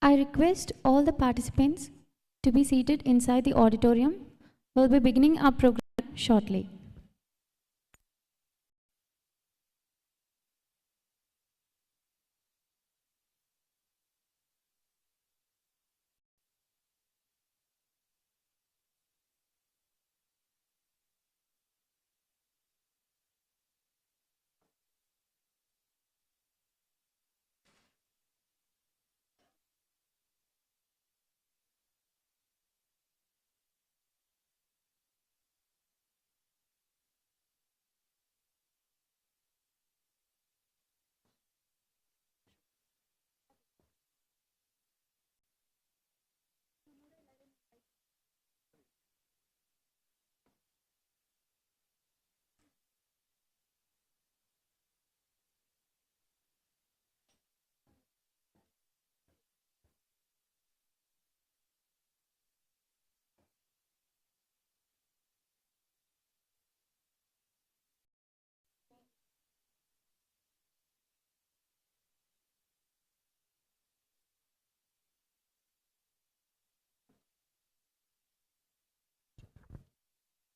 I request all the participants to be seated inside the auditorium. We'll be beginning our program shortly.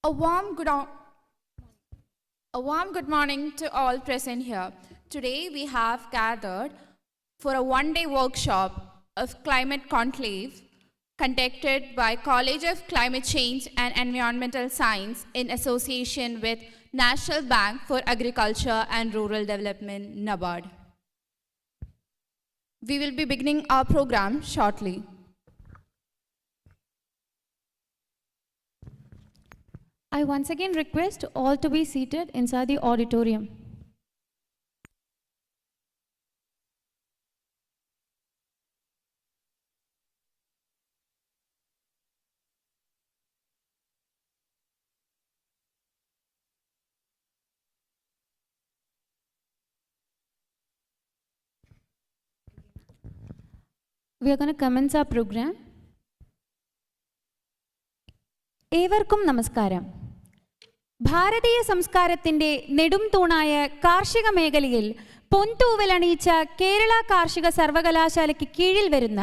A warm good morning to all present here. Today we have gathered for a one-day workshop of Climate Conclave conducted by College of Climate Change and Environmental Science in association with National Bank for Agriculture and Rural Development, NABARD. We will be beginning our program shortly. I once again request all to be seated inside the auditorium. We are going to commence our program. ഏവർക്കും നമസ്കാരം. ഭാരതീയ സംസ്കാരത്തിൻ്റെ നെടും തൂണായ കാർഷിക മേഖലയിൽ പൊൻതൂവലണിയിച്ച കേരള കാർഷിക സർവകലാശാലയ്ക്ക് കീഴിൽ വരുന്ന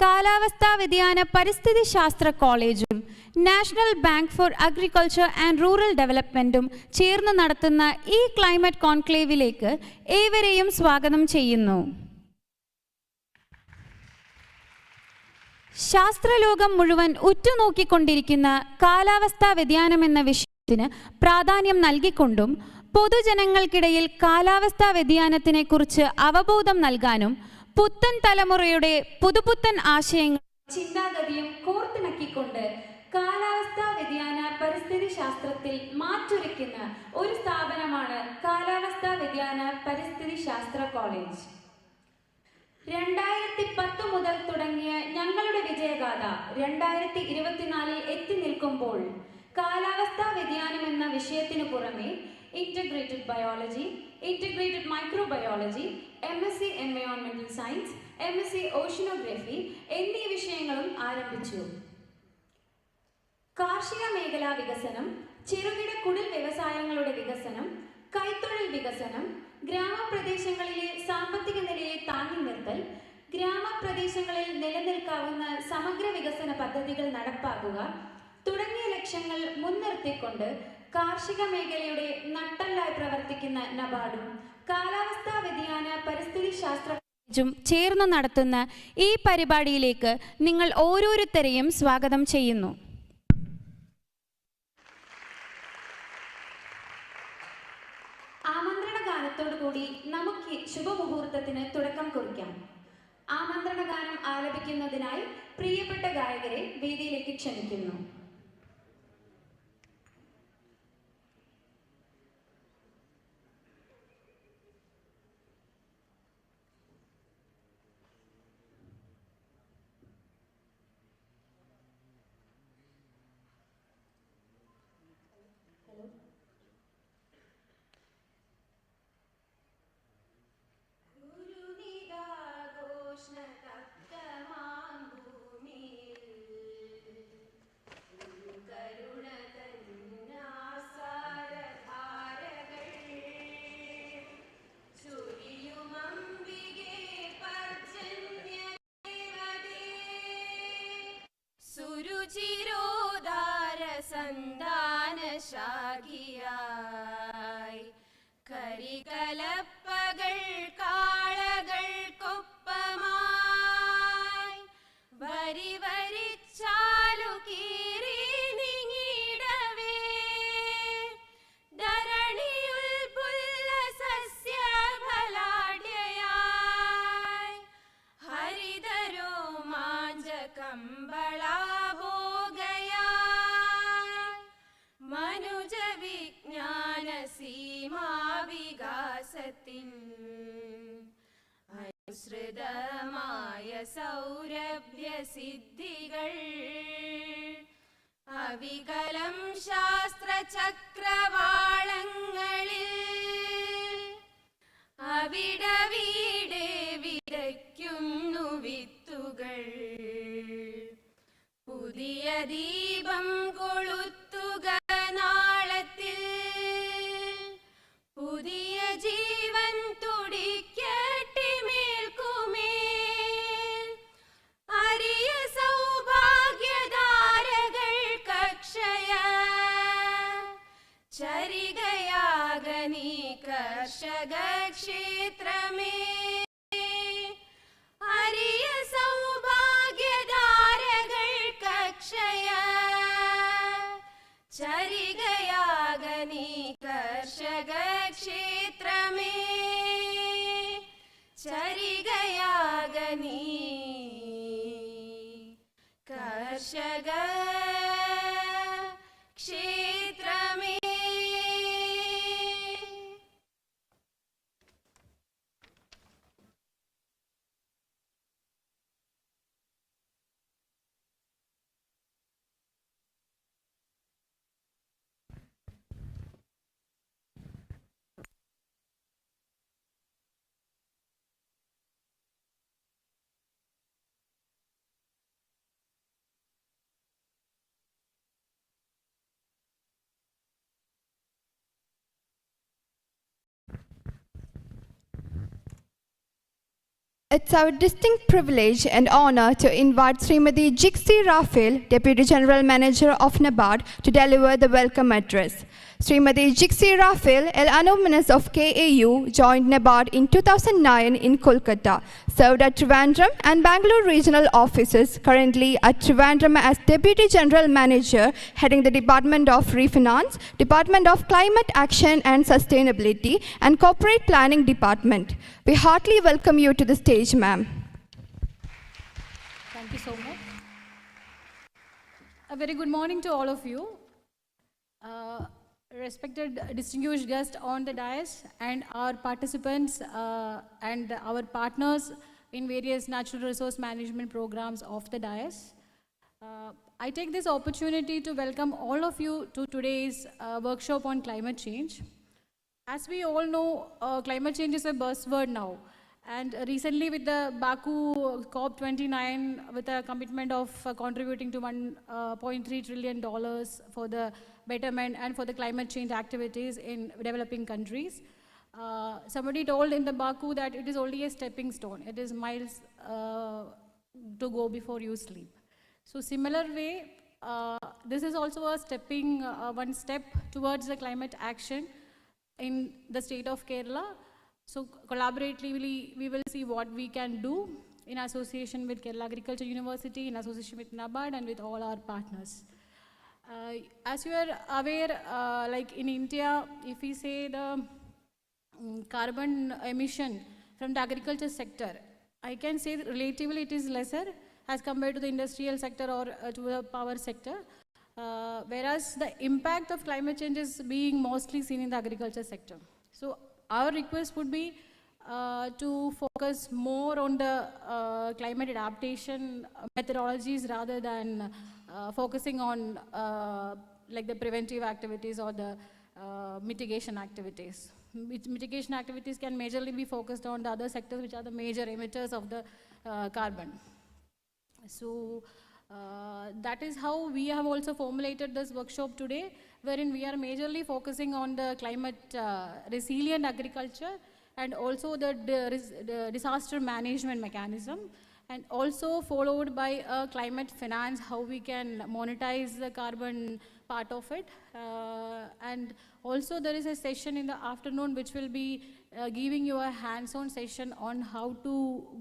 കാലാവസ്ഥാ വ്യതിയാന പരിസ്ഥിതി ശാസ്ത്ര കോളേജും national bank for agriculture and rural ഡെവലപ്മെൻറ്റും ചേർന്ന് നടത്തുന്ന ഈ ക്ലൈമറ്റ് കോൺക്ലേവിലേക്ക് ഏവരെയും സ്വാഗതം ചെയ്യുന്നു. ശാസ്ത്രലോകം മുഴുവൻ ഉറ്റുനോക്കിക്കൊണ്ടിരിക്കുന്ന കാലാവസ്ഥാ വ്യതിയാനമെന്ന വിഷയത്തിന് പ്രാധാന്യം നൽകിക്കൊണ്ടും പൊതുജനങ്ങൾക്കിടയിൽ കാലാവസ്ഥാ വ്യതിയാനത്തിനെക്കുറിച്ച് അവബോധം നൽകാനും പുത്തൻ തലമുറയുടെ പുതുപുത്തൻ ആശയങ്ങളും ചിന്താഗതിയും കോർത്തിണക്കിക്കൊണ്ട് കാലാവസ്ഥാ വ്യതിയാന പരിസ്ഥിതി ശാസ്ത്രത്തിൽ മാറ്റുരയ്ക്കുന്ന ഒരു സ്ഥാപനമാണ് കാലാവസ്ഥാ വ്യതിയാന പരിസ്ഥിതി ശാസ്ത്ര കോളേജ്. 2010 മുതൽ തുടങ്ങിയ ഞങ്ങളുടെ വിജയഗാഥ 2024 എത്തി നിൽക്കുമ്പോൾ കാലാവസ്ഥാ വ്യതിയാനം എന്ന വിഷയത്തിനു പുറമെ integrated biology, integrated microbiology, MSc എൻവയോൺമെന്റൽ സയൻസ്, MSc ഓഷ്യനോഗ്രഫി എന്നീ വിഷയങ്ങളും ആരംഭിച്ചു. കാർഷിക മേഖലാ വികസനം, ചെറുകിട കുടിൽ വ്യവസായങ്ങളുടെ വികസനം, കൈത്തൊഴിൽ വികസനം, ഗ്രാമപ്രദേശങ്ങളിലെ സാമ്പത്തിക നിലയെ താങ്ങി നിർത്തൽ, ഗ്രാമപ്രദേശങ്ങളിൽ നിലനിൽക്കാവുന്ന സമഗ്ര വികസന പദ്ധതികൾ നടപ്പാക്കുക തുടങ്ങിയ ലക്ഷ്യങ്ങൾ മുൻനിർത്തിക്കൊണ്ട് കാർഷിക മേഖലയുടെ നട്ടെല്ലായി പ്രവർത്തിക്കുന്ന നബാർഡും കാലാവസ്ഥാ വ്യതിയാന പരിസ്ഥിതി ശാസ്ത്ര കോളേജും ചേർന്ന് നടത്തുന്ന ഈ പരിപാടിയിലേക്ക് നിങ്ങൾ ഓരോരുത്തരെയും സ്വാഗതം ചെയ്യുന്നു. ആമന്ത്രണഗാനത്തോടുകൂടി നമുക്ക് ശുഭമുഹൂർത്തത്തിന് തുടക്കം കുറിക്കാം. ആമന്ത്രണഗാനം ആലപിക്കുന്നതിനായി പ്രിയപ്പെട്ട ഗായകരെ വേദിയിലേക്ക് ക്ഷണിക്കുന്നു. ഭാഗിയായി കരികലപ്പകൾ കാളകൾക്കൊപ്പമായി വരി വരിച്ചാലു കീറി നീങ്ങിടവേ ധരണിയുൾ പുല്ല സസ്യഫലാഢ്യയായി ഹരിതരോമാഞ്ച കമ്പളാഭോഗയായി മനുജ വിജ്ഞാന സീമാവികാസത്തിൻ അനുസൃതമായ സൗരഭ്യ സിദ്ധികൾ അവികലം ശാസ്ത്രചക്രവാളങ്ങളിൽ അവിടവീടെ വിതയ്ക്കുന്നു വിത്തുകൾ പുതിയ ദീപം കൊളുത്തുക നാളത്തിൽ പുതിയ ജീവൻ തുടിക്കട്ടെ മേൽക്കുമേൽ അരിയ സൗഭാഗ്യധാരകൾ കക്ഷയ ചരികയാകനീ കർഷക ക്ഷേത്രമേ അരിയ സൗഭാഗ്യധാരകൾ കക്ഷയ ചരികയാകനീ കർഷക ക്ഷേത്രമേ ചരികയാകനീ കർഷക ക്ഷേത്രമേ. It's our distinct privilege and honor to invite Srimati Jixi Raphael, Deputy General Manager of NABARD, to deliver the welcome address. Srimati Jixi Raphael, an alumnus of KAU, joined NABARD in 2009 in Kolkata, served at Trivandrum and Bangalore regional offices, currently at Trivandrum as Deputy General Manager, heading the Department of Refinance, Department of Climate Action and Sustainability, and Corporate Planning Department. We heartily welcome you to the stage, ma'am. Thank you so much. A very good morning to all of you. Respected distinguished guests on the dais and our participants and our partners in various natural resource management programs of the dais. I take this opportunity to welcome all of you to today's workshop on climate change. As we all know, climate change is a buzzword now. And recently with the Baku COP29, with a commitment of contributing to $1.3 trillion for the betterment and for the climate change activities in developing countries. Somebody told in the Baku that it is only a stepping stone. It is miles to go before you sleep. So similar way, this is also a one step towards the climate action in the state of Kerala. So collaboratively, we will see what we can do in association with Kerala Agriculture University, in association with NABARD and with all our partners. As you are aware, like in India, if we say the carbon emission from the agriculture sector, I can say that relatively it is lesser as compared to the industrial sector or to the power sector. Whereas the impact of climate change is being mostly seen in the agriculture sector. So our request would be to focus more on the climate adaptation methodologies rather than focusing on like the preventive activities or the mitigation activities. Mitigation activities can majorly be focused on the other sectors which are the major emitters of the carbon. So that is how we have also formulated this workshop today, wherein we are majorly focusing on the climate resilient agriculture and also the disaster management mechanism, and also followed by a climate finance, how we can monetize the carbon part of it. And also there is a session in the afternoon which will be giving you a hands-on session on how to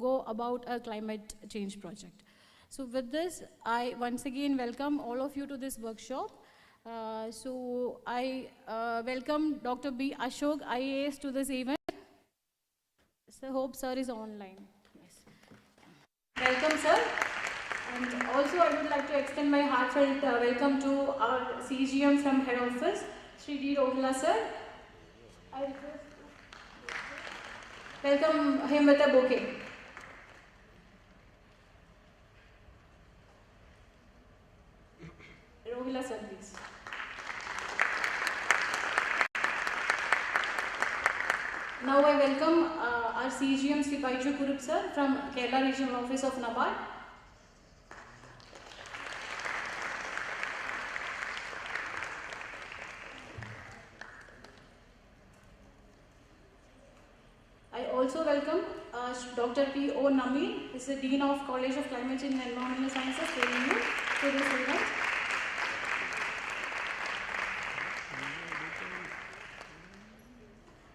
go about a climate change project. So with this, I once again welcome all of you to this workshop. So I welcome Dr. B. Ashok, IAS, to this event. So hope sir is online. Yes. Welcome, sir. And also I would like to extend my heartfelt welcome to our CGM from head office, Sri D. Rohila sir. I request welcome him with a bouquet. Rohila sir, please. Now I welcome our CGM Sri Baiju Kurup sir from Kerala Regional Office of NABARD. I also welcome Dr. P. O. Nami, who is the Dean of College of Climate Change and Environmental Sciences, KU, to this event.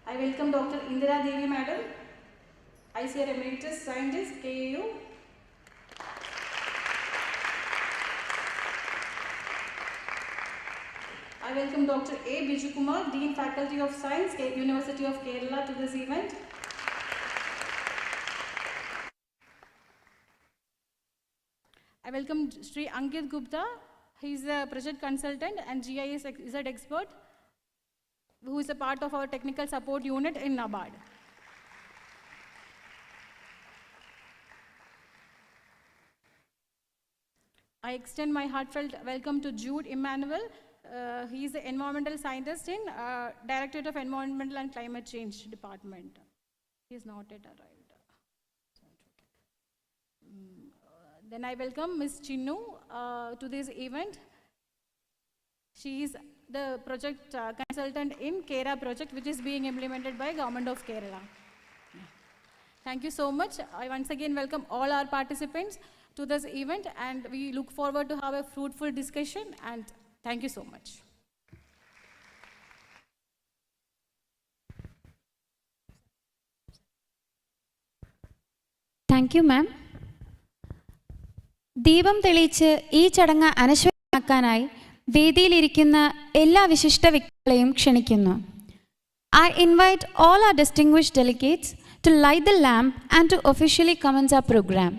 I welcome Dr. Indira Devi Madam, ICR Emeritus Scientist, KU. I welcome Dr. A. Bijukumar, Dean Faculty of Science, University of Kerala, to this event. I welcome Sri Ankit Gupta. He is a project consultant and GIS expert, who is a part of our technical support unit in NABARD. I extend my heartfelt welcome to Jude Emmanuel. He is the environmental scientist in Directorate of Environmental and Climate Change Department. He is not yet arrived. Then I welcome Ms. Chinnu to this event. She is the project consultant in Kera project, which is being implemented by Government of Kerala. Thank you so much. I once again welcome all our participants to this event, and we look forward to have a fruitful discussion, and thank you so much. Thank you, ma'am. ദീപം തെളിയിച്ച് ഈ ചടങ്ങ് അനശ്വരമാക്കാനായി വേദിയിലിരിക്കുന്ന എല്ലാ വിശിഷ്ട വ്യക്തികളെയും ക്ഷണിക്കുന്നു. I invite all our distinguished delegates to light the lamp and to officially commence our program.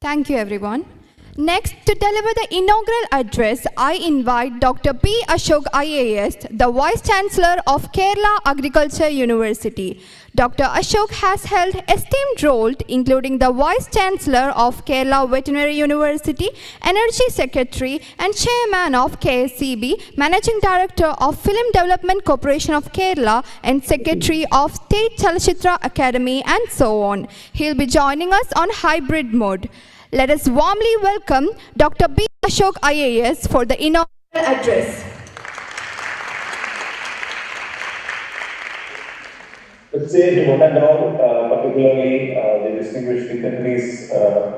Thank you, everyone. Next, to deliver the inaugural address, I invite Dr. P. Ashok IAS, the Vice Chancellor of Kerala Agriculture University. Dr. Ashok has held esteemed roles, including the Vice Chancellor of Kerala Veterinary University, Energy Secretary, and Chairman of KSCB, Managing Director of Film Development Corporation of Kerala, and Secretary of State Chalachitra Academy, and so on. He'll be joining us on hybrid mode. Let us warmly welcome Dr. B. Ashok IAS for the inaugural address. Let's say to one and all, particularly the distinguished dignitaries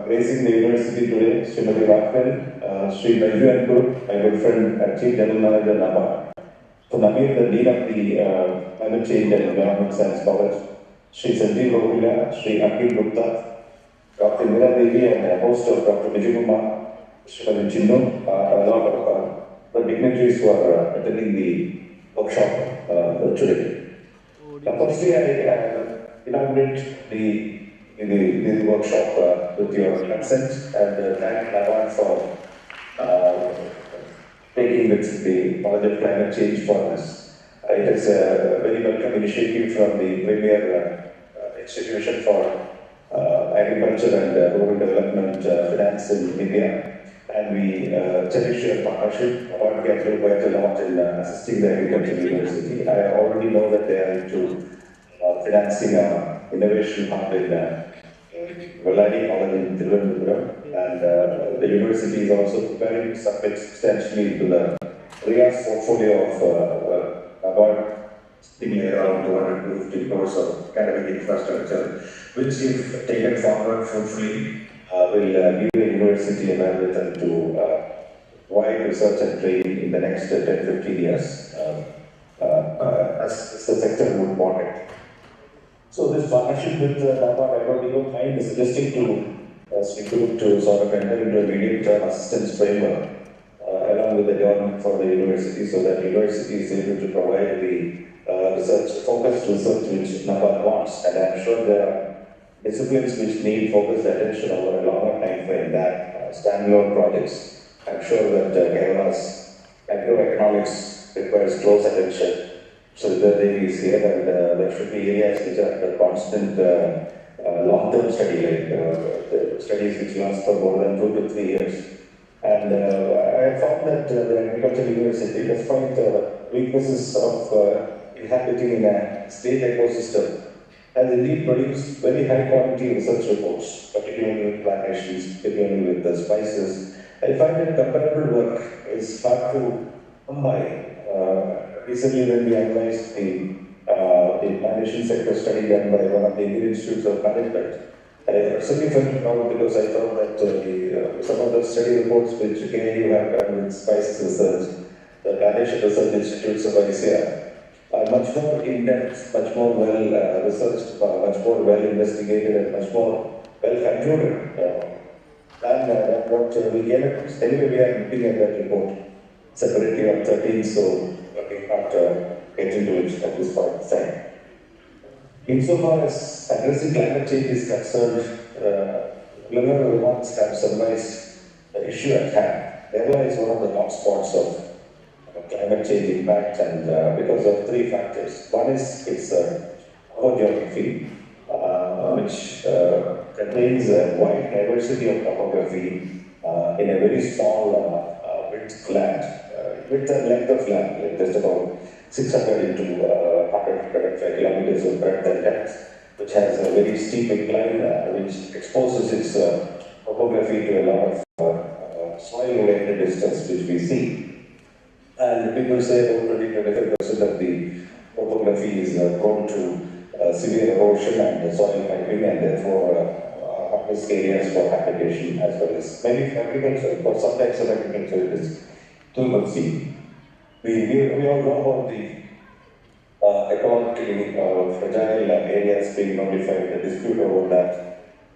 gracing the university today, Srimati Raphael, Sri Baiju and Guru, my good friend, Chief General Manager, NABARD. So Namir, the Dean of the Climate Change and Environment Science College, Sri Sanjeev Rohila, Sri Akhil Gupta, Dr. Meera Devi and a host of Dr. Vijaykumar, Srimati Chinnu, a lot of the dignitaries who are attending the workshop today. Firstly, I inaugurate the workshop with your consent and thank NABARD for taking the knowledge of climate change for us. It is a very welcome initiative from the premier institution for agriculture and rural development finance in India, and we cherish your partnership. NABARD can do quite a lot in assisting the agriculture university. I already know that they are into financing innovation hub in Velladi College in Thiruvananthapuram, and the university is also preparing to submit substantially into the RIAS portfolio of NABARD, thinking around 250 crores of academic infrastructure, which, if taken forward fruitfully, will give the university a wherewithal to wide research and training in the next 10-15 years, as the sector would want it. So this partnership with NABARD, I don't mind suggesting to Sri Guru to sort of enter into a medium-term assistance framework along with the government for the university, so that the university is able to provide the focused research which NABARD wants. And I'm sure there are disciplines which need focused attention over a longer time frame than standalone projects. I'm sure that Kerala's agroeconomics requires close attention. So the Devi is here, and there should be areas which are the constant long-term study, like the studies which last for more than 2 to 3 years. And I found that the agricultural university, despite weaknesses of inhabiting in a state ecosystem, has indeed produced very high quality research reports, particularly with plantations, particularly with the spices. I find that comparable work is hard to come by. Recently, when we analyzed the plantation sector study done by one of the Indian Institutes of Management, I personally felt proud because I thought that some of the study reports which KNU have done with spices research, the plantation research institutes of ICR, are much more in-depth, much more well researched, much more well investigated, and much more well concluded than what we get across. Anyway, we are looking at that report separately on 13, so we can't get into it at this point in time. Insofar as addressing climate change is concerned, preliminary remarks have summarized the issue at hand. Kerala is one of the hotspots of climate change impact, and because of 3 factors. One is its topography, which contains a wide diversity of topography in a very small width and length of land, like just about 600 into 105 kilometers of breadth and depth, which has a very steep incline, which exposes its topography to a lot of soil-related disturbance which we see. And people say about 20-25% of the topography is prone to severe erosion and soil piping, and therefore high-risk areas for habitation as well as maybe for agriculture. For some types of agriculture, it is too sea. We all know about the ecologically fragile areas being notified, the dispute over that,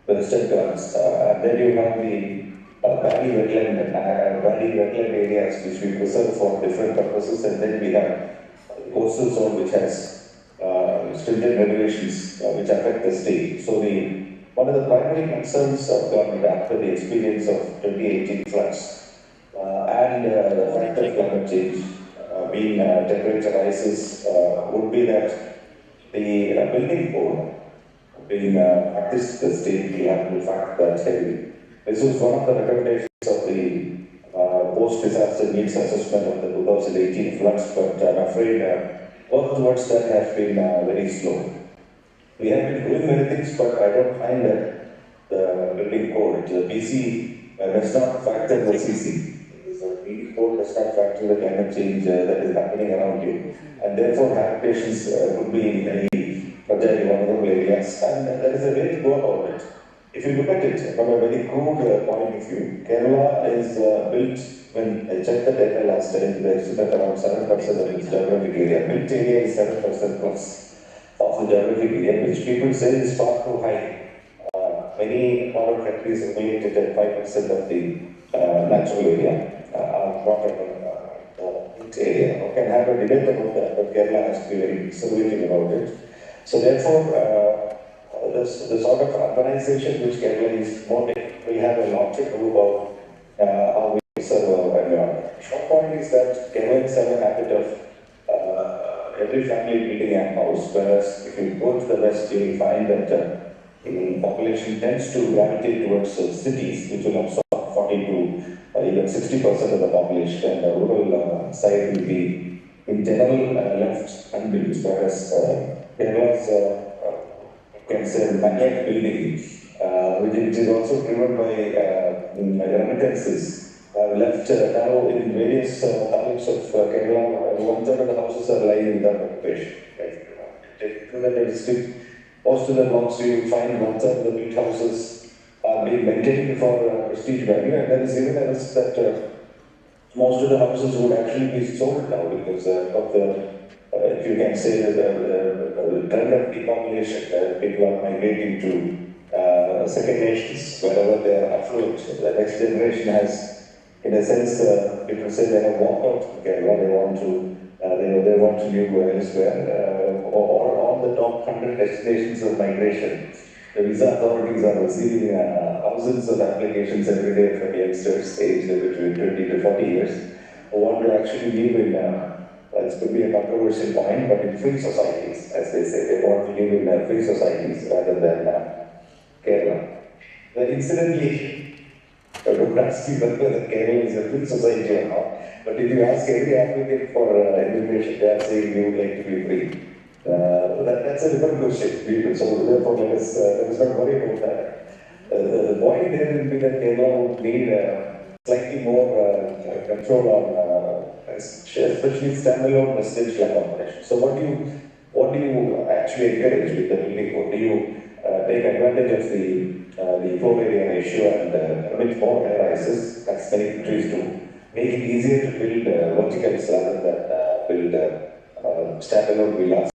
the Western Ghats, and then you have the valley wetland areas which we preserve for different purposes, and then we have the coastal zone which has stringent regulations which affect the state. So the one of the primary concerns of government after the experience of 2018 floods and the fact of climate change being temperature rises would be that the building code being at this stage we have to fact that heavy. This was one of the recommendations of the post-disaster needs assessment of the 2018 floods, but I'm afraid work towards that has been very slow. We have been doing many things, but I don't find that the building code, the BC, does not factor the CC. The building code does not factor the climate change that is happening around you, and therefore habitations could be in very fragile, vulnerable areas, and there is a way to go about it. If you look at it from a very crude point of view, Kerala is built, when I checked the data last time, they estimate around 7% of its geographic area. Built area is 7% plus of the geographic area, which people say is far too high. Many other countries have made it at 5% of the natural area, built area. We can have a debate about that, but Kerala has to be very conservative about it. So therefore, the sort of urbanization which Kerala is promoting will have a lot to do about how we serve our environment. Short point is that Kerala have a habit of every family building a house, whereas if you go to the west, you will find that the population tends to gravitate towards cities, which will absorb 40 to even 60% of the population, and the rural side will be in general left unbuilt, whereas Kerala's can say maniac building, which is also driven by remittances, left now in various taluks of Kerala, 1/3 of the houses are lying without occupation. In the district, most of the blocks you will find 1/3 of the built houses are being maintained for prestige value, and there is even a risk that most of the houses would actually be sold now because of the if you can say that the trend of depopulation, people are migrating to second nations wherever they are affluent. The next generation has, in a sense, people say they have walked out from Kerala. They want to live elsewhere or on the top 100 destinations of migration. The visa authorities are receiving thousands of applications every day from youngsters aged between 20 to 40 years who want to actually live in. This could be a controversial point, but in free societies, as they say, they want to live in free societies rather than Kerala. Incidentally, I don't ask you whether Kerala is a free society or not, but if you ask every applicant for immigration, they are saying they would like to be free. That's a different question. So therefore, let us not worry about that. The point there will be that Kerala would need slightly more control on especially standalone residential accommodation. So what do you actually encourage with the building code? Do you take advantage of the floor area ratio and permit more high rises, as many countries do, make it easier to build verticals rather than build standalone villas,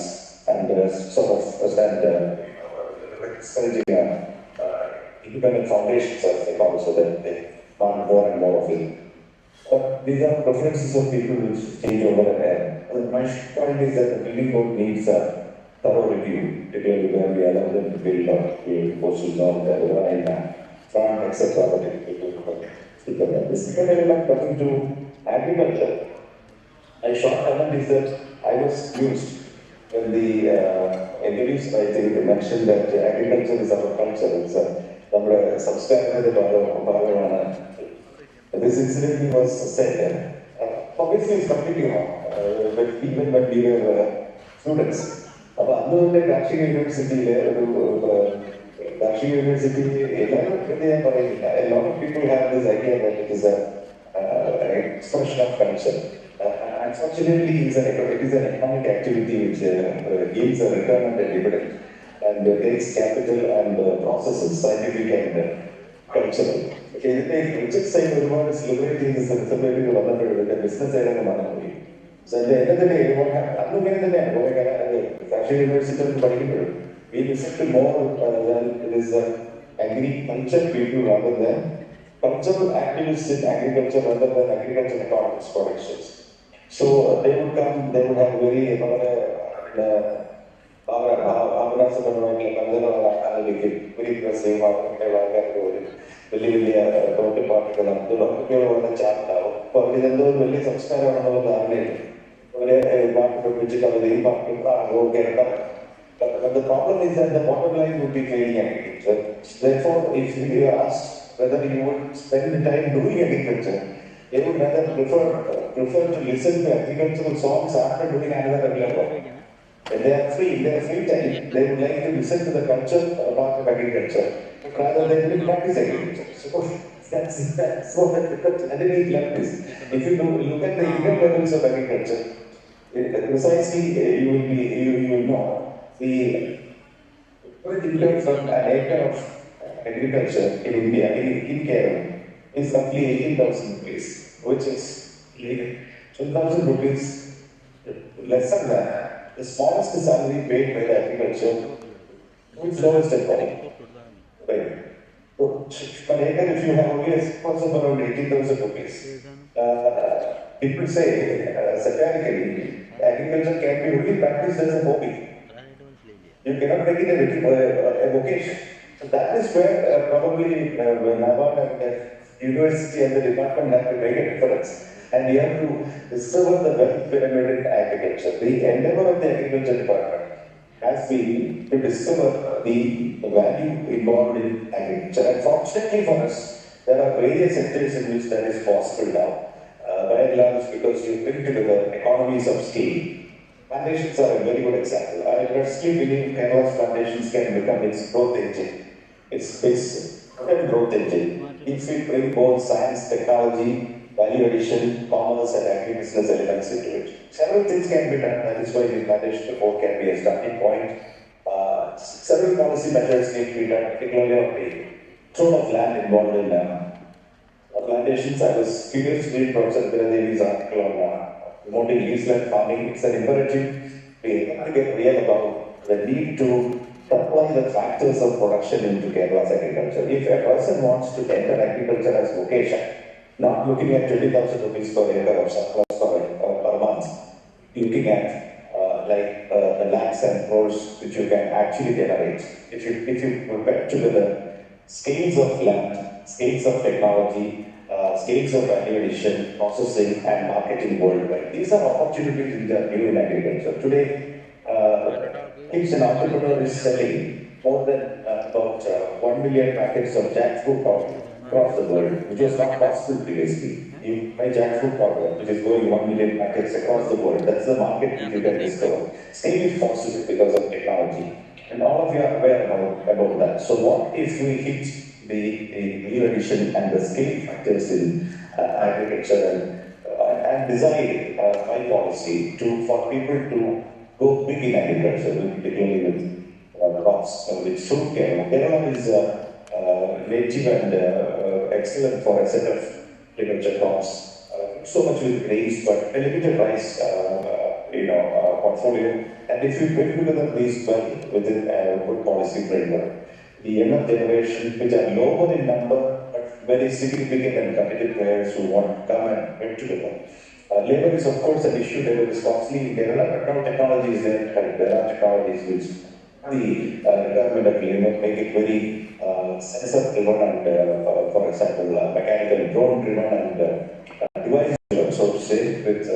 and sort of encouraging independent foundations of the house so that they found more and more of it. But these are preferences of people which change over and my point is that the building code needs a thorough review, particularly where we allow them to build or create coastal zone, line, front, etc. But the second element coming to agriculture, my short comment is that I was used when the entities, I think, they mentioned that agriculture is our culture. It's our substantive this incident was said. Obviously, it's completely wrong. But even when we were students, a lot of people have this idea that it is an expression of culture. Unfortunately, it is an economic activity which gives a return on the dividend and takes capital and processes, scientific and cultural. Which side is liberating is the business side of the money. So at the end of the day, what happened? We listen to more than it is agriculture people rather than cultural activists in agriculture rather than agriculture economists, for instance. So they would come, they would have very very impressive. വലിയ വലിയ തോട്ടുപാട്ടുകളും ഇതൊക്കെയുള്ള വളരെ ചാർട്ടാവും. അപ്പൊ അവരിതെന്തോ വലിയ സംസ്കാരമാണെന്നുള്ള ധാരണയുണ്ട്. അവരെ പാട്ട് പഠിപ്പിച്ച് കവിതയും പാട്ടും ആകവും കേൾക്കാം. But the problem is that the bottom line would be failing agriculture. Therefore, if you are asked whether you would spend the time doing agriculture, they would rather prefer to listen to agricultural songs after doing another regular work. When they are free time, they would like to listen to the culture part of agriculture, rather than to practice agriculture. So that's what the underneath left is. If you look at the income levels of agriculture, precisely you will know the income from an acre of agriculture in India, in Kerala, is roughly 18,000 rupees, which is 12,000 rupees less than that. The smallest salary paid by the agriculture is lowest at all. Right. So, per acre, if you have only a surplus of around 18,000 rupees, people say, satirically, agriculture can be only practiced as a hobby. You cannot make it a vocation. So that is where probably NABARD and the university and the department have to make a difference. And we have to discover the wealth pyramid in agriculture. The endeavor of the agriculture department has been to discover the value involved in agriculture. And fortunately for us, there are various sectors in which that is possible now. By and large, because you bring together economies of scale. Plantations are a very good example. I personally believe Kerala's plantations can become its growth engine. It's growth engine. If we bring both science, technology, value addition, commerce and agribusiness elements into it. Several things can be done. That is why the plantation report can be a starting point. Several policy measures need to be done, particularly on the sort of land involved in plantations. I was curious to read Professor Biradevi's article on promoting leaseland farming. It's an imperative. We have to get real about the need to apply the factors of production into Kerala's agriculture. If a person wants to enter agriculture as vocation, not looking at 20,000 rupees per acre of surplus per month, looking at the lakhs and crores which you can actually generate. If you put together scales of land, scales of technology, scales of value addition, processing and marketing worldwide, these are opportunities which are new in agriculture. Today, if an entrepreneur is selling more than about 1 million packets of jackfruit powder across the world, which was not possible previously. You buy jackfruit powder, which is going 1 million packets across the world. That's the market which you can discover. Scale is possible because of technology. And all of you are aware about that. So what if we hit the value addition and the scale factors in agriculture and design my policy for people to go big in agriculture, particularly with crops, with fruit care. Kerala is native and excellent for a set of agriculture crops. So much with grains, but a limited rice portfolio. And if you bring together these well within a good policy framework, the younger generation, which are lower in number but very significant and committed players who want to come and get together. Labor is of course an issue. Labor is costly in Kerala, but now technology is there. There are technologies which the government of labor make it very sensor driven and, for example, mechanical drone driven and device driven, so to say, with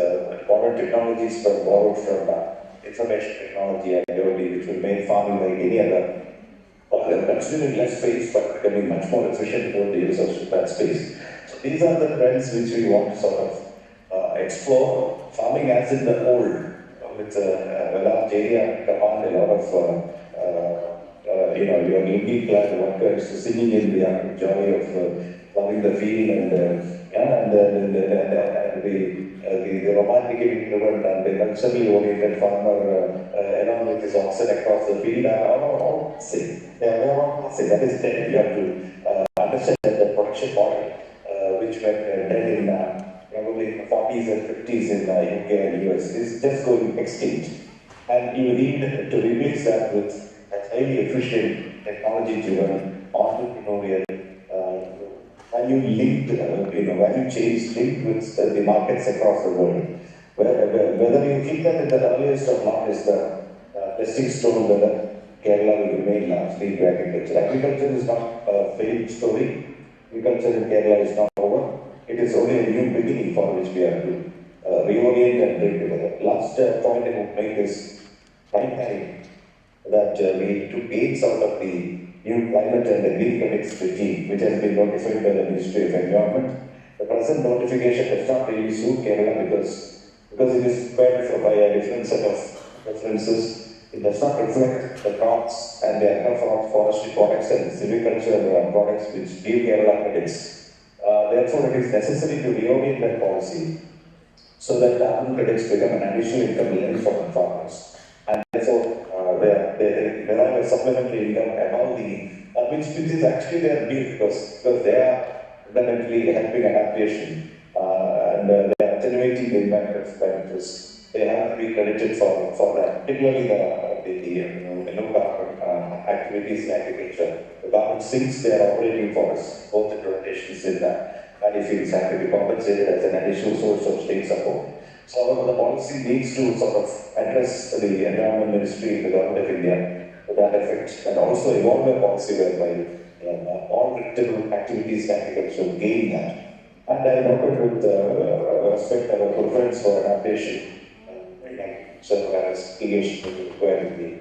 modern technologies borrowed from information technology and IoT, which will make farming like any other. Consuming less space but becoming much more efficient for the use of that space. So these are the trends which we want to sort of explore. Farming as in the old, with a large area command, a lot of your newly clad workers singing in the joy of plowing the field and the romantically driven and the culturally oriented farmer along with his oxen across the field are all same. They are all same. That is dead. You have to understand that the production model, which were dead in probably in the 40s and 50s in UK and US, is just going extinct. And you need to replace that with a highly efficient, technology-driven, entrepreneurial, value-linked, value chains linked with the markets across the world. Whether you keep them in the earliest or not is the testing stone whether Kerala will remain largely to agriculture. Agriculture is not a failed story. Agriculture in Kerala is not over. It is only a new beginning for which we have to reorient and bring together. Last point I would make is time that we took gains out of the new climate and the green credits regime, which has been notified by the Ministry of Environment. The present notification does not really suit Kerala because it is prepared by a different set of references. It does not reflect the crops and the agroforestry products and silviculture products which give Kerala credits. Therefore, it is necessary to reorient that policy so that carbon credits become an additional income levy for the farmers. And therefore, they derive a supplementary income above the, which is actually their due because they are fundamentally helping adaptation and they are attenuating the impact of climate risk. They have to be credited for that, particularly the low carbon activities in agriculture. The carbon sinks they are operating for us, both implementations in paddy fields have to be compensated as an additional source of state support. So the policy needs to sort of address the Environment Ministry, the Government of India, to that effect, and also evolve a policy whereby all critical activities in agriculture gain that. And I noted with respect our preference for adaptation. So whereas irrigation is required in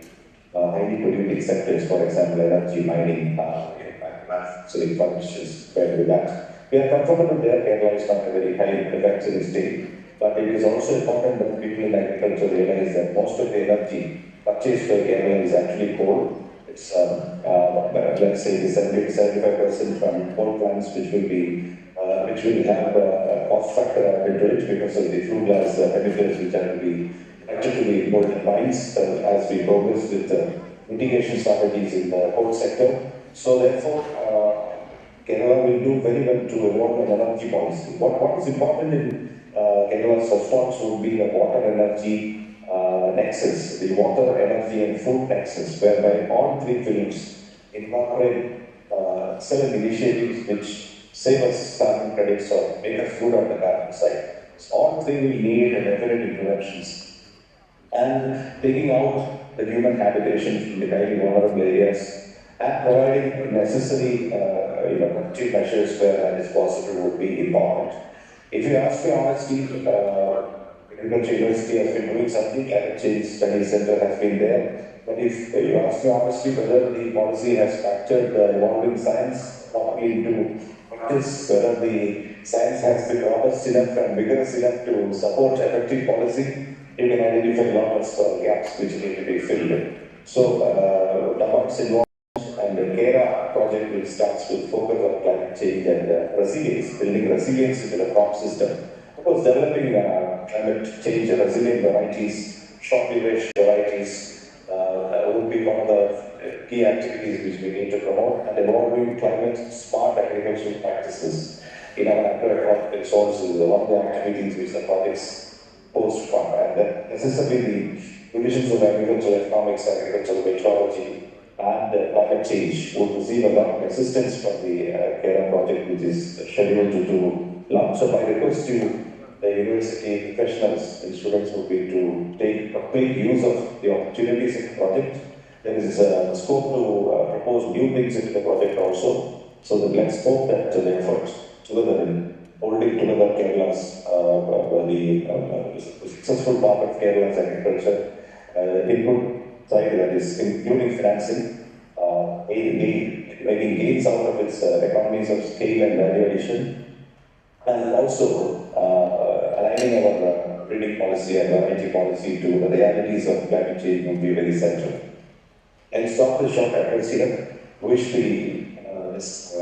the highly polluting sectors, for example, energy, mining, manufacturing functions, where with that. We are comfortable there. Kerala is not a very high manufacturing state, but it is also important that people in agriculture realize that most of the energy purchased by Kerala is actually coal. It's let's say 70-75% from coal plants, which will have a cost factor added to it because of the flue gas chemicals which are to be imported mines as we progress with mitigation strategies in the coal sector. So therefore, Kerala will do very well to evolve an energy policy. What is important in Kerala's response would be the water energy nexus, the water, energy and food nexus, whereby all three fields incorporate certain initiatives which save us carbon credits or make us good on the carbon side. So all three will need definite interventions. And taking out the human habitation from the highly vulnerable areas and providing necessary corrective measures where that is possible would be important. If you ask me honestly, Agriculture University has been doing something, Climate Change Study Center has been there. But if you ask me honestly whether the policy has factored the evolving science properly into practice, whether the science has been robust enough and vigorous enough to support effective policy, you can identify a lot of gaps which need to be filled. So, NABARD's involvement and the KERA project which starts with focus on climate change and resilience, building resilience into the crop system. Of course, developing climate change resilient varieties, short duration varieties would be one of the key activities which we need to promote, and evolving climate smart agricultural practices in our agro-ecological sources is one of the activities which the projects post from, and that necessarily the divisions of agricultural economics, agricultural meteorology, and climate change would receive a lot of assistance from the KERA project, which is scheduled to launch. So my request to the university professionals and students would be to take complete use of the opportunities in the project. There is a scope to propose new things into the project also, so that let's hope that the effort together in holding together Kerala's the successful part of Kerala's agriculture input side, that is including financing, making gains out of its economies of scale and value addition, and also aligning our breeding policy and variety policy to the realities of climate change will be very central. And stop the short address here. Wish this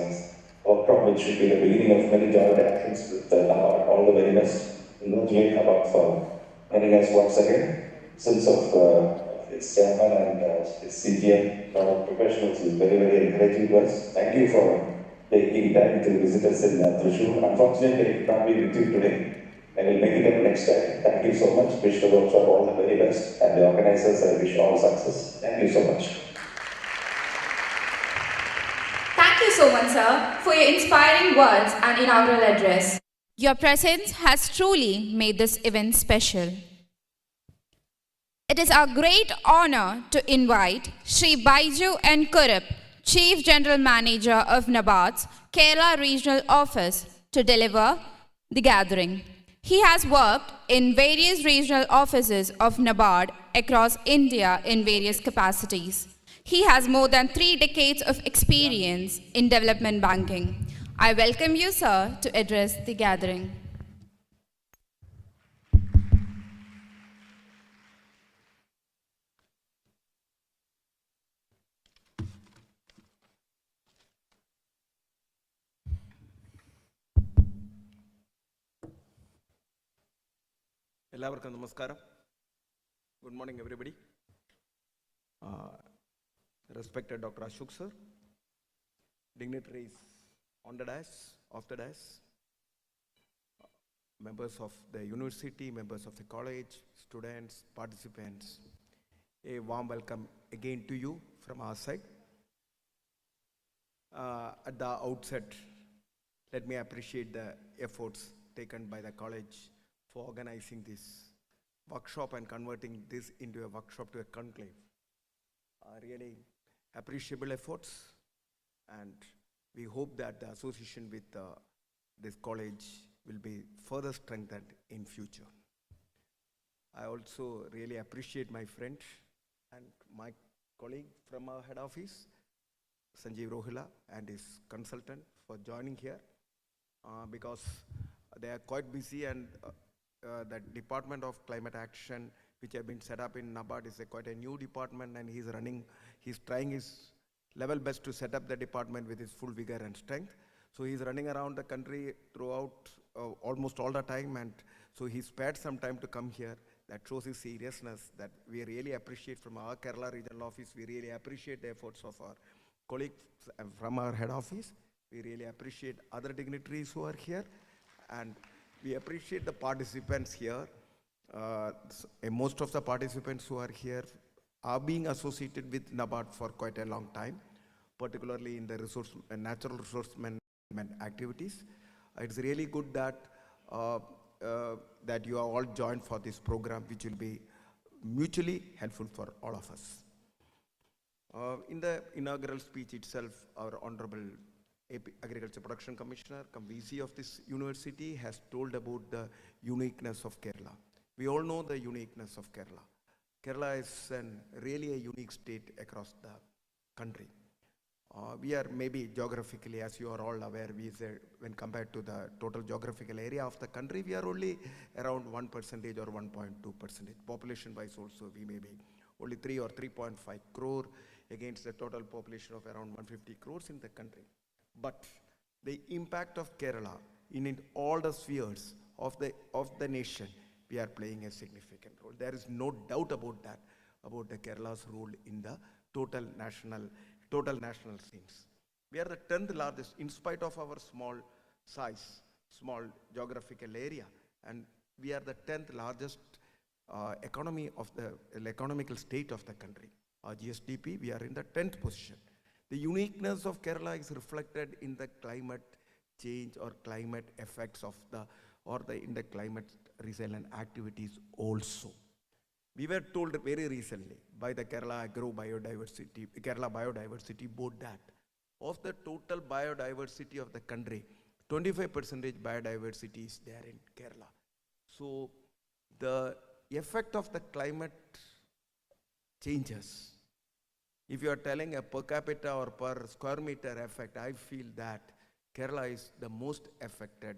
workshop, which should be the beginning of many joint actions with NABARD, all the very best. Congratulate NABARD for having us once again. Since of its chairman and its CGM, our professionals is very, very encouraging to us. Thank you for taking time to visit us in Thrissur. Unfortunately, I cannot be with you today. I will make it up next time. Thank you so much. Wish the workshop all the very best. And the organizers, I wish all success. Thank you so much. Thank you so much, sir, for your inspiring words and inaugural address. Your presence has truly made this event special. It is our great honor to invite Sri Baiju N. Kurup, Chief General Manager of NABARD's Kerala Regional Office, to deliver the gathering. He has worked in various regional offices of NABARD across India in various capacities. He has more than 3 decades of experience in development banking. I welcome you, sir, to address the gathering. എല്ലാവർക്കും നമസ്കാരം. Good morning, everybody. Respected Dr. Ashok sir, dignitaries on the dais, off the dais, members of the university, members of the college, students, participants, a warm welcome again to you from our side. At the outset, let me appreciate the efforts taken by the college for organizing this workshop and converting this into a workshop to a conclave. Really appreciable efforts, and we hope that the association with this college will be further strengthened in future. I also really appreciate my friend and my colleague from our head office, Sanjeev Rohila, and his consultant for joining here, because they are quite busy, and the Department of Climate Action, which have been set up in NABARD, is quite a new department, and he's trying his level best to set up the department with his full vigor and strength. So he's running around the country throughout almost all the time, and so he spared some time to come here. That shows his seriousness, that we really appreciate from our Kerala regional office. We really appreciate the efforts of our colleagues from our head office. We really appreciate other dignitaries who are here, and we appreciate the participants here. Most of the participants who are here are being associated with NABARD for quite a long time, particularly in the natural resource management activities. It's really good that that you are all joined for this program, which will be mutually helpful for all of us. In the inaugural speech itself, our Honorable Agriculture Production Commissioner, VC of this university, has told about the uniqueness of Kerala. We all know the uniqueness of Kerala. Kerala is really a unique state across the country. We are maybe geographically, as you are all aware, when compared to the total geographical area of the country, we are only around 1% or 1.2%. Population-wise also, we may be only 3 or 3.5 crore against the total population of around 150 crores in the country. But the impact of Kerala in all the spheres of the nation, we are playing a significant role. There is no doubt about that, about the Kerala's role in the total national scenes. We are the 10th largest, in spite of our small size, small geographical area, and we are the 10th largest economical state of the country. Our GSDP, we are in the 10th position. The uniqueness of Kerala is reflected in the climate change or climate effects in the climate resilient activities also. We were told very recently by the Kerala Biodiversity Board that of the total biodiversity of the country, 25% biodiversity is there in Kerala. So the effect of the climate changes, if you are telling a per capita or per square meter effect, I feel that Kerala is the most affected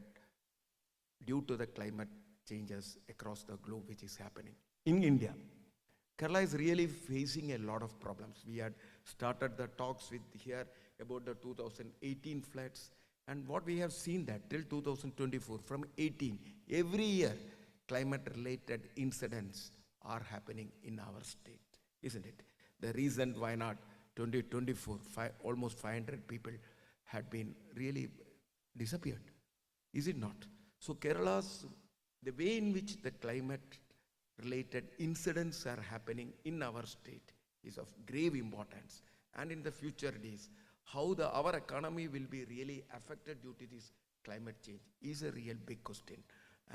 due to the climate changes across the globe which is happening. In India, Kerala is really facing a lot of problems. We had started the talks here about the 2018 floods, and what we have seen that till 2024, from 18, every year, climate-related incidents are happening in our state, isn't it? The recent Wayanad 2024, almost 500 people had been really disappeared, is it not? So the way in which the climate-related incidents are happening in our state is of grave importance. And in the future days, how our economy will be really affected due to this climate change is a real big question.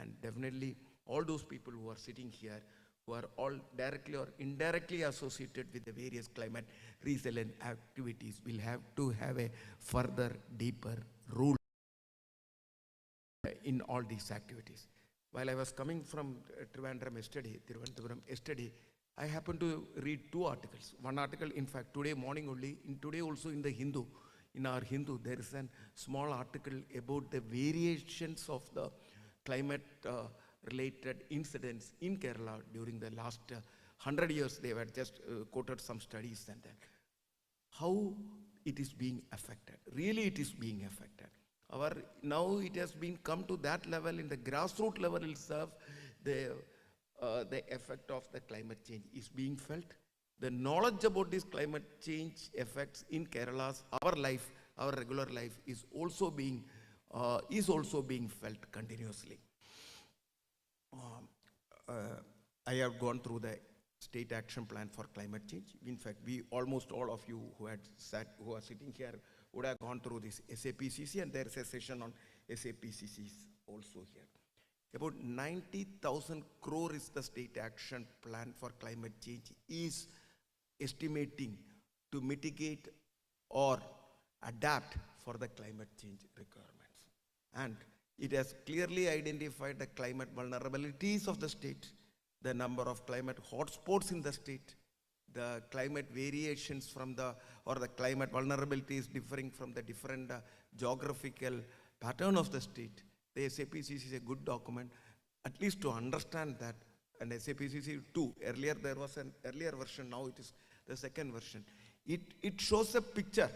And definitely all those people who are sitting here who are all directly or indirectly associated with the various climate resilient activities will have to have a further deeper role in all these activities. While I was coming from Thiruvananthapuram yesterday, I happened to read two articles. One article, in fact, today morning only, today also in the Hindu, in our Hindu, there is a small article about the variations of the climate related incidents in Kerala during the last 100 years. They were just quoted some studies and that. How it is being affected. Really it is being affected. Now it has been come to that level, in the grassroots level itself, the effect of the climate change is being felt. The knowledge about this climate change effects in Kerala's, our life, our regular life is also being felt continuously. I have gone through the state action plan for climate change. In fact, almost all of you who are sitting here would have gone through this SAPCC, and there is a session on SAPCCs also here. About 90,000 crore is the state action plan for climate change is estimating to mitigate or adapt for the climate change requirements. And it has clearly identified the climate vulnerabilities of the state, the number of climate hotspots in the state, the climate variations from the climate vulnerabilities differing from the different geographical pattern of the state. The SAPCC is a good document, at least to understand that. And SAPCC 2, earlier there was an earlier version, now it is the second version. It shows a picture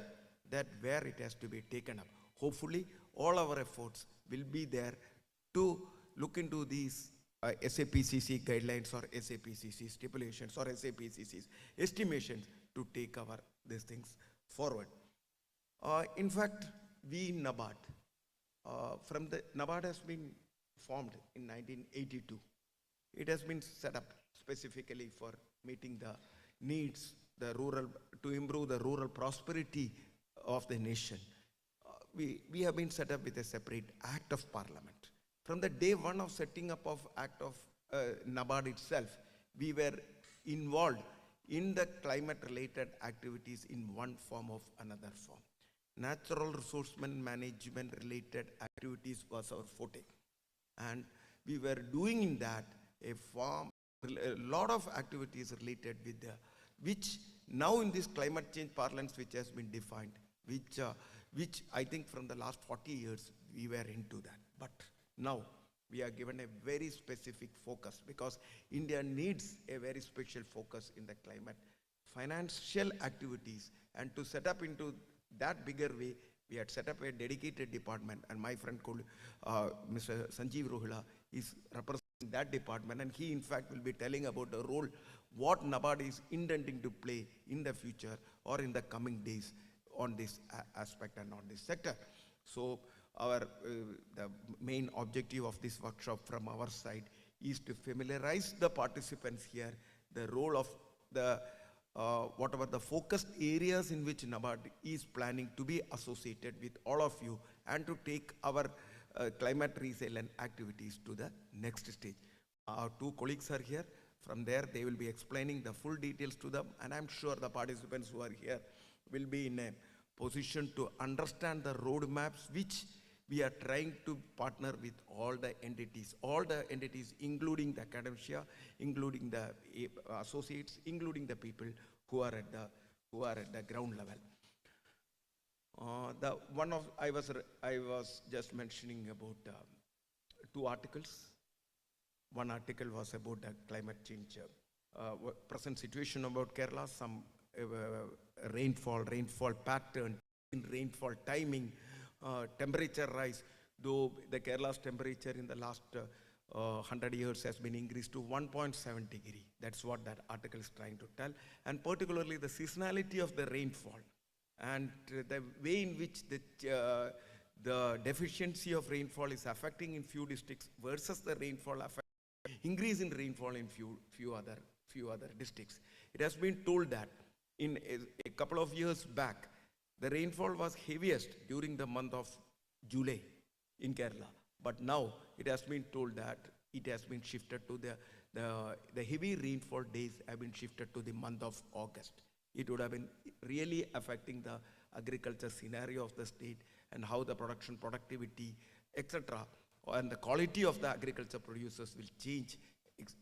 that where it has to be taken up. Hopefully, all our efforts will be there to look into these SAPCC guidelines or SAPCC stipulations or SAPCC's estimations to take these things forward. In fact, we NABARD, NABARD has been formed in 1982. It has been set up specifically for meeting the needs, to improve the rural prosperity of the nation. We have been set up with a separate Act of Parliament. From the day one of setting up of Act of NABARD itself, we were involved in the climate related activities in one form or another form. Natural resource management related activities was our forte. And we were doing in that a lot of activities related with which now in this climate change parlance which has been defined, which I think from the last 40 years we were into that. But now we are given a very specific focus because India needs a very special focus in the climate financial activities, and to set up into that bigger way, we had set up a dedicated department, and my friend Mr. Sanjeev Rohila is representing that department, and he in fact will be telling about the role what NABARD is intending to play in the future or in the coming days on this aspect and on this sector. So the main objective of this workshop from our side is to familiarize the participants here, the role of the whatever the focused areas in which NABARD is planning to be associated with all of you, and to take our climate resilient activities to the next stage. Our two colleagues are here. From there, they will be explaining the full details to them, and I'm sure the participants who are here will be in a position to understand the roadmaps which we are trying to partner with all the entities, including the academia, including the associates, including the people who are at the ground level. I was just mentioning about two articles. One article was about the climate change, present situation about Kerala, some rainfall pattern, rainfall timing, temperature rise, though the Kerala's temperature in the last 100 years has been increased to 1.7 degree. That's what that article is trying to tell. And particularly the seasonality of the rainfall and the way in which the deficiency of rainfall is affecting in few districts versus the rainfall increase in rainfall in few other districts. It has been told that in a couple of years back, the rainfall was heaviest during the month of July in Kerala. But now it has been told that it has been shifted to the heavy rainfall days have been shifted to the month of August. It would have been really affecting the agriculture scenario of the state and how the production, productivity, etc., and the quality of the agriculture producers will change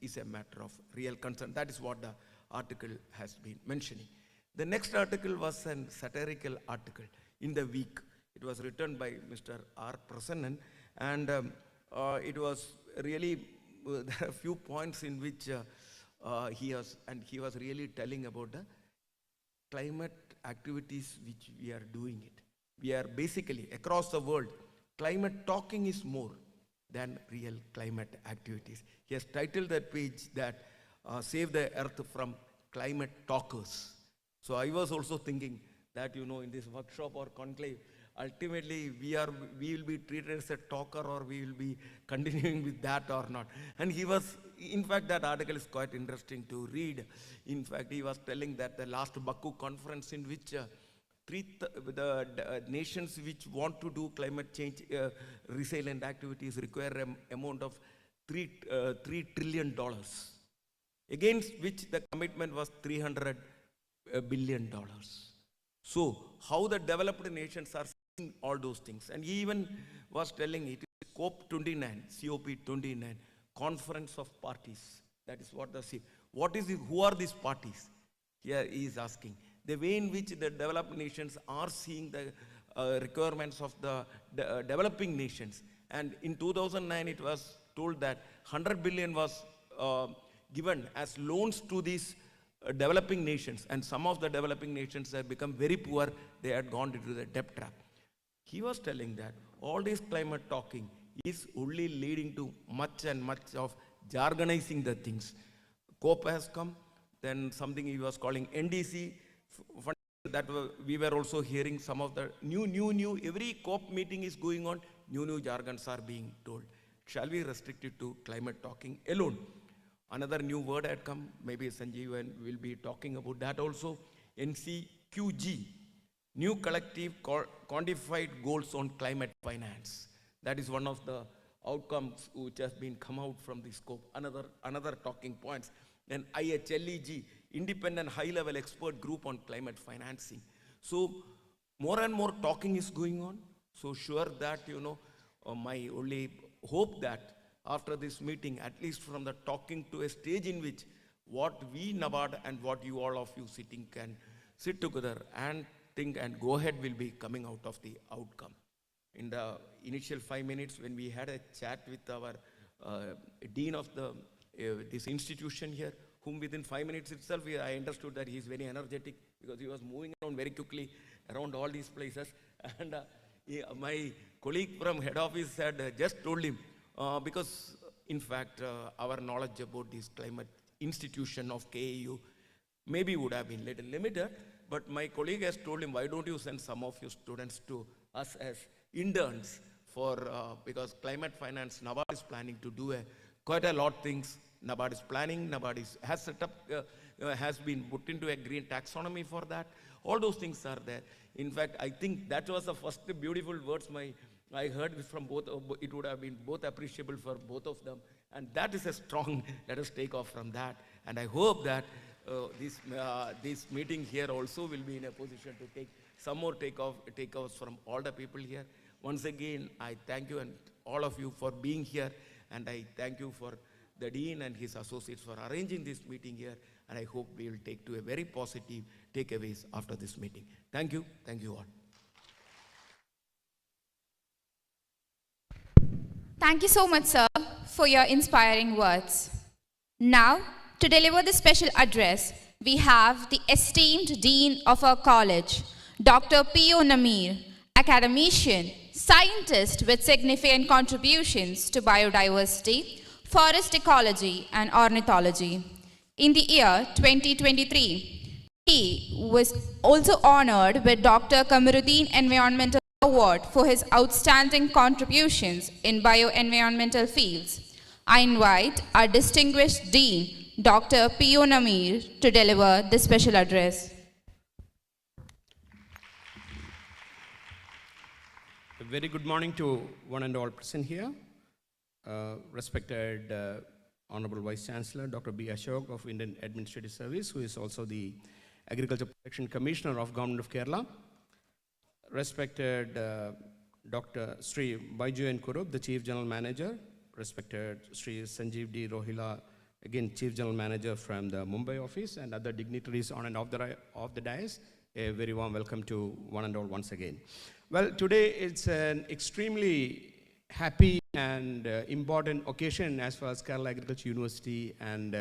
is a matter of real concern. That is what the article has been mentioning. The next article was a satirical article in the week. It was written by Mr. R. Prasannan, and it was really, there are a few points in which he was really telling about the climate activities which we are doing it. We are basically, across the world, climate talking is more than real climate activities. He has titled that page that Save the Earth from Climate Talkers. So I was also thinking that, you know, in this workshop or conclave, ultimately we will be treated as a talker, or we will be continuing with that or not. And he was, in fact, that article is quite interesting to read. In fact, he was telling that the last Baku conference, in which the nations which want to do climate change resilient activities require an amount of $3 trillion, against which the commitment was $300 billion. So how the developed nations are seeing all those things. And he even was telling it is COP29, Conference of Parties. That is what who are these parties? Here he is asking. The way in which the developed nations are seeing the requirements of the developing nations. And in 2009, it was told that 100 billion was given as loans to these developing nations, and some of the developing nations have become very poor. They had gone into the debt trap. He was telling that all this climate talking is only leading to much and much of jargonizing the things. COP has come, then something he was calling NDC, that we were also hearing some of the new, every COP meeting is going on, new jargons are being told. Shall we restrict it to climate talking alone? Another new word had come, maybe Sanjeev will be talking about that also. NCQG, New Collective Quantified Goals on Climate Finance. That is one of the outcomes which has been come out from this scope. Another talking points. Then IHLEG, Independent High-Level Expert Group on Climate Financing. So more and more talking is going on. So sure that, you know, my only hope that after this meeting, at least from the talking to a stage in which what we NABARD and what you all of you sitting can sit together and think and go ahead will be coming out of the outcome. In the initial 5 minutes when we had a chat with our dean of the this institution here, whom within 5 minutes itself I understood that he is very energetic, because he was moving around very quickly around all these places. And my colleague from head office had just told him, because in fact our knowledge about this climate institution of KAU maybe would have been little limited, but my colleague has told him, why don't you send some of your students to us as interns for, because climate finance, NABARD is planning to do quite a lot of things. NABARD is planning, NABARD has set up, has been put into a green taxonomy for that. All those things are there. In fact, I think that was the first beautiful words I heard from both. It would have been both appreciable for both of them. And that is a strong, let us take off from that. And I hope that this meeting here also will be in a position to take some more takeoffs from all the people here. Once again, I thank you and all of you for being here. And I thank you for the Dean and his associates for arranging this meeting here. And I hope we will take to a very positive takeaways after this meeting. Thank you all. Thank you so much, sir, for your inspiring words. Now, to deliver the special address, we have the esteemed Dean of our college, Dr. P.O. Namir, academician, scientist with significant contributions to biodiversity, forest ecology, and ornithology. In the year 2023, he was also honored with Dr. Kamaruddin Environmental Award for his outstanding contributions in bioenvironmental fields. I invite our distinguished Dean, Dr. P.O. Namir, to deliver the special address. A very good morning to one and all present here. Respected Honorable Vice Chancellor, Dr. B. Ashok of Indian Administrative Service, who is also the Agriculture Protection Commissioner of Government of Kerala. Respected Dr. Sri Baiju N. Kurup, the Chief General Manager. Respected Sri Sanjeev D. Rohila, again Chief General Manager from the Mumbai office, and other dignitaries on and off the dais. A very warm welcome to one and all once again. Well, today it's an extremely happy and important occasion as far as Kerala Agriculture University and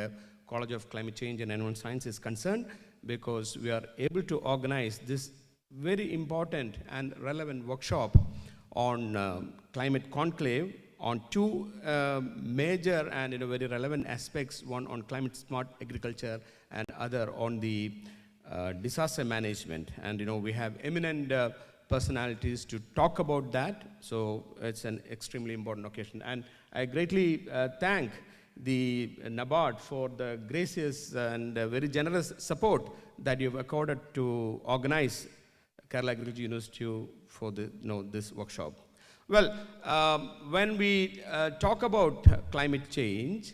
College of Climate Change and Environmental Science is concerned, because we are able to organize this very important and relevant workshop on climate conclave on two major and very relevant aspects, one on climate smart agriculture and other on the disaster management. And we have eminent personalities to talk about that, so it's an extremely important occasion. And I greatly thank the NABARD for the gracious and very generous support that you've accorded to organize Kerala Agriculture University for the, this workshop. Well, when we talk about climate change,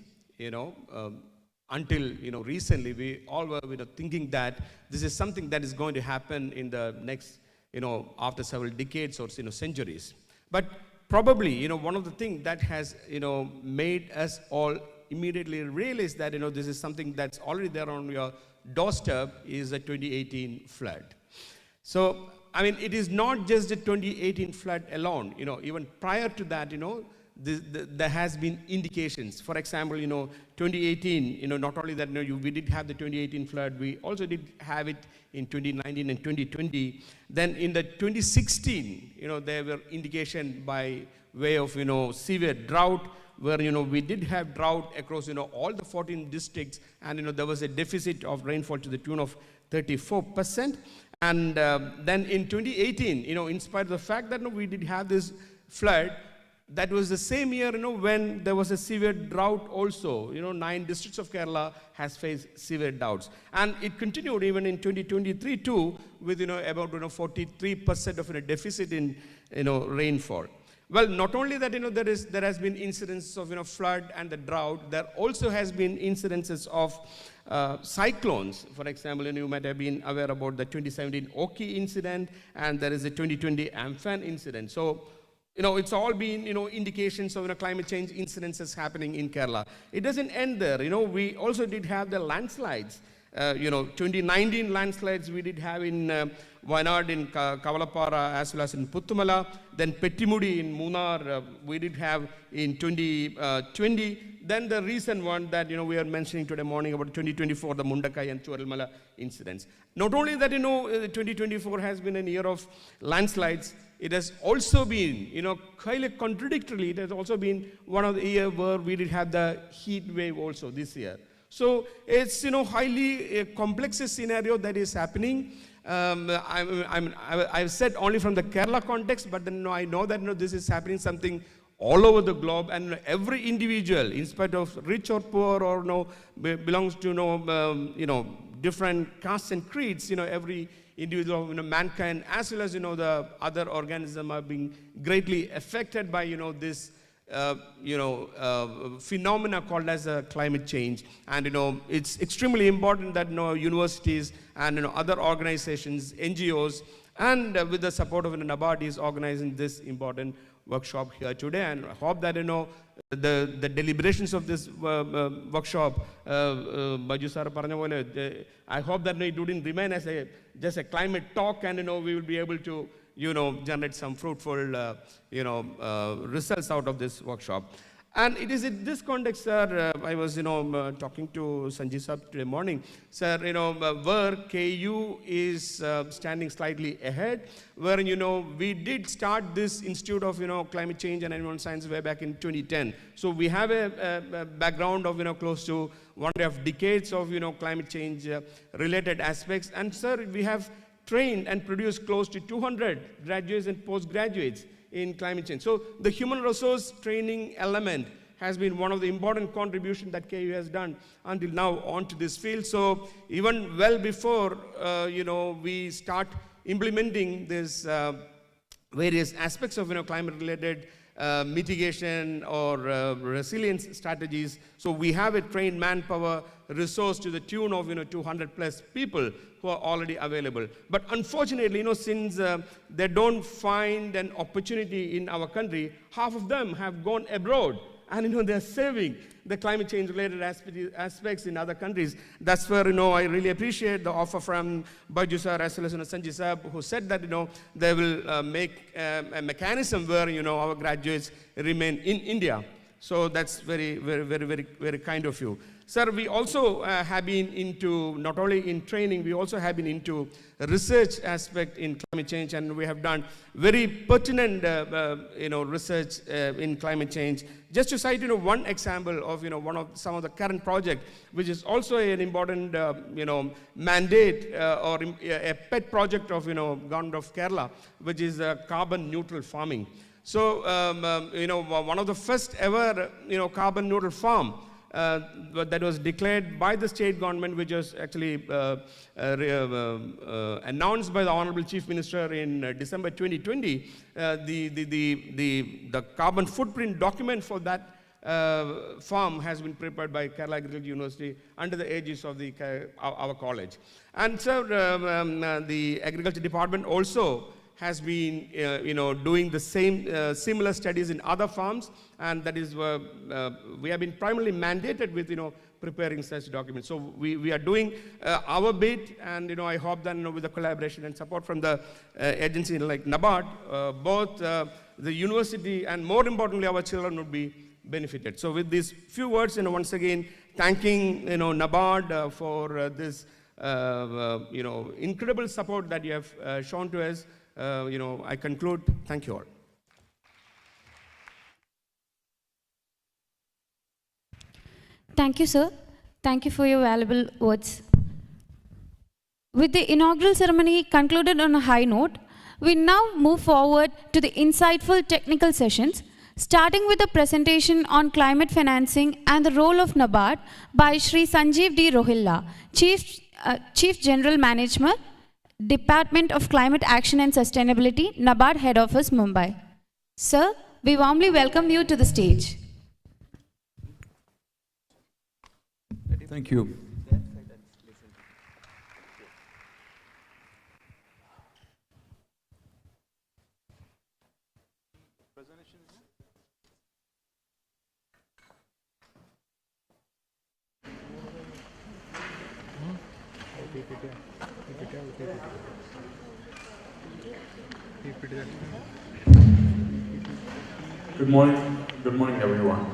until recently, we all were thinking that this is something that is going to happen in the next, after several decades or centuries. But probably, one of the things that has, made us all immediately realize that, this is something that's already there on your doorstep is the 2018 flood. So, I mean, it is not just the 2018 flood alone. Even prior to that, there has been indications. For example, 2018, not only that, we did have the 2018 flood, we also did have it in 2019 and 2020. Then in the 2016, there were indication by way of, severe drought, where, we did have drought across, all the 14 districts, and, there was a deficit of rainfall to the tune of 34%. And then in 2018, in spite of the fact that we did have this flood, that was the same year, when there was a severe drought also. 9 districts of Kerala has faced severe droughts. And it continued even in 2023 too, with, about, 43% of a deficit in, rainfall. Well, not only that, there has been incidents of, flood and the drought, there also has been incidences of cyclones. For example, you might have been aware about the 2017 Oki incident, and there is a 2020 Amphan incident. So, it's all been, indications of climate change incidences happening in Kerala. It doesn't end there. We also did have the landslides. 2019 landslides we did have in Wayanad, in Kavalapara, as well as in Puttumala. Then Pettimudi in Munnar, we did have in 2020. Then the recent one that we are mentioning today morning about 2024, the Mundakai and Churalmala incidents. Not only that, 2024 has been a year of landslides, it has also been, kind contradictorily, it has also been one of the years where we did have the heat wave also this year. So it's, highly complex scenario that is happening. I've said only from the Kerala context, but then I know that this is happening something all over the globe, and every individual, in spite of rich or poor or belongs to different castes and creeds, every individual, mankind, as well as the other organisms are being greatly affected by this phenomena called as climate change. And it's extremely important that universities and other organizations, NGOs, and with the support of NABARD is organizing this important workshop here today. And I hope that the deliberations of this workshop, Baju sir paranja pole, I hope that it wouldn't remain as just a climate talk, and we will be able to generate some fruitful, results out of this workshop. And it is in this context, sir, I was, talking to Sanjeev sir today morning, sir, where KU is standing slightly ahead, where, we did start this Institute of, Climate Change and Environmental Science way back in 2010. So we have a background of, close to 1.5 decades of, climate change related aspects. And, sir, we have trained and produced close to 200 graduates and postgraduates in climate change. So the human resource training element has been one of the important contributions that KU has done until now onto this field. So even well before, we start implementing this various aspects of, climate-related mitigation or resilience strategies. So we have a trained manpower resource to the tune of 200 plus people who are already available. But unfortunately, since they don't find an opportunity in our country, half of them have gone abroad. And they're saving the climate change related aspects in other countries. That's where I really appreciate the offer from Baiju sir as well as Sanjay sir, who said that they will make a mechanism where our graduates remain in India. So that's very, very, very, very, very kind of you. Sir, we also have been into, not only in training, we also have been into research aspect in climate change, and we have done very pertinent research in climate change. Just to cite one example of some of the current project, which is also an important mandate or a pet project of government of Kerala, which is carbon neutral farming. So one of the first ever carbon neutral farm that was declared by the state government, which was actually announced by the Honorable Chief Minister in December 2020. The carbon footprint document for that farm has been prepared by Kerala Agricultural University under the aegis of our college. And so the Agriculture Department also has been doing the same similar studies in other farms, and that is we have been primarily mandated with preparing such documents. So we are doing our bit, and I hope that with the collaboration and support from the agency like NABARD, both the university and more importantly our children would be benefited. So with these few words, once again thanking NABARD for this incredible support that you have shown to us. I conclude. Thank you all. Thank you, sir. Thank you for your valuable words. With the inaugural ceremony concluded on a high note, we now move forward to the insightful technical sessions, starting with a presentation on climate financing and the role of NABARD by Shri Sanjeev D. Rohilla, Chief General Manager, Department of Climate Action and Sustainability, NABARD Head Office, Mumbai. Sir, we warmly welcome you to the stage. Thank you. Good morning everyone.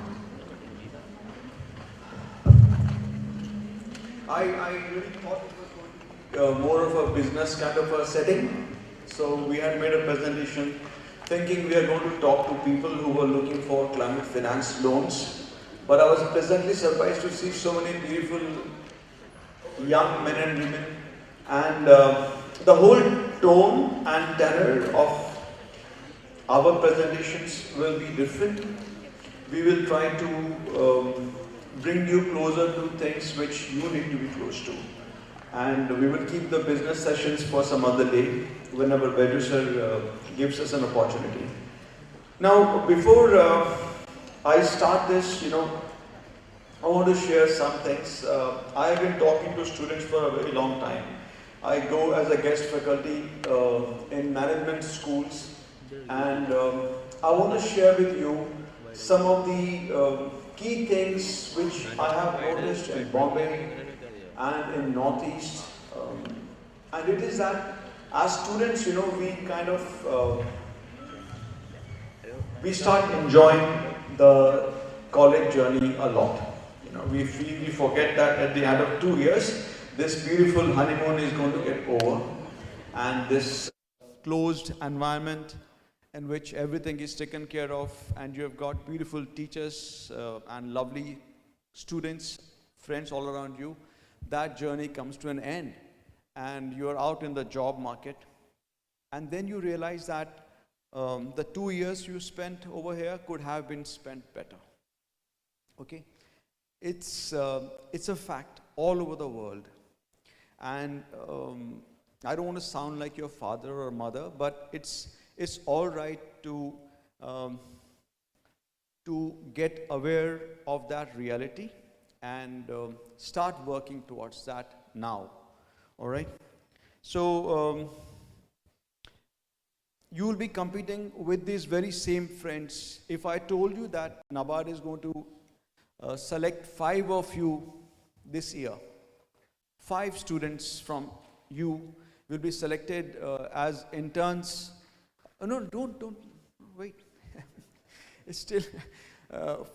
I really thought it was going to be more of a business kind of a setting. So we had made a presentation thinking we are going to talk to people who were looking for climate finance loans. But I was pleasantly surprised to see so many beautiful young men and women, and the whole tone and tenor of our presentations will be different. We will try to bring you closer to things which you need to be close to. And we will keep the business sessions for some other day, whenever Baiju sir gives us an opportunity. Now, before I start this, I want to share some things. I have been talking to students for a very long time. I go as a guest faculty in management schools, and I want to share with you some of the key things which I have noticed in Bombay and in Northeast. And it is that as students, we kind of we start enjoying the college journey a lot. We forget that at the end of 2 years, this beautiful honeymoon is going to get over, and this closed environment in which everything is taken care of, and you have got beautiful teachers and lovely students, friends all around you, that journey comes to an end, and you are out in the job market, and then you realize that the 2 years you spent over here could have been spent better. Okay, it's a fact all over the world, and I don't want to sound like your father or mother, but it's all right to to get aware of that reality and start working towards that now. All right? So you will be competing with these very same friends. If I told you that NABARD is going to select 5 of you this year, 5 students from you will be selected as interns. No, don't wait. It's still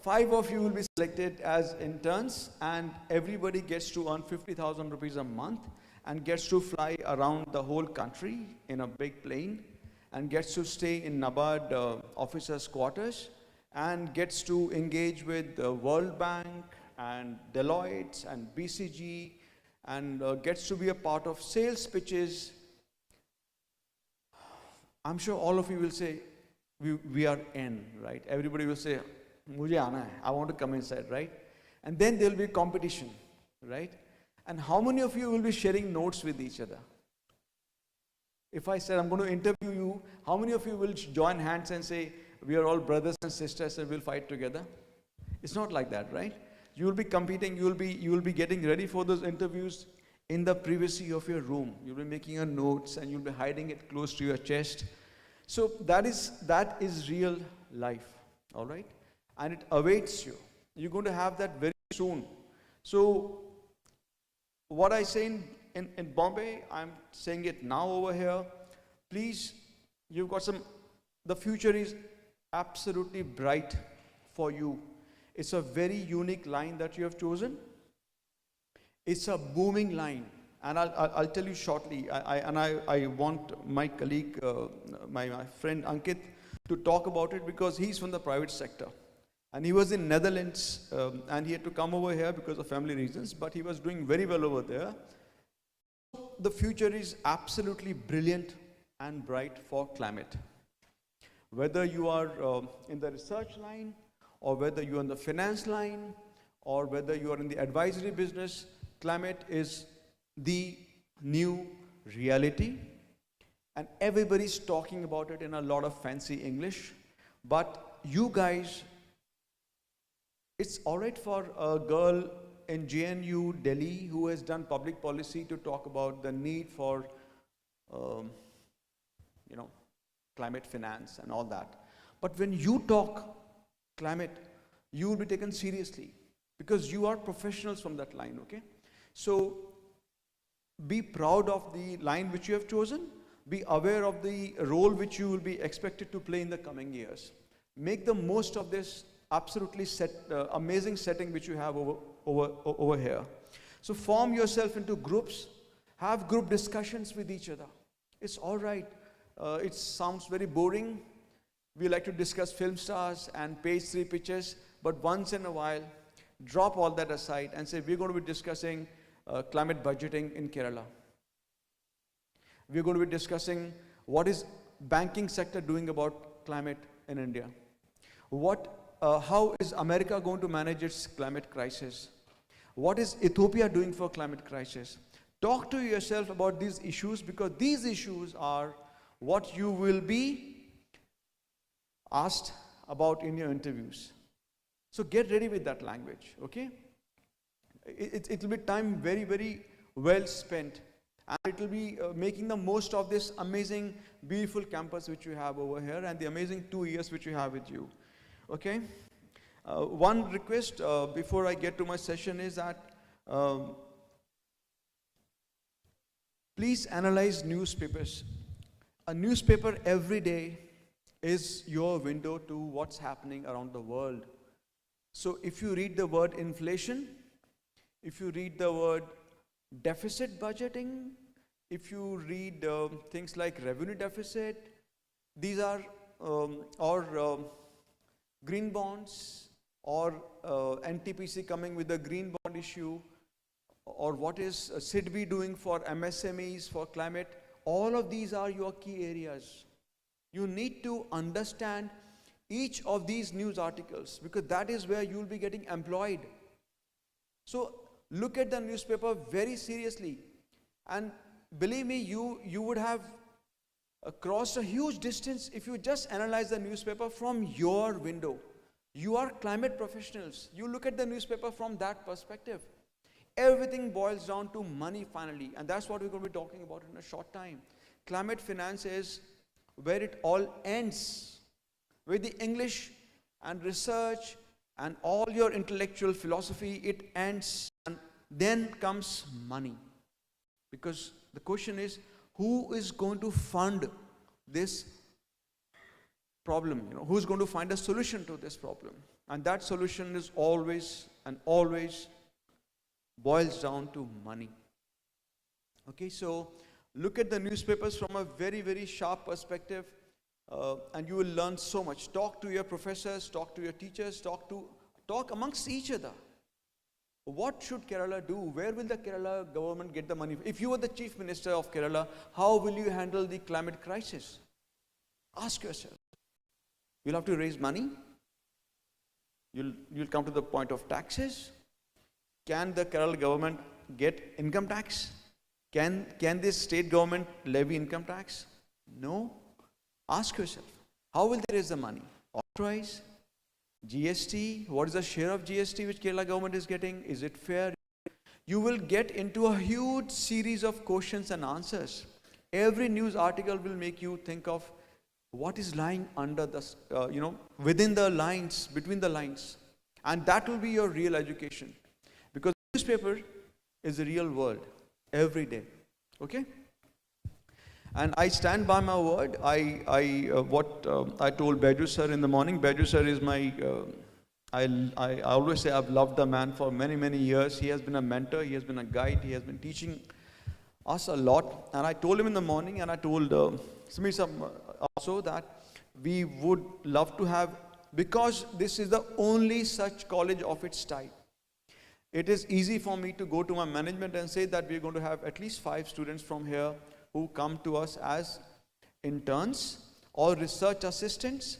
5 of you will be selected as interns, and everybody gets to earn 50,000 rupees a month and gets to fly around the whole country in a big plane and gets to stay in NABARD officers' quarters and gets to engage with the World Bank and Deloitte and BCG and gets to be a part of sales pitches. I'm sure all of you will say, we are in, right? Everybody will say, Mujhe aana hai, I want to come inside, right? And then there will be competition, right? And how many of you will be sharing notes with each other? If I said I'm going to interview you, how many of you will join hands and say, we are all brothers and sisters and we'll fight together? It's not like that, right? You will be competing, you will be getting ready for those interviews in the privacy of your room. You'll be making your notes and you'll be hiding it close to your chest. So that is real life, all right? And it awaits you. You're going to have that very soon. So what I say in Bombay, I'm saying it now over here. Please, you've got the future is absolutely bright for you. It's a very unique line that you have chosen. It's a booming line. And I'll tell you shortly. I want my colleague, my friend Ankit, to talk about it because he's from the private sector. And he was in Netherlands and he had to come over here because of family reasons, but he was doing very well over there. The future is absolutely brilliant and bright for climate. Whether you are in the research line, or whether you are in the finance line, or whether you are in the advisory business, climate is the new reality. And everybody's talking about it in a lot of fancy English. But you guys, it's all right for a girl in JNU, Delhi, who has done public policy to talk about the need for, climate finance and all that. But when you talk climate, you will be taken seriously because you are professionals from that line, okay? So be proud of the line which you have chosen. Be aware of the role which you will be expected to play in the coming years. Make the most of this absolutely amazing setting which you have over here. So form yourself into groups. Have group discussions with each other. It's all right. It sounds very boring. We like to discuss film stars and page 3 pitches, but once in a while, drop all that aside and say, we're going to be discussing climate budgeting in Kerala. We're going to be discussing what is banking sector doing about climate in India. How is America going to manage its climate crisis? What is Ethiopia doing for climate crisis? Talk to yourself about these issues because these issues are what you will be asked about in your interviews. So get ready with that language, okay? It will be time very, very well spent. And it will be making the most of this amazing, beautiful campus which you have over here and the amazing 2 years which you have with you, okay? One request before I get to my session is that please analyze newspapers. A newspaper every day is your window to what's happening around the world. So if you read the word inflation, if you read the word deficit budgeting, if you read things like revenue deficit, these are green bonds or NTPC coming with a green bond issue, or what is SIDBI doing for MSMEs, for climate, all of these are your key areas. You need to understand each of these news articles because that is where you will be getting employed. So look at the newspaper very seriously, and believe me, you would have crossed a huge distance if you just analyze the newspaper from your window. You are climate professionals. You look at the newspaper from that perspective. Everything boils down to money finally, and that's what we're going to be talking about in a short time. Climate finance is where it all ends, with the English and research and all your intellectual philosophy, it ends, and then comes money. Because the question is, who is going to fund this problem? Who's going to find a solution to this problem? And that solution is always and always boils down to money. Okay, so look at the newspapers from a very, very sharp perspective, and you will learn so much. Talk to your professors, talk to your teachers, talk amongst each other. What should Kerala do? Where will the Kerala government get the money? If you were the Chief Minister of Kerala, how will you handle the climate crisis? Ask yourself. You'll have to raise money. You'll come to the point of taxes. Can the Kerala government get income tax? Can this state government levy income tax? No. Ask yourself, how will they raise the money? Authorize? GST? What is the share of GST which Kerala government is getting? Is it fair? You will get into a huge series of questions and answers. Every news article will make you think of what is lying under the, within the lines, between the lines. And that will be your real education. Because newspaper is the real world, every day. Okay? And I stand by my word. I told Baju sir in the morning. Baju sir is my, I always say I've loved the man for many, many years. He has been a mentor, he has been a guide, he has been teaching us a lot. And I told him in the morning, and I told Smith also, that we would love to have, because this is the only such college of its type. It is easy for me to go to my management and say that we're going to have at least 5 students from here who come to us as interns or research assistants.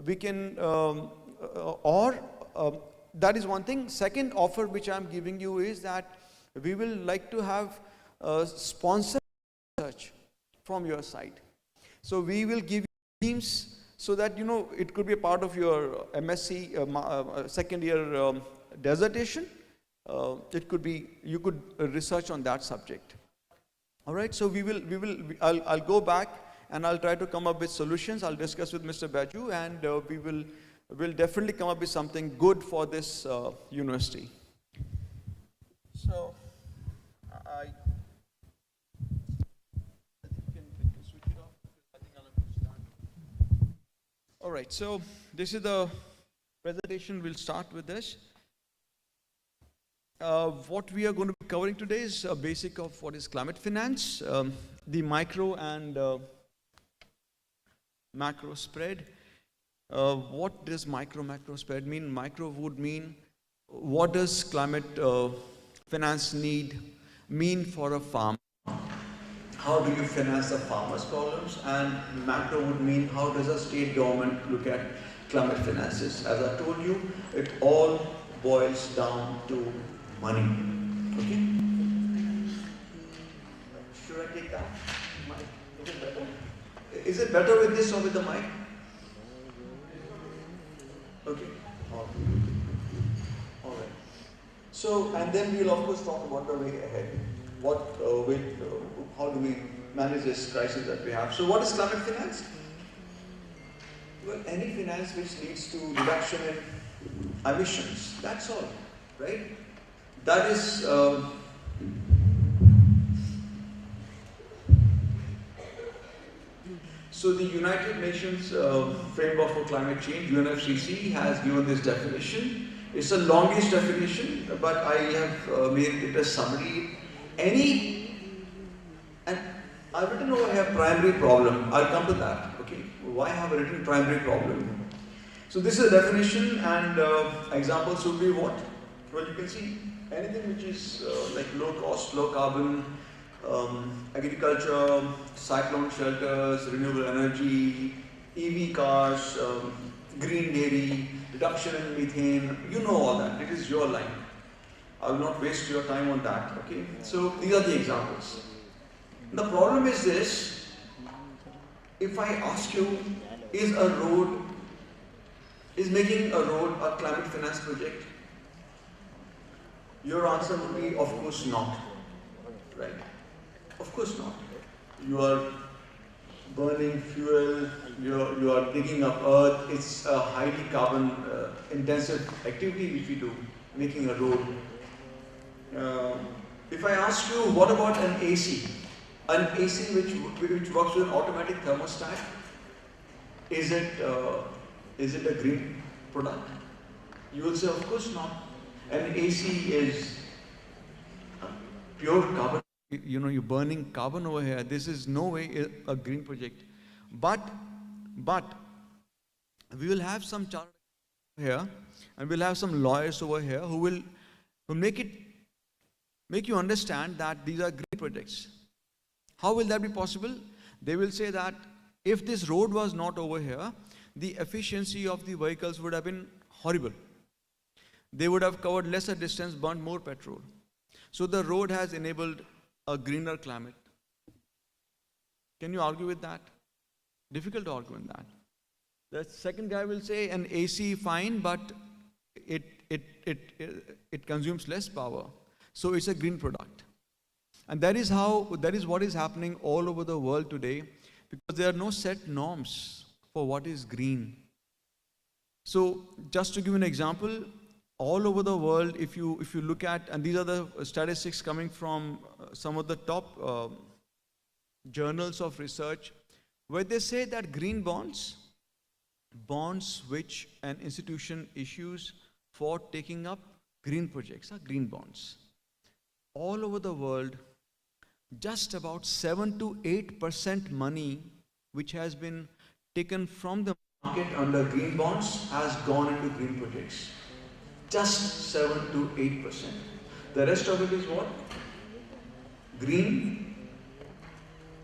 We can, that is one thing. Second offer which I'm giving you is that we will like to have sponsored research from your side. So we will give you teams so that, it could be a part of your MSc second year dissertation. It could be, you could research on that subject. All right, so I'll go back and I'll try to come up with solutions. I'll discuss with Mr. Baju, and we'll definitely come up with something good for this university. So I think we can switch it off. I think I'll have to start. All right, so this is the presentation. We'll start with this. What we are going to be covering today is a basic of what is climate finance, the micro and macro spread. What does macro spread mean? Micro would mean, what does climate finance mean for a farm? How do you finance the farmers' problems? And macro would mean, how does a state government look at climate finances? As I told you, it all boils down to money. Okay? Should I take that mic? Is it better? Is it better with this or with the mic? Okay. All right. So, and then we'll of course talk about the way ahead. How do we manage this crisis that we have? So, what is climate finance? Well, any finance which leads to reduction in emissions. That's all, right? That is so the United Nations Framework for Climate Change, UNFCCC, has given this definition. It's the longest definition, but I have made it a summary. And I've written over here primary problem. I'll come to that. Okay, why have I written primary problem? So this is a definition, and examples would be what? Well, you can see anything which is like low cost, low carbon, agriculture, cyclone shelters, renewable energy, EV cars, green dairy, reduction in methane, you know all that. It is your line. I will not waste your time on that. Okay. So these are the examples. The problem is this: if I ask you, is a road Is making a road a climate finance project? Your answer would be, of course not. Right? Of course not. You are burning fuel, you are digging up earth. It's a highly carbon intensive activity which we do, making a road. If I ask you, what about an AC? An AC which works with an automatic thermostat, is it a green product? You will say, of course not. An AC is pure carbon. You know, you're burning carbon over here. This is no way a green project. But we will have some chartered here, and we'll have some lawyers over here who will make you understand that these are green projects. How will that be possible? They will say that if this road was not over here, the efficiency of the vehicles would have been horrible. They would have covered lesser distance, burnt more petrol. So the road has enabled a greener climate. Can you argue with that? Difficult to argue with that. The second guy will say an AC fine, but it consumes less power. So it's a green product. And that is what is happening all over the world today, because there are no set norms for what is green. So just to give you an example, all over the world, if you look at, and these are the statistics coming from some of the top journals of research, where they say that green bonds which an institution issues for taking up green projects are green bonds. All over the world, just about 7 to 8% money which has been taken from the market under green bonds has gone into green projects. Just 7 to 8%. The rest of it is what? Green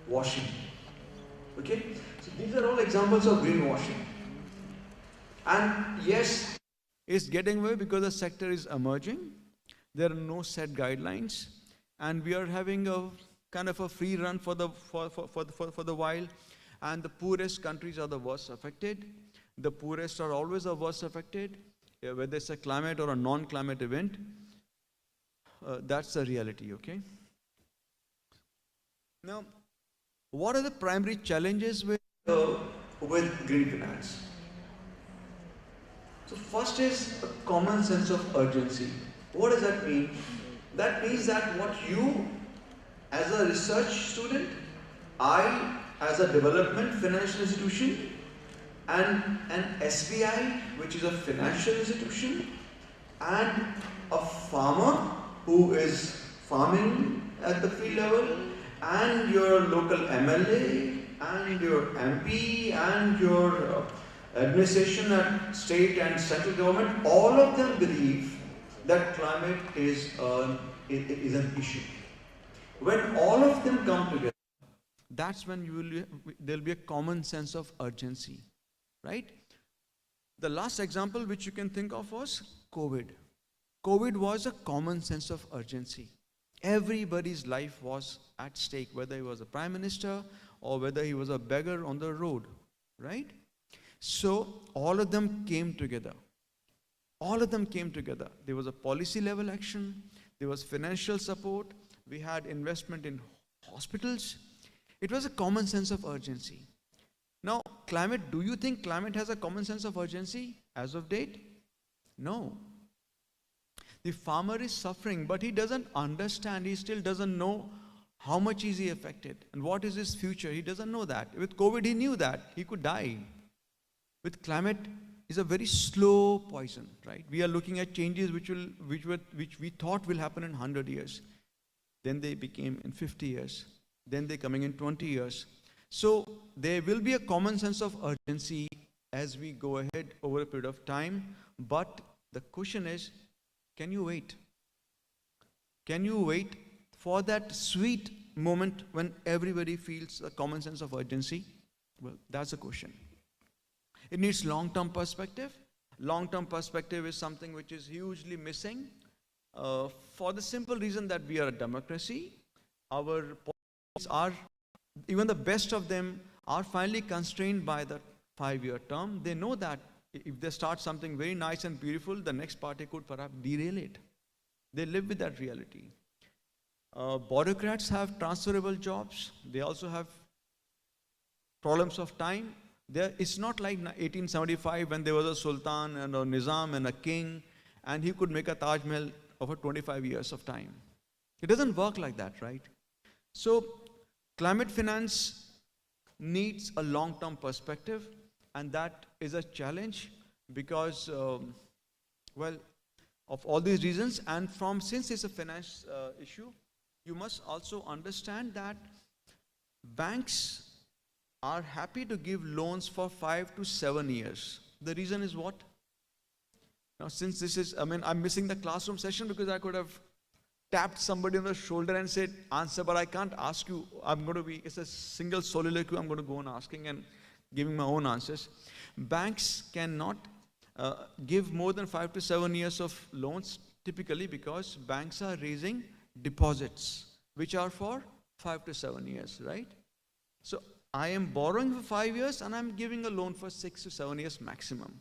washing. Okay? So these are all examples of greenwashing. And yes, it's getting away because the sector is emerging. There are no set guidelines, and we are having a kind of a free run for the while. And the poorest countries are the worst affected. The poorest are always the worst affected, whether it's a climate or a non-climate event. That's the reality, okay? Now, what are the primary challenges with green finance? So first is a common sense of urgency. What does that mean? That means that what you, as a research student, I, as a development financial institution, and an SBI, which is a financial institution, and a farmer who is farming at the field level, and your local MLA, and your MP, and your administration at state and central government, all of them believe that climate is an issue. When all of them come together, that's when there'll be a common sense of urgency, right? The last example which you can think of was COVID. COVID was a common sense of urgency. Everybody's life was at stake, whether he was a prime minister or whether he was a beggar on the road, right? So all of them came together. All of them came together. There was a policy level action. There was financial support. We had investment in hospitals. It was a common sense of urgency. Now, climate, do you think climate has a common sense of urgency as of date? No. The farmer is suffering, but he doesn't understand. He still doesn't know how much is he affected and what is his future. He doesn't know that. With COVID, he knew that he could die. With climate, is a very slow poison, right? We are looking at changes which we thought will happen in 100 years. Then they became in 50 years. Then they're coming in 20 years. So there will be a common sense of urgency as we go ahead over a period of time. But the question is, can you wait? Can you wait for that sweet moment when everybody feels a common sense of urgency? Well, that's the question. It needs long-term perspective. Long-term perspective is something which is hugely missing for the simple reason that we are a democracy. Our policies are, even the best of them, are finally constrained by the 5-year term. They know that if they start something very nice and beautiful, the next party could perhaps derail it. They live with that reality. Bureaucrats have transferable jobs. They also have problems of time. It's not like 1875 when there was a sultan and a nizam and a king, and he could make a Taj Mahal over 25 years of time. It doesn't work like that, right? So climate finance needs a long-term perspective, and that is a challenge because, well, of all these reasons, and since it's a finance issue, you must also understand that banks are happy to give loans for 5 to 7 years. The reason is what? Now, since this is, I'm missing the classroom session because I could have tapped somebody on the shoulder and said, answer, but I can't ask you. It's a single soliloquy. I'm going to go on asking and giving my own answers. Banks cannot give more than 5 to 7 years of loans typically because banks are raising deposits, which are for 5 to 7 years, right? So I am borrowing for 5 years and I'm giving a loan for 6 to 7 years maximum.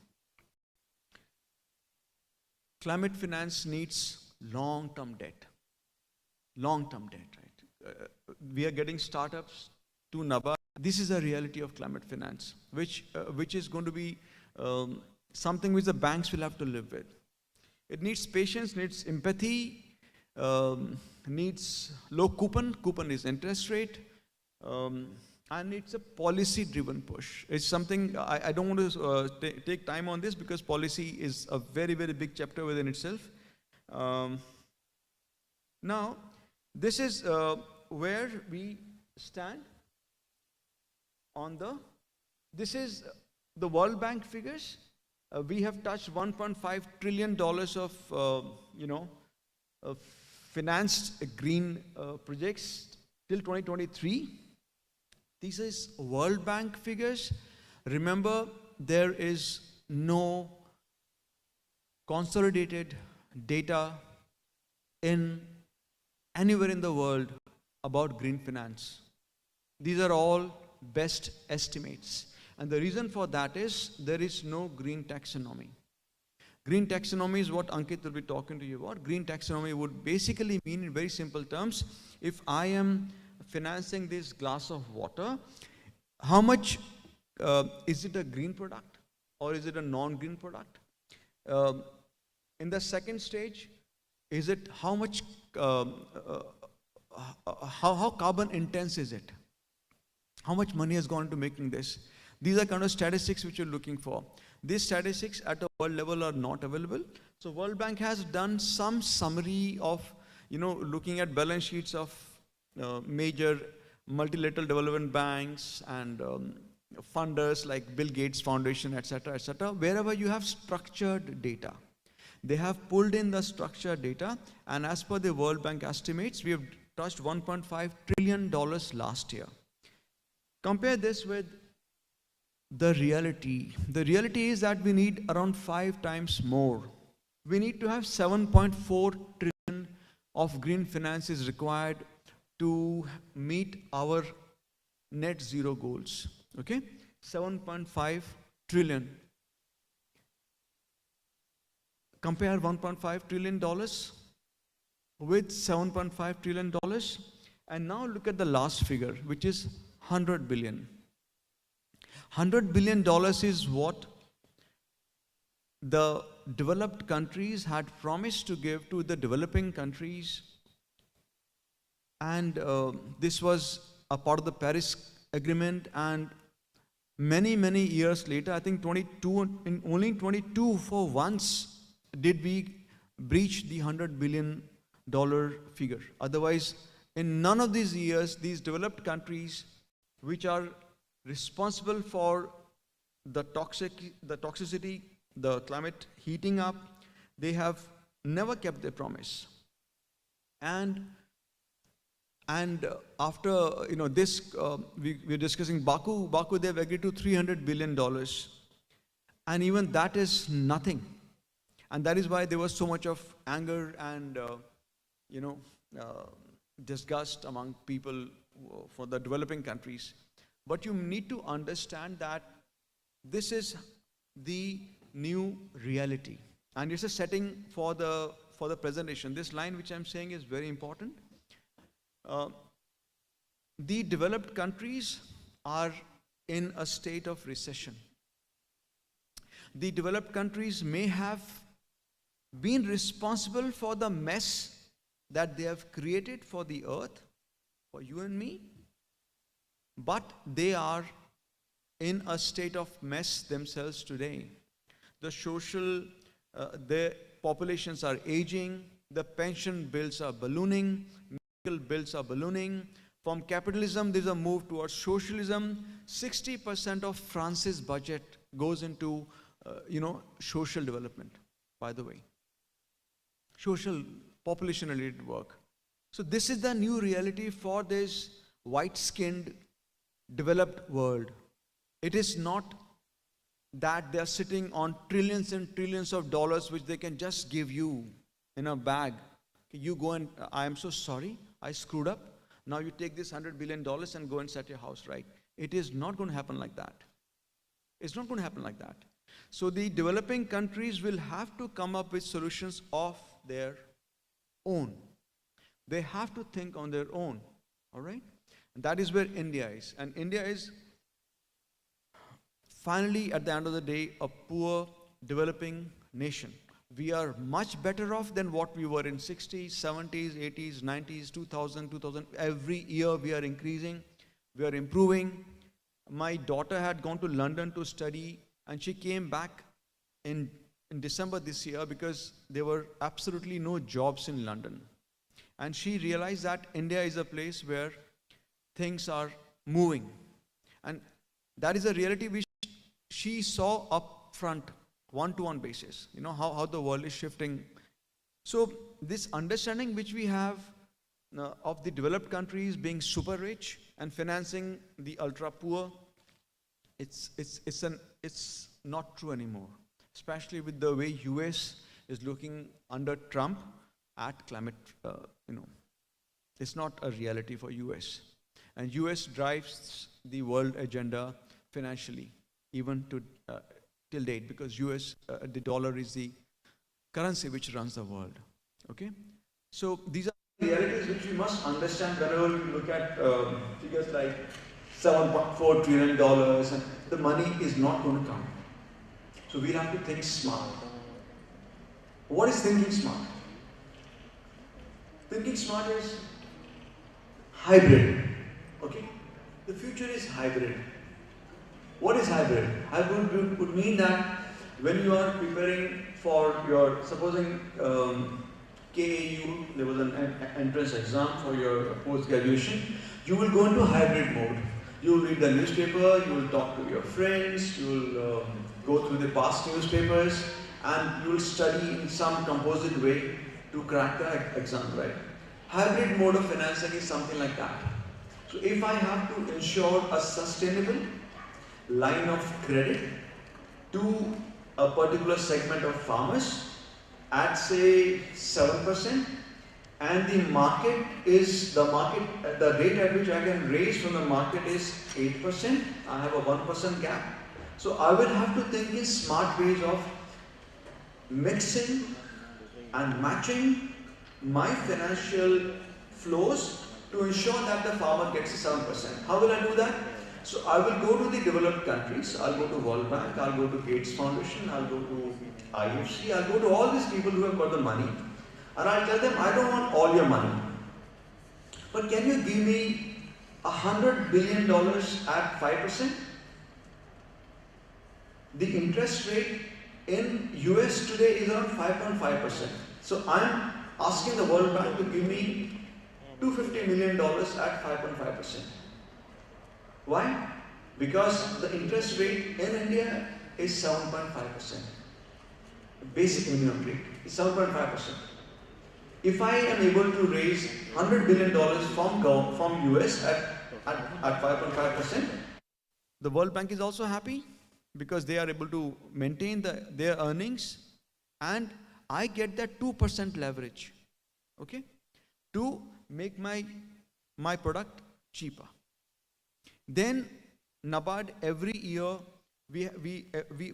Climate finance needs long-term debt. Long-term debt, right? We are getting startups to NABARD. This is a reality of climate finance, which is going to be something which the banks will have to live with. It needs patience, needs empathy, needs low coupon. Coupon is interest rate. And it's a policy-driven push. It's something, I don't want to take time on this because policy is a very, very big chapter within itself. Now, this is where we stand on this is the World Bank figures. We have touched $1.5 trillion of financed green projects till 2023. These is World Bank figures. Remember, there is no consolidated data anywhere in the world about green finance. These are all best estimates. And the reason for that is there is no green taxonomy. Green taxonomy is what Ankit will be talking to you about. Green taxonomy would basically mean, in very simple terms, if I am financing this glass of water, how much is it a green product or is it a non-green product? In the second stage, is it how much how carbon intense is it? How much money has gone into making this? These are kind of statistics which you're looking for. These statistics at a world level are not available. So World Bank has done some summary of, looking at balance sheets of major multilateral development banks and funders like Bill Gates Foundation, etc., etc. Wherever you have structured data, they have pulled in the structured data, and as per the World Bank estimates, we have touched $1.5 trillion last year. Compare this with the reality. The reality is that we need around 5 times more. We need to have 7.4 trillion of green finance is required to meet our net zero goals. Okay? 7.5 trillion. Compare $1.5 trillion with $7.5 trillion. And now look at the last figure, which is 100 billion. $100 billion is what the developed countries had promised to give to the developing countries. And this was a part of the Paris Agreement, and many, many years later, I think only 22 for once did we breach the $100 billion figure. Otherwise, in none of these years, these developed countries, which are responsible for the toxicity, the climate heating up, they have never kept their promise. And after this, we're discussing Baku. Baku, they've agreed to $300 billion, and even that is nothing. And that is why there was so much of anger and disgust among people for the developing countries. But you need to understand that this is the new reality. And it's a setting for the presentation. This line which I'm saying is very important. The developed countries are in a state of recession. The developed countries may have been responsible for the mess that they have created for the earth, for you and me, but they are in a state of mess themselves today. The populations are aging, the pension bills are ballooning, medical bills are ballooning. From capitalism, there's a move towards socialism. 60% of France's budget goes into, social development, by the way. Social, population-related work. So this is the new reality for this white-skinned, developed world. It is not that they're sitting on trillions and trillions of dollars which they can just give you in a bag. You go and, I am so sorry, I screwed up. Now you take this $100 billion and go and set your house right. It is not going to happen like that. It's not going to happen like that. So the developing countries will have to come up with solutions of their own. They have to think on their own, all right? And that is where India is. And India is finally, at the end of the day, a poor developing nation. We are much better off than what we were in 60s, 70s, 80s, 90s, 2000. Every year we are increasing, we are improving. My daughter had gone to London to study, and she came back in December this year because there were absolutely no jobs in London. And she realized that India is a place where things are moving. And that is a reality which she saw up front, one-to-one basis, how the world is shifting. So this understanding which we have of the developed countries being super rich and financing the ultra poor, it's not true anymore, especially with the way US is looking under Trump at climate, it's not a reality for US. And US drives the world agenda financially, even till date, because US, the dollar is the currency which runs the world, okay? So these are realities which we must understand whenever we look at figures like $7.4 trillion, and the money is not going to come. So we'll have to think smart. What is thinking smart? Thinking smart is hybrid, okay? The future is hybrid. What is hybrid? Hybrid would mean that when you are preparing for your, supposing KAU, there was an entrance exam for your post-graduation, you will go into hybrid mode. You will read the newspaper, you will talk to your friends, you will go through the past newspapers, and you will study in some composite way to crack the exam, right? Hybrid mode of financing is something like that. So if I have to ensure a sustainable line of credit to a particular segment of farmers at say 7%, and the market is the rate at which I can raise from the market is 8%, I have a 1% gap. So I will have to think in smart ways of mixing and matching my financial flows to ensure that the farmer gets 7%. How will I do that? So I will go to the developed countries, I'll go to World Bank, I'll go to Gates Foundation, I'll go to IFC, I'll go to all these people who have got the money, and I'll tell them, I don't want all your money, but can you give me $100 billion at 5%? The interest rate in US today is around 5.5%. So I'm asking the World Bank to give me $250 million at 5.5%. Why? Because the interest rate in India is 7.5%. Basic minimum rate is 7.5%. If I am able to raise $100 billion from US at 5.5%, the World Bank is also happy because they are able to maintain their earnings, and I get that 2% leverage, okay, to make my product cheaper. Then NABARD every year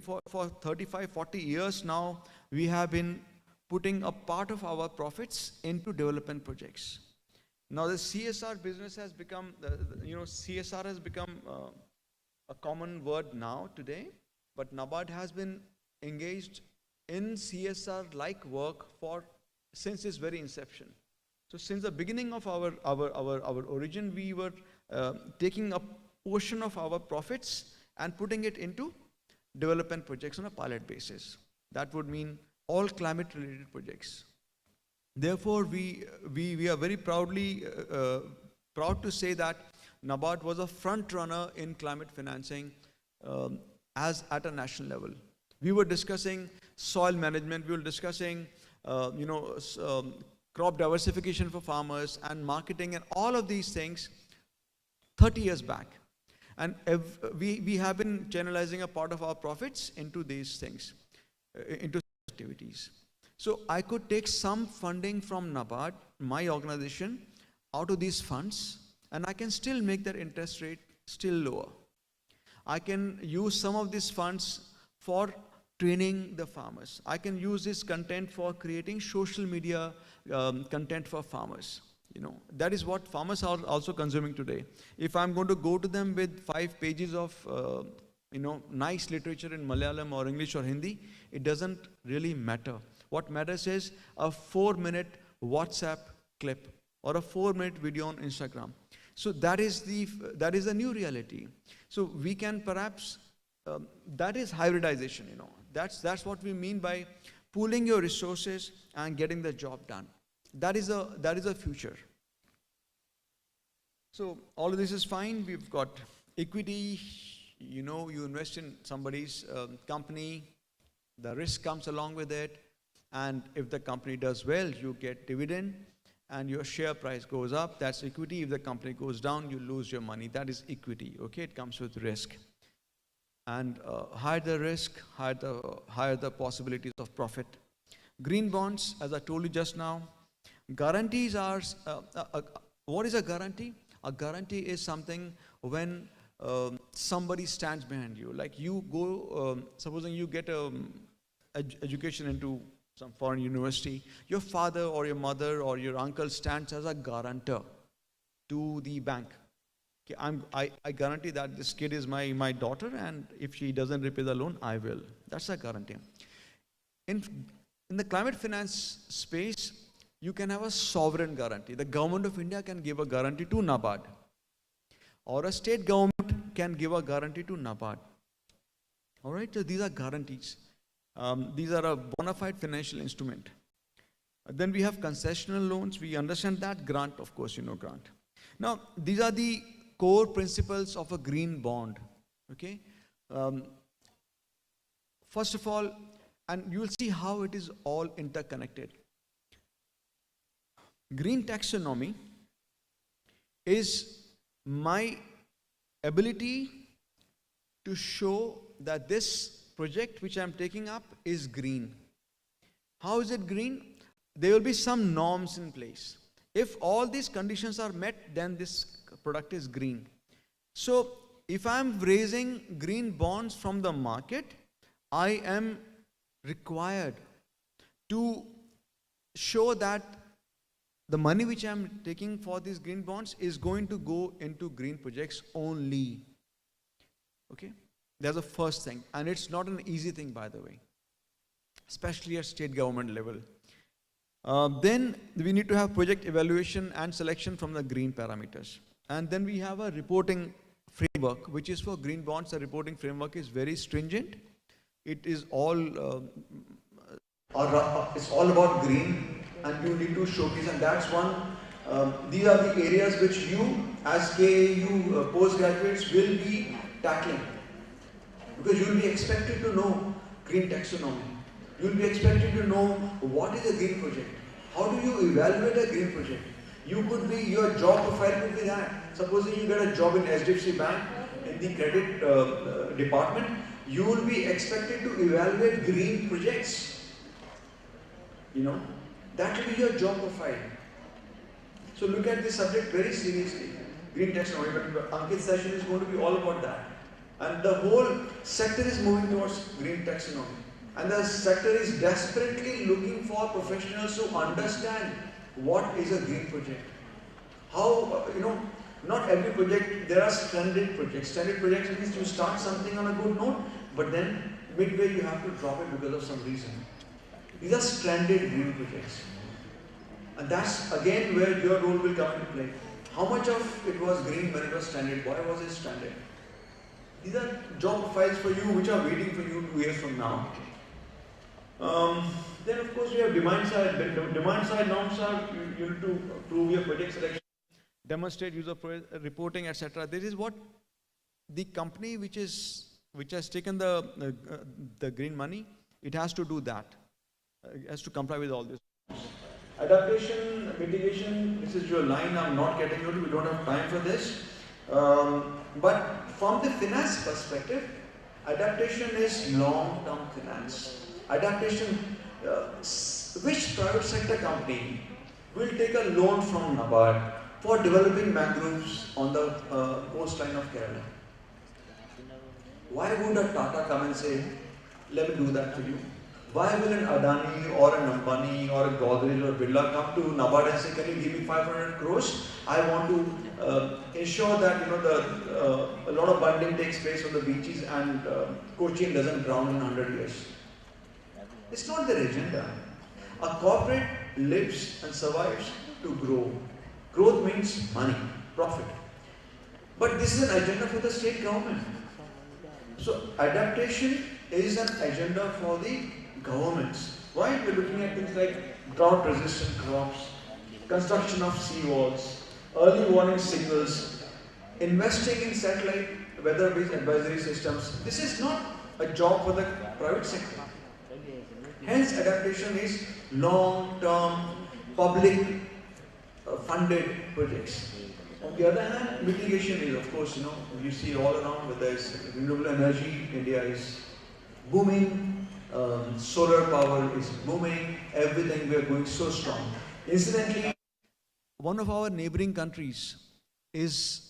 for 35, 40 years now, we have been putting a part of our profits into development projects. Now the CSR business has become, CSR has become a common word now today, but NABARD has been engaged in CSR-like work since its very inception. So since the beginning of our origin, we were taking a portion of our profits and putting it into development projects on a pilot basis. That would mean all climate-related projects. Therefore, we are very proud to say that NABARD was a front runner in climate financing as at a national level. We were discussing soil management, we were discussing crop diversification for farmers and marketing and all of these things 30 years back. And we have been channelizing a part of our profits into these things, into activities. So I could take some funding from NABARD, my organization, out of these funds, and I can still make that interest rate still lower. I can use some of these funds for training the farmers. I can use this content for creating social media content for farmers. That is what farmers are also consuming today. If I'm going to go to them with 5 pages of nice literature in Malayalam or English or Hindi, it doesn't really matter. What matters is a 4-minute WhatsApp clip or a 4-minute video on Instagram. So that is the new reality. So we can perhaps, that is hybridization, That's what we mean by pooling your resources and getting the job done. That is a future. So all of this is fine. We've got equity, you invest in somebody's company, the risk comes along with it, and if the company does well, you get dividend, and your share price goes up, that's equity. If the company goes down, you lose your money. That is equity, okay? It comes with risk. And higher the risk, higher the possibilities of profit. Green bonds, as I told you just now, guarantees are, what is a guarantee? A guarantee is something when somebody stands behind you. Like you go, supposing you get education into some foreign university, your father or your mother or your uncle stands as a guarantor to the bank. Okay, I guarantee that this kid is my daughter, and if she doesn't repay the loan, I will. That's a guarantee. In the climate finance space, you can have a sovereign guarantee. The government of India can give a guarantee to NABARD, or a state government can give a guarantee to NABARD. All right, so these are guarantees. These are a bona fide financial instrument. Then we have concessional loans. We understand that. Grant, of course, grant. Now, these are the core principles of a green bond. Okay. First of all, and you will see how it is all interconnected. Green taxonomy is my ability to show that this project which I am taking up is green. How is it green? There will be some norms in place. If all these conditions are met, then this product is green. So if I am raising green bonds from the market, I am required to show that the money which I am taking for these green bonds is going to go into green projects only. Okay? That's the first thing. And it's not an easy thing, by the way, especially at state government level. Then we need to have project evaluation and selection from the green parameters. And then we have a reporting framework, which is for green bonds. The reporting framework is very stringent. It is all, it's all about green, and you need to showcase, and that's one. These are the areas which you, as KAU postgraduates, will be tackling. Because you will be expected to know green taxonomy. You will be expected to know what is a green project. How do you evaluate a green project? You could be, your job profile could be that. Supposing you get a job in HDFC Bank in the credit department, you will be expected to evaluate green projects. That will be your job profile. So look at this subject very seriously. Green taxonomy, but Ankit's session is going to be all about that. And the whole sector is moving towards green taxonomy. And the sector is desperately looking for professionals who understand what is a green project. How, not every project, there are stranded projects. Stranded projects means you start something on a good note, but then midway you have to drop it because of some reason. These are stranded green projects. And that's again where your role will come into play. How much of it was green when it was stranded? Why was it stranded? These are job profiles for you which are waiting for you 2 years from now. Then of course we have demand side. Demand side norms are you need to prove your project selection, demonstrate user reporting, etc. This is what the company which has taken the green money, it has to do that. It has to comply with all this. Adaptation, mitigation, this is your line, I'm not getting into, we don't have time for this. But from the finance perspective, adaptation is long-term finance. Adaptation, which private sector company will take a loan from NABARD for developing mangroves on the coastline of Kerala? Why would a Tata come and say, let me do that for you? Why will an Adani or an Ambani or a Godrej or a Birla come to NABARD and say, can you give me 500 crores? I want to ensure that a lot of bundling takes place on the beaches and Cochin doesn't drown in 100 years. It's not their agenda. A corporate lives and survives to grow. Growth means money, profit. But this is an agenda for the state government. So adaptation is an agenda for the governments. Why? We're looking at things like drought-resistant crops, construction of seawalls, early warning signals, investing in satellite weather-based advisory systems. This is not a job for the private sector. Hence, adaptation is long-term, public funded projects. On the other hand, mitigation is, of course, you see all around, whether it's renewable energy, India is booming. Solar power is booming, everything, we are going so strong. Incidentally, one of our neighboring countries is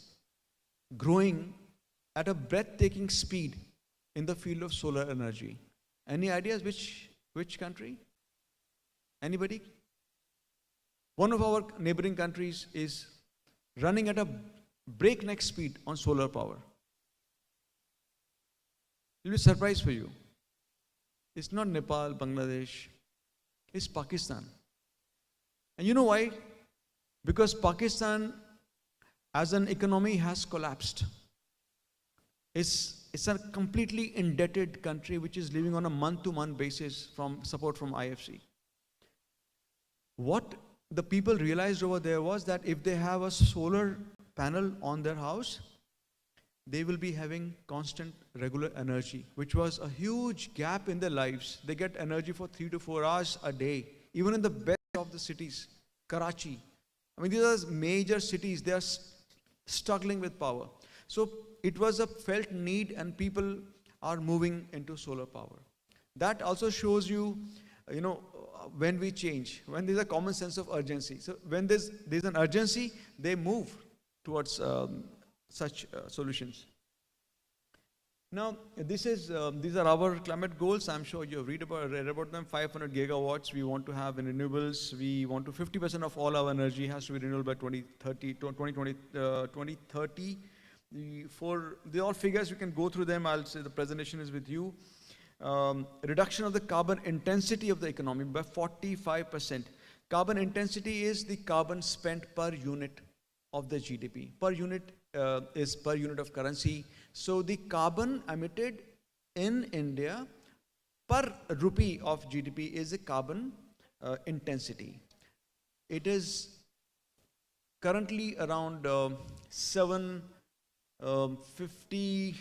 growing at a breathtaking speed in the field of solar energy. Any ideas which country? Anybody? One of our neighboring countries is running at a breakneck speed on solar power. It will be a surprise for you. It's not Nepal, Bangladesh, it's Pakistan. And you know why? Because Pakistan as an economy has collapsed. It's a completely indebted country which is living on a month-to-month basis from support from IFC. What the people realized over there was that if they have a solar panel on their house, they will be having constant regular energy, which was a huge gap in their lives. They get energy for 3 to 4 hours a day, even in the best of the cities, Karachi. I mean, these are major cities, they are struggling with power. So it was a felt need and people are moving into solar power. That also shows you, when we change, when there's a common sense of urgency. So when there's an urgency, they move towards such solutions. Now, these are our climate goals. I'm sure you've read about them. 500 gigawatts we want to have in renewables. We want to 50% of all our energy has to be renewable by 2030. For the all figures, you can go through them. I'll say the presentation is with you. Reduction of the carbon intensity of the economy by 45%. Carbon intensity is the carbon spent per unit of the GDP. Per unit is per unit of currency. So the carbon emitted in India per rupee of GDP is a carbon intensity. It is currently around 750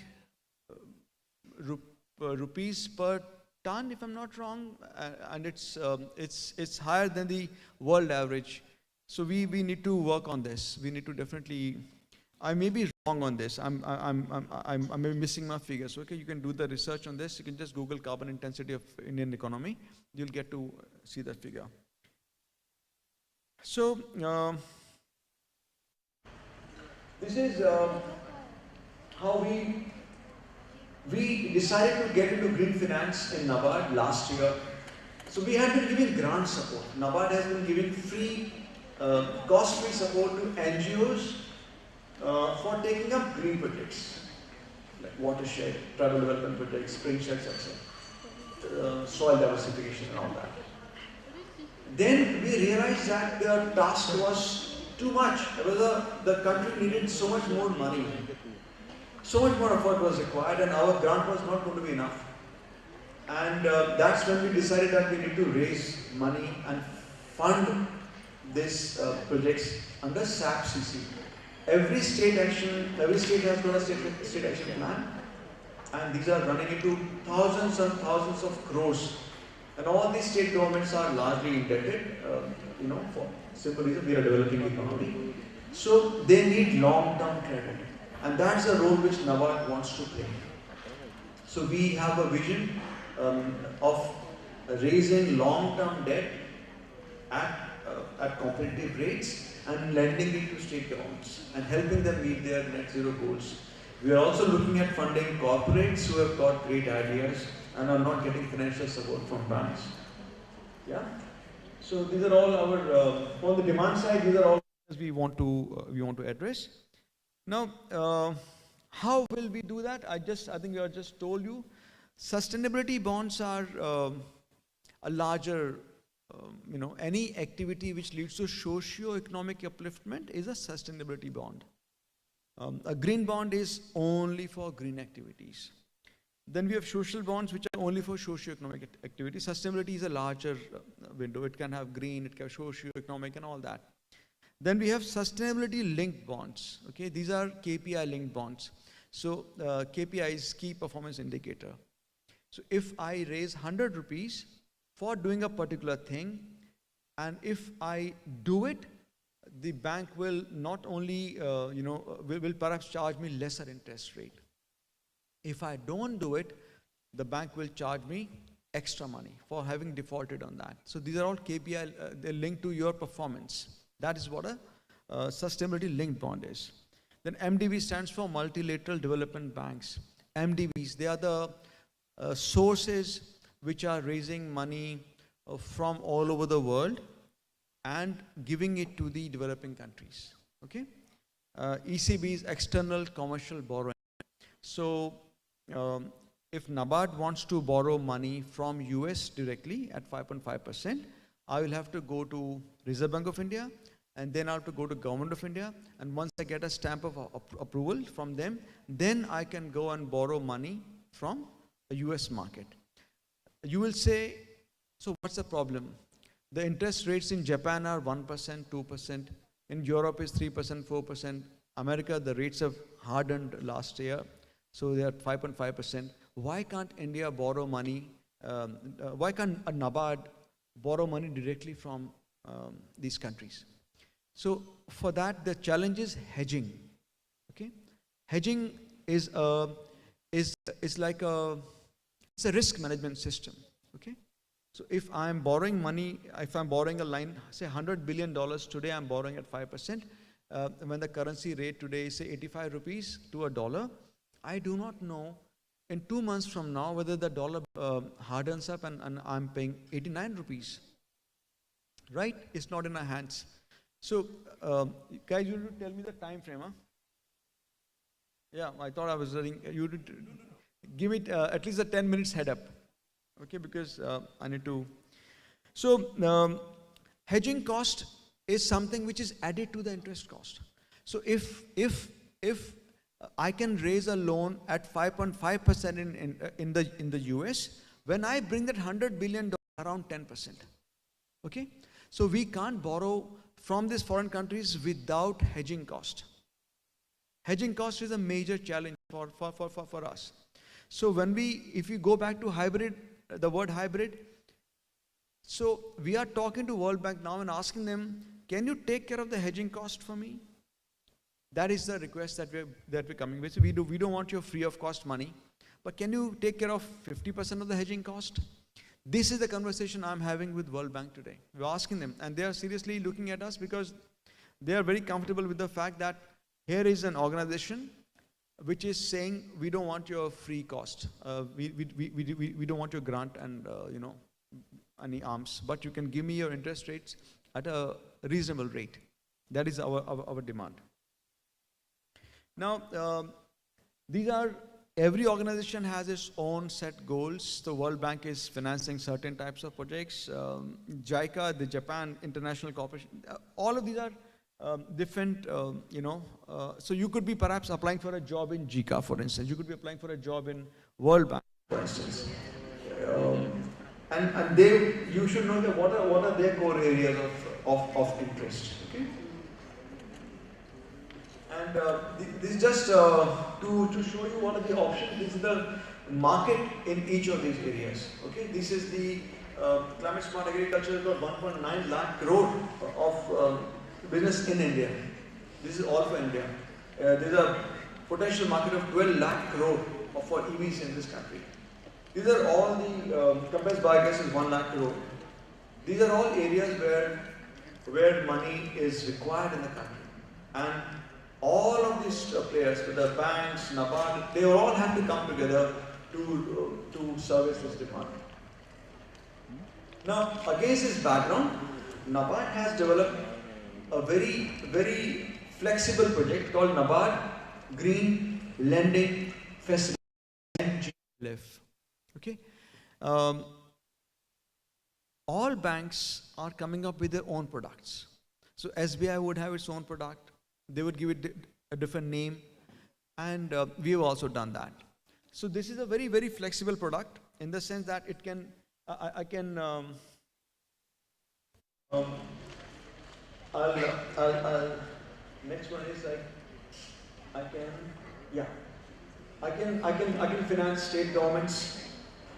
rupees per ton, if I'm not wrong, and it's higher than the world average. So we need to work on this. We need to definitely. I may be wrong on this. I may be missing my figures. Okay, you can do the research on this. You can just Google carbon intensity of Indian economy. You'll get to see that figure. So this is how we we decided to get into green finance in NABARD last year. So we have been giving grant support. NABARD has been giving free, cost-free support to NGOs for taking up green projects, like watershed, tribal development projects, spring sheds, etc., soil diversification and all that. Then we realized that the task was too much. The country needed so much more money. So much more effort was required and our grant was not going to be enough. And that's when we decided that we need to raise money and fund these projects under SAP-CC. Every state has got a state action plan, and these are running into thousands and thousands of crores. And all these state governments are largely indebted, for simple reason, we are developing economy. So they need long-term credit. And that's the role which NABARD wants to play. So we have a vision of raising long-term debt at competitive rates and lending it to state governments and helping them meet their net zero goals. We are also looking at funding corporates who have got great ideas and are not getting financial support from banks. Yeah. So these are all our on the demand side. These are all we want to address. Now, how will we do that? I think I just told you. Sustainability bonds are a larger, any activity which leads to socio-economic upliftment is a sustainability bond. A green bond is only for green activities. Then we have social bonds which are only for socio-economic activities. Sustainability is a larger window. It can have green, it can have socio-economic and all that. Then we have sustainability linked bonds. Okay, these are KPI linked bonds. So KPI is key performance indicator. So if I raise 100 rupees for doing a particular thing, and if I do it, the bank will not only, will perhaps charge me lesser interest rate. If I don't do it, the bank will charge me extra money for having defaulted on that. So these are all KPI, they're linked to your performance. That is what a sustainability linked bond is. Then MDB stands for multilateral development banks. MDBs, they are the sources which are raising money from all over the world and giving it to the developing countries. Okay. ECB is external commercial borrowing. So if NABARD wants to borrow money from US directly at 5.5%, I will have to go to Reserve Bank of India, and then I have to go to Government of India, and once I get a stamp of approval from them, then I can go and borrow money from a US market. You will say, so what's the problem? The interest rates in Japan are 1%, 2%. In Europe is 3%, 4%. America, the rates have hardened last year, so they are 5.5%. Why can't India borrow money? Why can't a NABARD borrow money directly from these countries? So for that, the challenge is hedging. Okay, hedging is like it's a risk management system. Okay, so if I'm borrowing money, if I'm borrowing a line, say $100 billion today, I'm borrowing at 5%. When the currency rate today is say 85 rupees to a dollar, I do not know in 2 months from now whether the dollar hardens up and I'm paying 89 rupees. Right? It's not in our hands. So, guys, you tell me the time frame, huh? Yeah, I thought I was running. You give it at least a 10 minutes head up. Okay, because I need to. So, hedging cost is something which is added to the interest cost. So, if I can raise a loan at 5.5% in the US, when I bring that $100 billion around 10%. Okay, so we can't borrow from these foreign countries without hedging cost. Hedging cost is a major challenge for us. So if you go back to hybrid, the word hybrid, so we are talking to World Bank now and asking them, can you take care of the hedging cost for me? That is the request that we're coming with. So we don't want your free of cost money, but can you take care of 50% of the hedging cost? This is the conversation I'm having with World Bank today. We're asking them, and they are seriously looking at us because they are very comfortable with the fact that here is an organization which is saying we don't want your free cost. We don't want your grant and any arms, but you can give me your interest rates at a reasonable rate. That is our demand. Now, every organization has its own set goals. The World Bank is financing certain types of projects. JICA, the Japan International Corporation, all of these are different, so you could be perhaps applying for a job in JICA, for instance. You could be applying for a job in World Bank, for instance. And you should know that what are their core areas of interest. Okay? And this is just to show you what are the options. This is the market in each of these areas. Okay, this is the climate smart agriculture has got 1.9 lakh crore of business in India. This is all for India. There's a potential market of 12 lakh crore for EVs in this country. These are all the compressed biogas is 1 lakh crore. These are all areas where money is required in the country, and all of these players, whether banks, NABARD, they all have to come together to service this demand. Now, against this background, NABARD has developed a very, very flexible project called NABARD Green Lending Facility. Okay. All banks are coming up with their own products. So SBI would have its own product. They would give it a different name, and we have also done that. So this is a very, very flexible product in the sense that it can, Next one is I can finance state governments,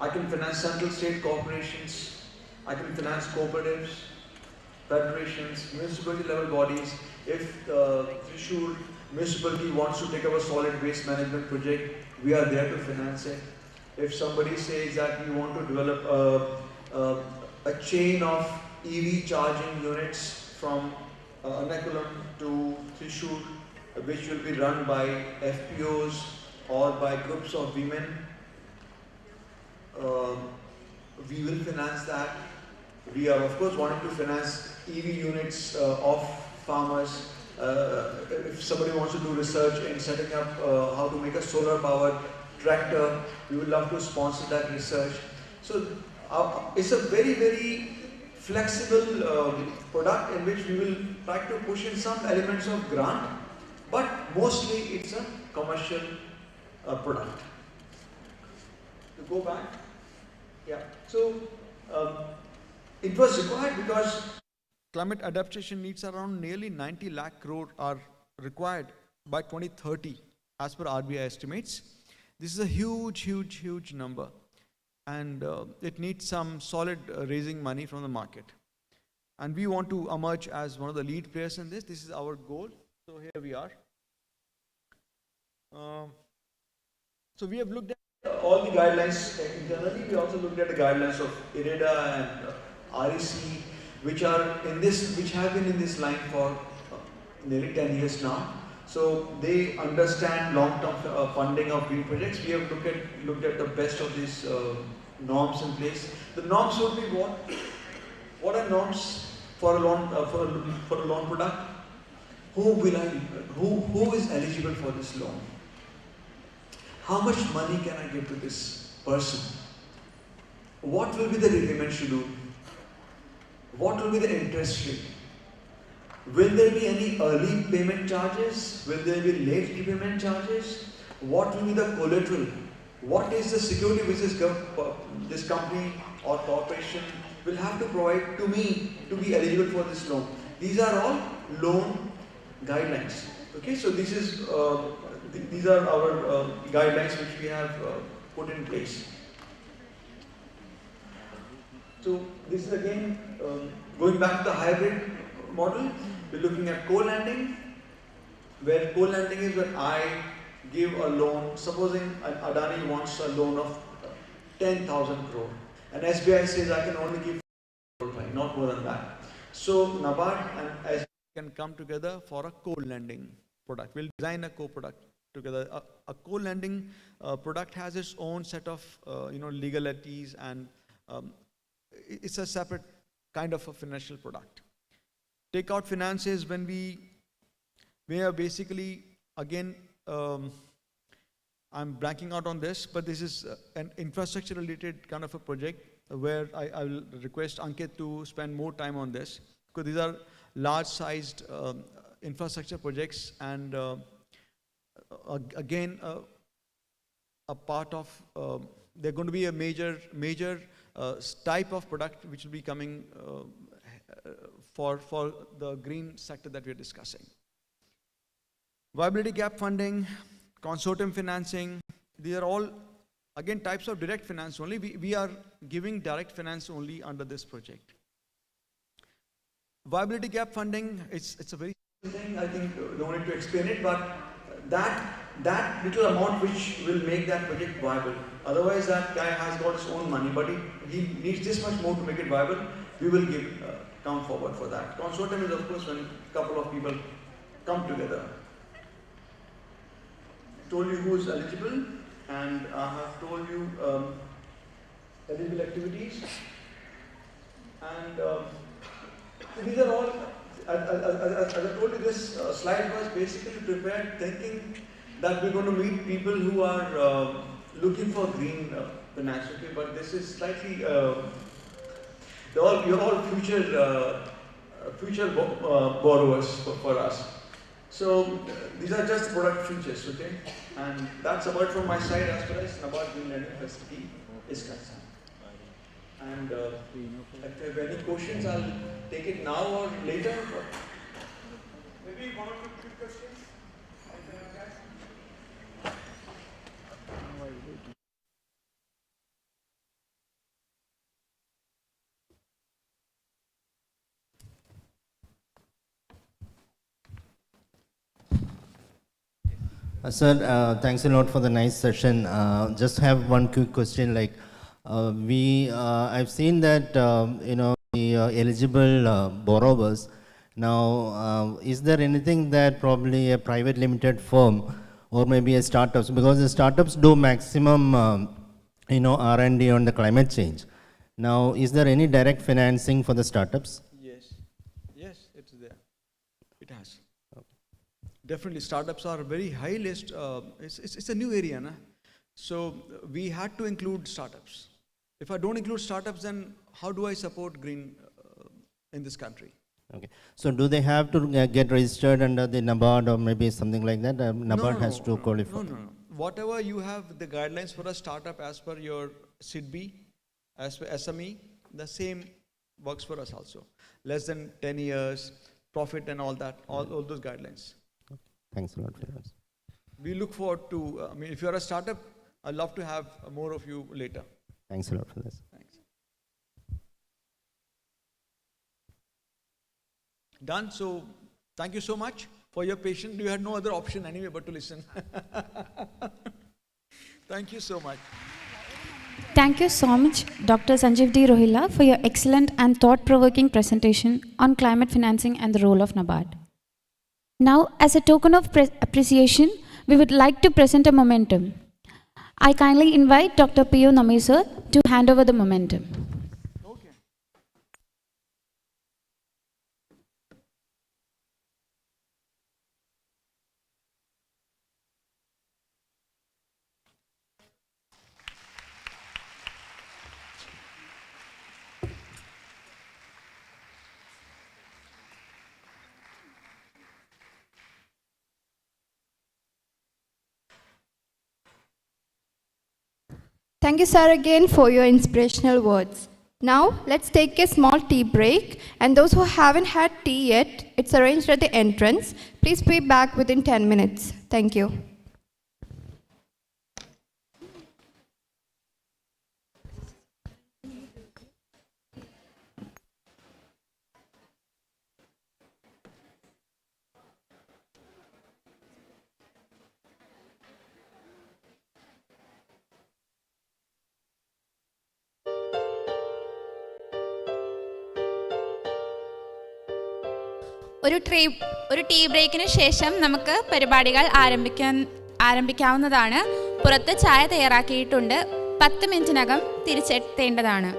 I can finance central state corporations, I can finance cooperatives, federations, municipality level bodies. If Thrissur municipality wants to take up a solid waste management project, we are there to finance it. If somebody says that we want to develop a chain of EV charging units from Ernakulam to Thrissur, which will be run by FPOs or by groups of women, we will finance that. We are of course wanting to finance EV units of farmers. If somebody wants to do research in setting up how to make a solar powered tractor, we would love to sponsor that research. So it's a very, very flexible product in which we will try to push in some elements of grant, but mostly it's a commercial product. To go back, yeah. So it was required because climate adaptation needs around nearly 90 lakh crore are required by 2030 as per RBI estimates. This is a huge, huge, huge number, and it needs some solid raising money from the market. And we want to emerge as one of the lead players in this. This is our goal. So here we are. So we have looked at all the guidelines internally. We also looked at the guidelines of IREDA and REC, which have been in this line for nearly 10 years now. So they understand long-term funding of green projects. We have looked at the best of these norms in place. The norms would be what? What are norms for a loan for a loan product? Who is eligible for this loan? How much money can I give to this person? What will be the repayment schedule? What will be the interest rate? Will there be any early payment charges? Will there be late repayment charges? What will be the collateral? What is the security which this company or corporation will have to provide to me to be eligible for this loan? These are all loan guidelines. Okay, so these are our guidelines which we have put in place. So this is again going back to the hybrid model. We're looking at co-lending, where co-lending is when I give a loan. Supposing Adani wants a loan of 10,000 crore, and SBI says I can only give 4 crore, not more than that. So NABARD and SBI can come together for a co-lending product. We'll design a co-product together. A co-lending product has its own set of legalities, and it's a separate kind of a financial product. Takeout finance is when we are basically, again, I'm blanking out on this, but this is an infrastructure related kind of a project where I will request Ankit to spend more time on this, because these are large sized infrastructure projects, and again, a part of, they're going to be a major type of product which will be coming for the green sector that we're discussing. Viability gap funding, consortium financing, these are all, again, types of direct finance only. We are giving direct finance only under this project. Viability gap funding, it's a very thing, I think, don't need to explain it, but that little amount which will make that project viable. Otherwise, that guy has got his own money, but he needs this much more to make it viable. We will come forward for that. Consortium is, of course, when a couple of people come together. Told you who is eligible, and I have told you eligible activities, and these are all, as I told you, this slide was basically prepared thinking that we're going to meet people who are looking for green finance, okay, but this is slightly, you're all future borrowers for us. So these are just product features, okay? And that's about from my side as far as NABARD Green Lending Facility is concerned. And if you have any questions, I'll take it now or later. Maybe one or two quick questions. Sir, thanks a lot for the nice session. Just have one quick question. Like, I've seen that the eligible borrowers. Now, is there anything that probably a private limited firm or maybe a startups, because the startups do maximum R&D on the climate change. Now, is there any direct financing for the startups? Yes, it's there. It has. Definitely, startups are very high list. It's a new area, na? So we had to include startups. If I don't include startups, then how do I support green in this country? Okay. So do they have to get registered under the NABARD or maybe something like that? NABARD has to qualify. No. Whatever you have, the guidelines for a startup as per your SIDBI, as per SME, the same works for us also. Less than 10 years, profit and all that, all those guidelines. Okay. Thanks a lot for that. We look forward to, if you're a startup, I'd love to have more of you later. Thanks a lot for this. Thanks. Done. So thank you so much for your patience. You had no other option anyway but to listen. Thank you so much. Thank you so much, Dr. Sanjeev D. Rohila, for your excellent and thought-provoking presentation on climate financing and the role of NABARD. Now, as a token of appreciation, we would like to present a momentum. I kindly invite Dr. P.O. Namir sir to hand over the momentum. Okay. Thank you, sir, again for your inspirational words. Now, let's take a small tea break. And those who haven't had tea yet, it's arranged at the entrance. Please be back within 10 minutes. Thank you. ഒരു tea ബ്രേക്കിന് ശേഷം നമുക്ക് പരിപാടികൾ ആരംഭിക്കാൻ ആരംഭിക്കാവുന്നതാണ്. പുറത്ത് ചായ തയ്യാറാക്കിയിട്ടുണ്ട്. 10 മിനിറ്റിനകം തിരിച്ചെത്തേണ്ടതാണ്.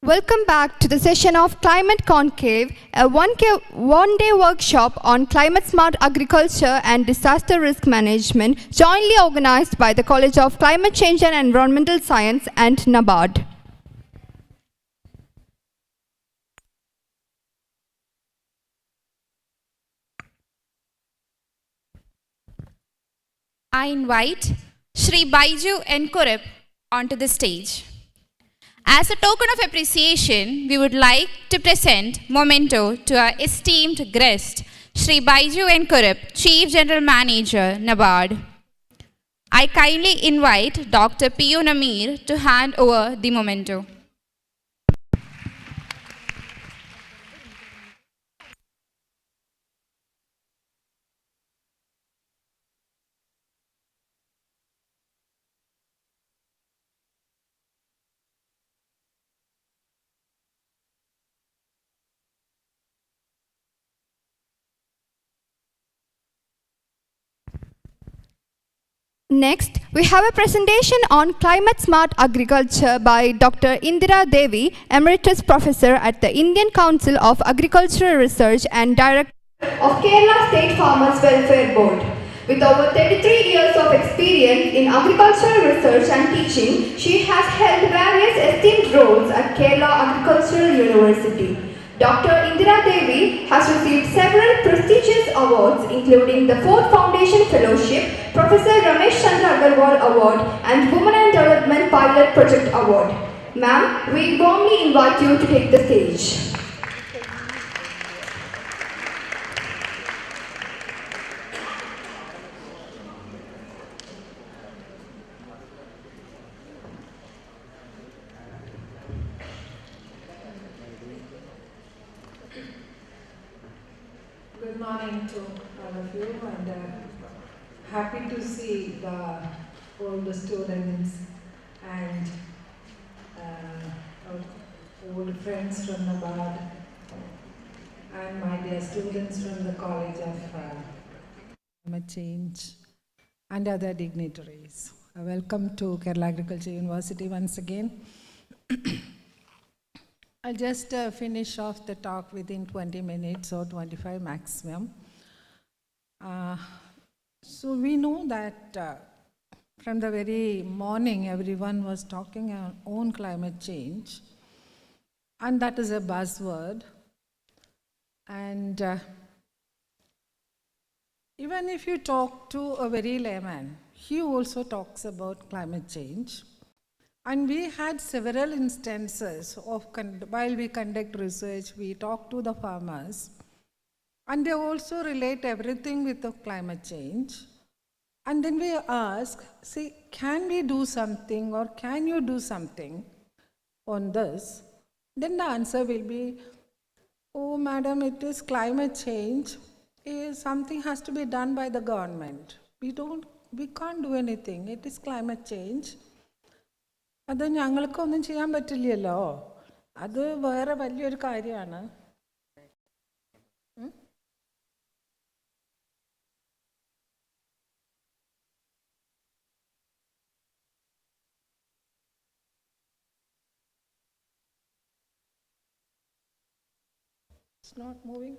Welcome back to the session of Climate Conclave, a one-day workshop on climate-smart agriculture and disaster risk management, jointly organized by the College of Climate Change and Environmental Science and NABARD. I invite Shri Baiju and Kurip onto the stage. As a token of appreciation, we would like to present memento to our esteemed guest, Shri Baiju and Kurip, Chief General Manager, NABARD. I kindly invite Dr. P.U. Namir to hand over the memento. Next, we have a presentation on climate-smart agriculture by Dr. Indira Devi, Emeritus Professor at the Indian Council of Agricultural Research and Director of Kerala State Farmers Welfare Board. With over 33 years of experience in agricultural research and teaching, she has held various esteemed roles at Kerala Agricultural University. Dr. Indira Devi has received several prestigious awards, including the Ford Foundation Fellowship, Professor Ramesh Chandra Agarwal Award, and Women and Development Pilot Project Award. Ma'am, we warmly invite you to take the stage. Good morning to all of you, and happy to see the old students and our old friends from NABARD and my dear students from the College of Climate Change and other dignitaries. Welcome to Kerala Agriculture University once again. I'll just finish off the talk within 20 minutes or 25 maximum. So we know that from the very morning everyone was talking on climate change, and that is a buzzword. And even if you talk to a very layman, he also talks about climate change. And we had several instances of, while we conduct research, we talk to the farmers, and they also relate everything with the climate change. And then we ask, see, can we do something, or can you do something on this? Then the answer will be, oh madam, it is climate change. Something has to be done by the government. We can't do anything. It is climate change. അത് ഞങ്ങൾക്കൊന്നും ചെയ്യാൻ പറ്റില്ലല്ലോ, അത് വേറെ വലിയൊരു കാര്യമാണ്. It's not moving.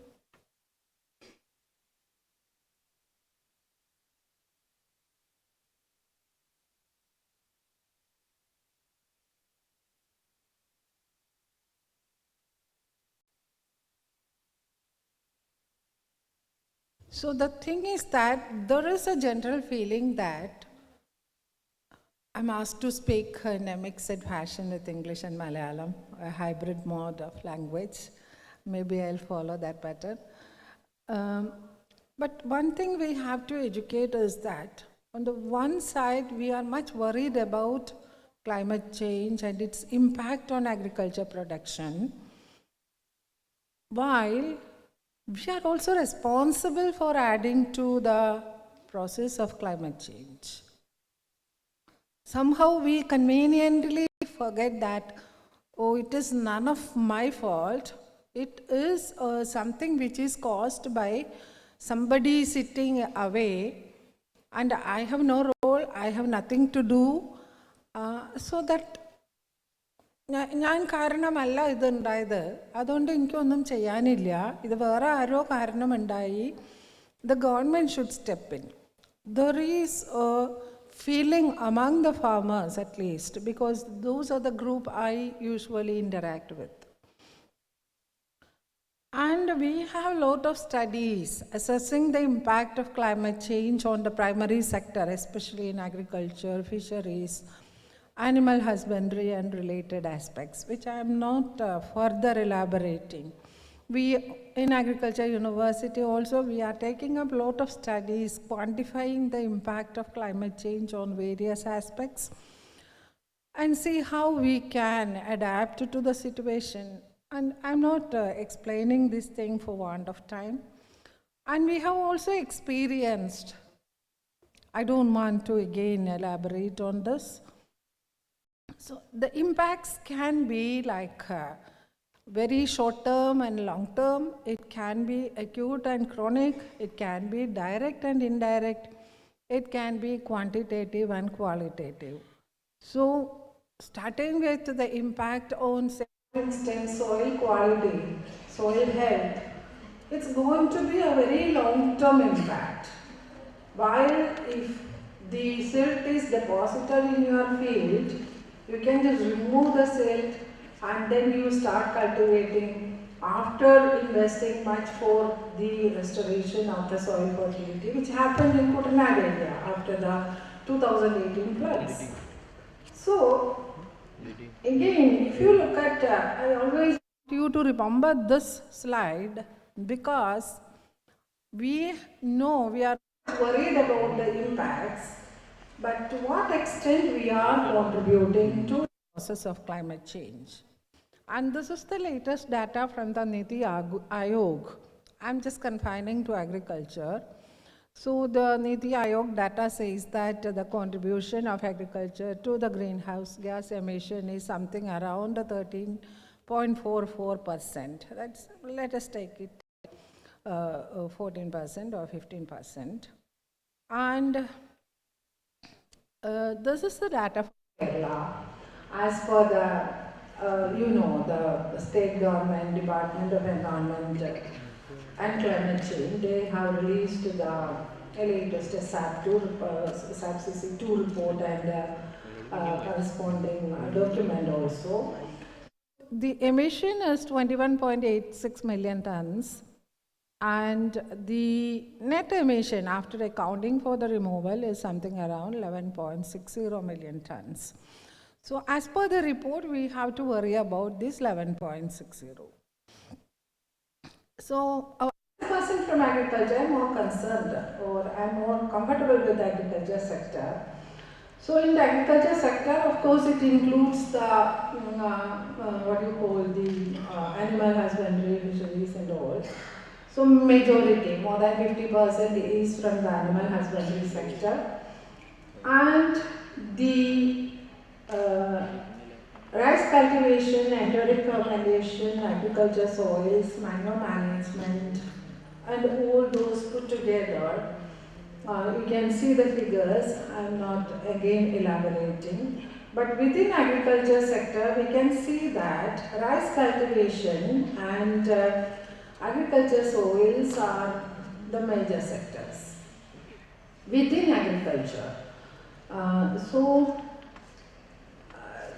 So the thing is that there is a general feeling that I'm asked to speak in a mixed fashion with English and Malayalam, a hybrid mode of language. Maybe I'll follow that pattern. But one thing we have to educate is that on the one side, we are much worried about climate change and its impact on agriculture production, while we are also responsible for adding to the process of climate change. Somehow we conveniently forget that, oh, it is none of my fault. It is something which is caused by somebody sitting away, and I have no role, I have nothing to do. So that ഞാൻ കാരണമല്ല ഇതുണ്ടായത്, അതുകൊണ്ട് എനിക്കൊന്നും ചെയ്യാനില്ല, ഇത് വേറെ ആരോ കാരണമുണ്ടായി. The government should step in. There is a feeling among the farmers at least, because those are the group I usually interact with. And we have a lot of studies assessing the impact of climate change on the primary sector, especially in agriculture, fisheries, animal husbandry and related aspects, which I am not further elaborating. We, in Agriculture University also, we are taking up a lot of studies quantifying the impact of climate change on various aspects and see how we can adapt to the situation. And I'm not explaining this thing for want of time. And we have also experienced, I don't want to again elaborate on this. So the impacts can be like very short term and long term. It can be acute and chronic. It can be direct and indirect. It can be quantitative and qualitative. So starting with the impact on, say, for instance, soil quality, soil health, it's going to be a very long-term impact. While if the silt is deposited in your field, you can just remove the silt and then you start cultivating after investing much for the restoration of the soil fertility, which happened in Kutanad area after the 2018 floods. So, again, if you look at, I always want you to remember this slide, because we know we are worried about the impacts, but to what extent we are contributing to the process of climate change. And this is the latest data from the Niti Aayog. I'm just confining to agriculture. So the Niti Aayog data says that the contribution of agriculture to the greenhouse gas emission is something around 13.44%. That's, let us take it 14% or 15%. And this is the data for Kerala. As for the, the state government, Department of Environment and Climate Change, they have released the latest SAPCC2 report and corresponding document also. The emission is 21.86 million tons. And the net emission after accounting for the removal is something around 11.60 million tons. So as per the report, we have to worry about this 11.60. So as a person from agriculture, I'm more concerned, or I'm more comfortable with the agriculture sector. So in the agriculture sector, of course, it includes the, what you call the animal husbandry, fisheries and all. So majority, more than 50% is from the animal husbandry sector. And the rice cultivation, enteric fermentation, agriculture soils, manure management, and all those put together, you can see the figures. I'm not again elaborating. But within agriculture sector, we can see that rice cultivation and agriculture soils are the major sectors within agriculture.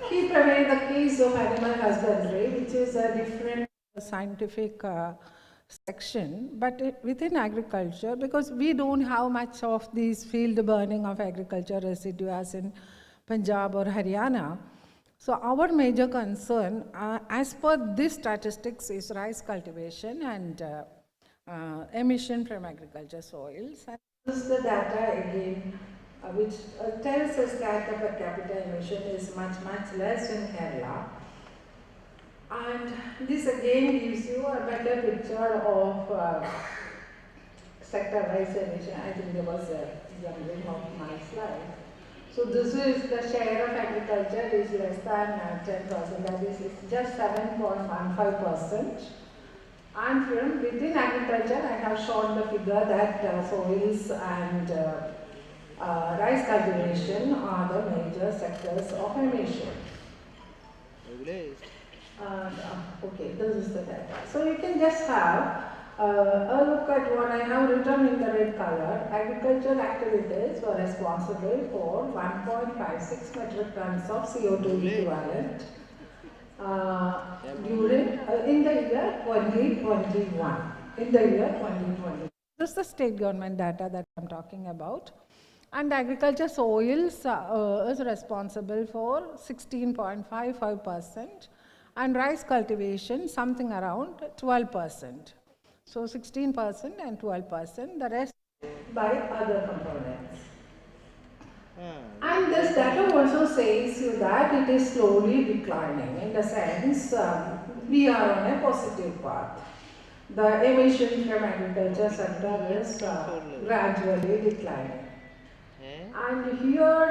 Keep away the case of animal husbandry, which is a different scientific section, but within agriculture, because we don't have much of this field burning of agriculture residue as in Punjab or Haryana. So our major concern, as per this statistics, is rice cultivation and emission from agriculture soils. And this is the data again, which tells us that the per capita emission is much, much less in Kerala. And this again gives you a better picture of sector-wise emission. I think there was a jumbling of my slide. So this is the share of agriculture is less than 10%, that is just 7.15%. And from within agriculture, I have shown the figure that soils and rice cultivation are the major sectors of emission. Okay, this is the data. So you can just have a look at what I have written in the red color. Agricultural activities were responsible for 1.56 metric tons of CO2 equivalent during in the year 2021. In the year 2020. This is the state government data that I'm talking about. And agriculture soils is responsible for 16.55%, and rice cultivation something around 12%. So 16% and 12%, the rest by other components. And this data also says you that it is slowly declining. In the sense, we are on a positive path. The emission from agriculture sector is gradually declining. And here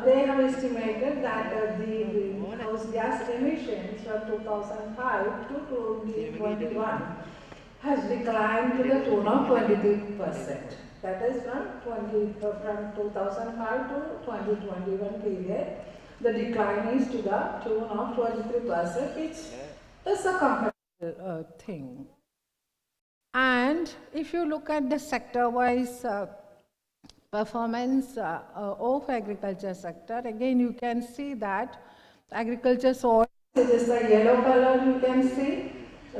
they have estimated that the greenhouse gas emissions from 2005 to 2021 has declined to the tune of 23%. That is from 2005 to 2021 period. The decline is to the tune of 23%, which is a comparable thing. And if you look at the sector-wise performance of agriculture sector, again you can see that agriculture soil, it is the yellow color you can see.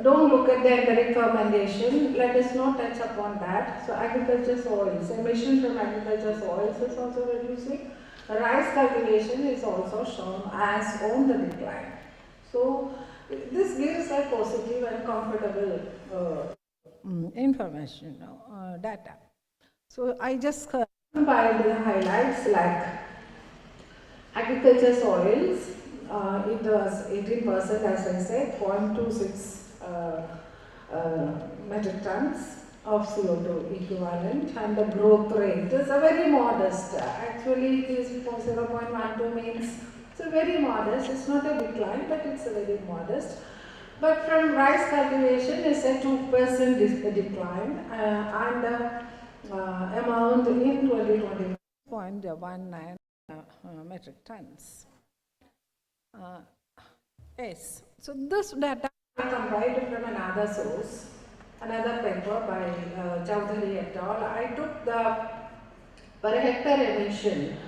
Don't look at the enteric fermentation, let us not touch upon that. So agriculture soils, emission from agriculture soils is also reducing. Rice cultivation is also shown as on the decline. So this gives a positive and comfortable information, data. So I just by the highlights like agriculture soils, it was 18% as I said, 0.26 metric tons of CO2 equivalent, and the growth rate is a very modest. Actually it is 0.12 means it's a very modest, it's not a decline but it's a very modest. But from rice cultivation is a 2% decline and amount in 2020 0.19 metric tons. Yes, so this data I compiled from another source, another paper by Chowdhury et al. I took the per hectare emission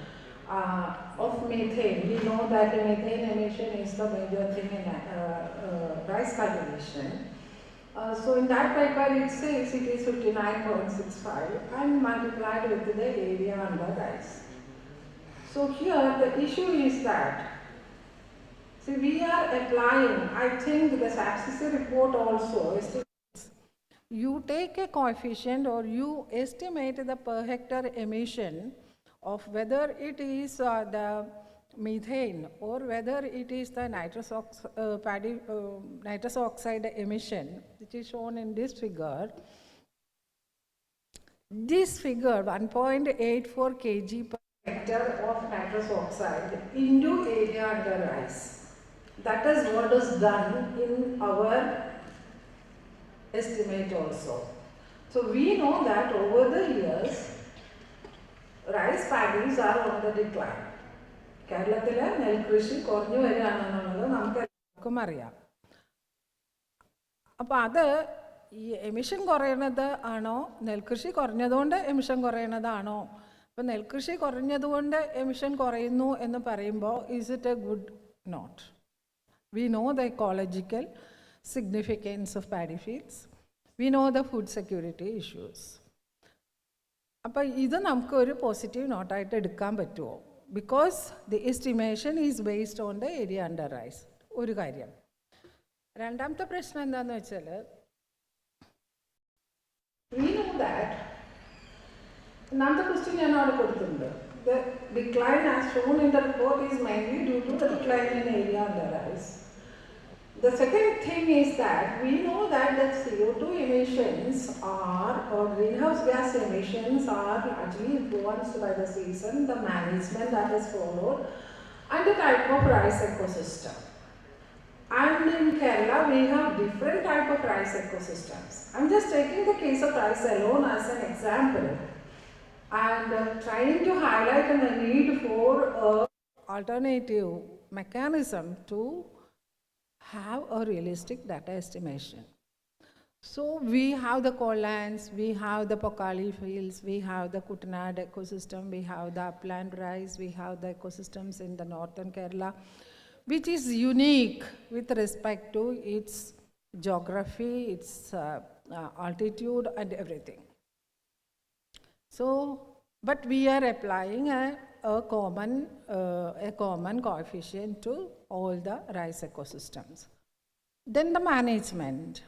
of methane. We know that methane emission is the major thing in rice cultivation. So in that paper it says it is 59.65 and multiplied with the area under rice. So here the issue is that, see, we are applying, I think the SAPCC report also estimates, you take a coefficient or you estimate the per hectare emission of whether it is the methane or whether it is the nitrous oxide emission, which is shown in this figure. This figure 1.84 kg per hectare of nitrous oxide into area under rice. That is what is done in our estimate also. So we know that over the years, rice paddies are on the decline. കേരളത്തിലെ നെൽകൃഷി കുറഞ്ഞു വരികയാണെന്നുള്ളത് നമുക്ക് എല്ലാവർക്കും അറിയാം. അപ്പോൾ അത് ഈ emission കുറയുന്നത് ആണോ, നെൽകൃഷി കുറഞ്ഞതുകൊണ്ട് എമിഷൻ കുറയുന്നതാണോ? അപ്പോൾ നെൽകൃഷി കുറഞ്ഞതുകൊണ്ട് എമിഷൻ കുറയുന്നു എന്ന് പറയുമ്പോൾ is it a good not? We know the ecological significance of paddy fields. We know the food security issues. അപ്പോൾ ഇത് നമുക്ക് ഒരു പോസിറ്റീവ് നോട്ടായിട്ട് എടുക്കാൻ പറ്റുമോ? Because the estimation is based on the area under rice. ഒരു കാര്യം. രണ്ടാമത്തെ പ്രശ്നം എന്താണെന്ന് വെച്ചാൽ, we know that, another question ഞാൻ അവിടെ കൊടുത്തിട്ടുണ്ട്. The decline as shown in the report is mainly due to the decline in area under rice. The second thing is that we know that the CO2 emissions are, or greenhouse gas emissions are largely influenced by the season, the management that is followed, and the type of rice ecosystem. And in Kerala, we have different type of rice ecosystems. I'm just taking the case of rice alone as an example, and trying to highlight the need for an alternative mechanism to have a realistic data estimation. So we have the coallands, we have the Pokali fields, we have the Kuttanad ecosystem, we have the upland rice, we have the ecosystems in the northern Kerala, which is unique with respect to its geography, its altitude and everything. So, but we are applying a common coefficient to all the rice ecosystems. Then the management.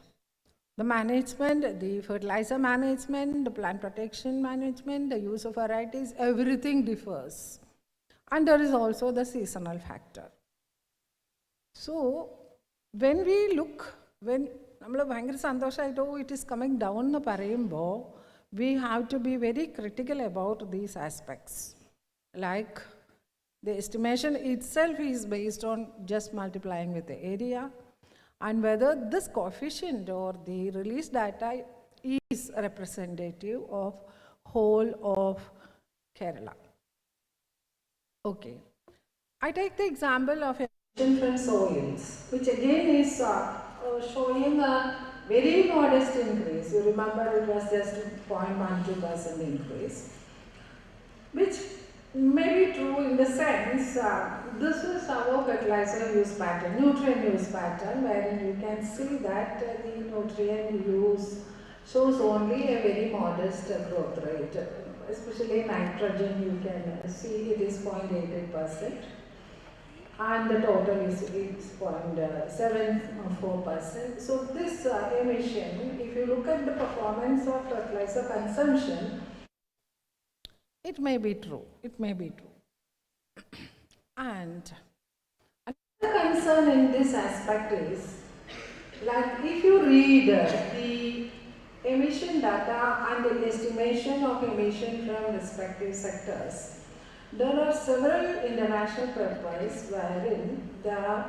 The fertilizer management, the plant protection management, the use of varieties, everything differs. And there is also the seasonal factor. So, when we look, when it is coming down, we have to be very critical about these aspects. Like the estimation itself is based on just multiplying with the area, and whether this coefficient or the release data is representative of whole of Kerala. Okay. I take the example of emission from soils, which again is showing a very modest increase. You remember it was just 0.12% increase, which may be true in the sense, this is our fertilizer use pattern, nutrient use pattern, wherein you can see that the nutrient use shows only a very modest growth rate. Especially nitrogen, you can see it is 0.88%, and the total is 0.74%. So this emission, if you look at the performance of fertilizer consumption, it may be true, And another concern in this aspect is, like if you read the emission data and the estimation of emission from respective sectors, there are several international papers wherein the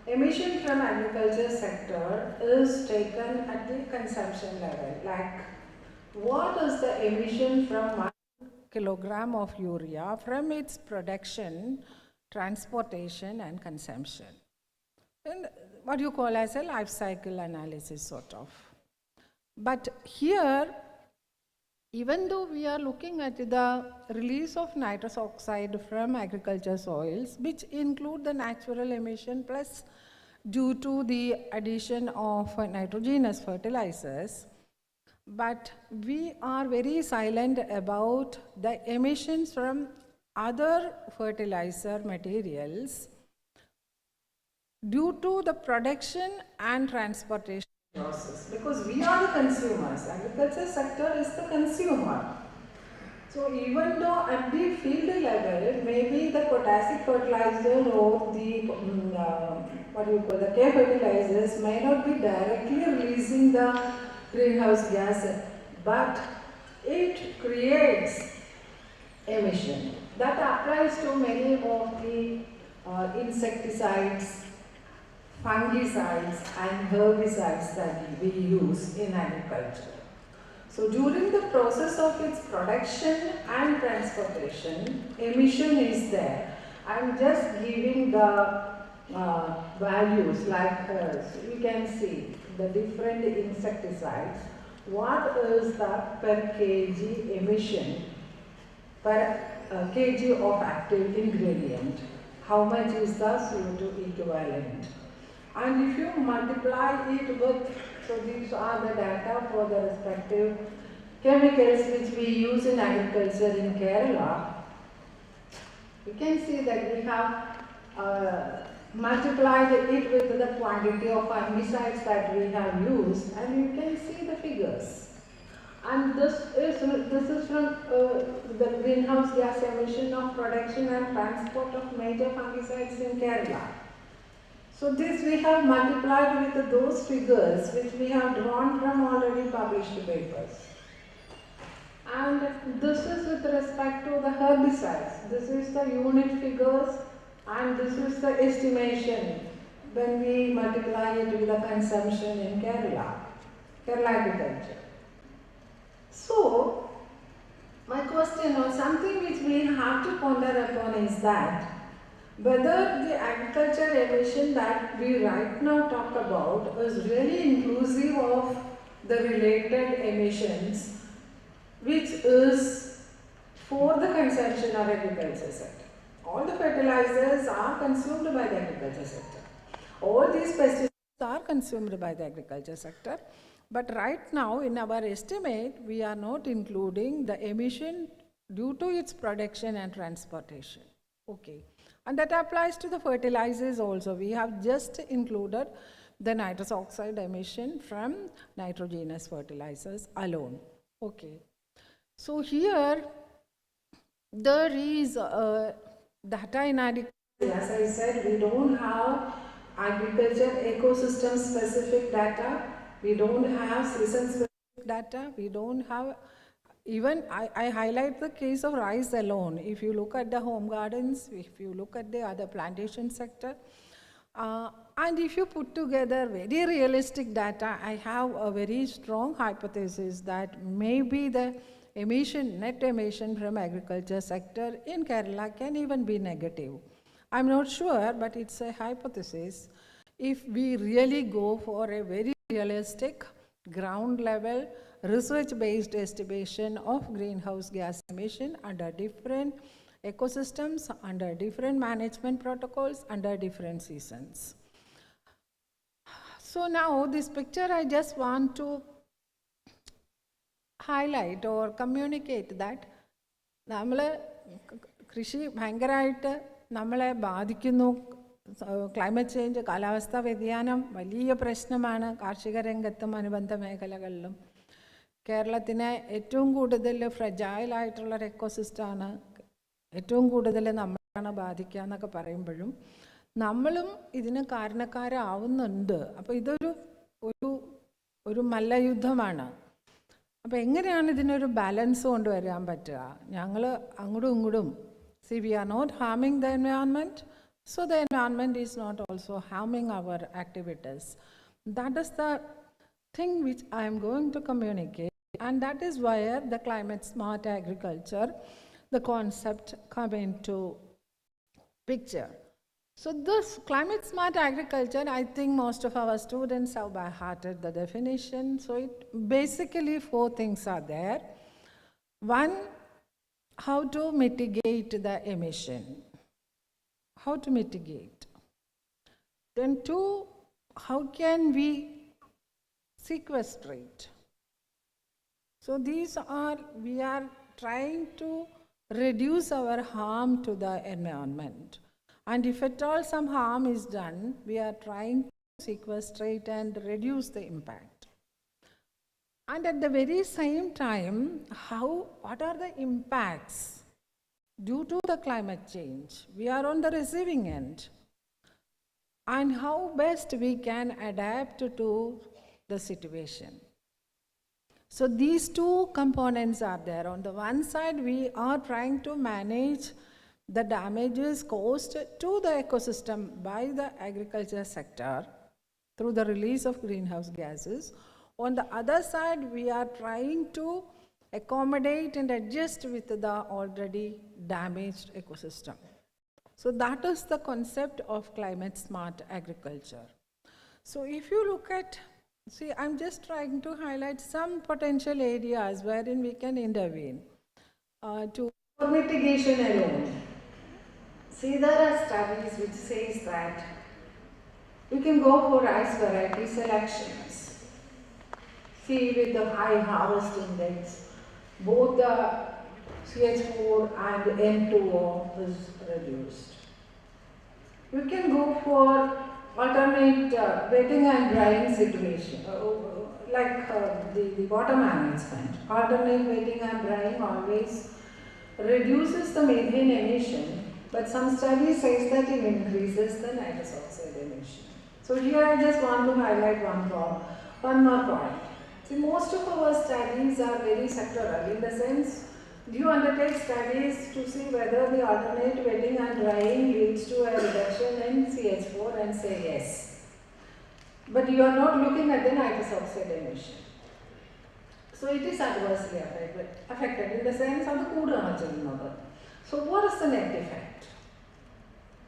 emission from agriculture sector is taken at the consumption level. Like, what is the emission from 1 kilogram of urea from its production, transportation and consumption? And what you call as a life cycle analysis sort of. But here, even though we are looking at the release of nitrous oxide from agriculture soils, which include the natural emission plus due to the addition of nitrogenous fertilizers, but we are very silent about the emissions from other fertilizer materials due to the production and transportation process, because we are the consumers. Agriculture sector is the consumer. So even though at the field level, maybe the potassic fertilizer or the the K fertilizers may not be directly releasing the greenhouse gas, but it creates emission. That applies to many of the insecticides, fungicides and herbicides that we use in agriculture. So during the process of its production and transportation, emission is there. I'm just giving the values like you can see the different insecticides. What is the per kg emission per kg of active ingredient? How much is the CO2 equivalent? And if you multiply it with, so these are the data for the respective chemicals which we use in agriculture in Kerala, you can see that we have multiplied it with the quantity of fungicides that we have used, and you can see the figures. And this is from the greenhouse gas emission of production and transport of major fungicides in Kerala. So this we have multiplied with those figures which we have drawn from already published papers. And this is with respect to the herbicides. This is the unit figures and this is the estimation when we multiply it with the consumption in Kerala agriculture. So, my question or something which we have to ponder upon is that whether the agriculture emission that we right now talk about is really inclusive of the related emissions, which is for the consumption of agriculture sector. All the fertilizers are consumed by the agriculture sector. All these pesticides are consumed by the agriculture sector. But right now, in our estimate, we are not including the emission due to its production and transportation. Okay. And that applies to the fertilizers also. We have just included the nitrous oxide emission from nitrogenous fertilizers alone. Okay. So here, there is data inadequacy. As I said, we don't have agriculture ecosystem specific data. We don't have season specific data. We don't have, even I highlight the case of rice alone. If you look at the home gardens, if you look at the other plantation sector, and if you put together very realistic data, I have a very strong hypothesis that maybe the emission, net emission from agriculture sector in Kerala can even be negative. I'm not sure, but it's a hypothesis. If we really go for a very realistic, ground level, research-based estimation of greenhouse gas emission under different ecosystems, under different management protocols, under different seasons. So now this picture I just want to highlight or communicate that നമ്മളെ കൃഷി ഭയങ്കരമായിട്ട് നമ്മളെ ബാധിക്കുന്നു. Climate change, കാലാവസ്ഥാ വ്യതിയാനം വലിയ പ്രശ്നമാണ് കാർഷിക രംഗത്തും അനുബന്ധ മേഖലകളിലും. കേരളത്തിനെ ഏറ്റവും കൂടുതൽ ഫ്രജൈലായിട്ടുള്ളൊരു എക്കോസിസ്റ്റമാണ്, ഏറ്റവും കൂടുതൽ നമ്മളാണ് ബാധിക്കുക എന്നൊക്കെ പറയുമ്പോഴും നമ്മളും ഇതിന് കാരണക്കാരാവുന്നുണ്ട്. അപ്പോൾ ഇതൊരു ഒരു മല്ലയുദ്ധമാണ്. അപ്പോൾ എങ്ങനെയാണ് ഇതിനൊരു ബാലൻസ് കൊണ്ടുവരാൻ പറ്റുക? ഞങ്ങൾ അങ്ങോട്ടും ഇങ്ങോട്ടും, we are not harming the environment, so the environment is not also harming our activities. That is the thing which I am going to communicate, and that is where the climate smart agriculture, the concept come into picture. So this climate smart agriculture, I think most of our students have by hearted the definition. So it basically 4 things are there. 1, how to mitigate the emission. How to mitigate. Then 2, how can we sequestrate? So these are, we are trying to reduce our harm to the environment. And if at all some harm is done, we are trying to sequestrate and reduce the impact. And at the very same time, what are the impacts due to the climate change? We are on the receiving end. And how best we can adapt to the situation. So these 2 components are there. On the one side, we are trying to manage the damages caused to the ecosystem by the agriculture sector through the release of greenhouse gases. On the other side, we are trying to accommodate and adjust with the already damaged ecosystem. So that is the concept of climate smart agriculture. So if you look at, see, I'm just trying to highlight some potential areas wherein we can intervene to mitigation alone. See, there are studies which says that we can go for rice variety selections. See, with the high harvest index, both the CH4 and N2O is reduced. You can go for alternate wetting and drying situation, like the water management. Alternate wetting and drying always reduces the methane emission, but some studies says that it increases the nitrous oxide emission. So here I just want to highlight one more point. See, most of our studies are very sectoral, in the sense, you undertake studies to see whether the alternate wetting and drying leads to a reduction in CH4 and say yes. But you are not looking at the nitrous oxide emission. So it is adversely affected in the sense of the crude. So what is the net effect?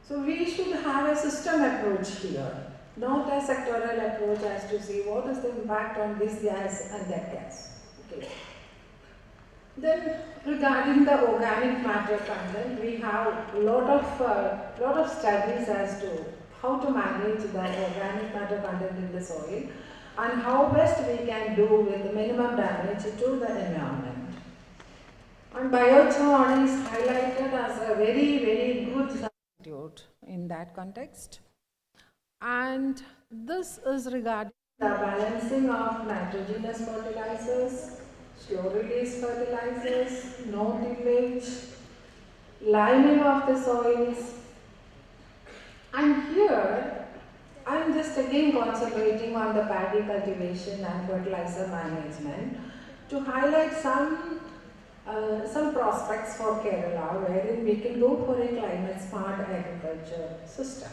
So So we should have a system approach here, not a sectoral approach as to see what is the impact on this gas and that gas. Okay. Then regarding the organic matter content, we have a lot of studies as to how to manage the organic matter content in the soil and how best we can do with the minimum damage to the environment. And biochar is highlighted as a very good substitute in that context. And this is regarding the balancing of nitrogenous fertilizers, slow release fertilizers, no tillage, liming of the soils. And here I am just again concentrating on the paddy cultivation and fertilizer management to highlight some prospects for Kerala wherein we can go for a climate smart agriculture system.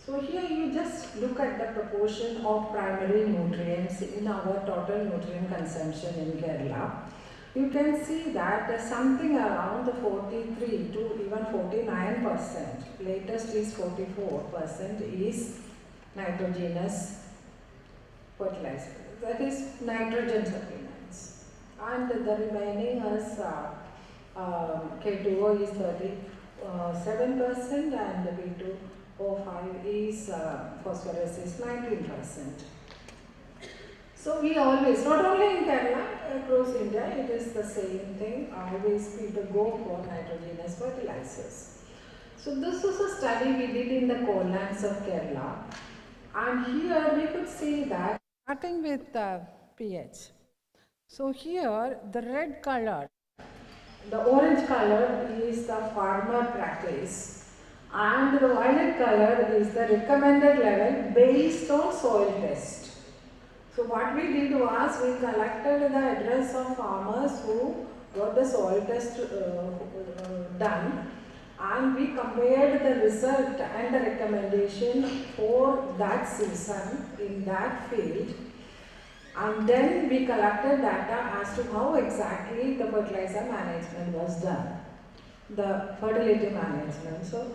So here you just look at the proportion of primary nutrients in our total nutrient consumption in Kerala. You can see that something around the 43 to even 49%, latest is 44%, is nitrogenous fertilizer, that is nitrogen supplements. And the remaining is K2O is 37% and B2O5 is phosphorus is 19%. So we always, not only in Kerala, across India, it is the same thing. Always people go for nitrogenous fertilizers. So this is a study we did in the coallands of Kerala. And here we could see that, starting with pH. So here the red color, the orange color is the farmer practice and the violet color is the recommended level based on soil test. So what we did was we collected the address of farmers who got the soil test done, and we compared the result and the recommendation for that season in that field, and then we collected data as to how exactly the fertilizer management was done, the fertility management. So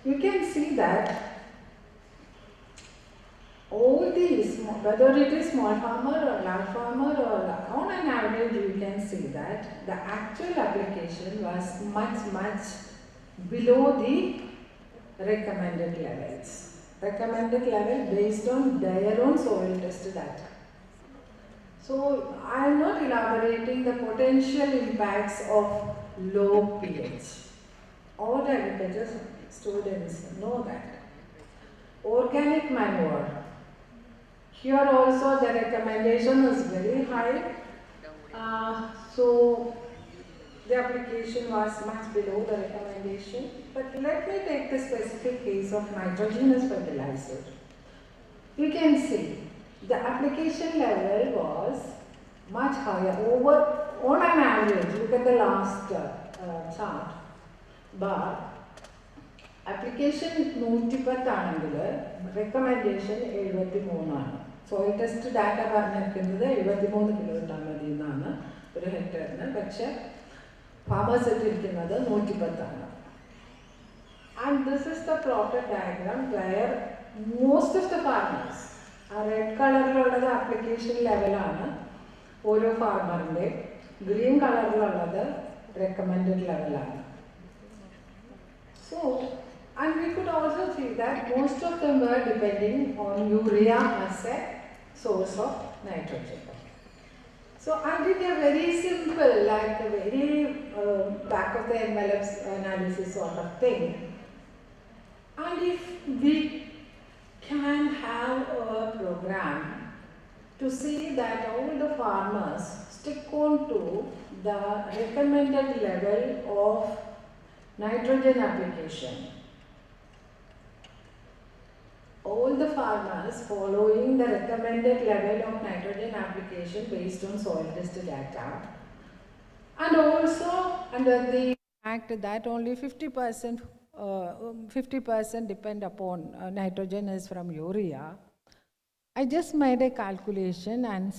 you can see that all these, whether it is small farmer or large farmer or on an average, you can see that the actual application was much below the recommended levels. Recommended level based on their own soil test data. So I am not elaborating the potential impacts of low pH. All agriculture students know that. Organic manure. Here also the recommendation is very high. So the application was much below the recommendation. But let me take the specific case of nitrogenous fertilizer. You can see the application level was much higher, on an average, look at the last chart, but application 110 ആണെങ്കിൽ recommendation 73 ആണ്. Soil test data പറഞ്ഞിരിക്കുന്നത് 73 kilo ഇട്ടാൽ മതി എന്നാണ് ഒരു ഹെക്ടറിന്, പക്ഷേ farmers ഇട്ടിരിക്കുന്നത് 110 ആണ്. And this is the plotted diagram where most of the farmers, ആ റെഡ് കളറിലുള്ളത് ആപ്ലിക്കേഷൻ ലെവലാണ് ഓരോ ഫാർമറിൻ്റെ, ഗ്രീൻ കളറിലുള്ളത് recommended ലെവലാണ്. So, and we could also see that most of them were depending on urea as a source of nitrogen. So I did a very simple, like a very back of the envelope analysis sort of thing. And if we can have a program to see that all the farmers stick on to the recommended level of nitrogen application, all the farmers following the recommended level of nitrogen application based on soil test data, and also under the fact that only 50% depend upon nitrogen is from urea, I just made a calculation and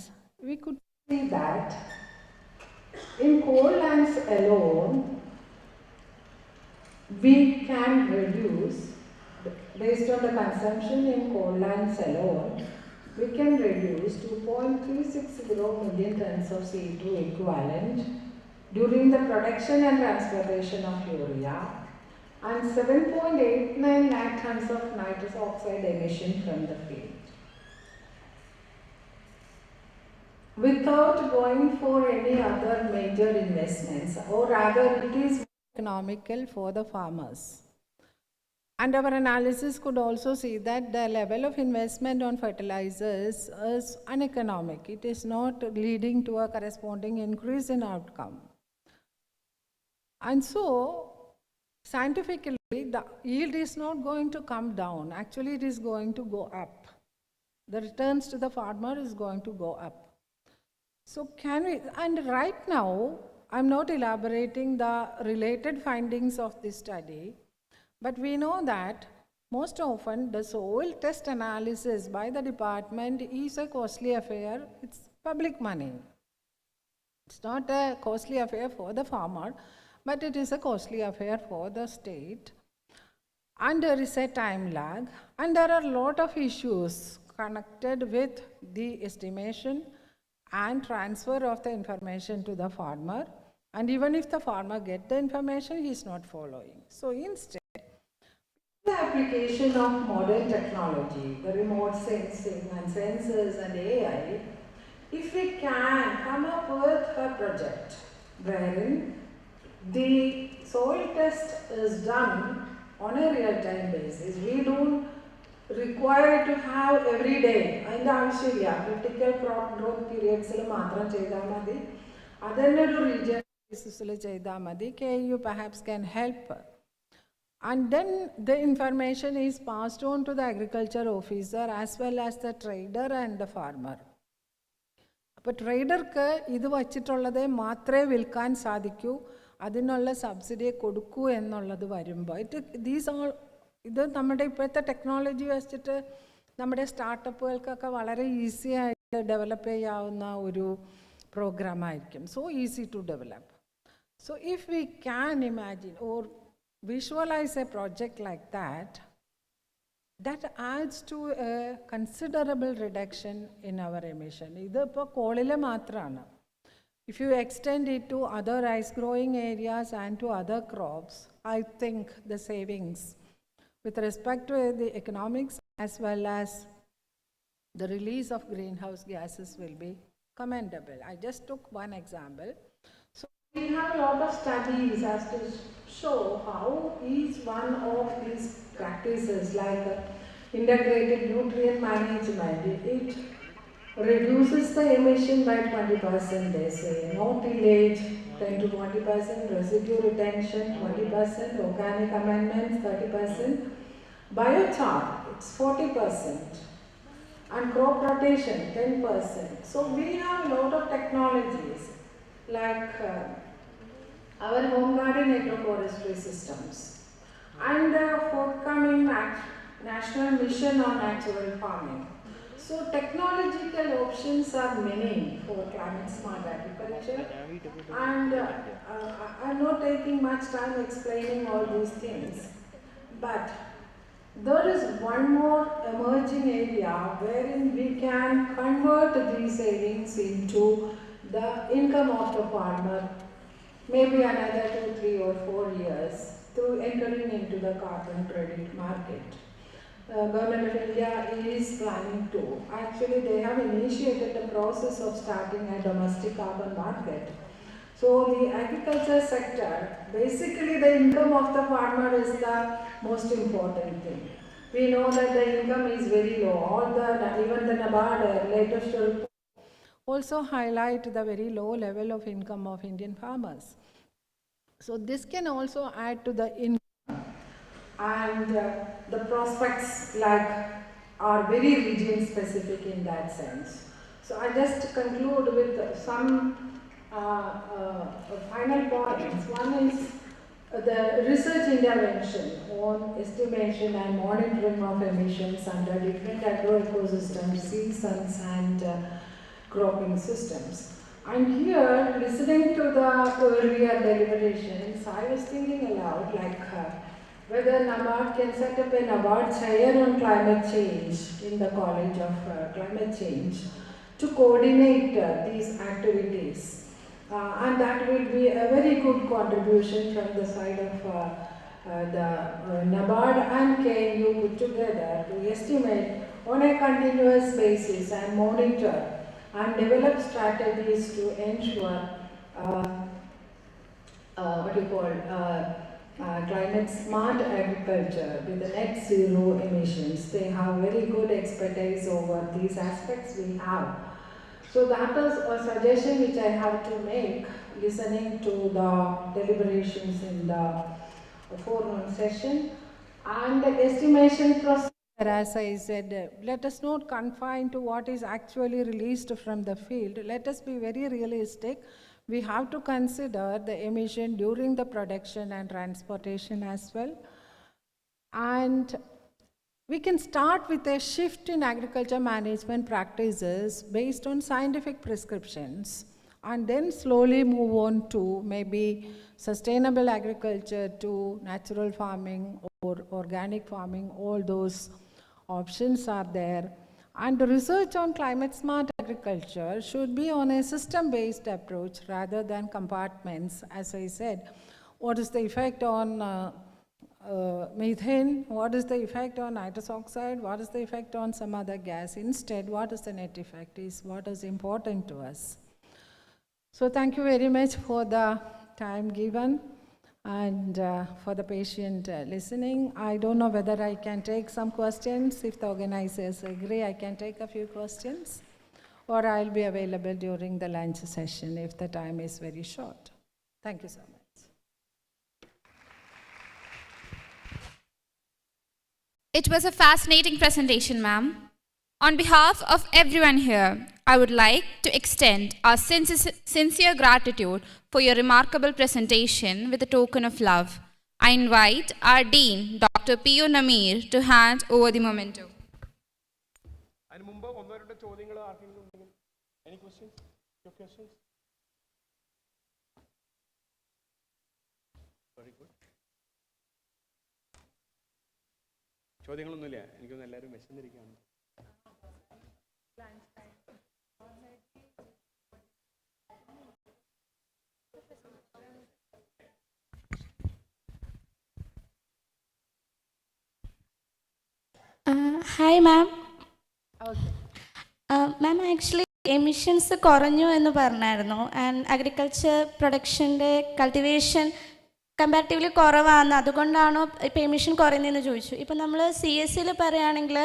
we could see that in coal lands alone, we can reduce, based on the consumption in coal lands alone, we can reduce 2.360 million tons of CO2 equivalent during the production and transportation of urea, and 7.89 lakh tons of nitrous oxide emission from the field. Without going for any other major investments, or rather it is economical for the farmers. And our analysis could also see that the level of investment on fertilizers is uneconomic. It is not leading to a corresponding increase in outcome. And so, scientifically, the yield is not going to come down. Actually, it is going to go up. The returns to the farmer is going to go up. So and right now, I'm not elaborating the related findings of this study, but we know that most often the soil test analysis by the department is a costly affair. It's public money. It's not a costly affair for the farmer, but it is a costly affair for the state. And there is a time lag, and there are a lot of issues connected with the estimation and transfer of the information to the farmer. And even if the farmer gets the information, he is not following. So instead, the application of modern technology, the remote sensing and sensors and AI, if we can come up with a project wherein the soil test is done on a real-time basis, we don't require to have every day, critical crop growth periods, region KU perhaps can help. And then the information is passed on to the agriculture officer as well as the trader and the farmer. But trader ke idu vachittullade matre vilkan sadikku, adinulla subsidy kodukku ennullathu varumbo. These all ഇത് നമ്മുടെ ഇപ്പോഴത്തെ technology വെച്ചിട്ട് നമ്മുടെ സ്റ്റാർട്ടപ്പുകൾക്കൊക്കെ വളരെ easy ആയിട്ട് develop ചെയ്യാവുന്ന ഒരു പ്രോഗ്രാമായിരിക്കും. So easy to develop. So if we can imagine or visualize a project like that, that adds to a considerable reduction in our emission. ഇതിപ്പോൾ കോളിലെ മാത്രമാണ്. If you extend it to other rice growing areas and to other crops, I think the savings with respect to the economics as well as the release of greenhouse gases will be commendable. I just took one example. So we have a lot of studies as to show how each one of these practices like integrated nutrient management, it reduces the emission by 20%, they say. No tillage, 10 to 20%, residue retention, 20%, organic amendments, 30%, biochar, it's 40%, and crop rotation, 10%. So we have a lot of technologies like our home garden agroforestry systems and forthcoming national mission on natural farming. So technological options are many for climate smart agriculture, and I'm not taking much time explaining all these things, but there is one more emerging area wherein we can convert these savings into the income of the farmer, maybe another 2, 3 or 4 years through entering into the carbon credit market. Government of India is planning to. Actually, they have initiated the process of starting a domestic carbon market. So the agriculture sector, basically the income of the farmer is the most important thing. We know that the income is very low. Even the NABARD latest report also highlight the very low level of income of Indian farmers. So this can also add to the income. And the prospects are very region specific in that sense. So I just conclude with some final points. One is the research intervention on estimation and monitoring of emissions under different agroecosystems, seasons and cropping systems. And here, listening to the earlier deliberations, I was thinking aloud, like whether NABARD can set up an NABARD chair on climate change in the College of Climate Change to coordinate these activities. And that will be a very good contribution from the side of the NABARD and KNU put together to estimate on a continuous basis and monitor and develop strategies to ensure climate smart agriculture with the net zero emissions. They have very good expertise over these aspects we have. So that is a suggestion which I have to make listening to the deliberations in the forenoon session. And the estimation process, as I said, let us not confine to what is actually released from the field. Let us be very realistic. We have to consider the emission during the production and transportation as well. And we can start with a shift in agriculture management practices based on scientific prescriptions, and then slowly move on to maybe sustainable agriculture to natural farming or organic farming. All those options are there. And the research on climate smart agriculture should be on a system-based approach rather than compartments. As I said, what is the effect on methane, what is the effect on nitrous oxide, what is the effect on some other gas. Instead, what is the net effect is what is important to us. So thank you very much for the time given and for the patient listening. I don't know whether I can take some questions. If the organizers agree, I can take a few questions, or I'll be available during the lunch session if the time is very short. Thank you so much. It was a fascinating presentation, ma'am. On behalf of everyone here, I would like to extend our sincere gratitude for your remarkable presentation with a token of love. I invite our Dean, Dr. P.O. Namir, to hand over the memento. Any questions? Your questions? Very good. ചോദ്യങ്ങളൊന്നുമില്ല, എനിക്കൊന്ന് എല്ലാവരും വിശന്നിരിക്കുകയാണ്. Hi, ma'am. Okay. Ma'am, actually emissions കുറഞ്ഞു എന്ന് പറഞ്ഞായിരുന്നു, and agriculture പ്രൊഡക്ഷൻ്റെ cultivation comparatively കുറവാണ്, അതുകൊണ്ടാണോ ഇപ്പോൾ emission കുറയുന്നതെന്ന് ചോദിച്ചു. ഇപ്പോൾ നമ്മൾ CSEയിൽ പറയുകയാണെങ്കിൽ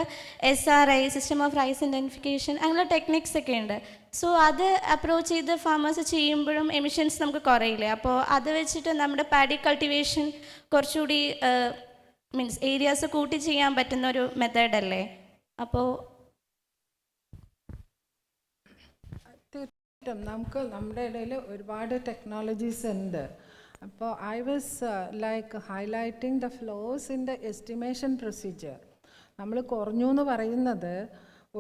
SRI, system of rice identification, അങ്ങനെയുള്ള ടെക്നിക്സ് ഒക്കെ ഉണ്ട്. സോ അത് അപ്രോച്ച് ചെയ്ത് ഫാമേഴ്സ് ചെയ്യുമ്പോഴും എമിഷൻസ് നമുക്ക് കുറയില്ലേ? അപ്പോൾ അത് വെച്ചിട്ട് നമ്മുടെ പാഡി കൾട്ടിവേഷൻ കുറച്ചുകൂടി മീൻസ് ഏരിയാസ് കൂട്ടി ചെയ്യാൻ പറ്റുന്ന ഒരു മെത്തേഡല്ലേ? അപ്പോൾ തീർച്ചയായിട്ടും നമുക്ക് നമ്മുടെ ഇടയിൽ ഒരുപാട് ടെക്നോളജീസ് ഉണ്ട്. അപ്പോൾ I was like highlighting the flaws in the estimation procedure. നമ്മൾ കുറഞ്ഞു എന്ന് പറയുന്നത്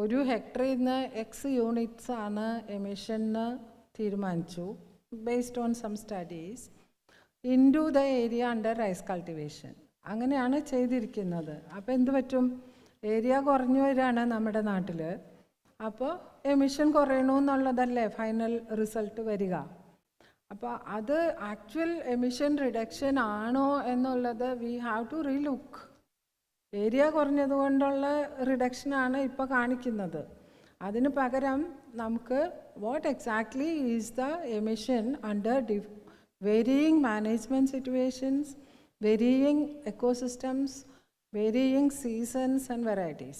ഒരു ഹെക്ടറിൽ നിന്ന് X യൂണിറ്റ്സ് ആണ് എമിഷന് തീരുമാനിച്ചു based on some studies into the area under rice cultivation. അങ്ങനെയാണ് ചെയ്തിരിക്കുന്നത്. അപ്പോൾ എന്ത് പറ്റും? ഏരിയ കുറഞ്ഞു വരികയാണ് നമ്മുടെ നാട്ടിൽ. അപ്പോൾ എമിഷൻ കുറയണമെന്നുള്ളതല്ലേ ഫൈനൽ റിസൾട്ട് വരിക. അപ്പോൾ അത് ആക്ച്വൽ എമിഷൻ റിഡക്ഷൻ ആണോ എന്നുള്ളത് we have to relook. Area കുറഞ്ഞതുകൊണ്ടുള്ള റിഡക്ഷനാണ് ഇപ്പോൾ കാണിക്കുന്നത്. അതിന് പകരം നമുക്ക് what exactly is the emission under varying management situations, varying ecosystems, varying seasons and varieties.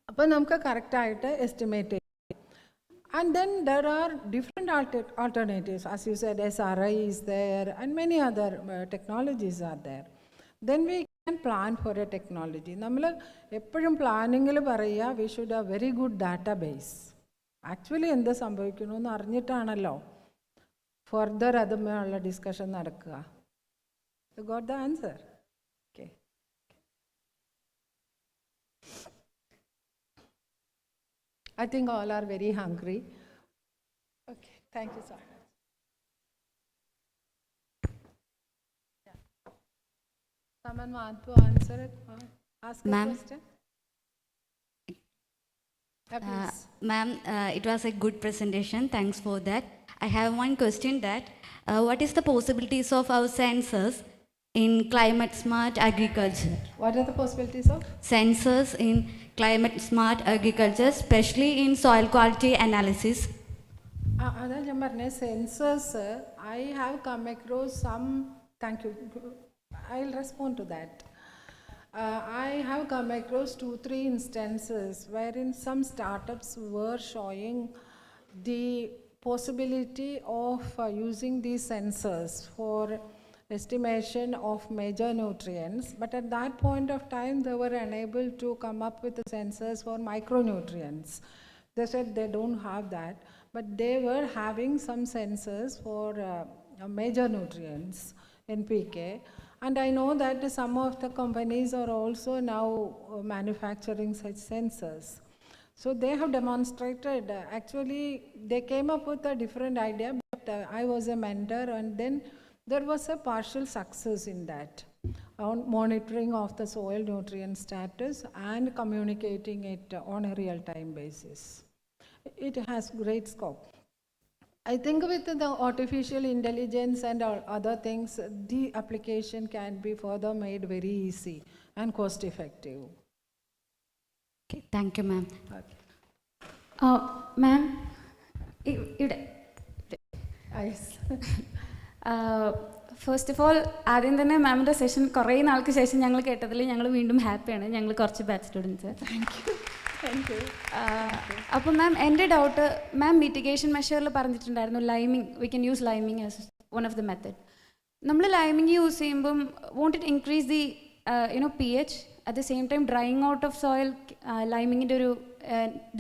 അപ്പോൾ നമുക്ക് കറക്റ്റായിട്ട് എസ്റ്റിമേറ്റ് ചെയ്യാം. And then there are different alternatives. As you said, SRI is there and many other technologies are there. Then we can plan for a technology. നമ്മൾ എപ്പോഴും പ്ലാനിങ്ങിൽ പറയുക we should have very good database. Actually എന്ത് സംഭവിക്കണമെന്ന് അറിഞ്ഞിട്ടാണല്ലോ further അതുമായുള്ള discussion നടക്കുക. You got the answer? Okay. I think all are very hungry. Okay. Thank you so much. Someone want to answer it? Ask a Ma'am? question? Please. Ma'am, it was a good presentation. Thanks for that. I have one question that what is the possibilities of our sensors in climate smart agriculture? What are the possibilities of? Sensors in climate smart agriculture, especially in soil quality analysis. That's ഞാൻ പറഞ്ഞ sensors I have come across some. Thank you. I'll respond to that. I have come across 2-3 instances wherein some startups were showing the possibility of using these sensors for estimation of major nutrients, but at that point of time they were unable to come up with the sensors for micronutrients. They said they don't have that, but they were having some sensors for major nutrients, NPK. And I know that some of the companies are also now manufacturing such sensors. So they have demonstrated, actually they came up with a different idea, but I was a mentor, and then there was a partial success in that, on monitoring of the soil nutrient status and communicating it on a real-time basis. It has great scope. I think with the artificial intelligence and other things, the application can be further made very easy and cost-effective. Okay, thank you, ma'am. Okay. Ma'am, first of all ആദ്യം തന്നെ മാമിൻ്റെ session കുറേ നാൾക്ക് ശേഷം ഞങ്ങൾ കേട്ടതിൽ ഞങ്ങൾ വീണ്ടും ഹാപ്പിയാണ്, ഞങ്ങൾ കുറച്ച് ബാച്ച് സ്റ്റുഡൻസ്. Thank you. അപ്പോൾ മാം എൻ്റെ ഡൗട്ട്, മാം മിറ്റിഗേഷൻ മെഷറിൽ പറഞ്ഞിട്ടുണ്ടായിരുന്നു liming, we can use liming as one of the method. നമ്മൾ ലൈമിങ് യൂസ് ചെയ്യുമ്പം won't it increase the pH, at the same time drying out of soil ലൈമിങ്ങിൻ്റെ ഒരു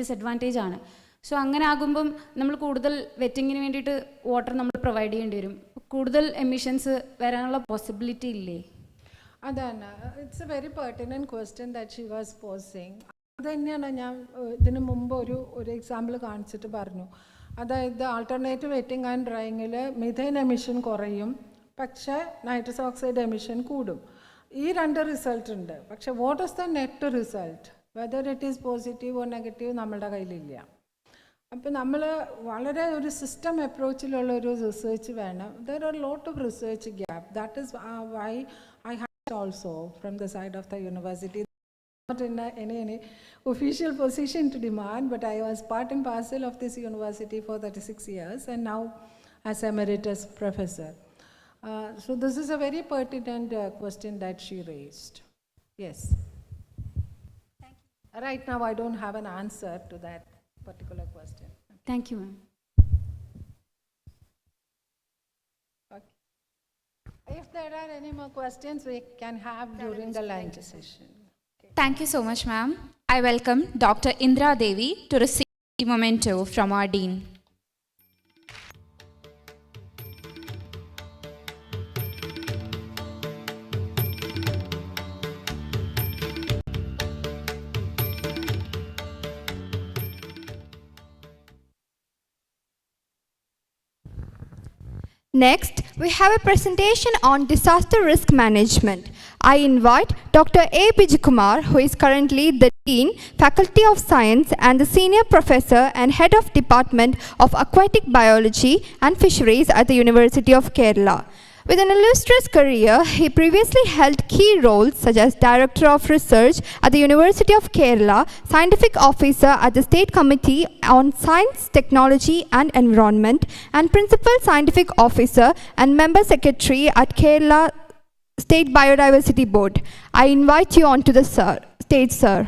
disadvantage ആണ്. So അങ്ങനെ ആകുമ്പം നമ്മൾ കൂടുതൽ വെറ്റിങ്ങിന് വേണ്ടിയിട്ട് വാട്ടർ നമ്മൾ പ്രൊവൈഡ് ചെയ്യേണ്ടി വരും, കൂടുതൽ എമിഷൻസ് വരാനുള്ള പോസിബിലിറ്റി ഇല്ലേ? അതാണ്, it's a very pertinent question that she was posing. അത് തന്നെയാണ് ഞാൻ ഇതിനു മുമ്പ് ഒരു എക്സാമ്പിൾ കാണിച്ചിട്ട് പറഞ്ഞു. അതായത് alternative wetting and ഡ്രൈയിങ്ങിൽ methane emission കുറയും, പക്ഷേ നൈട്രസ് ഓക്സൈഡ് എമിഷൻ കൂടും. ഈ രണ്ട് റിസൾട്ട് ഉണ്ട്. പക്ഷേ what is the net result, whether it is positive or negative നമ്മളുടെ കയ്യിലില്ല. അപ്പോൾ നമ്മൾ വളരെ ഒരു സിസ്റ്റം അപ്രോച്ചിലുള്ള ഒരു റിസർച്ച് വേണം. There are lot of research gap. That is why I have also from the side of the university, not in any official position to demand, but I was part and parcel of this university for 36 years and now as emeritus professor. So this is a very pertinent question that she raised. Yes. Thank you. Right now I don't have an answer to that particular question. Thank you, ma'am. Okay. If there are any more questions, we can have during the lunch session. Thank you so much, ma'am. I welcome Dr. Indra Devi to receive the memento from our Dean. Next, we have a presentation on disaster risk management. I invite Dr. A. Bijikumar, who is currently the Dean, Faculty of Science and the Senior Professor and Head of Department of Aquatic Biology and Fisheries at the University of Kerala. With an illustrious career, he previously held key roles such as Director of Research at the University of Kerala, Scientific Officer at the State Committee on Science, Technology and Environment, and Principal Scientific Officer and Member Secretary at Kerala State Biodiversity Board. I invite you onto the stage, sir.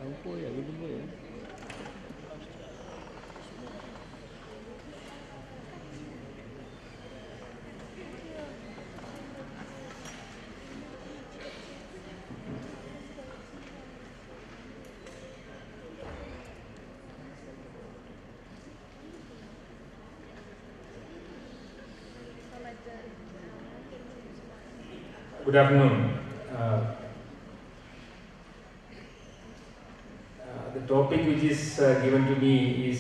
Good afternoon. The topic which is given to me is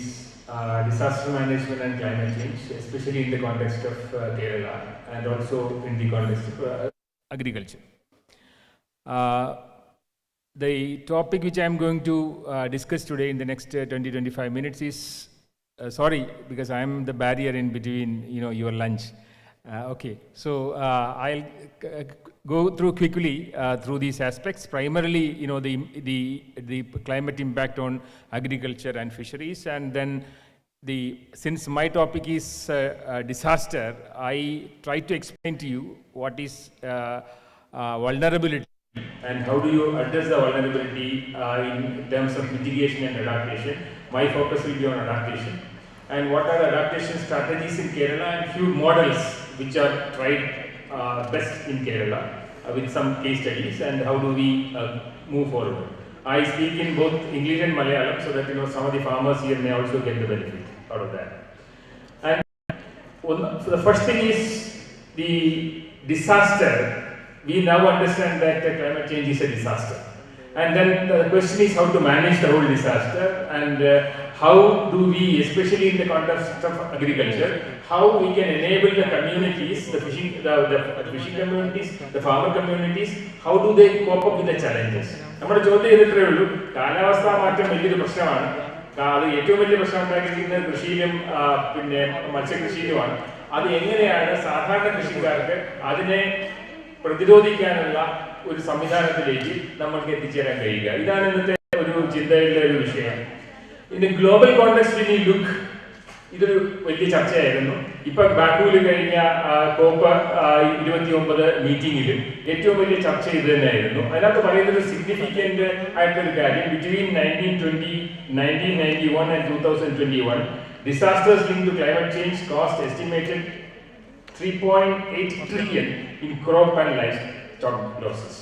disaster management and climate change, especially in the context of Kerala and also in the context of agriculture. The topic which I am going to discuss today in the next 20-25 minutes is, sorry, because I am the barrier in between, your lunch. Okay, so I'll go through quickly through these aspects. Primarily, the climate impact on agriculture and fisheries, and then since my topic is disaster, I try to explain to you what is vulnerability and how do you address the vulnerability in terms of mitigation and adaptation. My focus will be on adaptation. And what are the adaptation strategies in Kerala and few models which are tried best in Kerala with some case studies, and how do we move forward. I speak in both English and Malayalam so that some of the farmers here may also get the benefit out of that. And so the first thing is the disaster. We now understand that climate change is a disaster. And then the question is how to manage the whole disaster, and how do we, especially in the context of agriculture, how we can enable the communities, the fishing communities, the farmer communities, how do they cope up with the challenges? നമ്മുടെ ചോദ്യം ഇത്രയേ ഉള്ളൂ. കാലാവസ്ഥാ മാറ്റം വലിയൊരു പ്രശ്നമാണ്. അത് ഏറ്റവും വലിയ പ്രശ്നം ഉണ്ടാക്കിയിരിക്കുന്നത് കൃഷിയിലും പിന്നെ മത്സ്യകൃഷിയിലുമാണ്. അത് എങ്ങനെയാണ് സാധാരണ കൃഷിക്കാർക്ക് അതിനെ പ്രതിരോധിക്കാനുള്ള ഒരു സംവിധാനത്തിലേക്ക് നമ്മൾക്ക് എത്തിച്ചേരാൻ കഴിയുക? ഇതാണ് ഇന്നത്തെ ഒരു ചിന്തയിലെ ഒരു വിഷയം. In a global context, when you look, ഇതൊരു വലിയ ചർച്ചയായിരുന്നു. ഇപ്പൊ ബാക്കുവിൽ കഴിഞ്ഞ കോപ്പ് 29 മീറ്റിംഗിൽ ഏറ്റവും വലിയ ചർച്ച ഇത് തന്നെയായിരുന്നു. അതിനകത്ത് പറയുന്നത് സിഗ്നിഫിക്കന്റ് ആയിട്ടൊരു കാര്യം, between 1920, 1991 and 2021, disasters linked to climate change cost estimated 3.8 trillion in crop and livestock losses.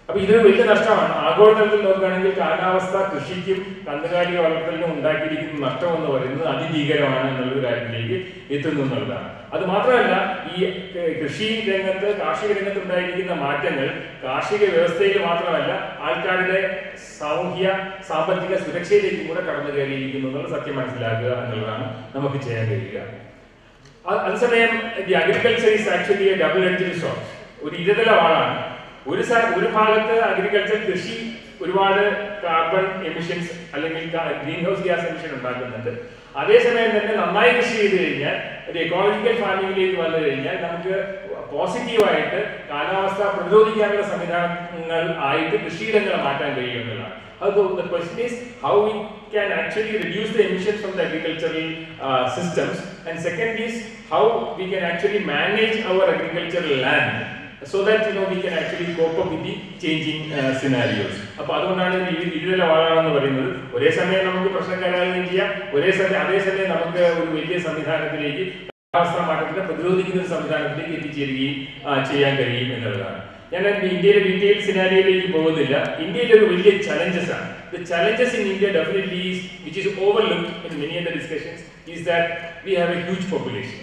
അപ്പോൾ ഇതൊരു വലിയ നഷ്ടമാണ്. ആഗോളതലത്തിൽ നോക്കുകയാണെങ്കിൽ കാലാവസ്ഥ കൃഷിക്കും കന്നുകാലി വളർത്തലിനും ഉണ്ടാക്കിയിരിക്കുന്ന നഷ്ടം എന്ന് പറയുന്നത് അതിഭീകരമാണ് എന്നുള്ളൊരു കാര്യത്തിലേക്ക് എത്തുന്നു എന്നുള്ളതാണ്. അത് മാത്രമല്ല, ഈ കൃഷി രംഗത്ത് കാർഷിക രംഗത്ത് ഉണ്ടായിരിക്കുന്ന മാറ്റങ്ങൾ കാർഷിക വ്യവസ്ഥയിൽ മാത്രമല്ല ആൾക്കാരുടെ സാമൂഹ്യ സാമ്പത്തിക സുരക്ഷയിലേക്കും കൂടെ കടന്നു കയറിയിരിക്കുന്നു എന്നുള്ള സത്യം മനസ്സിലാക്കുക എന്നുള്ളതാണ് നമുക്ക് ചെയ്യാൻ കഴിയുക. അതേസമയം the agriculture is actually A double edged soared. ഒരു ഇരുതല വാളാണ്. ഒരു ഭാഗത്ത് അഗ്രികൾച്ചർ കൃഷി ഒരുപാട് കാർബൺ എമിഷൻസ് അല്ലെങ്കിൽ ഗ്രീൻ ഹൗസ് ഗ്യാസ് എമിഷൻ ഉണ്ടാക്കുന്നുണ്ട്. അതേസമയം തന്നെ നന്നായി കൃഷി ചെയ്ത് കഴിഞ്ഞാൽ ഒരു എക്കോളജിക്കൽ ഫാമിംഗിലേക്ക് വന്നു കഴിഞ്ഞാൽ നമുക്ക് പോസിറ്റീവായിട്ട് കാലാവസ്ഥ പ്രതിരോധിക്കാനുള്ള സംവിധാനങ്ങൾ ആയിട്ട് കൃഷിയിടങ്ങൾ മാറ്റാൻ കഴിയുമെന്നുള്ളതാണ്. So the question is how we can actually reduce the emissions from the agricultural systems, and second is how we can actually manage our agricultural land so that we can actually cope up with the changing scenarios. അപ്പോൾ അതുകൊണ്ടാണ് ഇരുതല വാളാണെന്ന് പറയുന്നത്. ഒരേ സമയം നമുക്ക് പ്രശ്നക്കാരാകുകയും ചെയ്യാം, അതേസമയം നമുക്ക് ഒരു വലിയ സംവിധാനത്തിലേക്ക് കാലാവസ്ഥാ മാറ്റത്തിനെ പ്രതിരോധിക്കുന്ന ഒരു സംവിധാനത്തിലേക്ക് എത്തിച്ചേരുകയും ചെയ്യാൻ കഴിയും എന്നുള്ളതാണ്. ഞാൻ ഇന്ത്യയിലെ ഡീറ്റെയിൽ സിനാരിയോയിലേക്ക് പോകുന്നില്ല. ഇന്ത്യയിലെ ഒരു വലിയ ചലഞ്ചസ് ആണ്. The challenges in India definitely is, which is overlooked in many of the discussions, is that we have a huge population.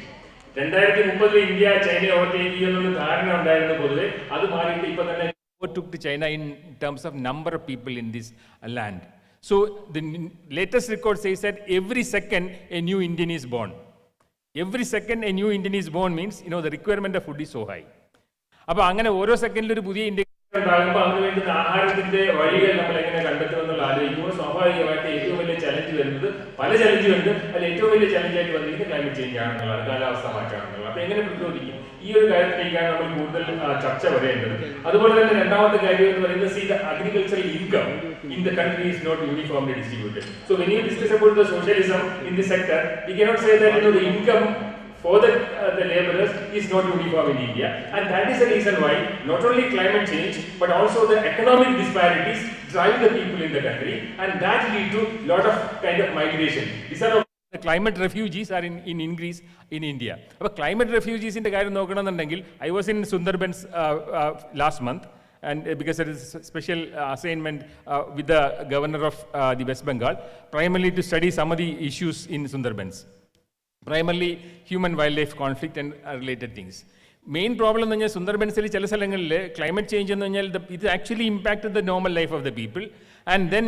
2030 India ചൈനയെ ഓവർടേക്ക് ചെയ്യുന്ന ധാരണ ഉണ്ടായിരുന്ന പൊതുവെ അത് മാറിയിട്ട് ഇപ്പൊ തന്നെ overtook China in terms of number of people in this land. So the latest record says that every second a new Indian is born. Every second a new Indian is born means the requirement of food is so high. അപ്പോൾ അങ്ങനെ ഓരോ സെക്കൻഡിലും ഒരു പുതിയ India ഉണ്ടാകുമ്പോൾ അതിന് വേണ്ടുന്ന ആഹാരത്തിന്റെ വഴികൾ നമ്മൾ എങ്ങനെ കണ്ടെത്തുമെന്നുള്ള ആലോചിക്കുമ്പോൾ സ്വാഭാവികമായിട്ട് ഏറ്റവും വലിയ ചലഞ്ച് വരുന്നത് പല ചലഞ്ചുണ്ട്. അതിൽ ഏറ്റവും വലിയ ചലഞ്ചായിട്ട് വന്നിരിക്കുന്നത് ക്ലൈമറ്റ് ചേഞ്ച് ആണെന്നുള്ളത്, കാലാവസ്ഥ മാറ്റമാണെന്നുള്ളത്. അപ്പോൾ എങ്ങനെ പ്രതിരോധിക്കും? ഈ ഒരു കാര്യത്തിലേക്കാണ് നമ്മൾ കൂടുതൽ ചർച്ച വരേണ്ടത്. അതുപോലെ തന്നെ രണ്ടാമത്തെ കാര്യം എന്ന് പറയുന്നത് C the agricultural income in the country is not uniformly distributed. So when you discuss about the socialism in this sector, we cannot say that the income for the laborers is not uniform in India, and that is the reason why not only climate change but also the economic disparities drive the people in the country, and that lead to lot of kind of migration. These are the climate refugees are in increase in India. But climate refugees in the karyam I was in Sundarbans last month, and because there is a special assignment with the governor of the West Bengal, primarily to study some of the issues in Sundarbans, primarily human-wildlife conflict and related things. Main problem in Sundarbans climate change it actually impacted the normal life of the people, and then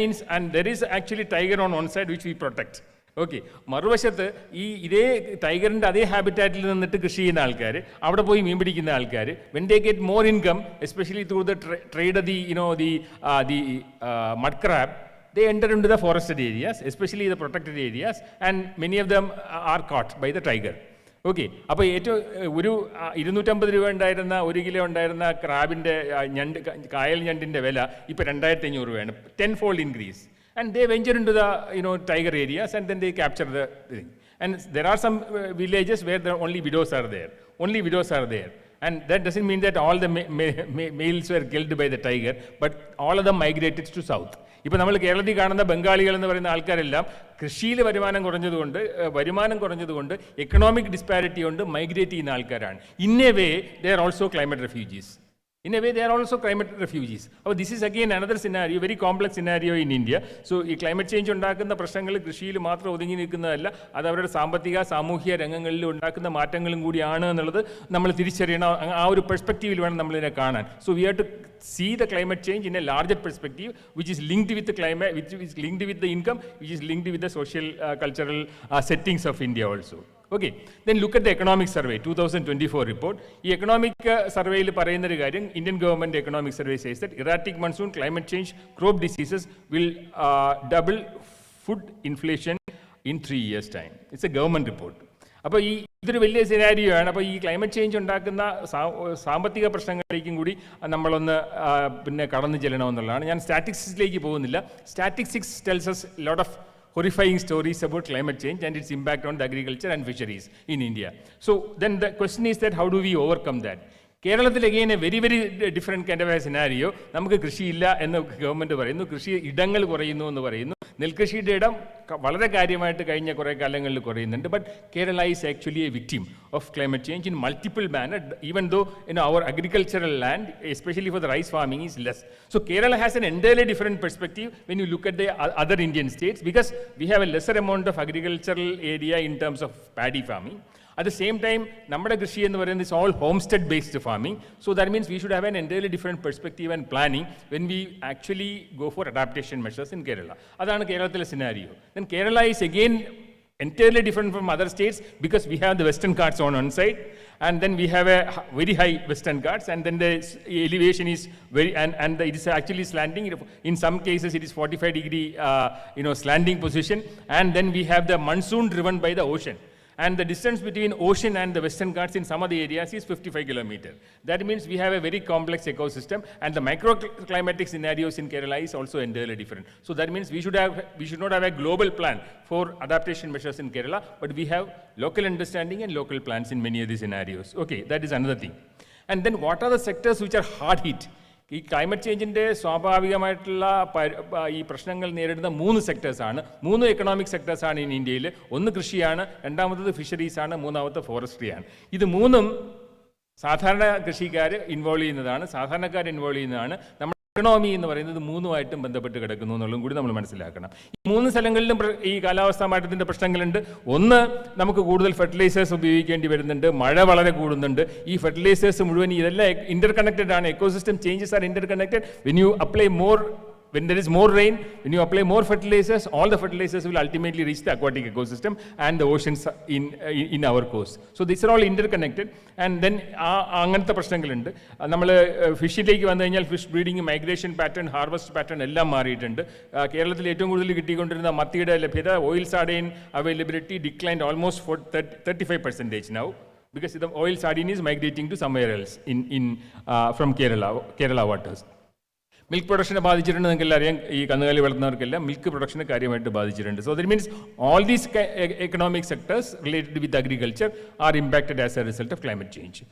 there is actually tiger on one side which we protect. Okay, മറുവശത്ത് ഇതേ ടൈഗറിൻ്റെ അതേ ഹാബിറ്റാറ്റിൽ നിന്നിട്ട് കൃഷി ചെയ്യുന്ന ആൾക്കാർ, അവിടെ പോയി മീൻ പിടിക്കുന്ന ആൾക്കാർ, when they get more income, especially through the trade of the mud crab, they enter into the forested areas, especially the protected areas, and many of them are caught by the tiger. Okay, അപ്പോൾ ഏറ്റവും ഒരു 250 രൂപ ഉണ്ടായിരുന്ന 1 kilo ഉണ്ടായിരുന്ന ക്രാബിൻ്റെ കായൽ ഞണ്ടിൻ്റെ വില ഇപ്പോൾ 2500 രൂപയാണ്, 10-fold increase. And they venture into the tiger areas, and then they capture the thing. And there are some villages where the only widows are there. Only widows are there. And that doesn't mean that all the males were killed by the tiger, but all of them migrated to south. ഇപ്പോൾ നമ്മൾ കേരളത്തിൽ കാണുന്ന ബംഗാളികൾ എന്ന് പറയുന്ന ആൾക്കാരെല്ലാം കൃഷിയിൽ വരുമാനം കുറഞ്ഞതുകൊണ്ട് economic disparity കൊണ്ട് മൈഗ്രേറ്റ് ചെയ്യുന്ന ആൾക്കാരാണ്. In a way they are also climate refugees. In a way, they are also climate refugees. Oh, this is again another scenario, very complex scenario in India. So, climate change ഉണ്ടാക്കുന്ന പ്രശ്നങ്ങൾ കൃഷിയിൽ മാത്രം ഒതുങ്ങി നിൽക്കുന്നതല്ല, അത് അവരുടെ സാമ്പത്തിക സാമൂഹിക രംഗങ്ങളിൽ ഉണ്ടാക്കുന്ന മാറ്റങ്ങളും കൂടിയാണ് എന്നുള്ളത് നമ്മൾ തിരിച്ചറിയണം. ആ ഒരു പെർസ്പെക്റ്റീവിൽ വേണം നമ്മളിതിനെ കാണാൻ. So, we have to see the climate change in a larger perspective, which is linked with the climate, which is linked with the income, which is linked with the social, cultural settings of India also. Okay, then look at the economic survey, 2024 report. The economic survey, Indian government economic survey says that erratic monsoon, climate change, crop diseases will double food inflation in 3 years' time. It's a government report. അപ്പോൾ ഇതൊരു വലിയ scenario ആണ്. അപ്പോൾ ഈ climate change ഉണ്ടാക്കുന്ന സാമ്പത്തിക പ്രശ്നങ്ങളിലേക്കും കൂടി നമ്മളൊന്ന് പിന്നെ കടന്നു ചെല്ലണമെന്നുള്ളതാണ്. ഞാൻ സ്റ്റാറ്റിസ്റ്റിക്സിലേക്ക് പോകുന്നില്ല. Statistics tells us lot of horrifying stories about climate change and its impact on the agriculture and fisheries in India. So then the question is that how do we overcome that? കേരളത്തിൽ again a very different kind of a scenario. നമുക്ക് കൃഷിയില്ല എന്ന് government പറയുന്നു, കൃഷി ഇടങ്ങൾ കുറയുന്നു എന്ന് പറയുന്നു. നെൽകൃഷിയുടെ ഇടം വളരെ കാര്യമായിട്ട് കഴിഞ്ഞ കുറേ കാലങ്ങളിൽ കുറയുന്നുണ്ട്. But Kerala is actually a victim of climate change in multiple manner, even though our agricultural land, especially for the rice farming, is less. So Kerala has an entirely different perspective when you look at the other Indian states, because we have a lesser amount of agricultural area in terms of paddy farming. At the same time, നമ്മുടെ കൃഷി എന്ന് പറയുന്നത് is all homestead based farming. So that means we should have an entirely different perspective and planning when we actually go for adaptation measures in Kerala. അതാണ് കേരളത്തിലെ scenario. Then Kerala is again entirely different from other states because we have the Western Ghats on one side, and then we have a very high Western Ghats, and then the elevation is very, and it is actually slanting. In some cases, it is 45-degree, slanting position, and then we have the monsoon driven by the ocean. And the distance between ocean and the Western Ghats in some of the areas is 55 kilometers. That means we have a very complex ecosystem, and the microclimatic scenarios in Kerala is also entirely different. So that means we should not have a global plan for adaptation measures in Kerala, but we have local understanding and local plans in many of these scenarios. Okay, that is another thing. And then what are the sectors which are hard hit? ഈ climate ചേഞ്ചിൻ്റെ സ്വാഭാവികമായിട്ടുള്ള ഈ പ്രശ്നങ്ങൾ നേരിടുന്ന 3 സെക്ടേഴ്സാണ്, 3 economic സെക്ടേഴ്സാണ് in ഇന്ത്യയിൽ. ഒന്ന് കൃഷിയാണ്, രണ്ടാമത്തത് ഫിഷറീസാണ്, മൂന്നാമത്തെ ഫോറസ്ട്രിയാണ്. ഇത് 3ഉം സാധാരണ കൃഷിക്കാർ ഇൻവോൾവ് ചെയ്യുന്നതാണ്, സാധാരണക്കാർ ഇൻവോൾവ് ചെയ്യുന്നതാണ്. നമ്മുടെ എക്കണോമി എന്ന് പറയുന്നത് 3ഉമായിട്ടും ബന്ധപ്പെട്ട് കിടക്കുന്നു എന്നുള്ളതും കൂടി നമ്മൾ മനസ്സിലാക്കണം. ഈ 3 സ്ഥലങ്ങളിലും ഈ കാലാവസ്ഥാ മാറ്റത്തിൻ്റെ പ്രശ്നങ്ങളുണ്ട്. ഒന്ന്, നമുക്ക് കൂടുതൽ ഫെർട്ടിലൈസേഴ്സ് ഉപയോഗിക്കേണ്ടി വരുന്നുണ്ട്, മഴ വളരെ കൂടുന്നുണ്ട്. ഈ ഫെർട്ടിലൈസേഴ്സ് മുഴുവൻ ഇതെല്ലാം ഇന്റർ കണക്റ്റഡ് ആണ്. Ecosystem changes are Inter connected. When there is more rain, when you apply more fertilizers, all the fertilizers will ultimately reach the aquatic ecosystem and the oceans in our coast. So these are all interconnected. And then അങ്ങനത്തെ പ്രശ്നങ്ങളുണ്ട്. നമ്മൾ ഫിഷിലേക്ക് വന്നു കഴിഞ്ഞാൽ fish breeding, migration pattern, harvest pattern എല്ലാം മാറിയിട്ടുണ്ട്. കേരളത്തിൽ ഏറ്റവും കൂടുതൽ കിട്ടിക്കൊണ്ടിരുന്ന മത്തിയുടെ ലഭ്യത, oil sardine availability declined almost for 35% now, because the oil sardine is migrating to somewhere else from Kerala waters. Milk പ്രൊഡക്ഷനെ ബാധിച്ചിട്ടുണ്ട്. നിങ്ങൾക്ക് അറിയാം, ഈ കന്നുകാലി വളർത്തുന്നവർക്കെല്ലാം മിൽക്ക് പ്രൊഡക്ഷനെ കാര്യമായിട്ട് ബാധിച്ചിട്ടുണ്ട്. So that means all these economic sectors related with agriculture are impacted as a result of climate change.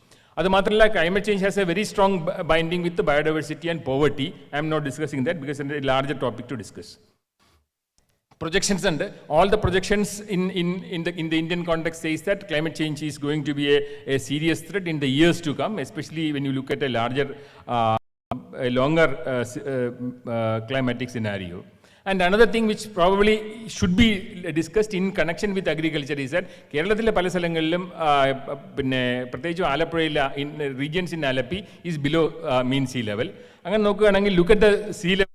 അത് മാത്രമല്ല, climate change has a very strong binding with biodiversity and poverty. I am not discussing that because it's a larger topic to discuss. Projections and all the projections in the Indian context says that climate change is going to be a serious threat in the years to come, especially when you look at a larger, a longer climatic scenario. And another thing which probably should be discussed in connection with agriculture is that കേരളത്തിലെ പല സ്ഥലങ്ങളിലും പിന്നെ പ്രത്യേകിച്ച് ആലപ്പുഴയിലെ regions in Alapi is below mean sea level. അങ്ങനെ നോക്കുകയാണെങ്കിൽ look at the sea level.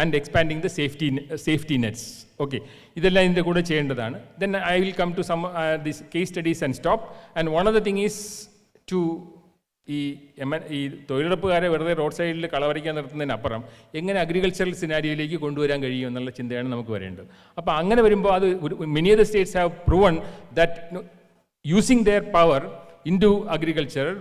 and expanding the safety nets. Okay, ഇതെല്ലാം ഇതിൻ്റെ കൂടെ ചെയ്യേണ്ടതാണ്. Then I will come to some these case studies and stop. And one other thing is to ഈ തൊഴിലുറപ്പുകാരെ വെറുതെ road സൈഡിൽ കളവറിക്കാൻ നിർത്തുന്നതിനപ്പുറം എങ്ങനെ അഗ്രികൾച്ചറൽ സിനാരിയോയിലേക്ക് കൊണ്ടുവരാൻ കഴിയും എന്നുള്ള ചിന്തയാണ് നമുക്ക് വരേണ്ടത്. അപ്പോൾ അങ്ങനെ വരുമ്പോൾ അത് many other states have proven that using their power into agriculture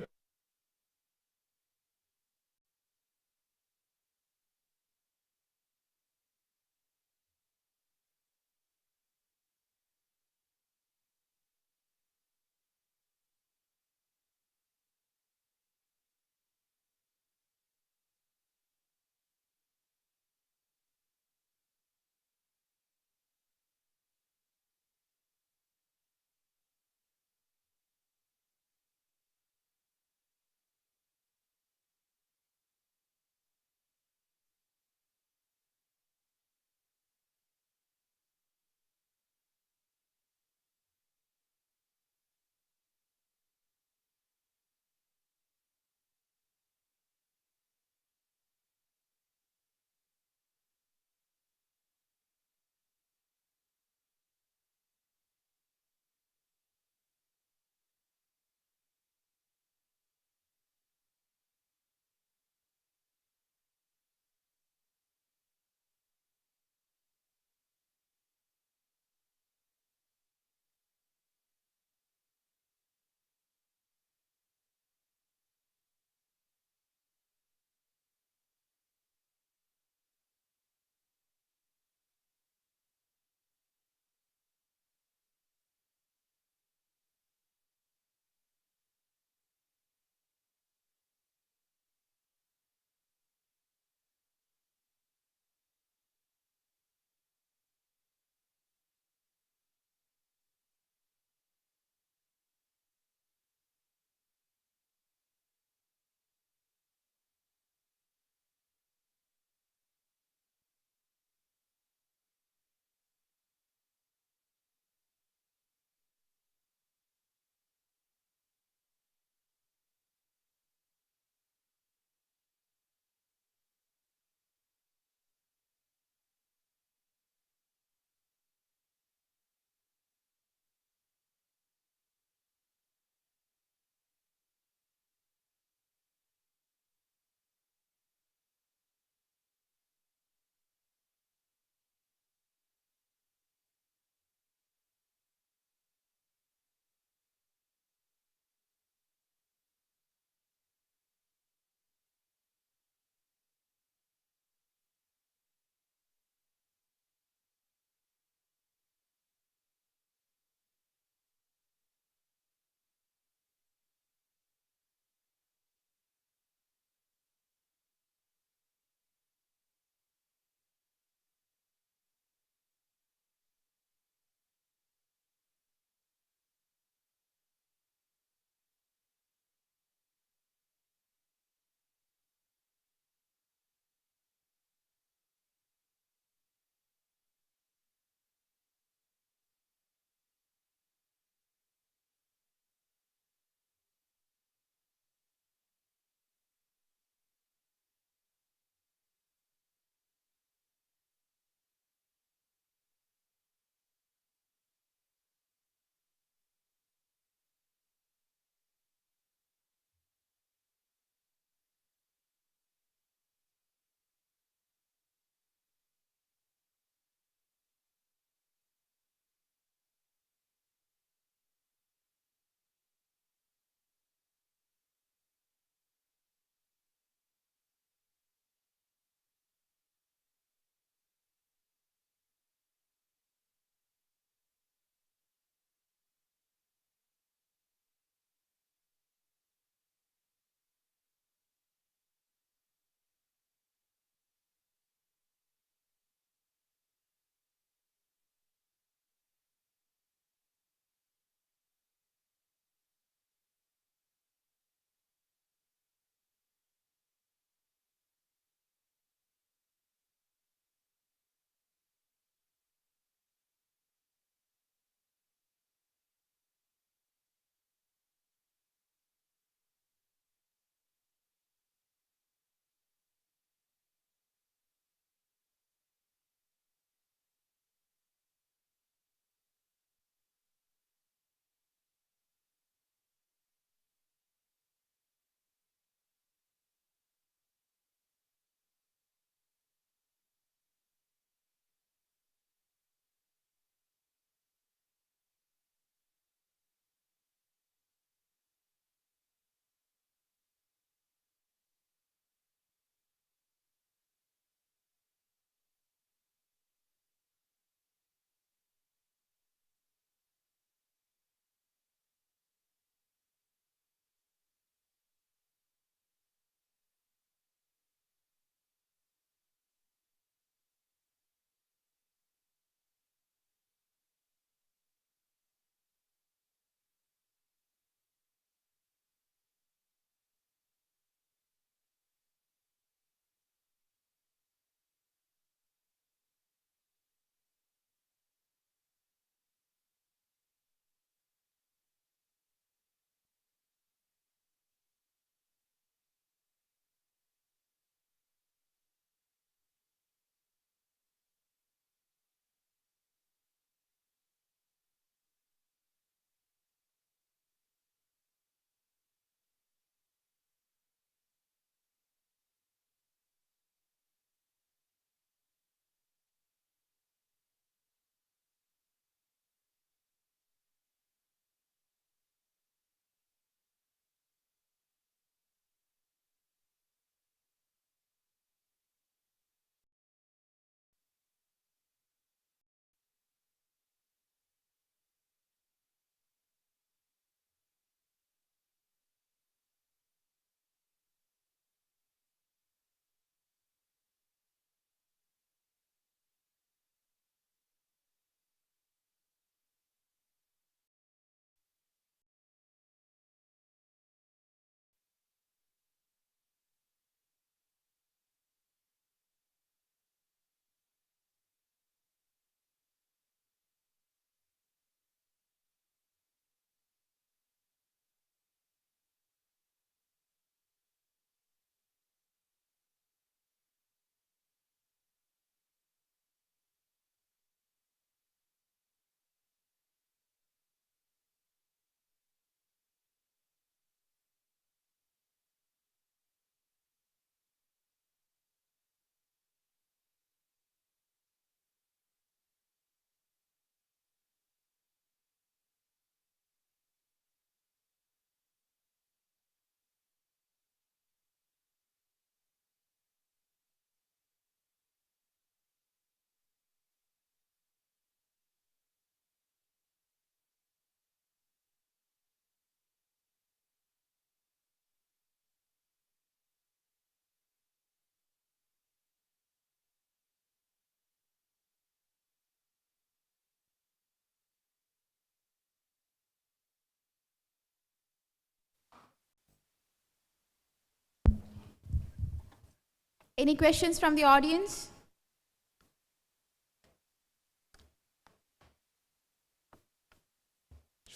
Any questions from the audience?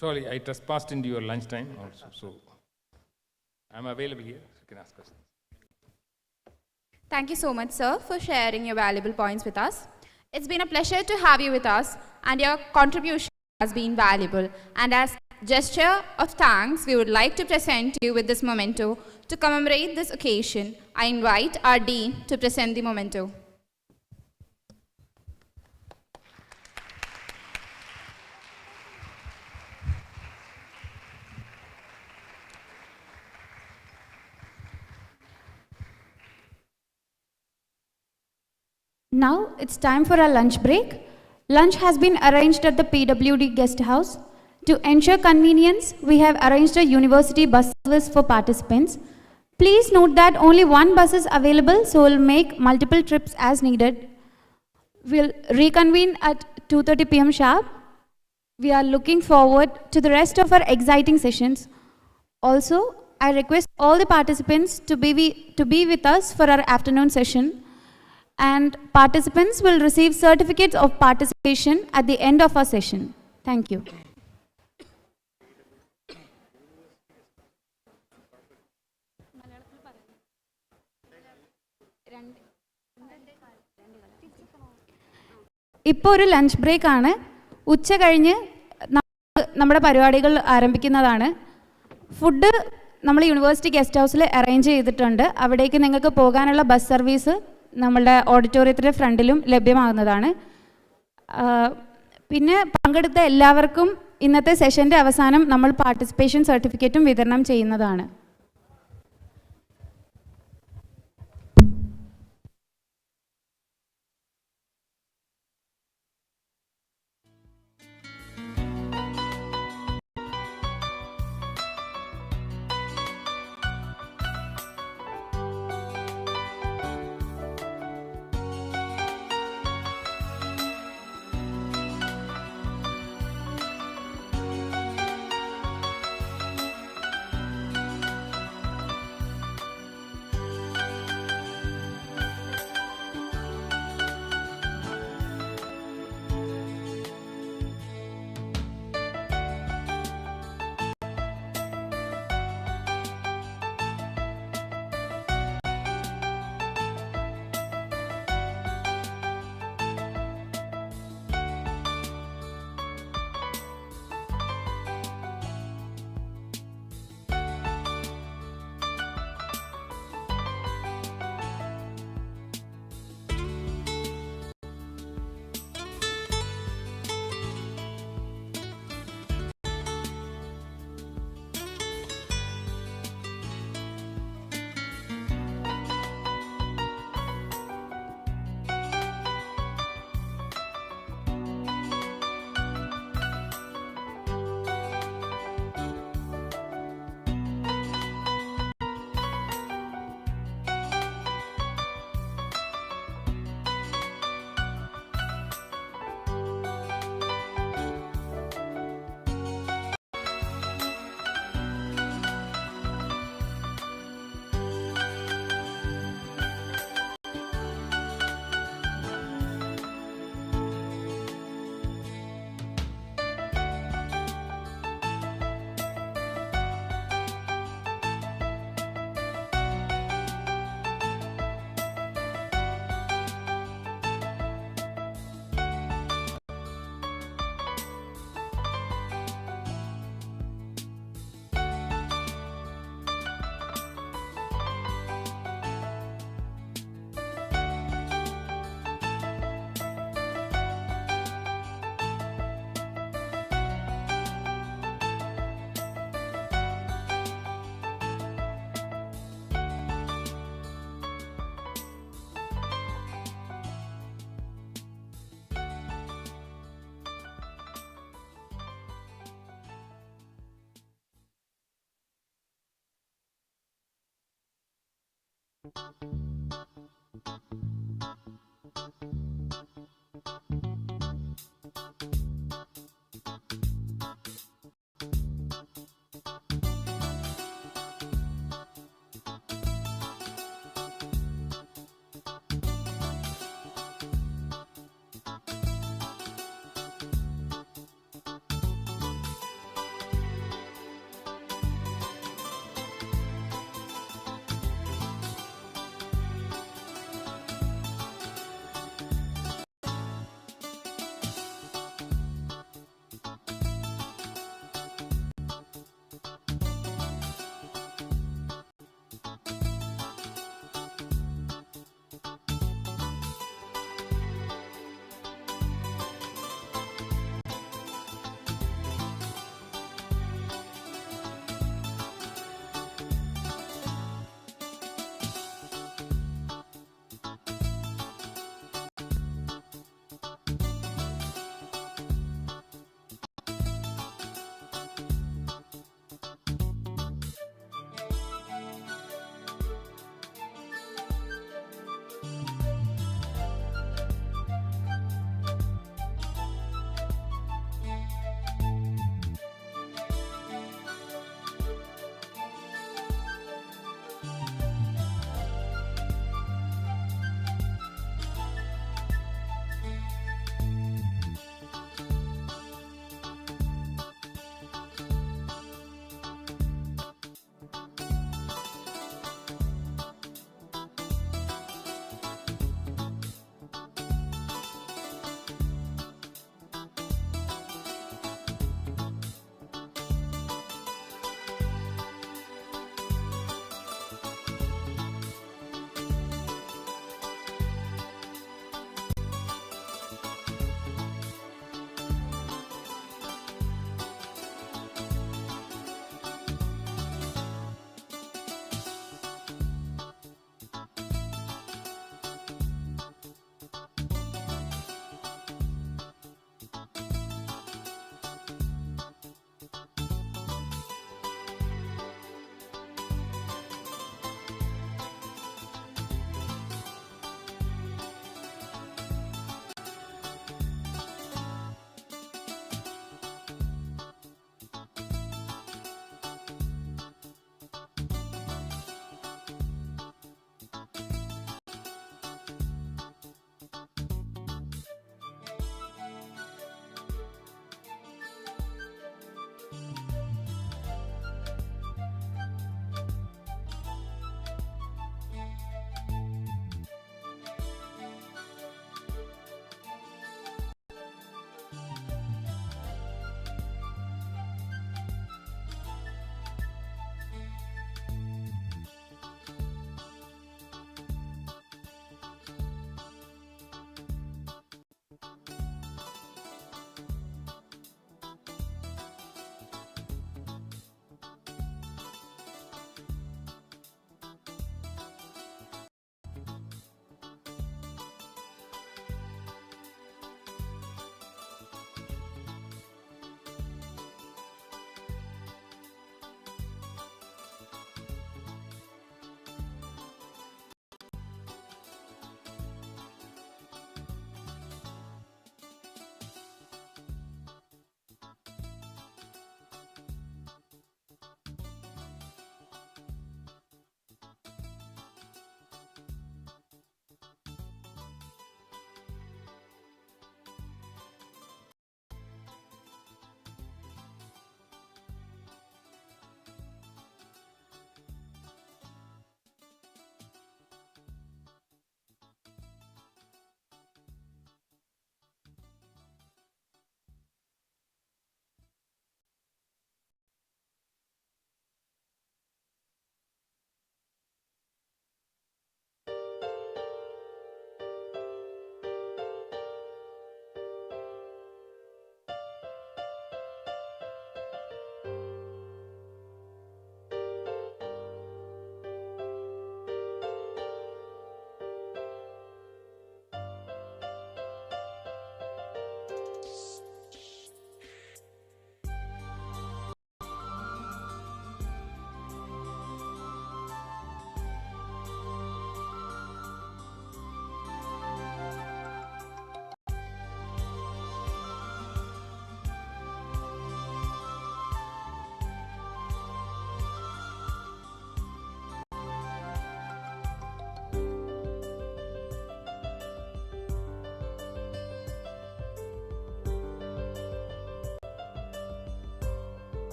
Sorry, I trespassed into your lunchtime also, so I'm available here. You can ask questions. Thank you so much, sir, for sharing your valuable points with us. It's been a pleasure to have you with us, and your contribution has been valuable. And as gesture of thanks, we would like to present you with this memento. To commemorate this occasion, I invite our Dean to present the memento. Now it's time for our lunch break. Lunch has been arranged at the PWD guest house. To ensure convenience, we have arranged a university bus service for participants. Please note that only one bus is available, so we'll make multiple trips as needed. We'll reconvene at 2:30 p.m. sharp. We are looking forward to the rest of our exciting sessions. Also, I request all the participants to be with us for our afternoon session. And participants will receive certificates of participation at the end of our session. Thank you. ഇപ്പോൾ ഒരു lunch break ആണ്. ഉച്ച കഴിഞ്ഞ് നമ്മുടെ പരിപാടികൾ ആരംഭിക്കുന്നതാണ്. Food നമ്മൾ university guest ഹൗസിൽ arrange ചെയ്തിട്ടുണ്ട്. അവിടേക്ക് നിങ്ങൾക്ക് പോകാനുള്ള ബസ് സർവീസ് നമ്മളുടെ ഓഡിറ്റോറിയത്തിൻ്റെ ഫ്രണ്ടിലും ലഭ്യമാകുന്നതാണ്. പിന്നെ പങ്കെടുത്ത എല്ലാവർക്കും ഇന്നത്തെ സെഷൻ്റെ അവസാനം നമ്മൾ പാർട്ടിസിപ്പേഷൻ സർട്ടിഫിക്കറ്റും വിതരണം ചെയ്യുന്നതാണ്.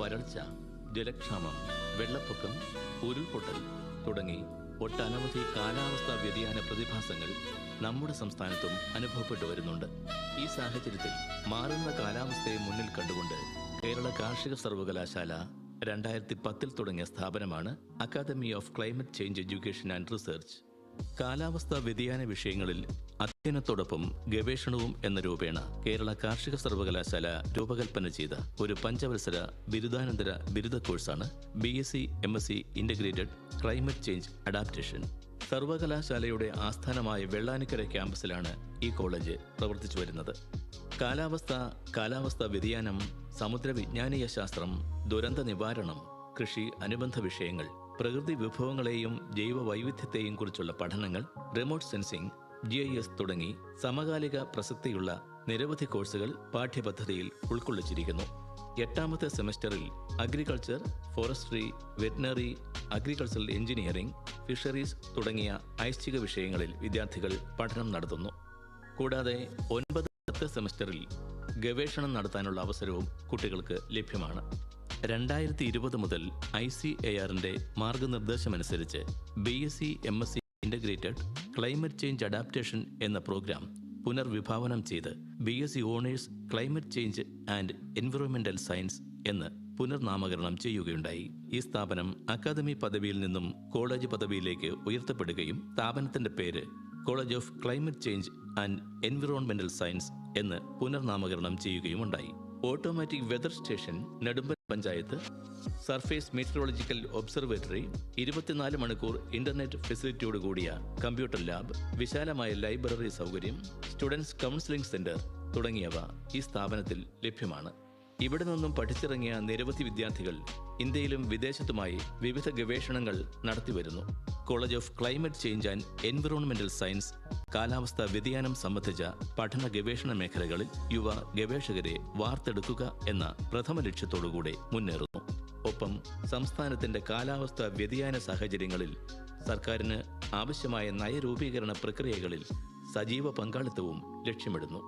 വരൾച്ച, ജലക്ഷാമം, വെള്ളപ്പൊക്കം, ഉരുൾപൊട്ടൽ തുടങ്ങി ഒട്ടനവധി കാലാവസ്ഥാ വ്യതിയാന പ്രതിഭാസങ്ങൾ നമ്മുടെ സംസ്ഥാനത്തും അനുഭവപ്പെട്ടു വരുന്നുണ്ട്. ഈ സാഹചര്യത്തിൽ മാറുന്ന കാലാവസ്ഥയെ മുന്നിൽ കണ്ടുകൊണ്ട് കേരള കാർഷിക സർവകലാശാല 2010 തുടങ്ങിയ സ്ഥാപനമാണ് academy of climate change education and research. കാലാവസ്ഥാ വ്യതിയാന വിഷയങ്ങളിൽ അധ്യയനത്തോടൊപ്പം ഗവേഷണവും എന്ന രൂപേണ കേരള കാർഷിക സർവകലാശാല രൂപകൽപ്പന ചെയ്ത ഒരു പഞ്ചവത്സര ബിരുദാനന്തര ബിരുദ കോഴ്സാണ് BSc MSc integrated climate change adaptation. സർവകലാശാലയുടെ ആസ്ഥാനമായ വെള്ളാനിക്കര ക്യാമ്പസിലാണ് ഈ കോളേജ് പ്രവർത്തിച്ചു വരുന്നത്. കാലാവസ്ഥാ വ്യതിയാനം, സമുദ്രവിജ്ഞാനീയ ശാസ്ത്രം, ദുരന്ത നിവാരണം, കൃഷി അനുബന്ധ വിഷയങ്ങൾ, പ്രകൃതി വിഭവങ്ങളെയും ജൈവ വൈവിധ്യത്തെയും കുറിച്ചുള്ള പഠനങ്ങൾ, റിമോട്ട് സെൻസിംഗ്, GIS തുടങ്ങി സമകാലിക പ്രസക്തിയുള്ള നിരവധി കോഴ്സുകൾ പാഠ്യപദ്ധതിയിൽ ഉൾക്കൊള്ളിച്ചിരിക്കുന്നു. 8ാമത്തെ സെമസ്റ്ററിൽ agriculture, forestry, veterinary, agricultural engineering, fisheries തുടങ്ങിയ ഐച്ഛിക വിഷയങ്ങളിൽ വിദ്യാർത്ഥികൾ പഠനം നടത്തുന്നു. കൂടാതെ 9ാമത്തെ സെമസ്റ്ററിൽ ഗവേഷണം നടത്താനുള്ള അവസരവും കുട്ടികൾക്ക് ലഭ്യമാണ്. 2020 മുതൽ ICARന്റെ മാർഗനിർദ്ദേശമനുസരിച്ച് BSc MSc integrated climate change adaptation എന്ന പ്രോഗ്രാം പുനർവിഭാവനം ചെയ്ത് BSc honours climate change and environmental science എന്ന് പുനർനാമകരണം ചെയ്യുകയുണ്ടായി. ഈ സ്ഥാപനം അക്കാദമി പദവിയിൽ നിന്നും കോളേജ് പദവിയിലേക്ക് ഉയർത്തപ്പെടുകയും സ്ഥാപനത്തിന്റെ പേര് college of climate change and environmental science എന്ന് പുനർനാമകരണം ചെയ്യുകയുമുണ്ടായി. Automatic weather station Nedumpan panchayat, surface meteorological observatory, 24 മണിക്കൂർ ഇന്റർനെറ്റ് ഫെസിലിറ്റിയോട് കൂടിയ കമ്പ്യൂട്ടർ ലാബ്, വിശാലമായ ലൈബ്രറി സൗകര്യം, സ്റ്റുഡൻസ് കൗൺസിലിംഗ് സെന്റർ തുടങ്ങിയവ ഈ സ്ഥാപനത്തിൽ ലഭ്യമാണ്. ഇവിടെ നിന്നും പഠിച്ചിറങ്ങിയ നിരവധി വിദ്യാർത്ഥികൾ ഇന്ത്യയിലും വിദേശത്തുമായി വിവിധ ഗവേഷണങ്ങൾ നടത്തിവരുന്നു. College of climate change and environmental science കാലാവസ്ഥാ വ്യതിയാനം സംബന്ധിച്ച പഠന ഗവേഷണ മേഖലകളിൽ യുവ ഗവേഷകരെ വാർത്തെടുക്കുക എന്ന പ്രഥമ ലക്ഷ്യത്തോടുകൂടെ മുന്നേറുന്നു. ഒപ്പം സംസ്ഥാനത്തിന്റെ കാലാവസ്ഥാ വ്യതിയാന സാഹചര്യങ്ങളിൽ സർക്കാരിന് ആവശ്യമായ നയരൂപീകരണ പ്രക്രിയകളിൽ സജീവ പങ്കാളിത്തവും ലക്ഷ്യമിടുന്നു.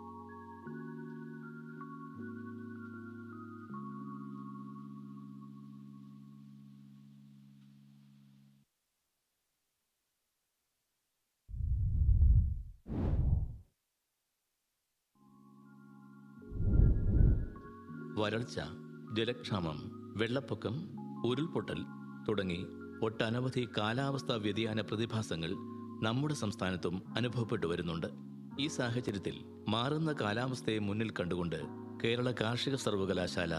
വരൾച്ച, ജലക്ഷാമം, വെള്ളപ്പൊക്കം, ഉരുൾപൊട്ടൽ തുടങ്ങി ഒട്ടനവധി കാലാവസ്ഥാ വ്യതിയാന പ്രതിഭാസങ്ങൾ നമ്മുടെ സംസ്ഥാനത്തും അനുഭവപ്പെട്ടു വരുന്നുണ്ട്. ഈ സാഹചര്യത്തിൽ മാറുന്ന കാലാവസ്ഥയെ മുന്നിൽ കണ്ടുകൊണ്ട് കേരള കാർഷിക സർവകലാശാല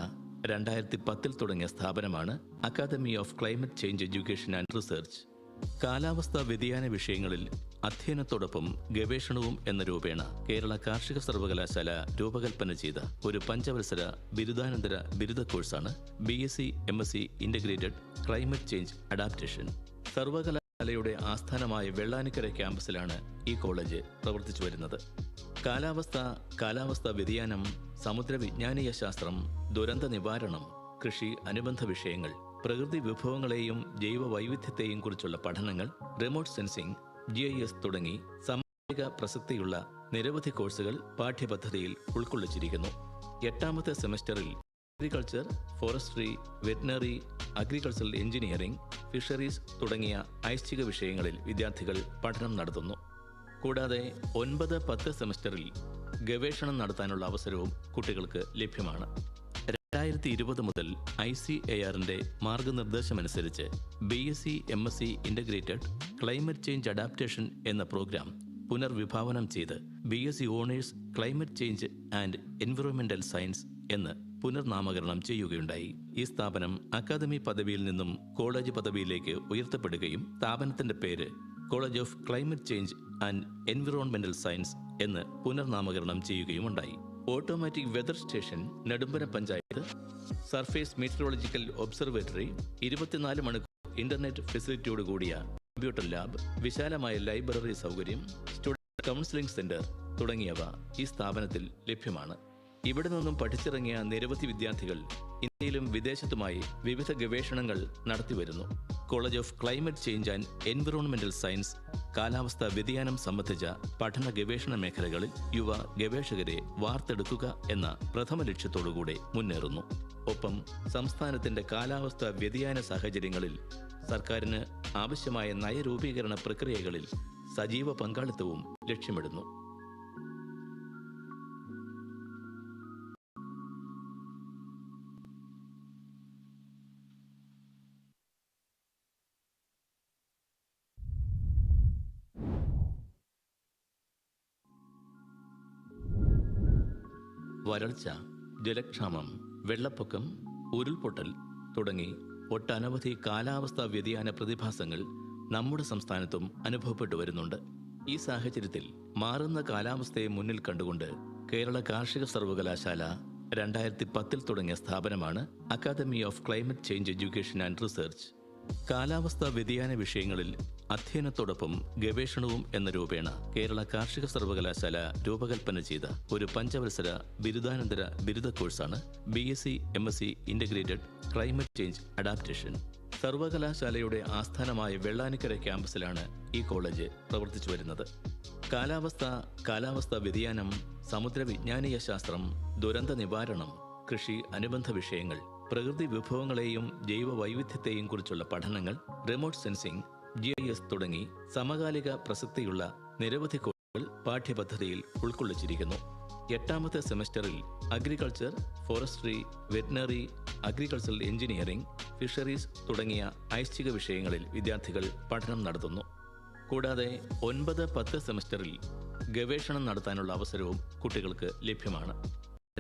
2010 തുടങ്ങിയ സ്ഥാപനമാണ് academy of climate change education and research. കാലാവസ്ഥാ വ്യതിയാന വിഷയങ്ങളിൽ അധ്യയനത്തോടൊപ്പം ഗവേഷണവും എന്ന രൂപേണ കേരള കാർഷിക സർവകലാശാല രൂപകൽപ്പന ചെയ്ത ഒരു പഞ്ചവത്സര ബിരുദാനന്തര ബിരുദ കോഴ്സാണ് BSc MSc integrated climate change adaptation. സർവകലാശാലയുടെ ആസ്ഥാനമായ വെള്ളാനിക്കര ക്യാമ്പസിലാണ് ഈ കോളേജ് പ്രവർത്തിച്ചു വരുന്നത്. കാലാവസ്ഥാ വ്യതിയാനം, സമുദ്രവിജ്ഞാനീയ ശാസ്ത്രം, ദുരന്ത നിവാരണം, കൃഷി അനുബന്ധ വിഷയങ്ങൾ, പ്രകൃതി വിഭവങ്ങളെയും ജൈവ വൈവിധ്യത്തെയും കുറിച്ചുള്ള പഠനങ്ങൾ, റിമോട്ട് സെൻസിംഗ്, GIS തുടങ്ങി സമകാലിക പ്രസക്തിയുള്ള നിരവധി കോഴ്സുകൾ പാഠ്യപദ്ധതിയിൽ ഉൾക്കൊള്ളിച്ചിരിക്കുന്നു. 8ാമത്തെ സെമസ്റ്ററിൽ agriculture, forestry, veterinary, agricultural engineering, fisheries തുടങ്ങിയ ഐച്ഛിക വിഷയങ്ങളിൽ വിദ്യാർത്ഥികൾ പഠനം നടത്തുന്നു. കൂടാതെ 9, 10 സെമസ്റ്ററിൽ ഗവേഷണം നടത്താനുള്ള അവസരവും കുട്ടികൾക്ക് ലഭ്യമാണ്. 2020 മുതൽ ICARന്റെ മാർഗനിർദ്ദേശമനുസരിച്ച് BSc MSc integrated climate change adaptation എന്ന പ്രോഗ്രാം പുനർവിഭാവനം ചെയ്ത് BSc honours climate change and environmental science എന്ന് പുനർനാമകരണം ചെയ്യുകയുണ്ടായി. ഈ സ്ഥാപനം അക്കാദമി പദവിയിൽ നിന്നും കോളേജ് പദവിയിലേക്ക് ഉയർത്തപ്പെടുകയും സ്ഥാപനത്തിന്റെ പേര് college of climate change and environmental science എന്ന് പുനർനാമകരണം ചെയ്യുകയുമുണ്ടായി. Automatic weather station Nedumpana panchayat, surface meteorological observatory, 24 മണിക്കൂർ ഇന്റർനെറ്റ് ഫെസിലിറ്റിയോട് കൂടിയ കമ്പ്യൂട്ടർ ലാബ്, വിശാലമായ ലൈബ്രറി സൗകര്യം, സ്റ്റുഡൻസ് കൗൺസിലിംഗ് സെന്റർ തുടങ്ങിയവ ഈ സ്ഥാപനത്തിൽ ലഭ്യമാണ്. ഇവിടെ നിന്നും പഠിച്ചിറങ്ങിയ നിരവധി വിദ്യാർത്ഥികൾ ഇന്ത്യയിലും വിദേശത്തുമായി വിവിധ ഗവേഷണങ്ങൾ നടത്തിവരുന്നു. College of climate change and environmental science കാലാവസ്ഥാ വ്യതിയാനം സംബന്ധിച്ച പഠന ഗവേഷണ മേഖലകളിൽ യുവ ഗവേഷകരെ വാർത്തെടുക്കുക എന്ന പ്രഥമ ലക്ഷ്യത്തോടുകൂടെ മുന്നേറുന്നു. ഒപ്പം സംസ്ഥാനത്തിന്റെ കാലാവസ്ഥാ വ്യതിയാന സാഹചര്യങ്ങളിൽ സർക്കാരിന് ആവശ്യമായ നയരൂപീകരണ പ്രക്രിയകളിൽ സജീവ പങ്കാളിത്തവും ലക്ഷ്യമിടുന്നു. വരൾച്ച, ജലക്ഷാമം, വെള്ളപ്പൊക്കം, ഉരുൾപൊട്ടൽ തുടങ്ങി ഒട്ടനവധി കാലാവസ്ഥാ വ്യതിയാന പ്രതിഭാസങ്ങൾ നമ്മുടെ സംസ്ഥാനത്തും അനുഭവപ്പെട്ടു വരുന്നുണ്ട്. ഈ സാഹചര്യത്തിൽ മാറുന്ന കാലാവസ്ഥയെ മുന്നിൽ കണ്ടുകൊണ്ട് കേരള കാർഷിക സർവകലാശാല 2010 തുടങ്ങിയ സ്ഥാപനമാണ് academy of climate change education and research. കാലാവസ്ഥാ വ്യതിയാന വിഷയങ്ങളിൽ അധ്യയനത്തോടൊപ്പം ഗവേഷണവും എന്ന രൂപേണ കേരള കാർഷിക സർവകലാശാല രൂപകൽപ്പന ചെയ്ത ഒരു പഞ്ചവത്സര ബിരുദാനന്തര ബിരുദ കോഴ്സാണ് BSc MSc integrated climate change adaptation. സർവകലാശാലയുടെ ആസ്ഥാനമായ വെള്ളാനിക്കര ക്യാമ്പസിലാണ് ഈ കോളേജ് പ്രവർത്തിച്ചു വരുന്നത്. കാലാവസ്ഥാ വ്യതിയാനം, സമുദ്ര വിജ്ഞാനീയ ശാസ്ത്രം, ദുരന്ത നിവാരണം, കൃഷി അനുബന്ധ വിഷയങ്ങൾ, പ്രകൃതി വിഭവങ്ങളെയും ജൈവ വൈവിധ്യത്തെയും കുറിച്ചുള്ള പഠനങ്ങൾ, റിമോട്ട് സെൻസിംഗ്, GIS തുടങ്ങി സമകാലിക പ്രസക്തിയുള്ള നിരവധി കോഴ്സുകൾ പാഠ്യപദ്ധതിയിൽ ഉൾക്കൊള്ളിച്ചിരിക്കുന്നു. 8ാമത്തെ സെമസ്റ്ററിൽ agriculture, forestry, veterinary, agricultural engineering, fisheries തുടങ്ങിയ ഐച്ഛിക വിഷയങ്ങളിൽ വിദ്യാർത്ഥികൾ പഠനം നടത്തുന്നു. കൂടാതെ 9, 10 സെമസ്റ്ററിൽ ഗവേഷണം നടത്താനുള്ള അവസരവും കുട്ടികൾക്ക് ലഭ്യമാണ്.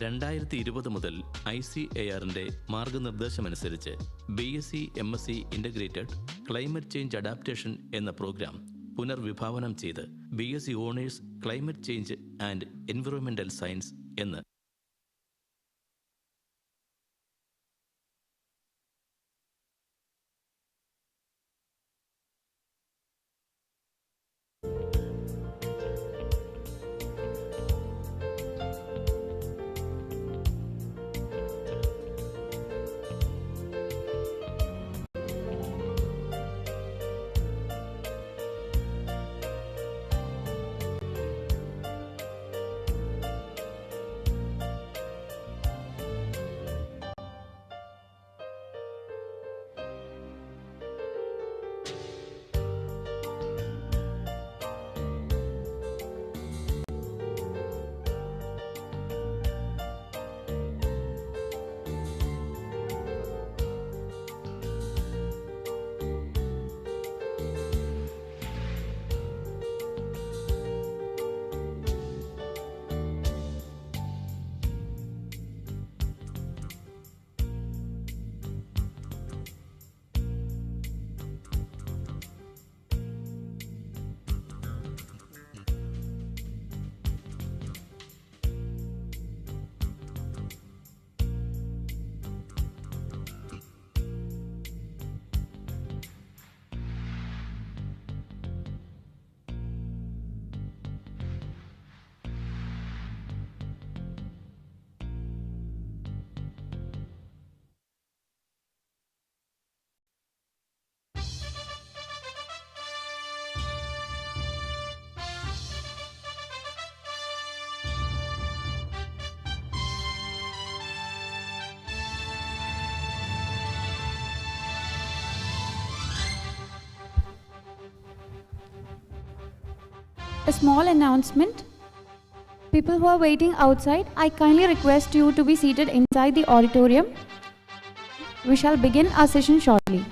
2020 മുതൽ ICARന്റെ മാർഗനിർദ്ദേശമനുസരിച്ച് BSc MSc integrated climate change adaptation എന്ന പ്രോഗ്രാം പുനർവിഭാവനം ചെയ്ത് BSc honours climate change and environmental science എന്ന് A small announcement. People who are waiting outside, I kindly request you to be seated inside the auditorium. We shall begin our session shortly.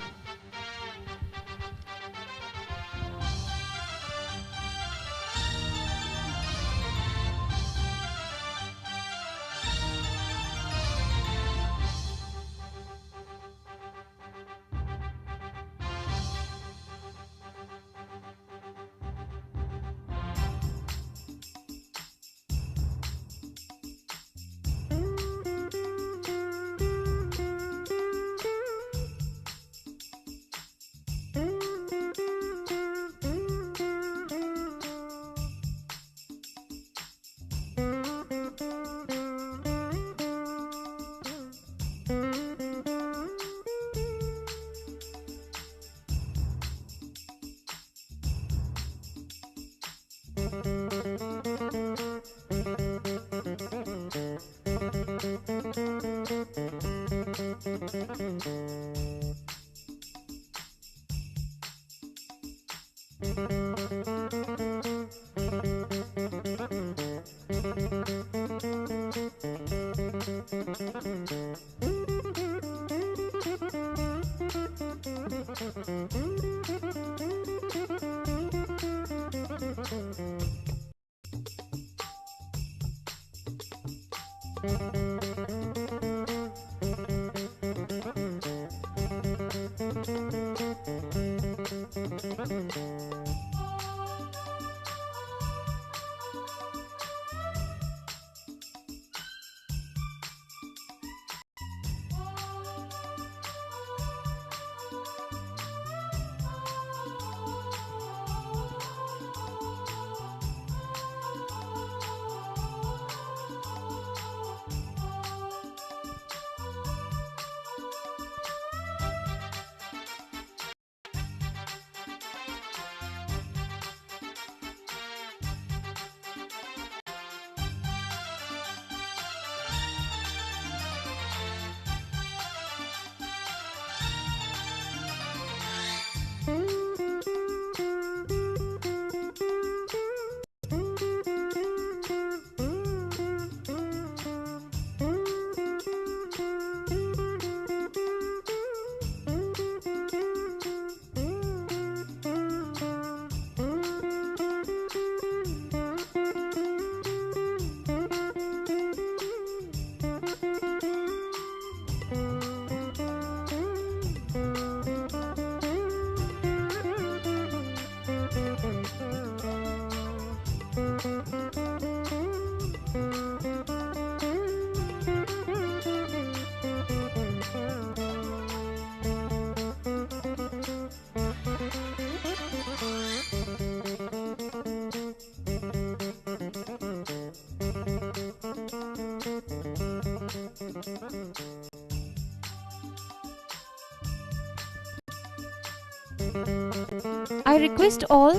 I request all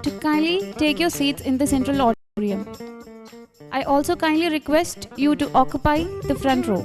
to kindly take your seats in the central auditorium. I also kindly request you to occupy the front row.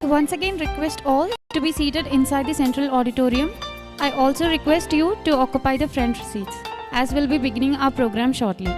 once again request all to be seated inside the central auditorium. I also request you to occupy the front seats, as we'll be beginning our program shortly.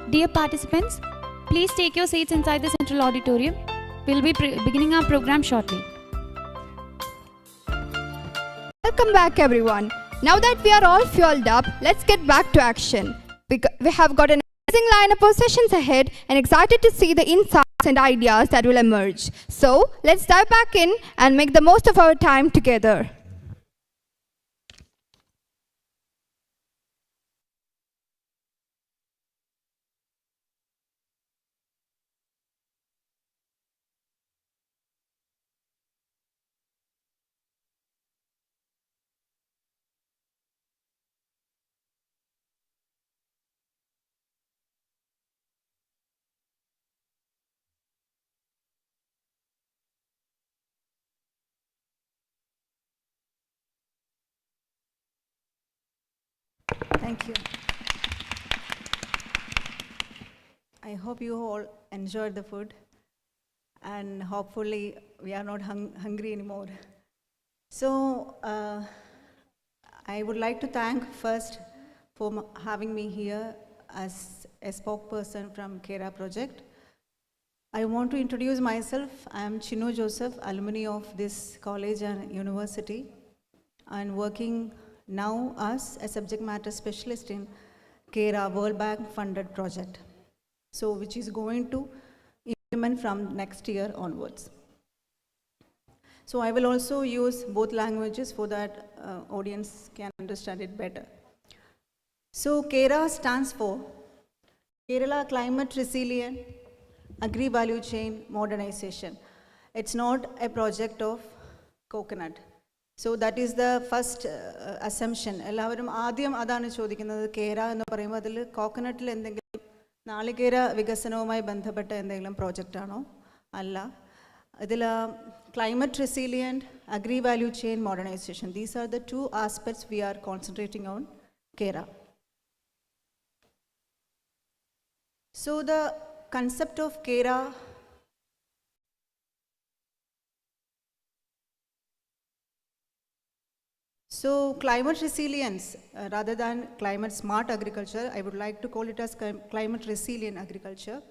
Dear participants, please take your seats inside the central auditorium. We'll be beginning our program shortly. Welcome back, everyone. Now that we are all fueled up, let's get back to action. We have got an amazing lineup of sessions ahead and excited to see the insights and ideas that will emerge. So, let's dive back in and make the most of our time together. Thank you. I hope you all enjoyed the food, and hopefully we are not hungry anymore. So I would like to thank first for having me here as a spokesperson from KERA project. I want to introduce myself. I am Chino Joseph, alumni of this college and university, and working now as a subject matter specialist in KERA World Bank funded project, so which is going to implement from next year onwards. So I will also use both languages so that audience can understand it better. So KERA stands for Kerala Climate Resilient Agri-Value Chain Modernization. It's not a project of coconut. So that is the first assumption. എല്ലാവരും ആദ്യം അതാണ് ചോദിക്കുന്നത്, കേര എന്ന് പറയുമ്പോൾ അതിൽ കോക്കനട്ടിൽ എന്തെങ്കിലും നാളികേര വികസനവുമായി ബന്ധപ്പെട്ട എന്തെങ്കിലും പ്രോജക്റ്റ് ആണോ? അല്ല. ഇതിൽ climate resilient agri-value chain modernization. These are the two aspects we are concentrating on KERA. So the concept of KERA So climate resilience, rather than climate smart agriculture, I would like to call it as climate resilient agriculture.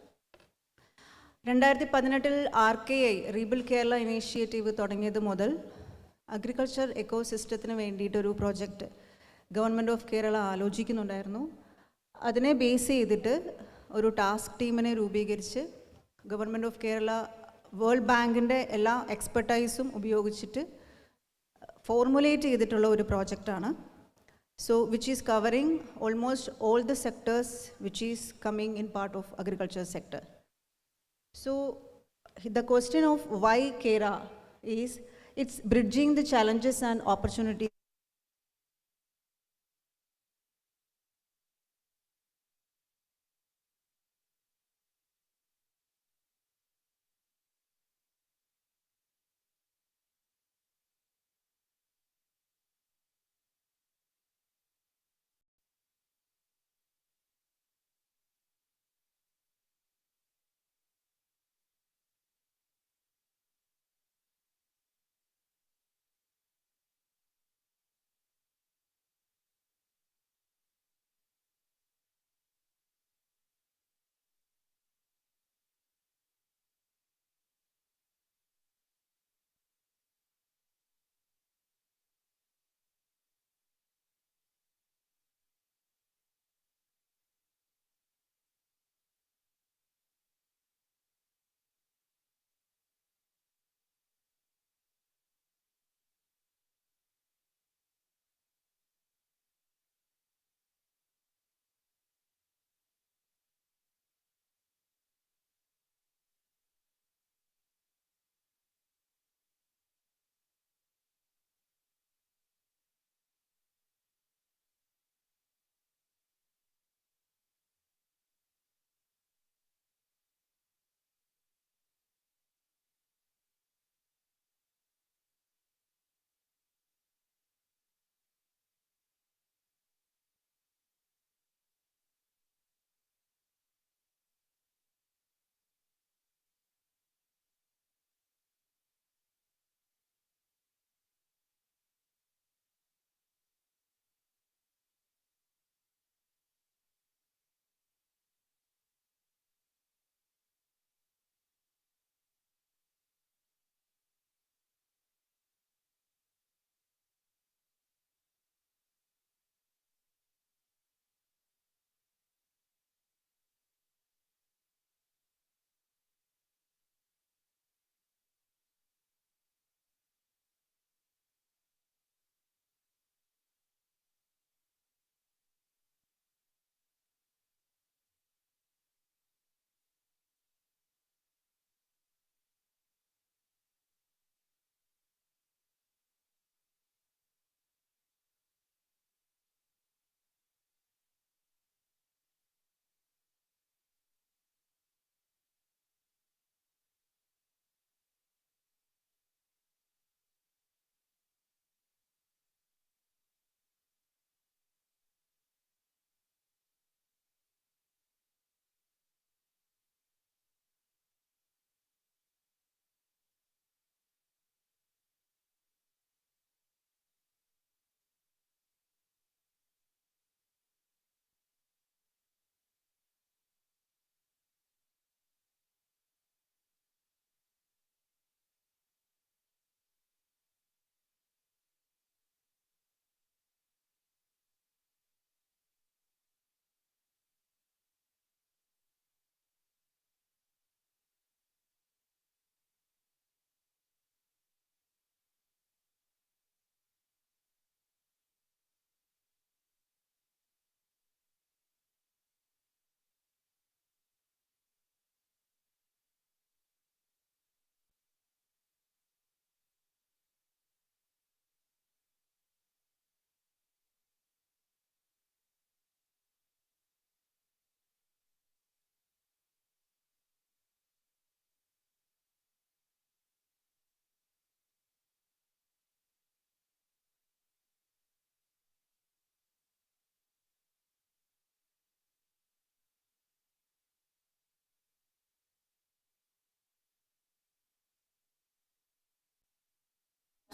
2018 RKI, Rebuild Kerala Initiative തുടങ്ങിയത് മുതൽ agriculture എക്കോസിസ്റ്റത്തിന് വേണ്ടിയിട്ടൊരു project government of Kerala ആലോചിക്കുന്നുണ്ടായിരുന്നു. അതിനെ base ചെയ്തിട്ട് ഒരു task ടീമിനെ രൂപീകരിച്ച് government of Kerala world ബാങ്കിൻ്റെ എല്ലാ എക്സ്പെർട്ടൈസും ഉപയോഗിച്ചിട്ട് ഫോർമുലേറ്റ് ചെയ്തിട്ടുള്ള ഒരു പ്രോജക്റ്റാണ്. So which is covering almost all the sectors which is coming in part of agriculture sector. So the question of why KERA is, it's bridging the challenges and opportunities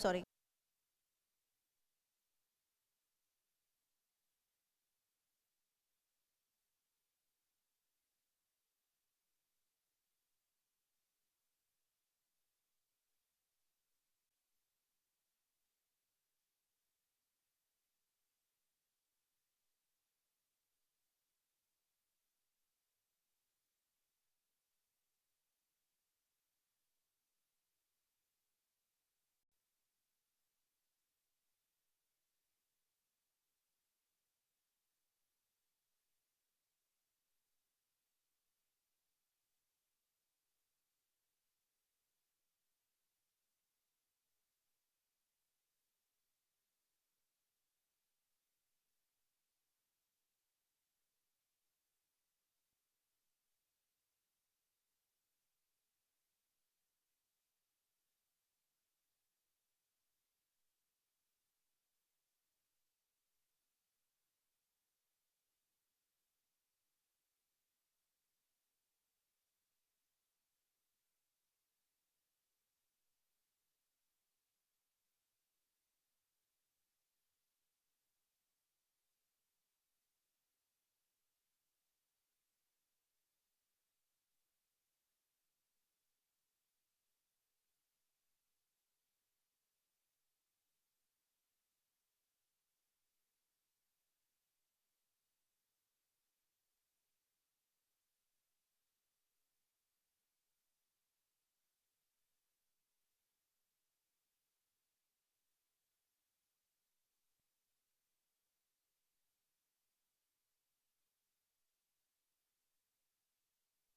sorry.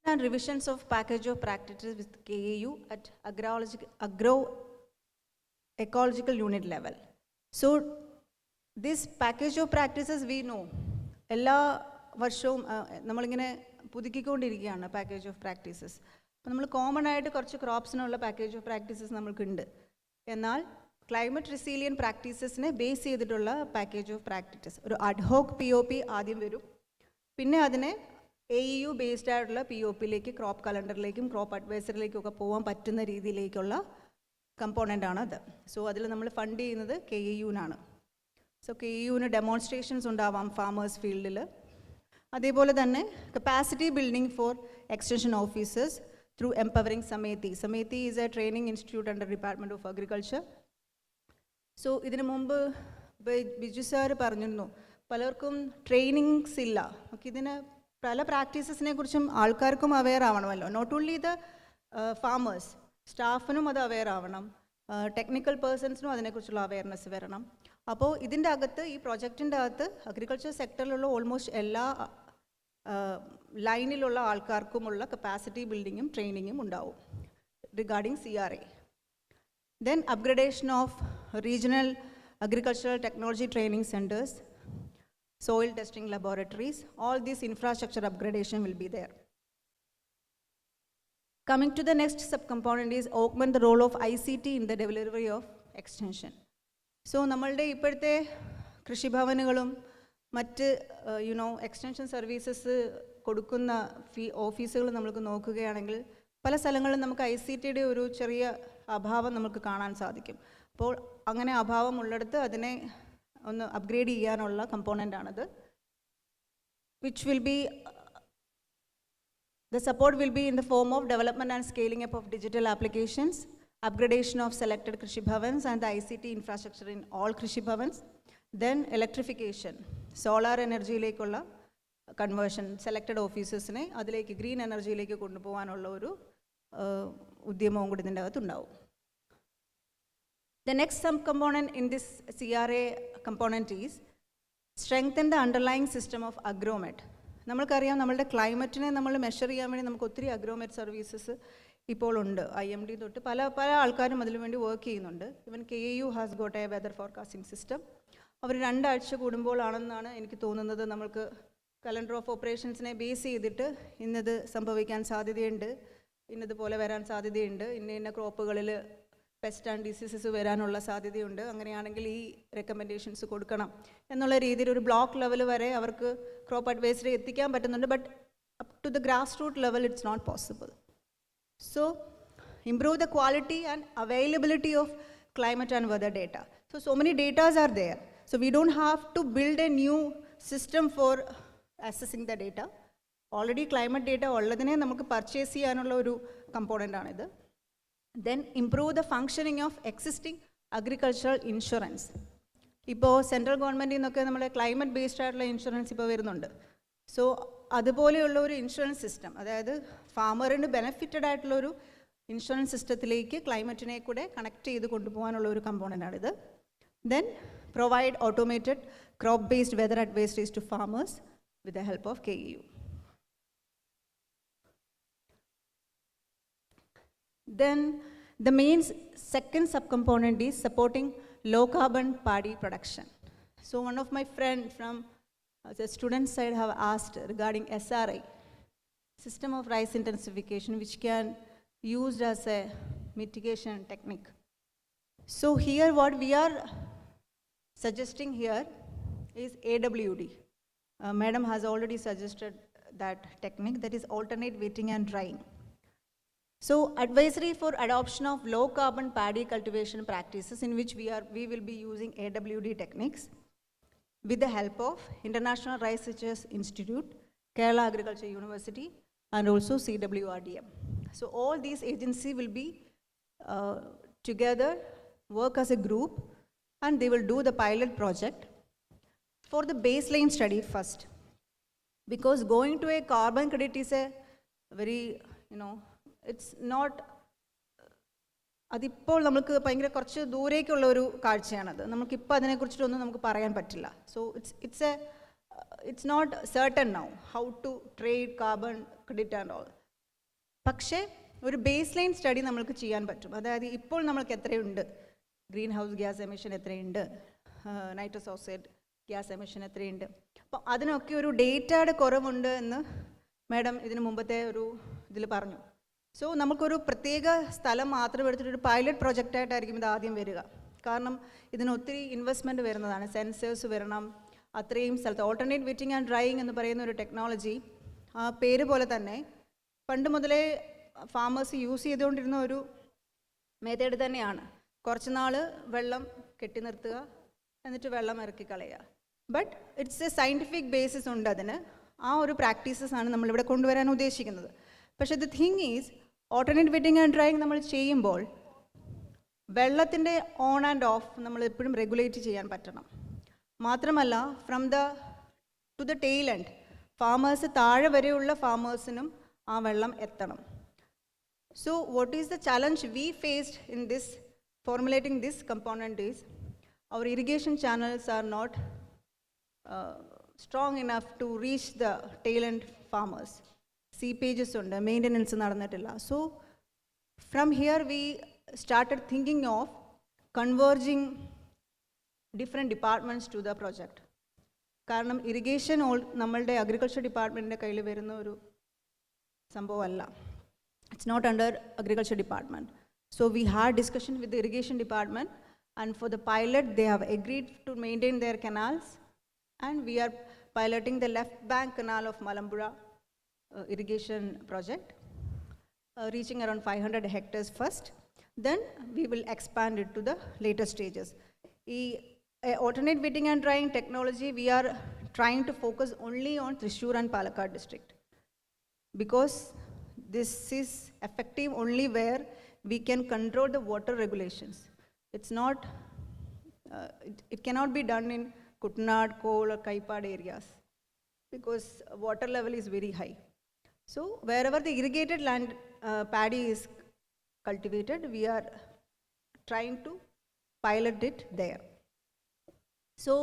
And revisions of package of practices with KAU at agroecological unit level. So this package of practices we know. എല്ലാ വർഷവും നമ്മളിങ്ങനെ പുതുക്കിക്കൊണ്ടിരിക്കുകയാണ് package of practices. അപ്പോൾ നമ്മൾ common ആയിട്ട് കുറച്ച് ക്രോപ്സിനുള്ള package of practices നമ്മൾക്കുണ്ട്. എന്നാൽ climate റെസീലിയൻ പ്രാക്ടീസസിനെ base ചെയ്തിട്ടുള്ള package of practices ഒരു അഡ്ഹോക്ക് POP ആദ്യം വരും. പിന്നെ അതിനെ AEU ബേസ്ഡ് ആയിട്ടുള്ള POPയിലേക്ക് ക്രോപ്പ് കലണ്ടറിലേക്കും ക്രോപ്പ് അഡ്വൈസറിലേക്കും ഒക്കെ പോകാൻ പറ്റുന്ന രീതിയിലേക്കുള്ള കമ്പോണൻ്റ് ആണത്. സോ അതിൽ നമ്മൾ ഫണ്ട് ചെയ്യുന്നത് KAUനാണ്. സോ KAUന് ഡെമോൺസ്ട്രേഷൻസ് ഉണ്ടാവാം ഫാമേഴ്സ് ഫീൽഡിൽ. അതേപോലെ തന്നെ capacity building for extension officers through empowering SAMETI. SAMETI is a training institute under department of agriculture. So ഇതിനു മുമ്പ് ബിജു സാർ പറഞ്ഞിരുന്നു പലർക്കും ട്രെയിനിങ്സ് ഇല്ല. ഓക്കെ, ഇതിന് പല പ്രാക്ടീസസിനെ കുറിച്ചും ആൾക്കാർക്കും അവെയർ ആവണമല്ലോ. നോട്ട് ഓൺലി ദ ഫാമേഴ്സ്, സ്റ്റാഫിനും അത് അവെയർ ആവണം, ടെക്നിക്കൽ പേഴ്സൺസിനും അതിനെക്കുറിച്ചുള്ള അവെയർനെസ് വരണം. അപ്പോൾ ഇതിൻ്റെ അകത്ത് ഈ പ്രോജക്റ്റിൻ്റെ അകത്ത് അഗ്രികൾച്ചർ സെക്ടറിലുള്ള ഓൾമോസ്റ്റ് എല്ലാ ലൈനിലുള്ള ആൾക്കാർക്കുമുള്ള കപ്പാസിറ്റി ബിൽഡിങ്ങും ട്രെയിനിങ്ങും ഉണ്ടാവും regarding CRA. Then upgradation of regional agricultural technology training centers, soil testing laboratories, all this infrastructure upgradation will be there. Coming to the next subcomponent is augment the role of ICT in the delivery of extension. So നമ്മളുടെ ഇപ്പോഴത്തെ കൃഷിഭവനുകളും മറ്റ് extension services കൊടുക്കുന്ന ഓഫീസുകൾ നമുക്ക് നോക്കുകയാണെങ്കിൽ പല സ്ഥലങ്ങളിലും നമുക്ക് ICTയുടെ ഒരു ചെറിയ അഭാവം നമുക്ക് കാണാൻ സാധിക്കും. അപ്പോൾ അങ്ങനെ അഭാവം ഉള്ളിടത്ത് അതിനെ ഒന്ന് അപ്ഗ്രേഡ് ചെയ്യാനുള്ള കമ്പോണൻ്റ് ആണത്. Which will be the support will be in the form of development and scaling up of digital applications, upgradation of selected Krishi Bhavans and the ICT infrastructure in all Krishi Bhavans, then electrification, solar energy lekkulla conversion, selected offices ne adilekku green energy lekku kondu povanulla oru udyamam kude idinte agathu undavum. The next subcomponent in this CRA component is strengthen the underlying system of agromet. നമ്മൾക്കറിയാം നമ്മളുടെ ക്ലൈമറ്റിനെ നമ്മൾ measure ചെയ്യാൻ വേണ്ടി നമുക്ക് ഒത്തിരി അഗ്രോമെറ്റ് services ഇപ്പോൾ ഉണ്ട്. IMD തൊട്ട് പല ആൾക്കാരും അതിനു വേണ്ടി വർക്ക് ചെയ്യുന്നുണ്ട്. Even KAU has got a weather forecasting system. അവർ 2 ആഴ്ച കൂടുമ്പോഴാണെന്നാണ് എനിക്ക് തോന്നുന്നത് നമ്മൾക്ക് കലണ്ടർ ഓഫ് ഓപ്പറേഷൻസിനെ ബേസ് ചെയ്തിട്ട് ഇന്നത് സംഭവിക്കാൻ സാധ്യതയുണ്ട്, ഇന്നതുപോലെ വരാൻ സാധ്യതയുണ്ട്, ഇന്ന ക്രോപ്പുകളിൽ പെസ്റ്റ് ആൻഡ് ഡിസീസസ് വരാനുള്ള സാധ്യതയുണ്ട്, അങ്ങനെയാണെങ്കിൽ ഈ റെക്കമെൻഡേഷൻസ് കൊടുക്കണം എന്നുള്ള രീതിയിൽ ഒരു ബ്ലോക്ക് ലെവൽ വരെ അവർക്ക് ക്രോപ്പ് അഡ്വൈസറി എത്തിക്കാൻ പറ്റുന്നുണ്ട്. But up to the grass root level it's not possible. So improve the quality and availability of climate and weather data. So many data are there. So we don't have to build a new system for assessing the data. Already climate data alladine namukku purchase cheyanulla oru component aanidhu. Then improve the functioning of existing agricultural insurance. ഇപ്പോൾ central ഗവൺമെൻറ്റിൽ നിന്നൊക്കെ നമ്മൾ climate based ആയിട്ടുള്ള insurance ഇപ്പോൾ വരുന്നുണ്ട്. So അതുപോലെയുള്ള ഒരു insurance system, അതായത് ഫാമറിന് ബെനഫിറ്റഡ് ആയിട്ടുള്ളൊരു ഇൻഷുറൻസ് സിസ്റ്റത്തിലേക്ക് ക്ലൈമറ്റിനെ കൂടെ കണക്ട് ചെയ്ത് കൊണ്ടുപോകാനുള്ള ഒരു കമ്പോണൻ്റാണിത്. Then provide automated crop based weather advisories to farmers with the help of KEU. Then the main second subcomponent is supporting low carbon paddy production. So one of my friends from the student side have asked regarding SRI, system of rice intensification, which can used as a mitigation technique. So here what we are suggesting here is AWD. Madam has already suggested that technique, that is alternate wetting and drying. So advisory for adoption of low carbon paddy cultivation practices, in which we will be using AWD techniques with the help of International Rice Research Institute, Kerala Agriculture University, and also CWRDM. So all these agencies will be together, work as a group, and they will do the pilot project for the baseline study first. Because going to a carbon credit is a very, it's not, അതിപ്പോൾ നമുക്ക് ഭയങ്കര കുറച്ച് ദൂരേക്കുള്ള ഒരു കാഴ്ചയാണത്. നമുക്കിപ്പോൾ അതിനെക്കുറിച്ചിട്ടൊന്നും നമുക്ക് പറയാൻ പറ്റില്ല. So it's not certain now how to trade carbon credit and all. പക്ഷേ ഒരു ബേസ് ലൈൻ സ്റ്റഡി നമ്മൾക്ക് ചെയ്യാൻ പറ്റും. അതായത് ഇപ്പോൾ നമ്മൾക്ക് എത്രയുണ്ട്, ഗ്രീൻ ഹൗസ് ഗ്യാസ് എമിഷൻ എത്രയുണ്ട്, നൈട്രസ് ഓക്സൈഡ് ഗ്യാസ് എമിഷൻ എത്രയുണ്ട്. അപ്പോൾ അതിനൊക്കെ ഒരു ഡേറ്റയുടെ കുറവുണ്ട് എന്ന് മാഡം ഇതിനു മുമ്പത്തെ ഒരു ഇതിൽ പറഞ്ഞു. സോ നമുക്കൊരു പ്രത്യേക സ്ഥലം മാത്രം എടുത്തിട്ടൊരു പൈലറ്റ് പ്രൊജക്റ്റായിട്ടായിരിക്കും ഇത് ആദ്യം വരിക. കാരണം ഇതിന് ഒത്തിരി ഇൻവെസ്റ്റ്മെൻറ്റ് വരുന്നതാണ്, സെൻസേഴ്സ് വരണം, അത്രയും സ്ഥലത്ത്. ഓൾട്ടർനേറ്റ് വെറ്റിംഗ് ആൻഡ് ഡ്രൈയിങ് എന്ന് പറയുന്ന ഒരു ടെക്നോളജി, ആ പേര് പോലെ തന്നെ പണ്ട് മുതലേ ഫാമേഴ്സ് യൂസ് ചെയ്തുകൊണ്ടിരുന്ന ഒരു മെത്തേഡ് തന്നെയാണ്. കുറച്ച് നാൾ വെള്ളം കെട്ടി നിർത്തുക, എന്നിട്ട് വെള്ളം ഇറക്കി കളയുക. But it's A scientific basis ഉണ്ട് അതിന്. ആ ഒരു പ്രാക്ടീസസാണ് നമ്മളിവിടെ കൊണ്ടുവരാൻ ഉദ്ദേശിക്കുന്നത്. പക്ഷേ the thing is, alternate wetting and drying നമ്മൾ ചെയ്യുമ്പോൾ വെള്ളത്തിൻ്റെ ഓൺ ആൻഡ് ഓഫ് നമ്മൾ എപ്പോഴും റെഗുലേറ്റ് ചെയ്യാൻ പറ്റണം. മാത്രമല്ല to the tail end farmers താഴെ വരെയുള്ള ഫാമേഴ്സിനും ആ വെള്ളം എത്തണം. So what is the challenge we faced in this formulating this component is our irrigation channels are not strong enough to reach the tail end farmers. Seepages undu, maintenance nadannilla. So from here we started thinking of converging different departments to the project. കാരണം irrigation നമ്മളുടെ agriculture ഡിപ്പാർട്ട്മെൻറ്റിൻ്റെ കയ്യിൽ വരുന്ന ഒരു സംഭവമല്ല. It's not under agriculture department. So we had discussion with the irrigation department, and for the pilot they have agreed to maintain their canals, and we are piloting the left bank canal of Malambura irrigation project, reaching around 500 hectares first. Then we will expand it to the later stages. Alternate wetting and drying technology, we are trying to focus only on Thrissur and Palakkad district, because this is effective only where we can control the water regulations. It's not, it cannot be done in Kuttanad, Kol or Kaipad areas, because water level is very high. So wherever the irrigated land paddy is cultivated, we are trying to pilot it there. So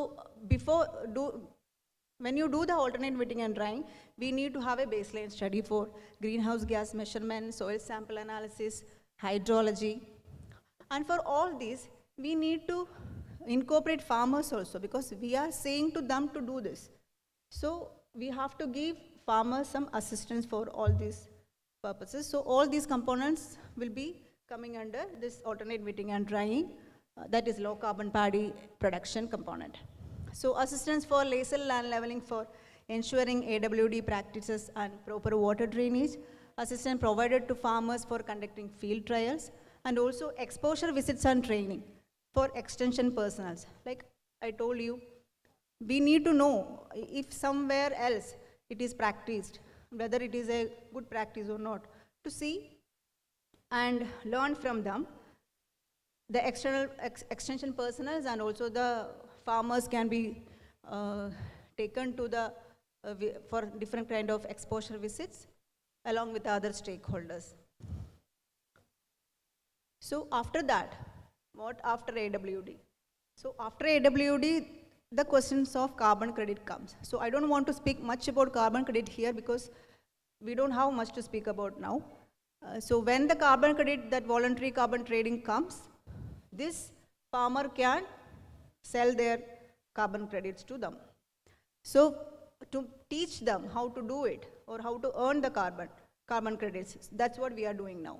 when you do the alternate wetting and drying, we need to have a baseline study for greenhouse gas measurement, soil sample analysis, hydrology, and for all these we need to incorporate farmers also, because we are saying to them to do this. So we have to give farmers some assistance for all these purposes. So all these components will be coming under this alternate wetting and drying, that is low carbon paddy production component. So assistance for lateral land leveling for ensuring AWD practices and proper water drainage, assistance provided to farmers for conducting field trials, and also exposure visits and training. for extension personals. Like I told you, we need to know if somewhere else it is practiced, whether it is a good practice or not, to see and learn from them. The external extension personals and also the farmers can be taken to the for different kind of exposure visits along with the other stakeholders. So after that, what after AWD? So after AWD, the questions of carbon credit comes. So I don't want to speak much about carbon credit here because we don't have much to speak about now. So when the carbon credit, that voluntary carbon trading comes, this farmer can sell their carbon credits to them. So to teach them how to do it or how to earn the carbon credits, that's what we are doing now.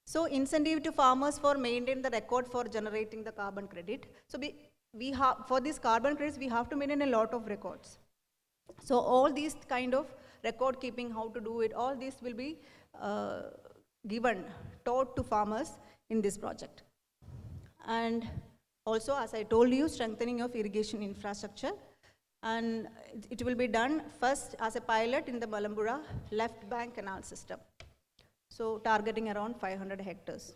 So incentive to farmers for maintain the record for generating the carbon credit. So we have, for these carbon credits, we have to maintain a lot of records. So all these kind of record keeping, how to do it, all this will be taught to farmers in this project. And also, as I told you, strengthening of irrigation infrastructure. And it will be done first as a pilot in the Malambura left bank canal system. So targeting around 500 hectares.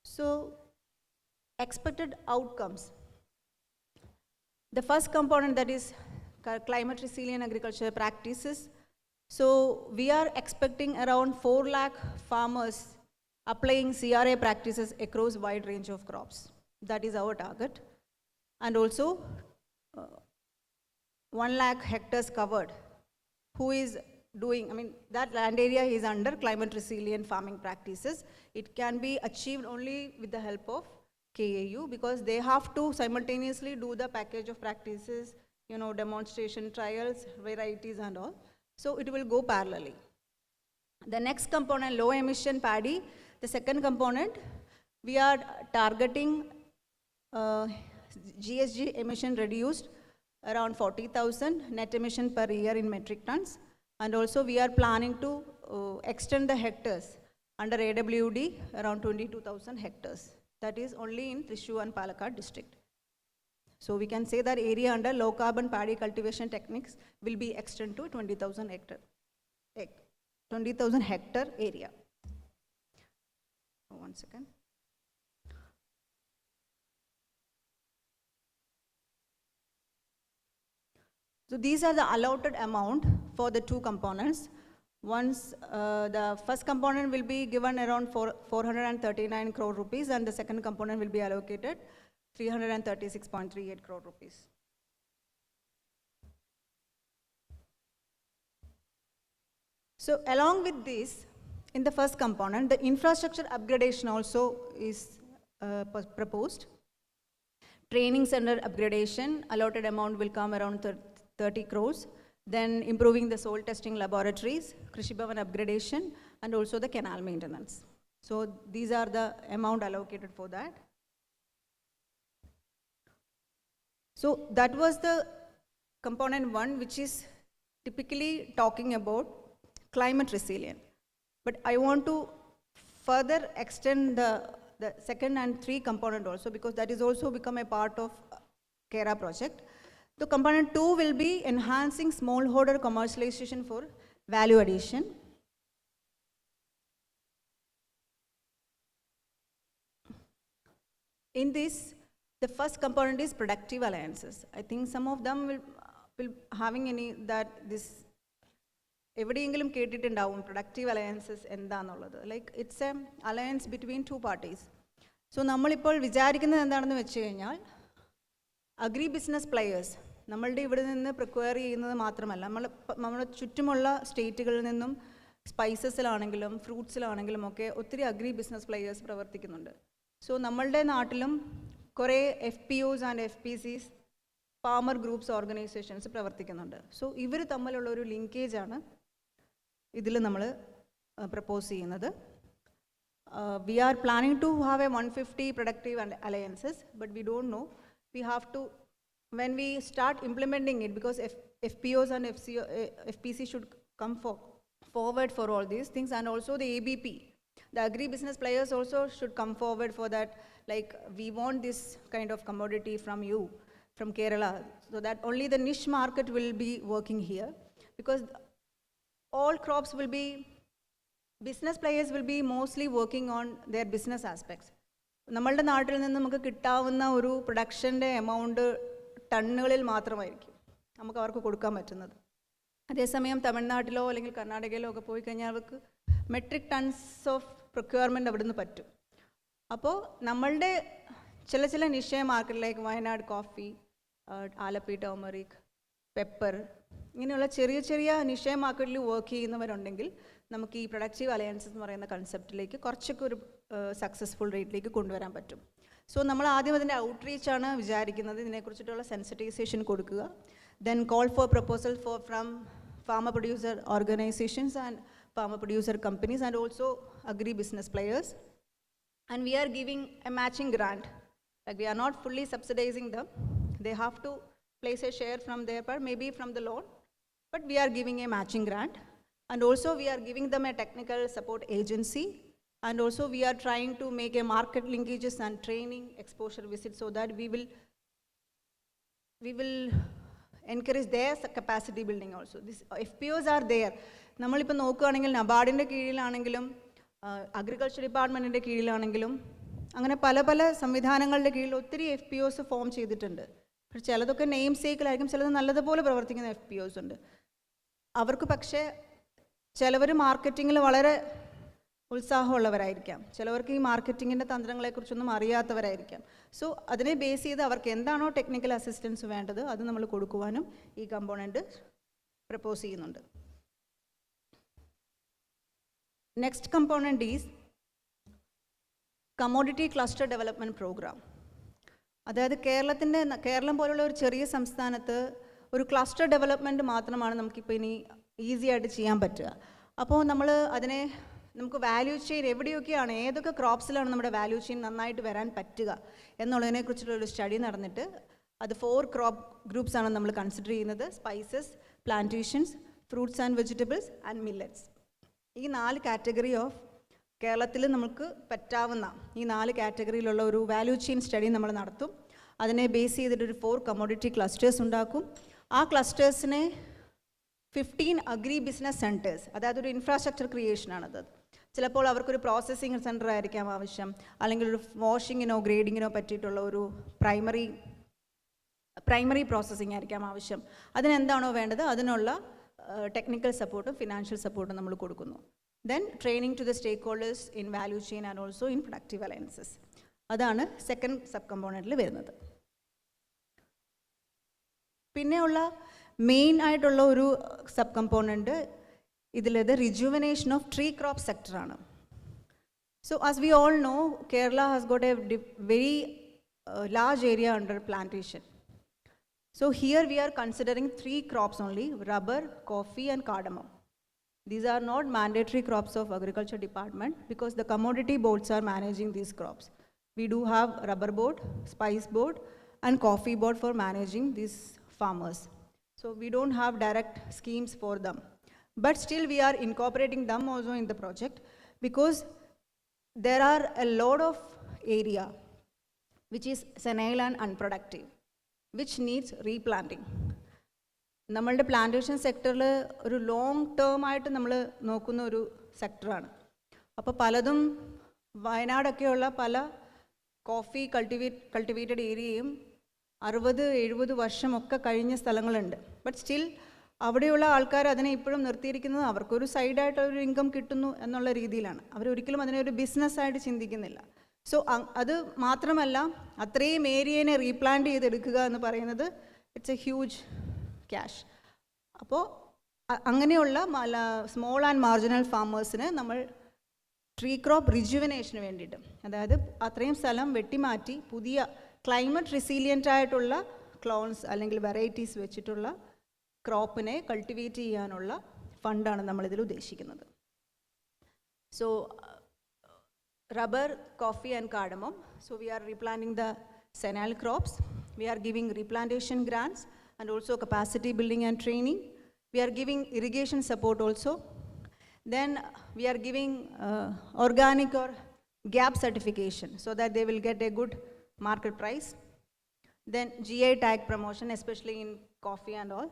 So expected outcomes. The first component, that is climate resilient agriculture practices. So we are expecting around 4 lakh farmers applying CRA practices across wide range of crops. That is our target. And also 1 lakh hectares covered, who is doing, I mean, that land area is under climate resilient farming practices. It can be achieved only with the help of KAU because they have to simultaneously do the package of practices, you know, demonstration trials, varieties and all. So it will go parallelly. The next component, low emission paddy. The second component, we are targeting GHG emission reduced around 40,000 net emission per year in metric tons. And also we are planning to extend the hectares under AWD around 22,000 hectares. That is only in Thrissur and Palakkad district. So we can say that area under low carbon paddy cultivation techniques will be extended to 20,000 hectare area. One second. So these are the allotted amount for the two components. Once the first component will be given around 439 crore rupees and the second component will be allocated 336.38 crore rupees. So along with this, in the first component, the infrastructure upgradation also is proposed. Training center upgradation, allotted amount will come around 30 crores. Then improving the soil testing laboratories, Krishi Bhavan upgradation, and also the canal maintenance. So these are the amount allocated for that. So that was the component 1, which is typically talking about climate resilient. But I want to further extend the second and 3 component also, because that is also become a part of KERA project. The component 2 will be enhancing smallholder commercialization for value addition. In this, the first component is productive alliances. I think some of them will having any that this എവിടെയെങ്കിലും കേട്ടിട്ടുണ്ടാവും productive alliances എന്താണെന്നുള്ളത്. Like it's an alliance between 2 parties. So നമ്മളിപ്പോൾ വിചാരിക്കുന്നത് എന്താണെന്ന് വെച്ച് കഴിഞ്ഞാൽ agri business players നമ്മളുടെ ഇവിടെ നിന്ന് പ്രിക്വയർ ചെയ്യുന്നത് മാത്രമല്ല, നമ്മുടെ ചുറ്റുമുള്ള സ്റ്റേറ്റുകളിൽ നിന്നും സ്പൈസസിലാണെങ്കിലും ഫ്രൂട്ട്സിലാണെങ്കിലും ഒക്കെ ഒത്തിരി അഗ്രി ബിസിനസ് പ്ലെയേഴ്സ് പ്രവർത്തിക്കുന്നുണ്ട്. സോ നമ്മളുടെ നാട്ടിലും കുറേ FPOs and FPCs farmer groups organisations പ്രവർത്തിക്കുന്നുണ്ട്. സോ ഇവർ തമ്മിലുള്ള ഒരു ലിങ്കേജാണ് ഇതിൽ നമ്മൾ പ്രപ്പോസ് ചെയ്യുന്നത്. We are planning to have a 150 productive alliances, but we don't know. We have to, when we start implementing it, because FPOs and FPC should come forward for all these things, and also the ABP. The agri-business players also should come forward for that, like we want this kind of commodity from you, from Kerala, so that only the niche market will be working here, because all crops will be, business players will be mostly working on their business aspects. നമ്മളുടെ നാട്ടിൽ നിന്ന് നമുക്ക് കിട്ടാവുന്ന ഒരു പ്രൊഡക്ഷൻ്റെ amount ടണ്ണുകളിൽ മാത്രമായിരിക്കും നമുക്ക് അവർക്ക് കൊടുക്കാൻ പറ്റുന്നത്. അതേസമയം തമിഴ്നാട്ടിലോ അല്ലെങ്കിൽ കർണാടകയിലോ ഒക്കെ പോയി കഴിഞ്ഞാൽ അവർക്ക് മെട്രിക് ടൺസ് ഓഫ് പ്രൊക്യൂർമെൻറ്റ് അവിടെ നിന്ന് പറ്റും. അപ്പോൾ നമ്മളുടെ ചില നിശ്ചയ മാർക്കറ്റിലേക്ക് Wayanad coffee, Alleppey turmeric, pepper, ഇങ്ങനെയുള്ള ചെറിയ നിശ്ചയ മാർക്കറ്റിൽ വർക്ക് ചെയ്യുന്നവരുണ്ടെങ്കിൽ നമുക്ക് ഈ പ്രൊഡക്റ്റീവ് അലയൻസസ് എന്ന് പറയുന്ന കൺസെപ്റ്റിലേക്ക് കുറച്ചൊക്കെ ഒരു സക്സസ്ഫുൾ റേറ്റിലേക്ക് കൊണ്ടുവരാൻ പറ്റും. സോ നമ്മൾ ആദ്യം അതിൻ്റെ ഔട്ട്റീച്ചാണ് വിചാരിക്കുന്നത്, ഇതിനെക്കുറിച്ചിട്ടുള്ള സെൻസിറ്റൈസേഷൻ കൊടുക്കുക. Then call for proposal from farmer producer organizations and farmer producer companies and also agri business players, and we are giving a matching grant. Like we are not fully subsidizing them, they have to place a share from their part, maybe from the loan, but we are giving a matching grant, and also we are giving them a technical support agency, and also we are trying to make a market linkages and training exposure visit so that we will encourage their capacity building also. These FPOs are there. നമ്മളിപ്പോൾ നോക്കുകയാണെങ്കിൽ നബാർഡിൻ്റെ കീഴിലാണെങ്കിലും agriculture ഡിപ്പാർട്ട്മെൻറ്റിൻ്റെ കീഴിലാണെങ്കിലും അങ്ങനെ പല സംവിധാനങ്ങളുടെ കീഴിൽ ഒത്തിരി FPOs form ചെയ്തിട്ടുണ്ട്. പക്ഷേ ചിലതൊക്കെ നെയിം സേക്കിലായിരിക്കും, ചിലത് നല്ലതുപോലെ പ്രവർത്തിക്കുന്ന FPOs ഉണ്ട്. അവർക്ക് പക്ഷേ ചിലവർ മാർക്കറ്റിങ്ങിൽ വളരെ ഉത്സാഹമുള്ളവരായിരിക്കാം, ചിലവർക്ക് ഈ മാർക്കറ്റിങ്ങിൻ്റെ തന്ത്രങ്ങളെക്കുറിച്ചൊന്നും അറിയാത്തവരായിരിക്കാം. സോ അതിനെ ബേസ് ചെയ്ത് അവർക്ക് എന്താണോ ടെക്നിക്കൽ അസിസ്റ്റൻസ് വേണ്ടത് അത് നമ്മൾ കൊടുക്കുവാനും ഈ കമ്പോണൻറ്റ് പ്രപ്പോസ് ചെയ്യുന്നുണ്ട്. Next component is commodity cluster development program. അതായത് കേരളം പോലുള്ള ഒരു ചെറിയ സംസ്ഥാനത്ത് ഒരു ക്ലസ്റ്റർ ഡെവലപ്മെൻറ്റ് മാത്രമാണ് നമുക്കിപ്പോൾ ഇനി ഈസി ആയിട്ട് ചെയ്യാൻ പറ്റുക. അപ്പോൾ നമുക്ക് വാല്യൂ ചെയിൻ എവിടെയൊക്കെയാണ്, ഏതൊക്കെ ക്രോപ്സിലാണ് നമ്മുടെ വാല്യൂ ചെയിൻ നന്നായിട്ട് വരാൻ പറ്റുക എന്നുള്ളതിനെക്കുറിച്ചുള്ളൊരു സ്റ്റഡി നടന്നിട്ട് അത് 4 ക്രോപ്പ് ഗ്രൂപ്പ്സ് ആണ് നമ്മൾ കൺസിഡർ ചെയ്യുന്നത്. Spices, plantations, fruits and vegetables and millets. ഈ 4 കാറ്റഗറി ഓഫ് കേരളത്തിൽ നമുക്ക് പറ്റാവുന്ന ഈ 4 കാറ്റഗറിയിലുള്ള ഒരു വാല്യൂ ചെയിൻ സ്റ്റഡി നമ്മൾ നടത്തും. അതിനെ ബേസ് ചെയ്തിട്ടൊരു 4 കമ്മോഡിറ്റി ക്ലസ്റ്റേഴ്സ് ഉണ്ടാക്കും. ആ ക്ലസ്റ്റേഴ്സിനെ 15 അഗ്രി ബിസിനസ് സെൻറ്റേഴ്സ്, അതായത് ഒരു ഇൻഫ്രാസ്ട്രക്ചർ ക്രിയേഷനാണത്. ചിലപ്പോൾ അവർക്കൊരു പ്രോസസ്സിംഗ് സെൻറ്റർ ആയിരിക്കാം ആവശ്യം, അല്ലെങ്കിൽ ഒരു വാഷിങ്ങിനോ ഗ്രേഡിങ്ങിനോ പറ്റിയിട്ടുള്ള ഒരു പ്രൈമറി പ്രോസസ്സിംഗ് ആയിരിക്കാം ആവശ്യം. അതിനെന്താണോ വേണ്ടത് അതിനുള്ള ടെക്നിക്കൽ സപ്പോർട്ടും ഫിനാൻഷ്യൽ സപ്പോർട്ടും നമ്മൾ കൊടുക്കുന്നു. Then training to the stakeholders in value chain and also in productive alliances. അതാണ് സെക്കൻഡ് സബ് കമ്പോണൻറ്റിൽ വരുന്നത്. പിന്നെയുള്ള മെയിൻ ആയിട്ടുള്ള ഒരു സബ് കമ്പോണൻറ്റ് ഇതിലേത് റിജുവനേഷൻ ഓഫ് ട്രീ ക്രോപ്പ് സെക്ടറാണ്. So as we all know, Kerala has got a very large area under plantation. So here we are considering 3 crops only: rubber, coffee and cardamom. These are not mandatory crops of agriculture department because the commodity boards are managing these crops. We do have rubber board, spice board and coffee board for managing these farmers. So we don't have direct schemes for them. But still we are incorporating them also in the project because there are a lot of area which is senile and unproductive, which needs replanting. നമ്മളുടെ plantation സെക്ടറിൽ ഒരു long term ആയിട്ട് നമ്മൾ നോക്കുന്ന ഒരു സെക്ടറാണ്. അപ്പോൾ പലതും വയനാടൊക്കെയുള്ള പല കോഫി കൾട്ടിവേറ്റഡ് ഏരിയയും 60-70 വർഷമൊക്കെ കഴിഞ്ഞ സ്ഥലങ്ങളുണ്ട്. ബട്ട് സ്റ്റിൽ അവിടെയുള്ള ആൾക്കാർ അതിനെ ഇപ്പോഴും നിർത്തിയിരിക്കുന്നത് അവർക്കൊരു സൈഡായിട്ടൊരു ഇൻകം കിട്ടുന്നു എന്നുള്ള രീതിയിലാണ്. അവരൊരിക്കലും അതിനെ ഒരു ബിസിനസ്സായിട്ട് ചിന്തിക്കുന്നില്ല. സോ അത് മാത്രമല്ല, അത്രയും ഏരിയനെ റീപ്ലാന്റ് ചെയ്തെടുക്കുക എന്ന് പറയുന്നത് ഇറ്റ്സ് എ ഹ്യൂജ് ക്യാഷ്. അപ്പോൾ അങ്ങനെയുള്ള സ്മോൾ ആൻഡ് മാർജിനൽ ഫാമേഴ്സിന് നമ്മൾ ട്രീ ക്രോപ്പ് റിജുവനേഷന് വേണ്ടിയിട്ട്, അതായത് അത്രയും സ്ഥലം വെട്ടിമാറ്റി പുതിയ ക്ലൈമറ്റ് റെസിലിയൻ്റ് ആയിട്ടുള്ള ക്ലോൺസ് അല്ലെങ്കിൽ വെറൈറ്റീസ് വെച്ചിട്ടുള്ള ക്രോപ്പിനെ കൾട്ടിവേറ്റ് ചെയ്യാനുള്ള ഫണ്ടാണ് നമ്മളിതിൽ ഉദ്ദേശിക്കുന്നത്. So rubber, coffee and cardamom. So we are replanting the senile crops. We are giving replantation grants and also capacity building and training. We are giving irrigation support also. Then we are giving organic or GAP certification so that they will get a good market price. Then GI tag promotion, especially in coffee and all.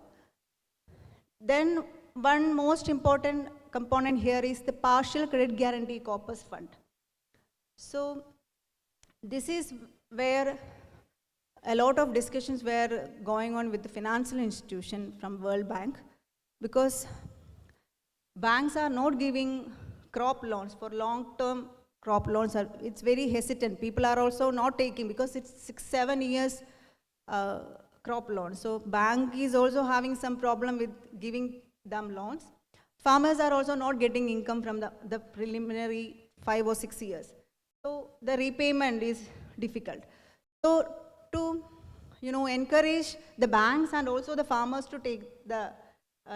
Then one most important component here is the partial credit guarantee corpus fund. So this is where a lot of discussions were going on with the financial institution from World Bank, because banks are not giving crop loans for long-term crop loans. It's very hesitant. People are also not taking because it's 6-7 years crop loan. So bank is also having some problem with giving them loans. Farmers are also not getting income from the preliminary 5 or 6 years. So the repayment is difficult. So to encourage the banks and also the farmers to take the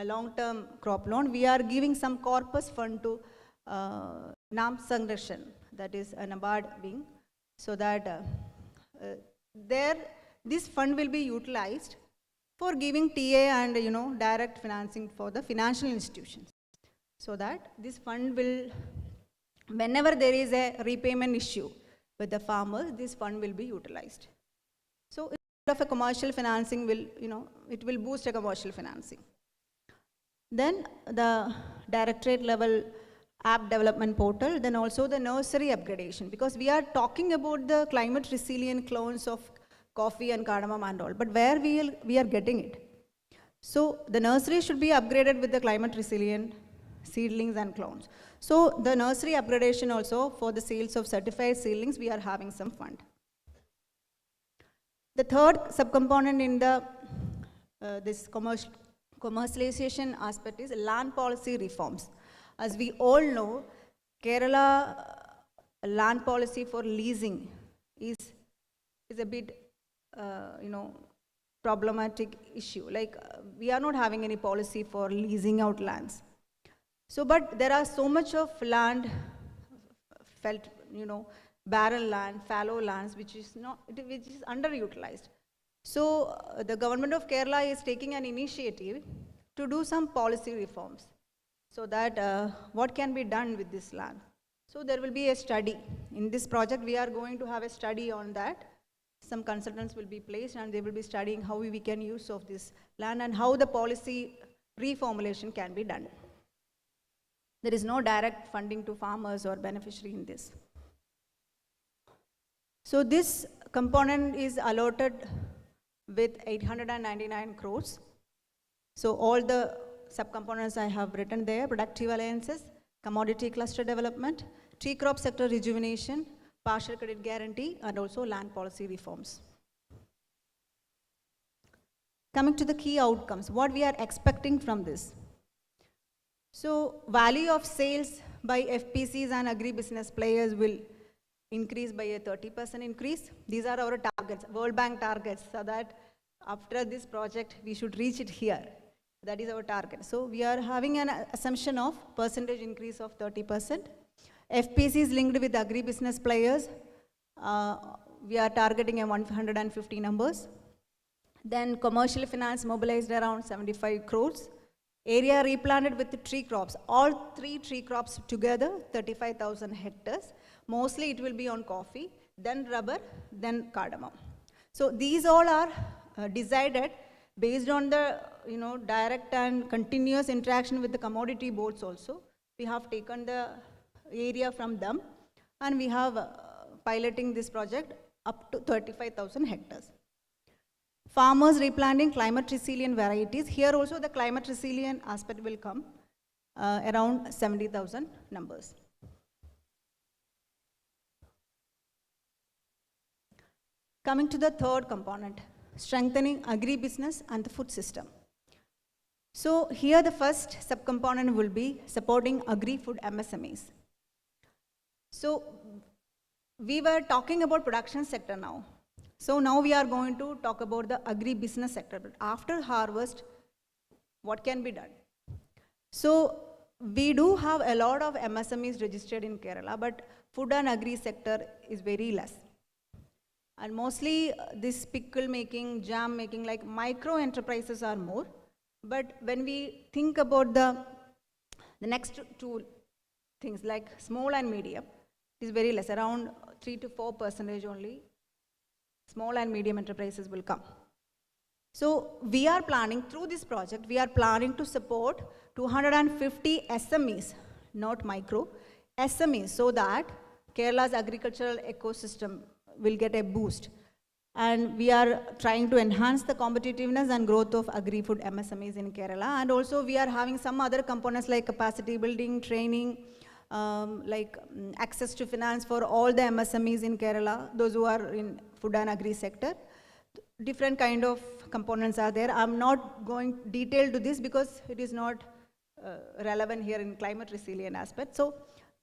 long-term crop loan, we are giving some corpus fund to NAM Sangrakshan, that is a NABARD wing, so that this fund will be utilized for giving TA and direct financing for the financial institutions, so that this fund will, whenever there is a repayment issue with the farmers, this fund will be utilized. So of a commercial financing will, it will boost a commercial financing. Then the directorate level app development portal, then also the nursery upgradation, because we are talking about the climate resilient clones of coffee and cardamom and all, but where we are getting it. So the nursery should be upgraded with the climate resilient seedlings and clones. So the nursery upgradation also, for the sales of certified seedlings, we are having some fund. The third subcomponent in the this commercialization aspect is land policy reforms. As we all know, Kerala land policy for leasing is a bit problematic issue. Like we are not having any policy for leasing out lands. So, but there are so much of land, barren land, fallow lands, which is underutilized. So the government of Kerala is taking an initiative to do some policy reforms, so that what can be done with this land. So there will be a study. In this project, we are going to have a study on that. Some consultants will be placed and they will be studying how we can use of this land and how the policy reformulation can be done. There is no direct funding to farmers or beneficiary in this. So this component is allotted with 899 crores. So all the subcomponents I have written there: productive alliances, commodity cluster development, tree crop sector rejuvenation, partial credit guarantee, and also land policy reforms. Coming to the key outcomes, what we are expecting from this. So value of sales by FPCs and agribusiness players will increase by a 30% increase. These are our targets, World Bank targets, so that after this project, we should reach it here. That is our target. So we are having an assumption of percentage increase of 30%. FPCs linked with agribusiness players, we are targeting a 150 numbers. Then commercial finance mobilized around 75 crores. Area replanted with the tree crops, all 3 tree crops together, 35,000 hectares. Mostly it will be on coffee, then rubber, then cardamom. So these all are decided based on the direct and continuous interaction with the commodity boards also. We have taken the area from them and we have piloting this project up to 35,000 hectares. Farmers replanting climate resilient varieties. Here also the climate resilient aspect will come around 70,000 numbers. Coming to the third component, strengthening agribusiness and the food system. So here the first subcomponent will be supporting agri-food MSMEs. So we were talking about production sector now. So now we are going to talk about the agri-business sector. But after harvest, what can be done? So we do have a lot of MSMEs registered in Kerala, but food and agri sector is very less. And mostly this pickle making, jam making, like micro enterprises are more. But when we think about the The next two things like small and medium is very less, around 3 to 4% only. Small and medium enterprises will come. So we are planning, through this project, we are planning to support 250 SMEs, not micro, SMEs, so that Kerala's agricultural ecosystem will get a boost. And we are trying to enhance the competitiveness and growth of agri-food MSMEs in Kerala. And also we are having some other components like capacity building, training, access to finance for all the MSMEs in Kerala, those who are in food and agri sector. Different kind of components are there. I'm not going detailed to this because it is not relevant here in climate resilient aspect. So,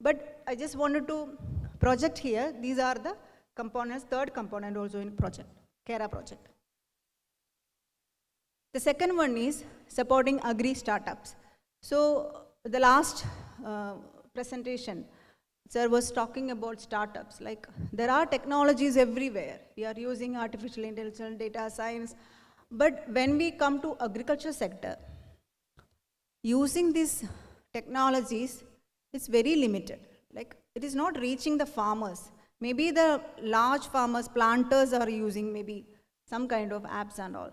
but I just wanted to project here, these are the components, third component also in project, KERA project. The second one is supporting agri startups. So the last presentation, sir was talking about startups. Like there are technologies everywhere. We are using artificial intelligence, data science. But when we come to agriculture sector, using these technologies, it's very limited. Like it is not reaching the farmers. Maybe the large farmers, planters are using maybe some kind of apps and all.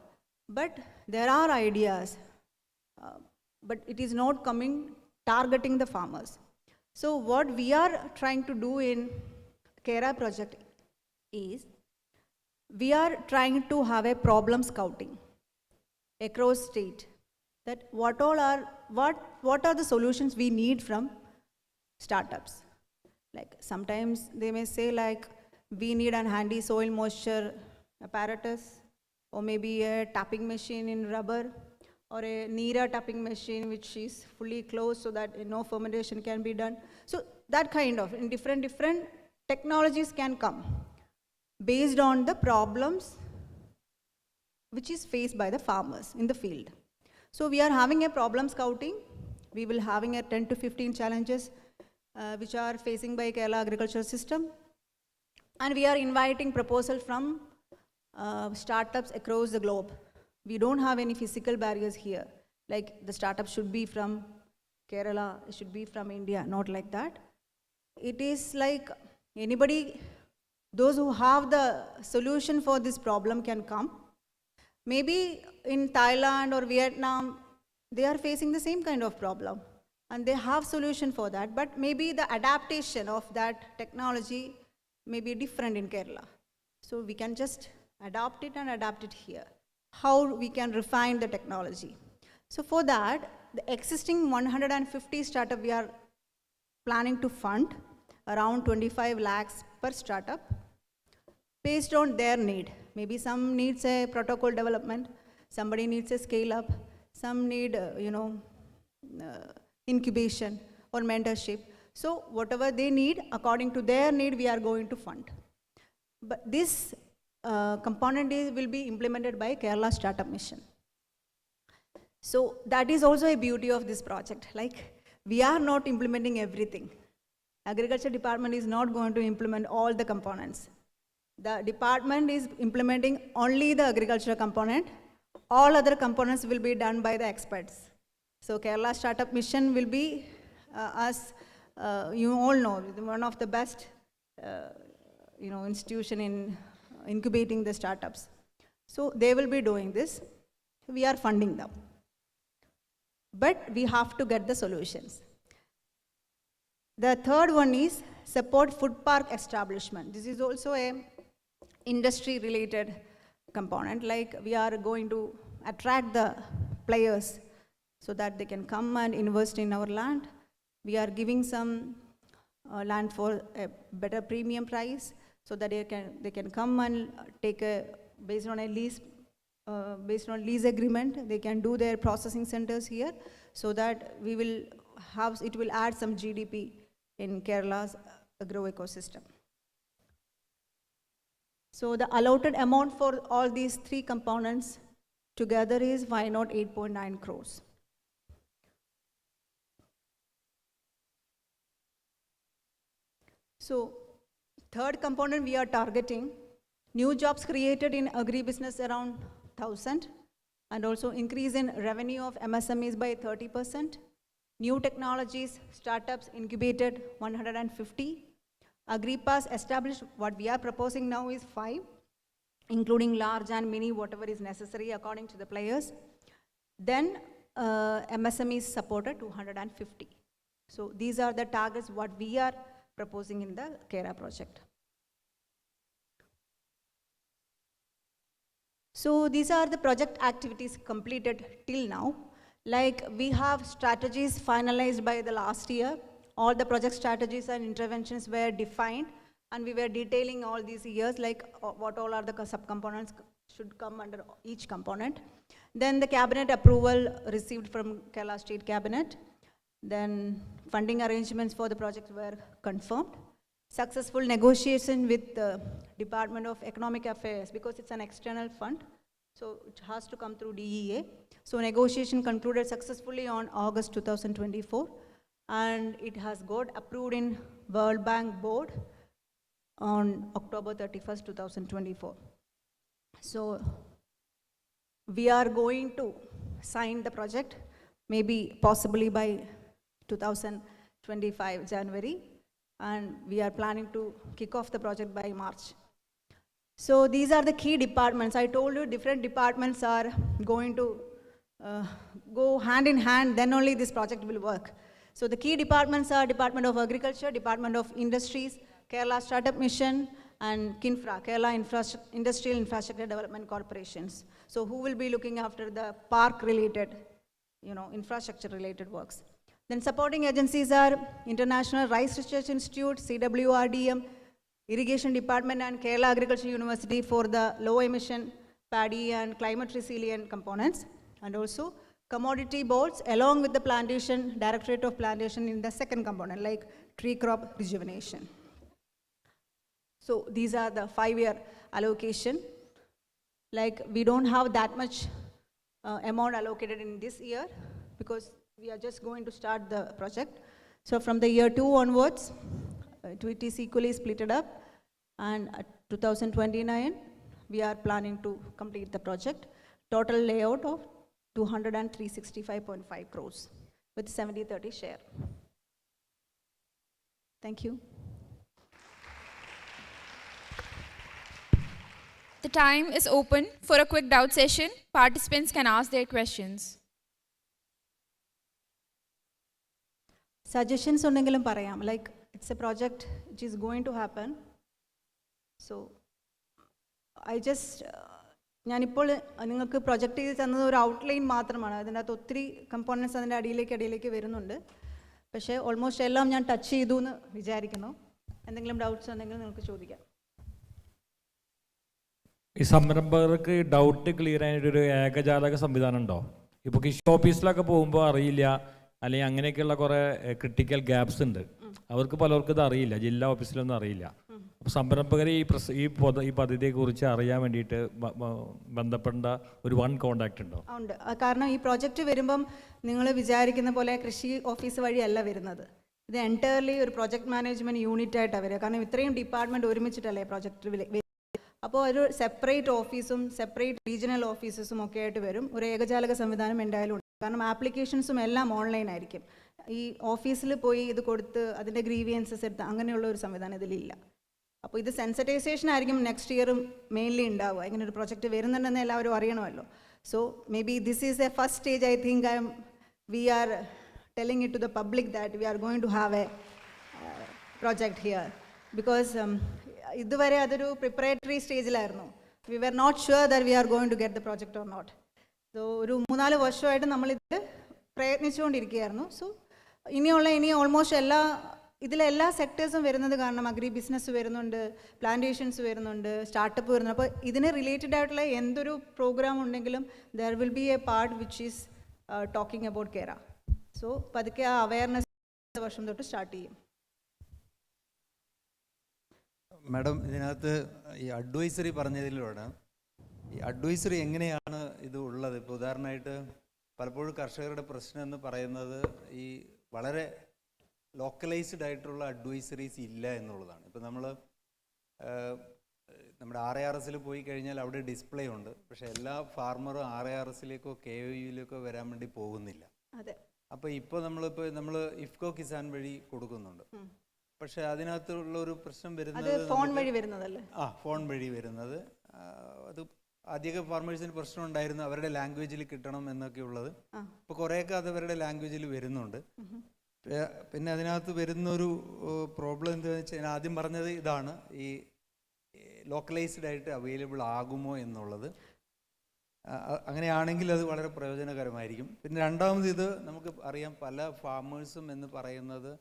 But there are ideas, but it is not coming, targeting the farmers. So what we are trying to do in KERA project is, we are trying to have a problem scouting across state, that what are the solutions we need from startups. Like sometimes they may say like, we need a handy soil moisture apparatus, or maybe a tapping machine in rubber, or a NERA tapping machine which is fully closed so that no fermentation can be done. So that kind of, in different technologies can come based on the problems which is faced by the farmers in the field. So we are having a problem scouting. We will having a 10 to 15 challenges which are facing by Kerala agriculture system. And we are inviting proposal from startups across the globe. We don't have any physical barriers here. Like the startup should be from Kerala, it should be from India, not like that. It is like anybody, those who have the solution for this problem can come. Maybe in Thailand or Vietnam, they are facing the same kind of problem and they have solution for that, but maybe the adaptation of that technology may be different in Kerala. So we can just adopt it and adapt it here. How we can refine the technology. So for that, the existing 150 startup we are planning to fund around 25 lakhs per startup based on their need. Maybe some needs a protocol development, somebody needs a scale up, some need, incubation or mentorship. So whatever they need, according to their need, we are going to fund. But this component will be implemented by Kerala Startup Mission. So that is also a beauty of this project. Like we are not implementing everything. Agriculture department is not going to implement all the components. The department is implementing only the agriculture component. All other components will be done by the experts. So Kerala Startup Mission will be, as you all know, one of the best institution in incubating the startups. So they will be doing this. We are funding them. But we have to get the solutions. The third one is support food park establishment. This is also a industry related component. Like we are going to attract the players so that they can come and invest in our land. We are giving some land for a better premium price so that they can come and take based on a lease, based on lease agreement, they can do their processing centers here so that we will have, it will add some GDP in Kerala's agro ecosystem. So the allotted amount for all these three components together is 508.9 crores. So third component we are targeting, new jobs created in agribusiness around 1,000 and also increase in revenue of MSMEs by 30%. New technologies, startups incubated 150. AgriPass established, what we are proposing now is 5, including large and mini, whatever is necessary according to the players. Then MSMEs supported 250. So these are the targets what we are proposing in the KERA project. So these are the project activities completed till now. Like we have strategies finalized by the last year. All the project strategies and interventions were defined, and we were detailing all these years, like what all are the subcomponents should come under each component. Then the cabinet approval received from Kerala State Cabinet. Then funding arrangements for the project were confirmed. Successful negotiation with the Department of Economic Affairs, because it's an external fund, so it has to come through DEA. So negotiation concluded successfully on August 2024, and it has got approved in World Bank board on October 31st, 2024. So we are going to sign the project, maybe possibly by 2025 January, and we are planning to kick off the project by March. So these are the key departments. I told you different departments are going to go hand in hand, then only this project will work. So the key departments are Department of Agriculture, Department of Industries, Kerala Startup Mission, and KINFRA, Kerala Industrial Infrastructure Development Corporations. So who will be looking after the park-related, infrastructure-related works. Then supporting agencies are International Rice Research Institute, CWRDM, Irrigation Department, and Kerala Agriculture University for the low emission paddy and climate resilient components, and also commodity boards along with the plantation, Directorate of Plantation in the second component, like tree crop rejuvenation. So these are the 5-year allocation. Like we don't have that much amount allocated in this year because we are just going to start the project. So from the year 2 onwards, it is equally split up, and at 2029, we are planning to complete the project. Total layout of 203.65 crores with 70-30 share. Thank you. The time is open for a quick doubt session. Participants can ask their questions. Suggestions undengilum parayam, like it's a project which is going to happen. So I just ഞാനിപ്പോൾ നിങ്ങൾക്ക് project ചെയ്ത് തന്നത് ഒരു outline മാത്രമാണ്. അതിൻ്റെ അകത്ത് ഒത്തിരി components അതിൻ്റെ അടിയിലേക്ക് വരുന്നുണ്ട്. പക്ഷേ ഓൾമോസ്റ്റ് എല്ലാം ഞാൻ ടച്ച് ചെയ്തു എന്ന് വിചാരിക്കുന്നു. എന്തെങ്കിലും ഡൗട്ട്സ് ഉണ്ടെങ്കിൽ നിങ്ങൾക്ക് ചോദിക്കാം. ഈ സംരംഭകർക്ക് ഡൗട്ട് ക്ലിയർ ആയിട്ടൊരു ഏകജാലക സംവിധാനം ഉണ്ടോ? ഇപ്പോൾ കൃഷി ഓഫീസിലൊക്കെ പോകുമ്പോൾ അറിയില്ല, അല്ലെങ്കിൽ അങ്ങനെയൊക്കെയുള്ള കുറേ ക്രിട്ടിക്കൽ ഗ്യാപ്സ് ഉണ്ട്. അവർക്ക് പലർക്കും ഇത് അറിയില്ല, ജില്ലാ ഓഫീസിലൊന്നും അറിയില്ല. അപ്പോൾ സംരംഭകരെ ഈ പദ്ധതിയെക്കുറിച്ച് അറിയാൻ വേണ്ടിയിട്ട് ബന്ധപ്പെടേണ്ട ഒരു കോണ്ടാക്ട് ഉണ്ടോ? ഉണ്ട്. കാരണം ഈ പ്രോജക്റ്റ് വരുമ്പം നിങ്ങൾ വിചാരിക്കുന്ന പോലെ കൃഷി ഓഫീസ് വഴിയല്ല വരുന്നത്. ഇത് എൻറ്റയർലി ഒരു പ്രോജക്റ്റ് മാനേജ്മെൻറ്റ് യൂണിറ്റ് ആയിട്ടാണ് വരിക. കാരണം ഇത്രയും ഡിപ്പാർട്ട്മെൻറ്റ് ഒരുമിച്ചിട്ടല്ലേ പ്രോജക്റ്റ്. അപ്പോൾ ഒരു സെപ്പറേറ്റ് ഓഫീസും സെപ്പറേറ്റ് റീജിയണൽ ഓഫീസസും ഒക്കെ ആയിട്ട് വരും. ഒരു ഏകജാലക സംവിധാനം എന്തായാലും ഉണ്ട്. കാരണം ആപ്ലിക്കേഷൻസും എല്ലാം ഓൺലൈൻ ആയിരിക്കും. ഈ ഓഫീസിൽ പോയി ഇത് കൊടുത്ത് അതിൻ്റെ ഗ്രീവിയൻസസ് എടുത്ത് അങ്ങനെയുള്ള ഒരു സംവിധാനം ഇതിലില്ല. അപ്പോൾ ഇത് സെൻസിറ്റൈസേഷൻ ആയിരിക്കും നെക്സ്റ്റ് ഇയറും മെയിൻലി ഉണ്ടാവുക. ഇങ്ങനെ ഒരു പ്രൊജക്റ്റ് വരുന്നുണ്ടെന്ന് എല്ലാവരും അറിയണമല്ലോ. So maybe this is a first stage. I think we are telling it to the public that we are going to have a project here. Because ഇതുവരെ അതൊരു preparatory സ്റ്റേജിലായിരുന്നു. We were not sure that we are going to get the project or not. So ഒരു 3-4 വർഷമായിട്ട് നമ്മളിത് പ്രയത്നിച്ചുകൊണ്ടിരിക്കുകയായിരുന്നു. So ഇനി almost ഇതിലെല്ലാ സെക്ടേഴ്സും വരുന്നത് കാരണം agri business വരുന്നുണ്ട്, പ്ലാന്റേഷൻസ് വരുന്നുണ്ട്, സ്റ്റാർട്ടപ്പ് വരുന്നുണ്ട്. അപ്പോൾ ഇതിന് റിലേറ്റഡ് ആയിട്ടുള്ള എന്തൊരു പ്രോഗ്രാം ഉണ്ടെങ്കിലും there will be A part which is talking about കേര. സോ പതുക്കെ ആ അവയർനെസ് വർഷം തൊട്ട് സ്റ്റാർട്ട് ചെയ്യും. മാഡം, ഇതിനകത്ത് ഈ അഡ്വൈസറി പറഞ്ഞതിലൂടെ ഈ അഡ്വൈസറി എങ്ങനെയാണ് ഇത് ഉള്ളത്? ഇപ്പോൾ ഉദാഹരണമായിട്ട് പലപ്പോഴും കർഷകരുടെ പ്രശ്നം എന്ന് പറയുന്നത് ഈ വളരെ ലോക്കലൈസ്ഡ് ആയിട്ടുള്ള അഡ്വൈസറീസ് ഇല്ല എന്നുള്ളതാണ്. ഇപ്പോൾ നമ്മുടെ RARS പോയി കഴിഞ്ഞാൽ അവിടെ ഡിസ്പ്ലേ ഉണ്ട്, പക്ഷേ എല്ലാ ഫാർമറും RARS KOUയിലേക്കോ വരാൻ വേണ്ടി പോകുന്നില്ല. അതെ. അപ്പോൾ ഇപ്പോൾ നമ്മൾ ഇഫ്കോ കിസാൻ വഴി കൊടുക്കുന്നുണ്ട്. പക്ഷേ അതിനകത്തുള്ള ഒരു പ്രശ്നം വരുന്നത് ഫോൺ വഴി വരുന്നതല്ലേ? ഫോൺ വഴി വരുന്നത്. അത് ആദ്യമൊക്കെ ഫാർമേഴ്സിന് പ്രശ്നം ഉണ്ടായിരുന്നു, അവരുടെ ലാംഗ്വേജിൽ കിട്ടണം എന്നൊക്കെ ഉള്ളത്. ഇപ്പോൾ കുറേയൊക്കെ അത് അവരുടെ ലാംഗ്വേജിൽ വരുന്നുണ്ട്. പിന്നെ അതിനകത്ത് വരുന്നൊരു പ്രോബ്ലം എന്താണെന്ന് വെച്ചാൽ, ഞാൻ ആദ്യം പറഞ്ഞത് ഇതാണ്, ഈ ലോക്കലൈസ്ഡ് ആയിട്ട് അവൈലബിൾ ആകുമോ എന്നുള്ളത്. അങ്ങനെയാണെങ്കിൽ അത് വളരെ പ്രയോജനകരമായിരിക്കും. പിന്നെ രണ്ടാമത്, ഇത് നമുക്ക് അറിയാം, പല ഫാമേഴ്സും എന്ന് പറയുന്നത്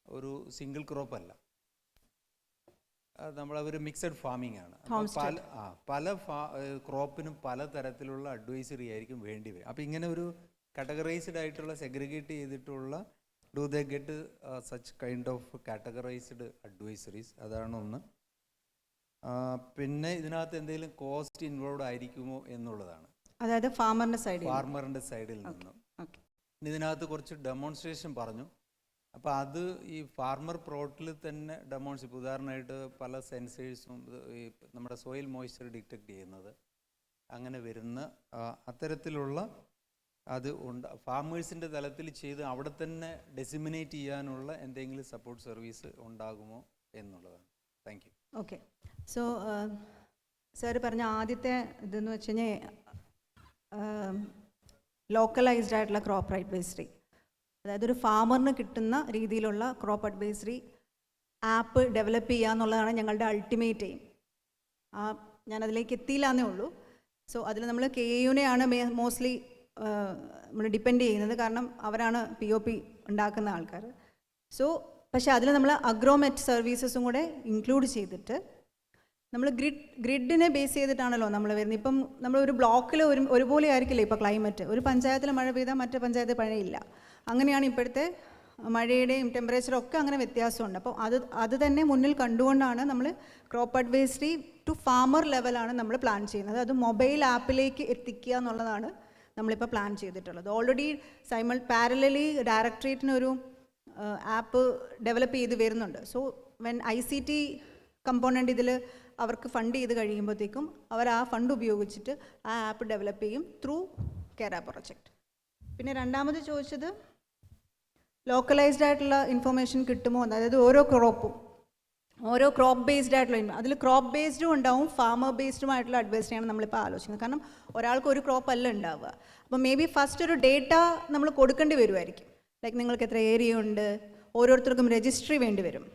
ഒരു സിംഗിൾ ക്രോപ്പ് അല്ല, നമ്മളൊരു മിക്സഡ് ഫാമിംഗ് ആണ്. പല ക്രോപ്പിനും പല തരത്തിലുള്ള അഡ്വൈസറി ആയിരിക്കും വേണ്ടി വരും. അപ്പോൾ ഇങ്ങനെ ഒരു കാറ്റഗറൈസ്ഡ് ആയിട്ടുള്ള, സെഗ്രിഗേറ്റ് ചെയ്തിട്ടുള്ള, do they get such kind of categorised advisories? അതാണ് ഒന്ന്. പിന്നെ ഇതിനകത്ത് എന്തെങ്കിലും കോസ്റ്റ് ഇൻവോൾവ് ആയിരിക്കുമോ എന്നുള്ളതാണ്, അതായത് ഫാമറിൻ്റെ സൈഡിൽ നിന്നും. ഇതിനകത്ത് കുറച്ച് ഡെമോൺസ്ട്രേഷൻ പറഞ്ഞു. അപ്പോൾ അത് ഈ ഫാർമർ പ്ലോട്ടിൽ തന്നെ ഡെമോൺസ്ട്രേറ്റ്, ഉദാഹരണമായിട്ട് പല സെൻസേഴ്സും ഈ നമ്മുടെ സോയിൽ മോയ്സ്ചർ ഡിറ്റക്ട് ചെയ്യുന്നത്, അങ്ങനെ വരുന്ന അത്തരത്തിലുള്ള അത് ഫാമേഴ്സിൻ്റെ തലത്തിൽ ചെയ്ത് അവിടെ തന്നെ ഡെസിമിനേറ്റ് ചെയ്യാനുള്ള എന്തെങ്കിലും സപ്പോർട്ട് സർവീസ് ഉണ്ടാകുമോ എന്നുള്ളതാണ്. Thank you. Okay, so sir പറഞ്ഞ ആദ്യത്തെ ഇതെന്ന് വെച്ച് കഴിഞ്ഞാൽ ലോക്കലൈസ്ഡ് ആയിട്ടുള്ള ക്രോപ്പ് അഡ്വൈസറി, അതായത് ഒരു ഫാമറിന് കിട്ടുന്ന രീതിയിലുള്ള ക്രോപ്പ് അഡ്വൈസറി ആപ്പ് ഡെവലപ്പ് ചെയ്യുക എന്നുള്ളതാണ് ഞങ്ങളുടെ അൾട്ടിമേറ്റ് എയിം. ഞാനതിലേക്ക് എത്തിയില്ല എന്നേ ഉള്ളൂ. സോ അതിൽ നമ്മൾ KUനെയാണ് മോസ്റ്റ്ലി നമ്മൾ ഡിപ്പെൻഡ് ചെയ്യുന്നത്, കാരണം അവരാണ് POP ഉണ്ടാക്കുന്ന ആൾക്കാർ. സോ പക്ഷേ അതിൽ നമ്മൾ അഗ്രോമെറ്റ് സർവീസസും കൂടെ ഇൻക്ലൂഡ് ചെയ്തിട്ട് നമ്മൾ ഗ്രിഡിനെ ബേസ് ചെയ്തിട്ടാണല്ലോ നമ്മൾ വരുന്നത്. ഇപ്പം നമ്മൾ ഒരു ബ്ലോക്കിൽ ഒരുപോലെ ആയിരിക്കില്ല ഇപ്പോൾ ക്ലൈമറ്റ്. ഒരു പഞ്ചായത്തിൽ മഴ പെയ്താൽ മറ്റേ പഞ്ചായത്തിൽ മഴയില്ല. അങ്ങനെയാണ് ഇപ്പോഴത്തെ മഴയുടെയും ടെമ്പറേച്ചറും ഒക്കെ അങ്ങനെ വ്യത്യാസമുണ്ട്. അപ്പോൾ അത് തന്നെ മുന്നിൽ കണ്ടുകൊണ്ടാണ് നമ്മൾ ക്രോപ്പ് അഡ്വൈസറി ടു ഫാമർ ലെവലാണ് നമ്മൾ പ്ലാൻ ചെയ്യുന്നത്. അത് മൊബൈൽ ആപ്പിലേക്ക് എത്തിക്കുക എന്നുള്ളതാണ് നമ്മളിപ്പോൾ പ്ലാൻ ചെയ്തിട്ടുള്ളത്. ഓൾറെഡി പാരലലി ഡയറക്ടറേറ്റിനൊരു ആപ്പ് ഡെവലപ്പ് ചെയ്ത് വരുന്നുണ്ട്. സോ വെൻ ICT കമ്പോണൻ്റ് ഇതിൽ അവർക്ക് ഫണ്ട് ചെയ്ത് കഴിയുമ്പോഴത്തേക്കും അവർ ആ ഫണ്ട് ഉപയോഗിച്ചിട്ട് ആ ആപ്പ് ഡെവലപ്പ് ചെയ്യും ത്രൂ കേര പ്രൊജക്റ്റ്. പിന്നെ രണ്ടാമത് ചോദിച്ചത് ലോക്കലൈസ്ഡ് ആയിട്ടുള്ള ഇൻഫർമേഷൻ കിട്ടുമോ, അതായത് ഓരോ ക്രോപ്പ് ബേസ്ഡ് ആയിട്ടുള്ള അതിൽ ക്രോപ്പ് ബേസ്ഡും ഉണ്ടാവും, ഫാമർ ബേസ്ഡുമായിട്ടുള്ള അഡ്വൈസറിയാണ് നമ്മളിപ്പോൾ ആലോചിക്കുന്നത്. കാരണം ഒരാൾക്ക് ഒരു ക്രോപ്പ് അല്ല ഉണ്ടാവുക. അപ്പോൾ മേ ബി ഫസ്റ്റ് ഒരു ഡേറ്റ നമ്മൾ കൊടുക്കേണ്ടി വരുമായിരിക്കും. ലൈക്ക് നിങ്ങൾക്ക് എത്ര ഏരിയ ഉണ്ട്, ഓരോരുത്തർക്കും രജിസ്ട്രി വേണ്ടി വരും.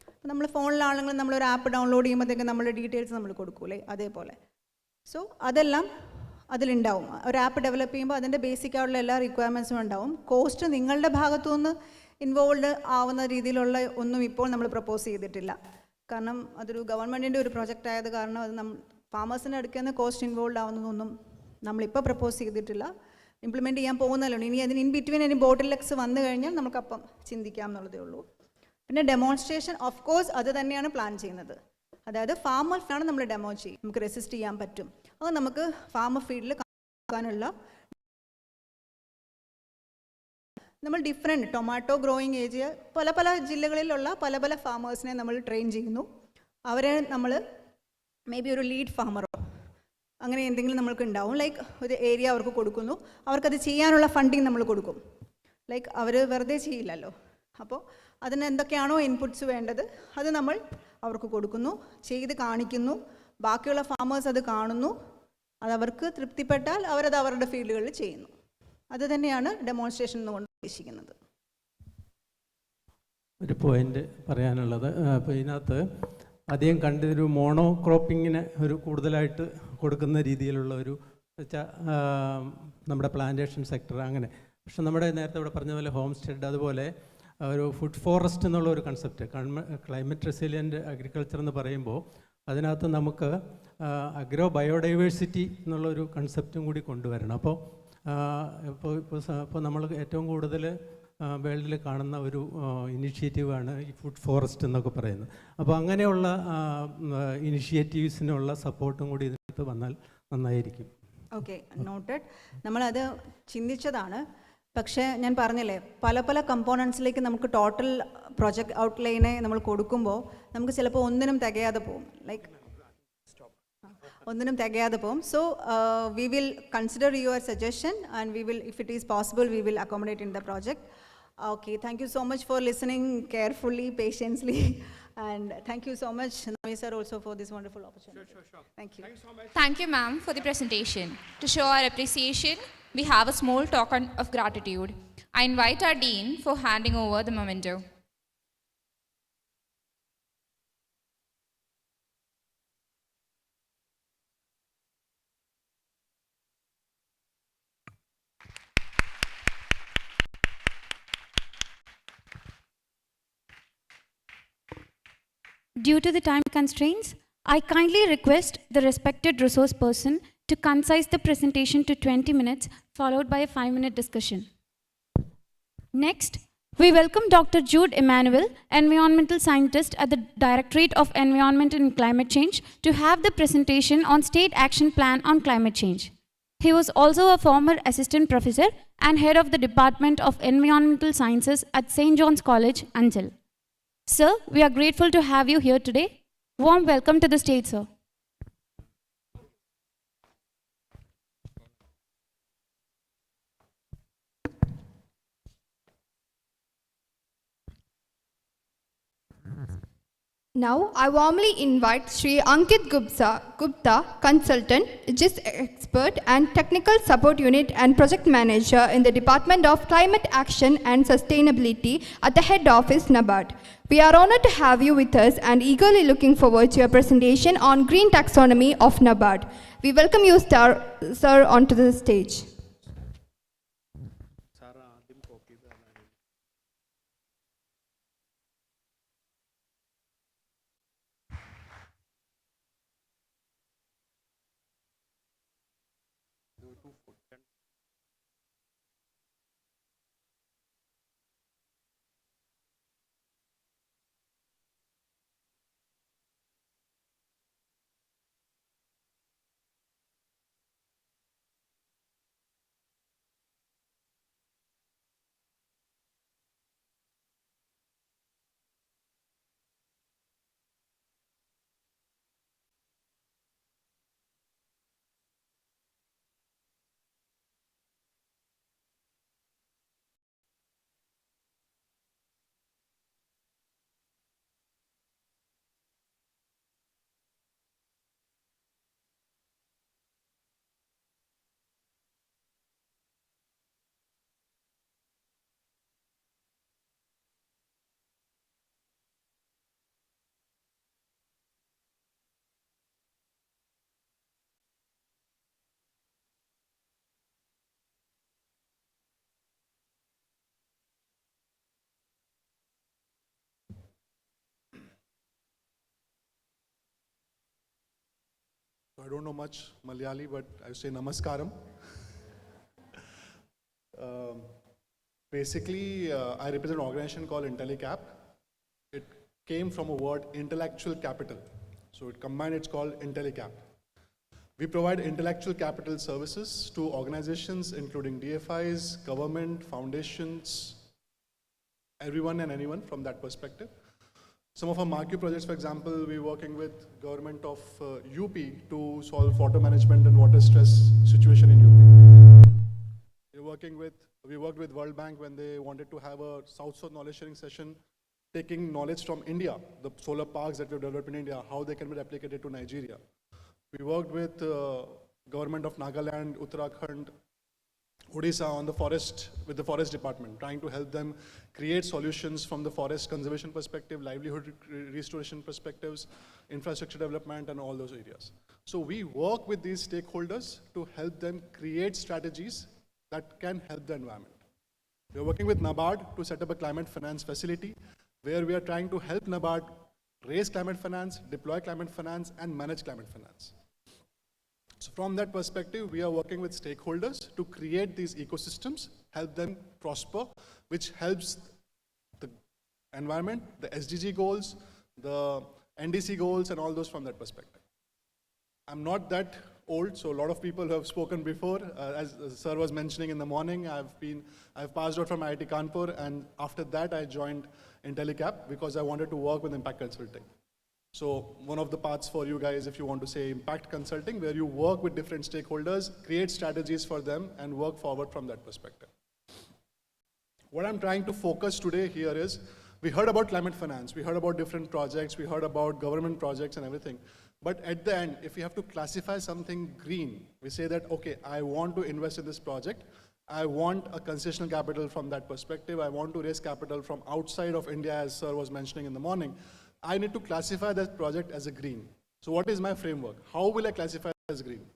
അപ്പോൾ നമ്മൾ ഫോണിലാണെങ്കിൽ നമ്മളൊരു ആപ്പ് ഡൗൺലോഡ് ചെയ്യുമ്പോഴത്തേക്കും നമ്മുടെ ഡീറ്റെയിൽസ് നമ്മൾ കൊടുക്കൂലേ, അതേപോലെ. സോ അതെല്ലാം അതിലുണ്ടാവും. ഒരു ആപ്പ് ഡെവലപ്പ് ചെയ്യുമ്പോൾ അതിൻ്റെ ബേസിക് ആയിട്ടുള്ള എല്ലാ റിക്വയർമെൻറ്റ്സും ഉണ്ടാവും. കോസ്റ്റ് നിങ്ങളുടെ ഭാഗത്തുനിന്ന് ഇൻവോൾവ് ആവുന്ന രീതിയിലുള്ള ഒന്നും ഇപ്പോൾ നമ്മൾ പ്രപ്പോസ് ചെയ്തിട്ടില്ല. കാരണം അതൊരു ഗവൺമെൻറ്റിൻ്റെ ഒരു പ്രൊജക്റ്റ് ആയത് കാരണം അത് ഫാമേഴ്സിൻ്റെ അടുക്കൽ നിന്ന് കോസ്റ്റ് ഇൻവോൾവ് ആവുന്നതൊന്നും നമ്മളിപ്പോൾ പ്രപ്പോസ് ചെയ്തിട്ടില്ല. ഇംപ്ലിമെൻറ്റ് ചെയ്യാൻ പോകുന്നല്ലോ. ഇനി അതിന് ഇൻ ബിറ്റ്വീൻ ഇനി ബോട്ടിലെക്സ് വന്നു കഴിഞ്ഞാൽ നമുക്കപ്പം ചിന്തിക്കാം എന്നുള്ളതേ ഉള്ളൂ. പിന്നെ ഡെമോൺസ്ട്രേഷൻ ഓഫ് കോഴ്സ് അത് തന്നെയാണ് പ്ലാൻ ചെയ്യുന്നത്. അതായത് ഫാമേഴ്സാണ് നമ്മൾ ഡെമോ ചെയ്യും, നമുക്ക് റെസിസ്റ്റ് ചെയ്യാൻ പറ്റും. അത് നമുക്ക് ഫാമർ ഫീൽഡിൽ കാണിക്കാനുള്ള നമ്മൾ ഡിഫറെൻറ്റ് ടൊമാറ്റോ ഗ്രോയിങ് ഏരിയ പല ജില്ലകളിലുള്ള പല ഫാമേഴ്സിനെ നമ്മൾ ട്രെയിൻ ചെയ്യുന്നു. അവരെ നമ്മൾ മേ ബി ഒരു ലീഡ് ഫാമറോ അങ്ങനെ എന്തെങ്കിലും നമ്മൾക്ക് ഉണ്ടാവും. ലൈക്ക് ഒരു ഏരിയ അവർക്ക് കൊടുക്കുന്നു, അവർക്കത് ചെയ്യാനുള്ള ഫണ്ടിങ് നമ്മൾ കൊടുക്കും. ലൈക്ക് അവർ വെറുതെ ചെയ്യില്ലല്ലോ. അപ്പോൾ അതിന് എന്തൊക്കെയാണോ ഇൻപുട്സ് വേണ്ടത് അത് നമ്മൾ അവർക്ക് കൊടുക്കുന്നു, ചെയ്ത് കാണിക്കുന്നു. ബാക്കിയുള്ള ഫാമേഴ്സ് അത് കാണുന്നു, അതവർക്ക് തൃപ്തിപ്പെട്ടാൽ അവരത് അവരുടെ ഫീൽഡുകളിൽ ചെയ്യുന്നു. അത് തന്നെയാണ് ഡെമോൺസ്ട്രേഷൻ എന്നുകൊണ്ട് ഉദ്ദേശിക്കുന്നത്. ഒരു പോയിന്റ് പറയാനുള്ളത്, അപ്പോൾ ഇതിനകത്ത് അധികം കണ്ടൊരു മോണോ ക്രോപ്പിങ്ങിന് ഒരു കൂടുതലായിട്ട് കൊടുക്കുന്ന രീതിയിലുള്ള ഒരു വെച്ചാൽ നമ്മുടെ പ്ലാന്റേഷൻ സെക്ടർ അങ്ങനെ. പക്ഷെ നമ്മുടെ നേരത്തെ ഇവിടെ പറഞ്ഞ പോലെ ഹോം സ്റ്റെഡ്, അതുപോലെ ഒരു ഫുഡ് ഫോറസ്റ്റ് എന്നുള്ള ഒരു കൺസെപ്റ്റ്, ക്ലൈമറ്റ് റെസിലിയൻ്റ് അഗ്രികൾച്ചർ എന്ന് പറയുമ്പോൾ അതിനകത്ത് നമുക്ക് അഗ്രോ ബയോഡൈവേഴ്സിറ്റി എന്നുള്ളൊരു കൺസെപ്റ്റും കൂടി കൊണ്ടുവരണം. അപ്പോൾ ഇപ്പോൾ നമ്മൾ ഏറ്റവും കൂടുതൽ വേൾഡിൽ കാണുന്ന ഒരു ഇനിഷ്യേറ്റീവാണ് ഈ ഫുഡ് ഫോറസ്റ്റ് എന്നൊക്കെ പറയുന്നത്. അപ്പോൾ അങ്ങനെയുള്ള ഇനിഷ്യേറ്റീവ്സിനുള്ള സപ്പോർട്ടും കൂടി ഇതിനകത്ത് വന്നാൽ നന്നായിരിക്കും. Okay, noted. നമ്മളത് ചിന്തിച്ചതാണ്. പക്ഷേ ഞാൻ പറഞ്ഞില്ലേ, പല കമ്പോണൻസിലേക്ക് നമുക്ക് ടോട്ടൽ പ്രൊജക്റ്റ് ഔട്ട്ലൈനെ നമ്മൾ കൊടുക്കുമ്പോൾ നമുക്ക് ചിലപ്പോൾ ഒന്നിനും തികയാതെ പോകും. ലൈക്ക് ഒന്നിനും തികയാതെ പോകും. So we will consider your suggestion and we will, if it is possible, we will accommodate in the project. Okay, thank you so much for listening carefully, patiently, and thank you so much, Nami sir, also for this wonderful opportunity. Sure. Thank you. Thanks so much. Thank you, ma'am, for the presentation. To show our appreciation, we have a small token of gratitude. I invite our dean for handing over the memento. Due to the time constraints, I kindly request the respected resource person to concise the presentation to 20 minutes, followed by a 5-minute discussion. Next, we welcome Dr. Jude Emmanuel, Environmental Scientist at the Directorate of Environment and Climate Change, to have the presentation on State Action Plan on Climate Change. He was also a former Assistant Professor and Head of the Department of Environmental Sciences at St. John's College, Anjal. Sir, we are grateful to have you here today. Warm welcome to the stage, sir. Now, I warmly invite Sri Ankit Gupta, consultant, GIS expert and technical support unit and project manager in the Department of Climate Action and Sustainability at the head office, NABARD. We are honored to have you with us and eagerly looking forward to your presentation on green taxonomy of NABARD. We welcome you, sir, onto the stage. I don't know much Malayali, but I say namaskaram. Basically, I represent an organization called IntelliCap. It came from a word intellectual capital. So it combined, it's called IntelliCap. We provide intellectual capital services to organizations including DFIs, government, foundations, everyone and anyone from that perspective. Some of our marquee projects, for example, we're working with government of UP to solve water management and water stress situation in UP. We worked with World Bank when they wanted to have a South-South knowledge sharing session, taking knowledge from India, the solar parks that we've developed in India, how they can be replicated to Nigeria. We worked with government of Nagaland, Uttarakhand, Odisha on the forest, with the forest department, trying to help them create solutions from the forest conservation perspective, livelihood restoration perspectives, infrastructure development, and all those areas. So we work with these stakeholders to help them create strategies that can help the environment. We're working with NABARD to set up a climate finance facility where we are trying to help NABARD raise climate finance, deploy climate finance, and manage climate finance. So from that perspective, we are working with stakeholders to create these ecosystems, help them prosper, which helps the environment, the SDG goals, the NDC goals, and all those from that perspective. I'm not that old, so a lot of people who have spoken before, as sir was mentioning in the morning, I've passed out from IIT Kanpur, and after that I joined IntelliCap because I wanted to work with impact consulting. So one of the paths for you guys, if you want to say impact consulting, where you work with different stakeholders, create strategies for them, and work forward from that perspective. What I'm trying to focus today here is, we heard about climate finance, we heard about different projects, we heard about government projects and everything. But at the end, if we have to classify something green, we say that, okay, I want to invest in this project, I want a concessional capital from that perspective, I want to raise capital from outside of India, as sir was mentioning in the morning. I need to classify that project as a green. So what is my framework? How will I classify it as green,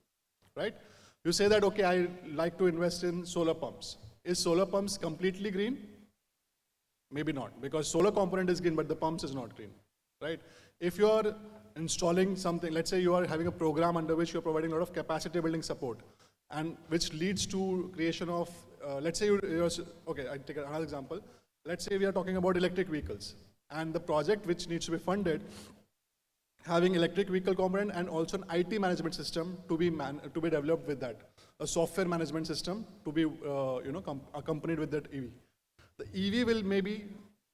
right? You say that, okay, I like to invest in solar pumps. Is solar pumps completely green? Maybe not, because solar component is green, but the pumps is not green, right? If you are installing something, let's say you are having a program under which you're providing a lot of capacity building support, and which leads to creation of, let's say okay, I take another example. Let's say we are talking about electric vehicles, and the project which needs to be funded, having electric vehicle component and also an IT management system to be developed with that, a software management system to be accompanied with that EV. The EV will maybe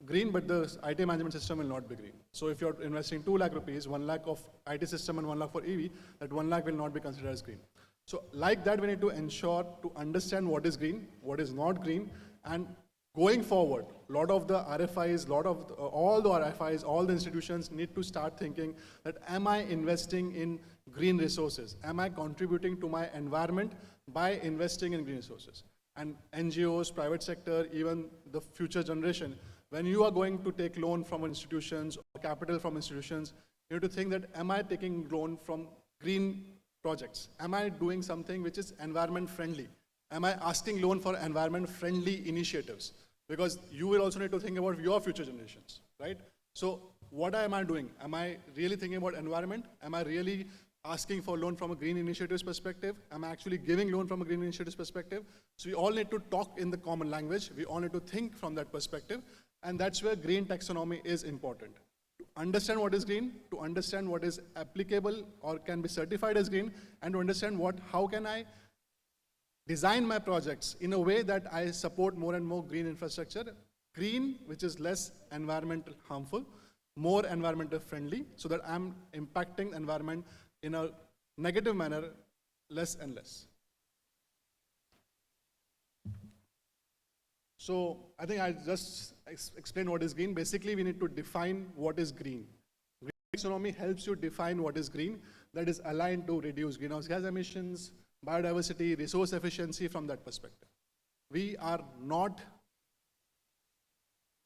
green, but the IT management system will not be green. So if you're investing 2 lakh rupees, 1 lakh of IT system and 1 lakh for EV, that 1 lakh will not be considered as green. So like that, we need to ensure to understand what is green, what is not green, and going forward, a lot of the RFIs, all the RFIs, all the institutions need to start thinking that, am I investing in green resources? Am I contributing to my environment by investing in green resources? And NGOs, private sector, even the future generation, when you are going to take loan from institutions or capital from institutions, you have to think that, am I taking loan from green projects? Am I doing something which is environment friendly? Am I asking loan for environment friendly initiatives? Because you will also need to think about your future generations, right? So what am I doing? Am I really thinking about environment? Am I really asking for loan from a green initiatives perspective? Am I actually giving loan from a green initiatives perspective? So we all need to talk in the common language. We all need to think from that perspective. And that's where green taxonomy is important. To understand what is green, to understand what is applicable or can be certified as green, and to understand how can I design my projects in a way that I support more and more green infrastructure, green, which is less environmental harmful, more environmental friendly, so that I'm impacting the environment in a negative manner less and less. So I think I just explain what is green. Basically, we need to define what is green. Green taxonomy helps you define what is green, that is aligned to reduce greenhouse gas emissions, biodiversity, resource efficiency from that perspective. We are not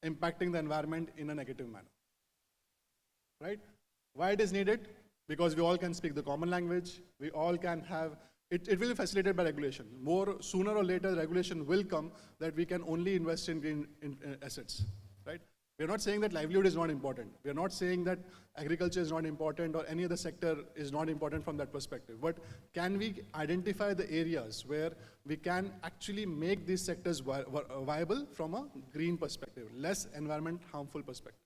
impacting the environment in a negative manner, right? Why it is needed? Because we all can speak the common language, we all can have, it will be facilitated by regulation. Sooner or later, regulation will come that we can only invest in green assets, right? We're not saying that livelihood is not important. We're not saying that agriculture is not important or any other sector is not important from that perspective. But can we identify the areas where we can actually make these sectors viable from a green perspective, less environment harmful perspective?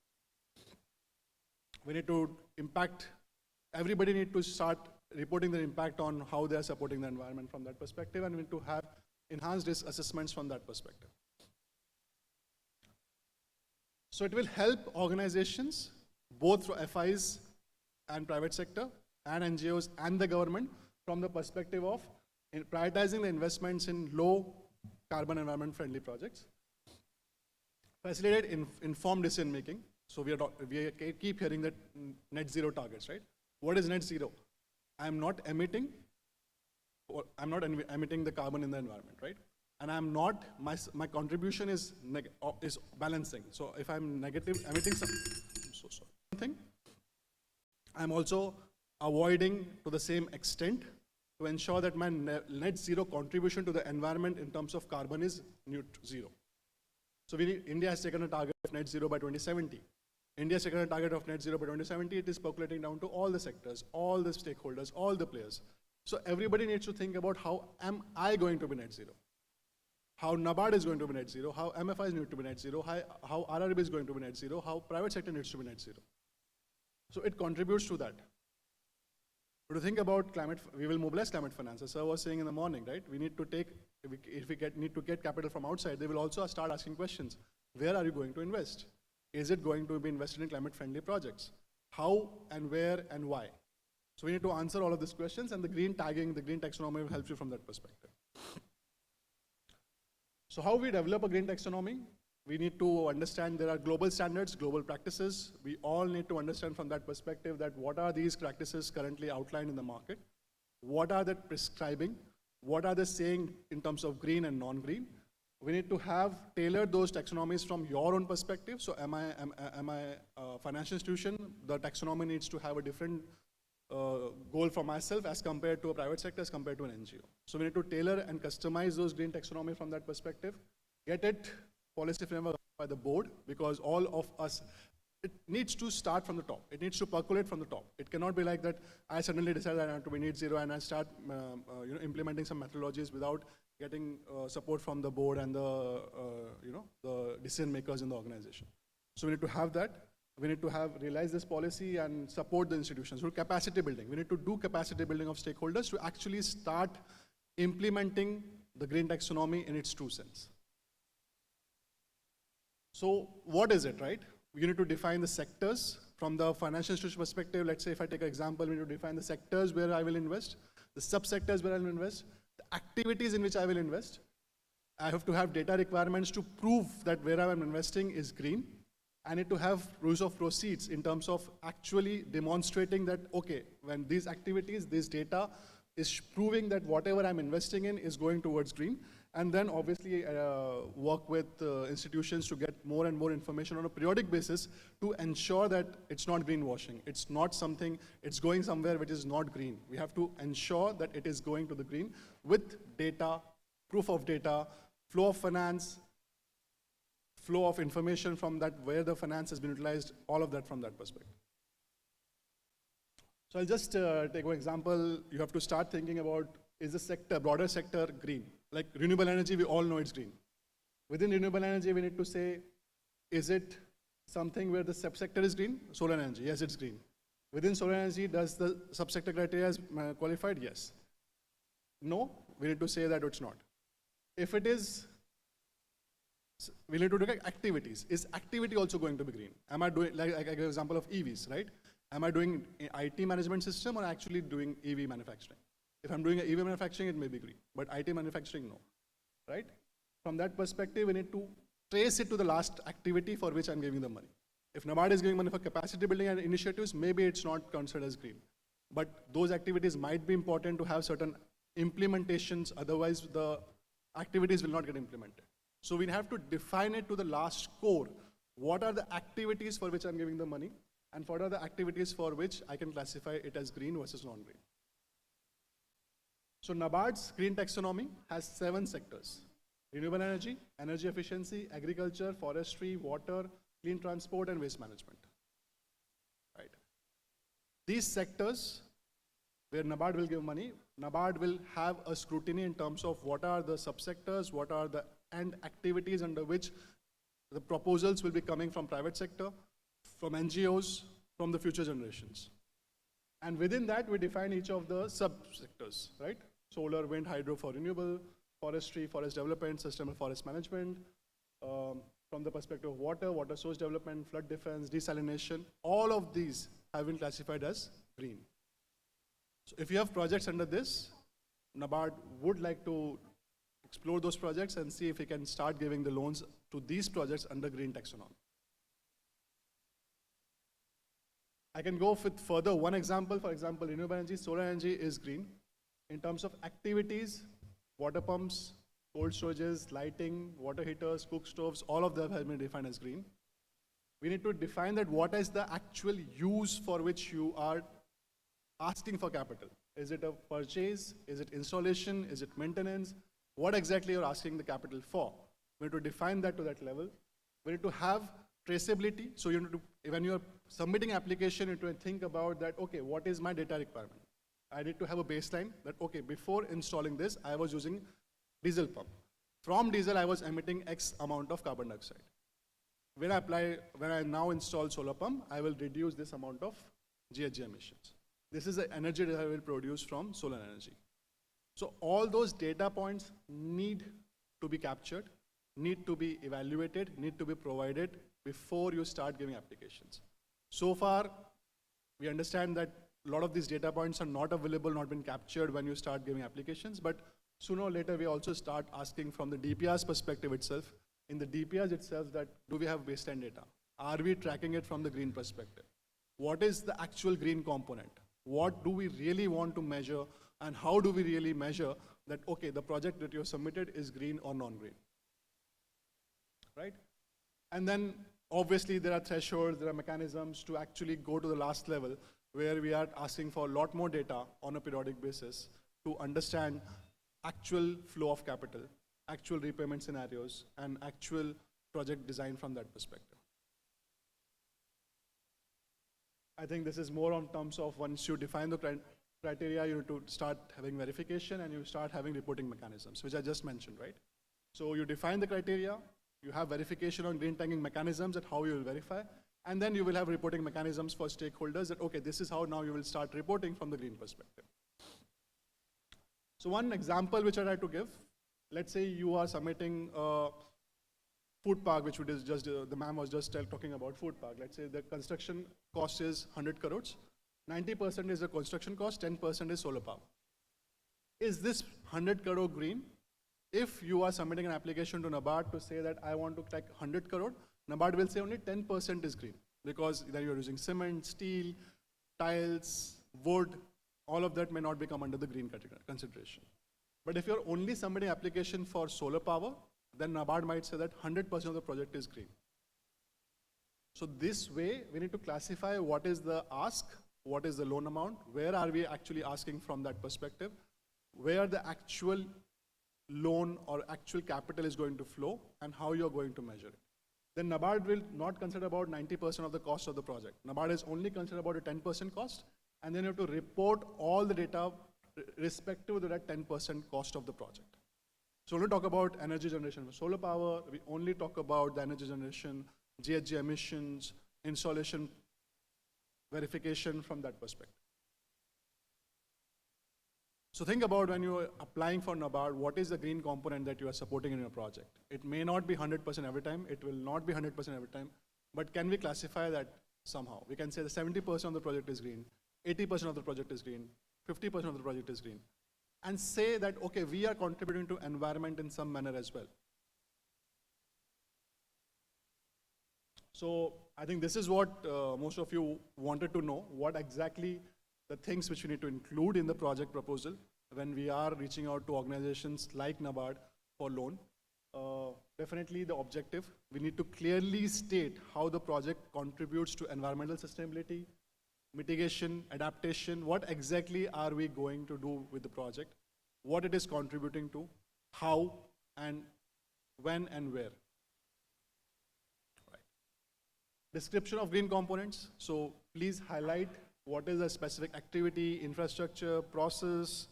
We need to impact, everybody need to start reporting their impact on how they are supporting the environment from that perspective, and we need to have enhanced risk assessments from that perspective. So it will help organizations, both for FIs and private sector and NGOs and the government, from the perspective of prioritizing the investments in low carbon environment friendly projects, facilitate informed decision making. So we keep hearing that net zero targets, right? What is net zero? I'm not emitting the carbon in the environment, right? And I'm not, my contribution is balancing. So if I'm negative, emitting something, I'm also avoiding to the same extent to ensure that my net zero contribution to the environment in terms of carbon is zero. So India has taken a target of net zero by 2070. India has taken a target of net zero by 2070. It is percolating down to all the sectors, all the stakeholders, all the players. So everybody needs to think about, how am I going to be net zero? How NABARD is going to be net zero, how MFIs need to be net zero, how RRB is going to be net zero, how private sector needs to be net zero. So it contributes to that. But to think about climate, we will mobilize climate finance. As sir was saying in the morning, right? We need to take, if we need to get capital from outside, they will also start asking questions. Where are you going to invest? Is it going to be invested in climate friendly projects? how and where and why. So we need to answer all of these questions, and the green tagging, the green taxonomy will help you from that perspective. So how we develop a green taxonomy? We need to understand there are global standards, global practices. We all need to understand from that perspective that what are these practices currently outlined in the market? What are they prescribing? What are they saying in terms of green and non-green? We need to have tailored those taxonomies from your own perspective. So am I a financial institution? The taxonomy needs to have a different goal for myself as compared to a private sector, as compared to an NGO. So we need to tailor and customize those green taxonomy from that perspective. Get it policy framework by the board, because all of us, it needs to start from the top. It needs to percolate from the top. It cannot be like that I suddenly decide that I have to be net zero and I start implementing some methodologies without getting support from the board and the decision makers in the organization. So we need to have that. We need to realize this policy and support the institutions through capacity building. We need to do capacity building of stakeholders to actually start implementing the green taxonomy in its true sense. So what is it, right? We need to define the sectors from the financial institution perspective. Let's say if I take an example, we need to define the sectors where I will invest, the subsectors where I will invest, the activities in which I will invest. I have to have data requirements to prove that where I am investing is green. I need to have rules of proceeds in terms of actually demonstrating that, okay, when these activities, this data is proving that whatever I'm investing in is going towards green. And then obviously work with institutions to get more and more information on a periodic basis to ensure that it's not greenwashing. It's not something, it's going somewhere which is not green. We have to ensure that it is going to the green with data, proof of data, flow of finance, flow of information from that, where the finance has been utilized, all of that from that perspective. So I'll just take one example. You have to start thinking about, is the sector, broader sector, green? Like renewable energy, we all know it's green. Within renewable energy, we need to say, is it something where the subsector is green? Solar energy, yes, it's green. Within solar energy, does the subsector criteria is qualified? Yes. No, we need to say that it's not. If it is, we need to look at activities. Is activity also going to be green? Am I doing, like I gave an example of EVs, right? Am I doing IT management system or actually doing EV manufacturing? If I'm doing EV manufacturing, it may be green, but IT manufacturing, no, right? From that perspective, we need to trace it to the last activity for which I'm giving the money. If NABARD is giving money for capacity building and initiatives, maybe it's not considered as green. But those activities might be important to have certain implementations, otherwise the activities will not get implemented. So we have to define it to the last core. What are the activities for which I'm giving the money, and what are the activities for which I can classify it as green versus non-green? So NABARD's green taxonomy has 7 sectors: renewable energy, energy efficiency, agriculture, forestry, water, clean transport, and waste management. Right. These sectors where NABARD will give money, NABARD will have a scrutiny in terms of what are the subsectors, what are the end activities under which the proposals will be coming from private sector, from NGOs, from the future generations. And within that, we define each of the subsectors, right? Solar, wind, hydro for renewable, forestry, forest development, sustainable forest management, from the perspective of water, water source development, flood defense, desalination, all of these have been classified as green. So if you have projects under this, NABARD would like to explore those projects and see if we can start giving the loans to these projects under green taxonomy. I can go with further one example. For example, renewable energy, solar energy is green. In terms of activities, water pumps, cold storages, lighting, water heaters, cook stoves, all of them have been defined as green. We need to define that what is the actual use for which you are asking for capital. Is it a purchase? Is it installation? Is it maintenance? What exactly you're asking the capital for? We need to define that to that level. We need to have traceability. So you need to, when you're submitting application, you need to think about that, okay, what is my data requirement? I need to have a baseline that, okay, before installing this, I was using diesel pump. From diesel, I was emitting X amount of carbon dioxide. When I now install solar pump, I will reduce this amount of GHG emissions. This is the energy that I will produce from solar energy. So all those data points need to be captured, need to be evaluated, need to be provided before you start giving applications. So far, We understand that a lot of these data points are not available, not been captured when you start giving applications, but sooner or later we also start asking from the DPR's perspective itself, in the DPRs itself, that do we have baseline data? Are we tracking it from the green perspective? What is the actual green component? What do we really want to measure, and how do we really measure that, okay, the project that you submitted is green or non-green, right? And then obviously there are thresholds, there are mechanisms to actually go to the last level where we are asking for a lot more data on a periodic basis to understand actual flow of capital, actual repayment scenarios, and actual project design from that perspective. I think this is more on terms of once you define the criteria, you need to start having verification and you start having reporting mechanisms, which I just mentioned, right? So you define the criteria, you have verification on green tagging mechanisms at how you will verify, and then you will have reporting mechanisms for stakeholders that, okay, this is how now you will start reporting from the green perspective. So one example which I try to give, let's say you are submitting a food park, which is just, the ma'am was just talking about food park. Let's say the construction cost is 100 crores, 90% is the construction cost, 10% is solar power. Is this 100 crore green? If you are submitting an application to NABARD to say that I want to take 100 crore, NABARD will say only 10% is green, because then you're using cement, steel, tiles, wood, all of that may not become under the green consideration. But if you're only submitting application for solar power, then NABARD might say that 100% of the project is green. So this way, we need to classify what is the ask, what is the loan amount, where are we actually asking from that perspective, where the actual loan or actual capital is going to flow, and how you're going to measure it. Then NABARD will not consider about 90% of the cost of the project. NABARD is only considered about a 10% cost, and then you have to report all the data respective to that 10% cost of the project. So when we talk about energy generation for solar power, we only talk about the energy generation, GHG emissions, installation verification from that perspective. So think about when you are applying for NABARD, what is the green component that you are supporting in your project? It may not be 100% every time, it will not be 100% every time, but can we classify that somehow? We can say that 70% of the project is green, 80% of the project is green, 50% of the project is green, and say that, okay, we are contributing to environment in some manner as well. So I think this is what most of you wanted to know, what exactly the things which we need to include in the project proposal when we are reaching out to organizations like NABARD for loan. Definitely the objective, we need to clearly state how the project contributes to environmental sustainability, mitigation, adaptation, what exactly are we going to do with the project, what it is contributing to, how, and when and where. Right. Description of green components. So please highlight what is the specific activity, infrastructure, process,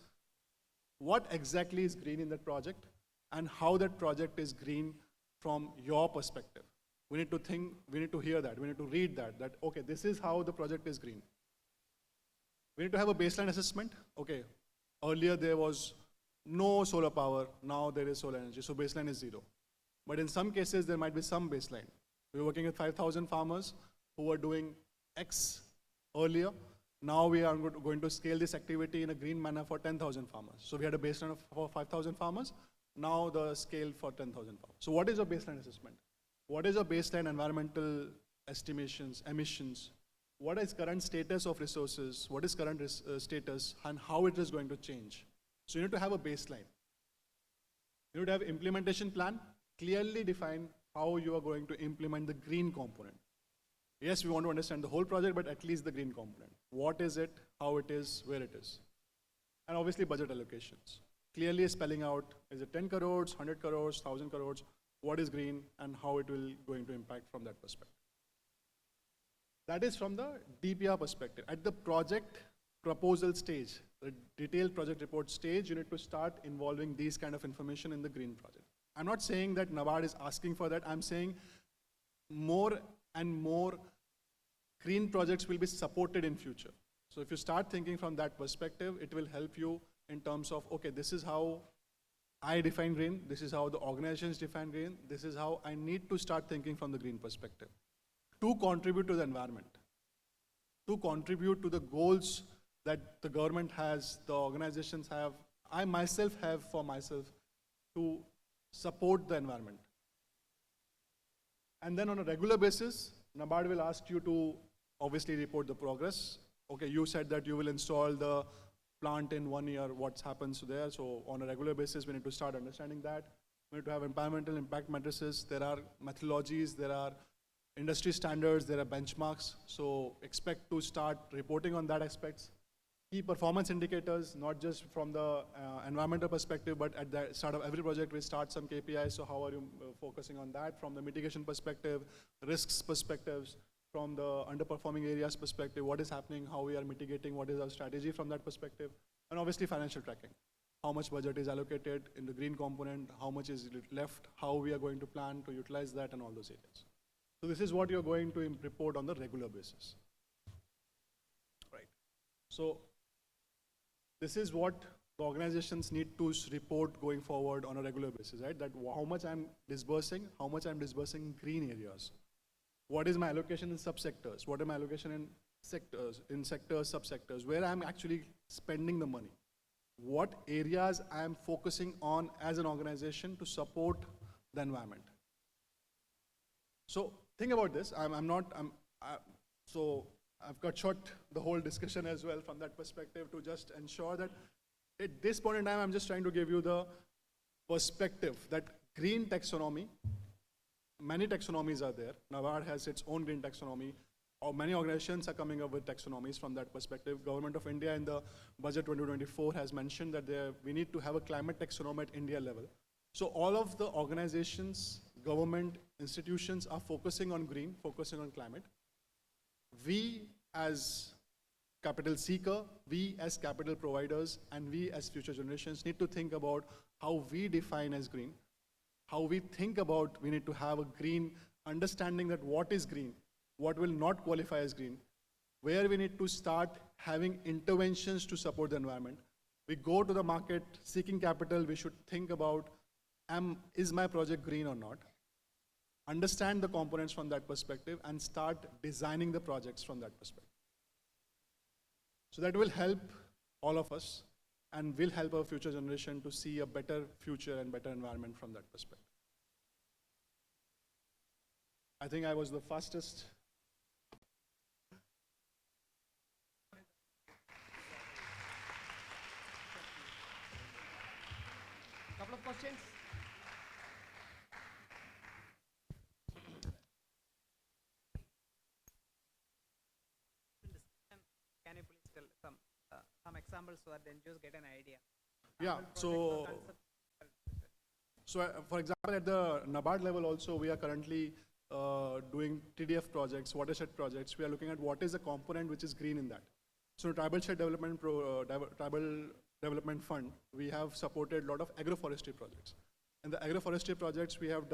what exactly is green in that project, and how that project is green from your perspective. We need to think, we need to hear that, we need to read that, okay, this is how the project is green. We need to have a baseline assessment. Okay, earlier there was no solar power, now there is solar energy, so baseline is 0. But in some cases, there might be some baseline. We were working with 5,000 farmers who were doing X earlier. Now we are going to scale this activity in a green manner for 10,000 farmers. So we had a baseline for 5,000 farmers, now the scale for 10,000 farmers. So what is your baseline assessment? What is your baseline environmental estimations, emissions? What is current status of resources? What is current status, and how it is going to change? So you need to have a baseline. You need to have implementation plan, clearly define how you are going to implement the green component. Yes, we want to understand the whole project, but at least the green component. What is it, how it is, where it is. And obviously budget allocations. Clearly spelling out, is it 10 crores, 100 crores, 1,000 crores, what is green, and how it will going to impact from that perspective. That is from the DPR perspective. At the project proposal stage, the detailed project report stage, you need to start involving these kind of information in the green project. I'm not saying that NABARD is asking for that. I'm saying more and more green projects will be supported in future. So if you start thinking from that perspective, it will help you in terms of, okay, this is how I define green, this is how the organizations define green, this is how I need to start thinking from the green perspective to contribute to the environment. to contribute to the goals that the government has, the organizations have, I myself have for myself, to support the environment. And then on a regular basis, NABARD will ask you to obviously report the progress. Okay, you said that you will install the plant in 1 year, what happens there. So on a regular basis, we need to start understanding that. We need to have environmental impact matrices. There are methodologies, there are industry standards, there are benchmarks. So expect to start reporting on that aspects. Key performance indicators, not just from the environmental perspective, but at the start of every project, we start some KPIs. So how are you focusing on that from the mitigation perspective, risks perspectives, from the underperforming areas perspective, what is happening, how we are mitigating, what is our strategy from that perspective, and obviously financial tracking. How much budget is allocated in the green component, how much is left, how we are going to plan to utilize that, and all those areas. So this is what you're going to report on the regular basis. Right. So this is what the organizations need to report going forward on a regular basis, right? That how much I'm disbursing, in green areas. What is my allocation in subsectors? What is my allocation in sectors, subsectors, where I'm actually spending the money? What areas I'm focusing on as an organization to support the environment? So think about this. So I've cut short the whole discussion as well from that perspective to just ensure that at this point in time, I'm just trying to give you the perspective that green taxonomy, many taxonomies are there. NABARD has its own green taxonomy. Or many organizations are coming up with taxonomies from that perspective. Government of India in the budget 2024 has mentioned that we need to have a climate taxonomy at India level. So all of the organizations, government, institutions are focusing on green, focusing on climate. We as capital seeker, we as capital providers, and we as future generations need to think about how we define as green, how we think about we need to have a green understanding that what is green, what will not qualify as green, where we need to start having interventions to support the environment. We go to the market seeking capital, we should think about, is my project green or not? Understand the components from that perspective and start designing the projects from that perspective. So that will help all of us and will help our future generation to see a better future and better environment from that perspective. I think I was the fastest. Couple of questions. Can you please tell some examples so that the NGOs get an idea? Yeah, so for example, at the NABARD level also, we are currently doing TDF projects, watershed projects. We are looking at what is the component which is green in that. So Tribal Shed Development Development Fund, we have supported a lot of agroforestry projects. In the agroforestry projects, we have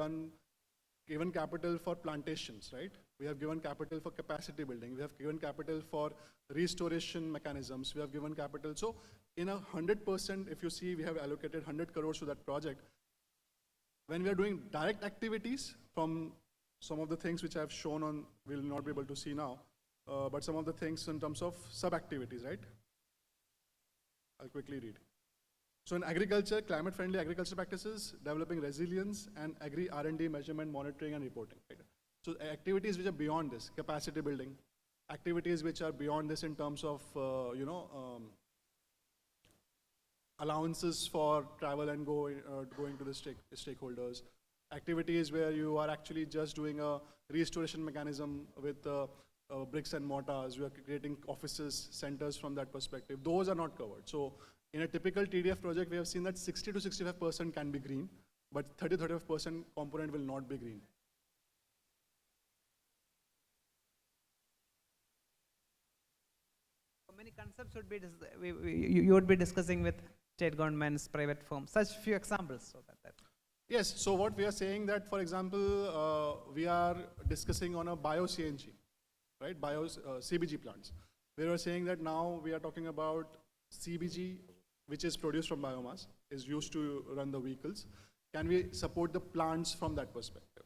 given capital for plantations, right? We have given capital for capacity building. We have given capital for restoration mechanisms. We have given capital. So in 100%, if you see, we have allocated 100 crores to that project. When we are doing direct activities from some of the things which I have shown on, we'll not be able to see now, but some of the things in terms of sub-activities, right? I'll quickly read. So in agriculture, climate-friendly agriculture practices, developing resilience, and agri R&D measurement, monitoring, and reporting. Right? So activities which are beyond this, capacity building, activities which are beyond this in terms of, allowances for travel and going to the stakeholders, activities where you are actually just doing a restoration mechanism with bricks and mortars, we are creating offices, centers from that perspective. Those are not covered. So in a typical TDF project, we have seen that 60 to 65% can be green, but 30-35% component will not be green. So many concepts would be you would be discussing with state governments, private firms, such few examples. So that. Yes, so what we are saying that, for example, we are discussing on a bio-CNG, right, CBG plants. We are saying that now we are talking about CBG, which is produced from biomass, is used to run the vehicles. Can we support the plants from that perspective?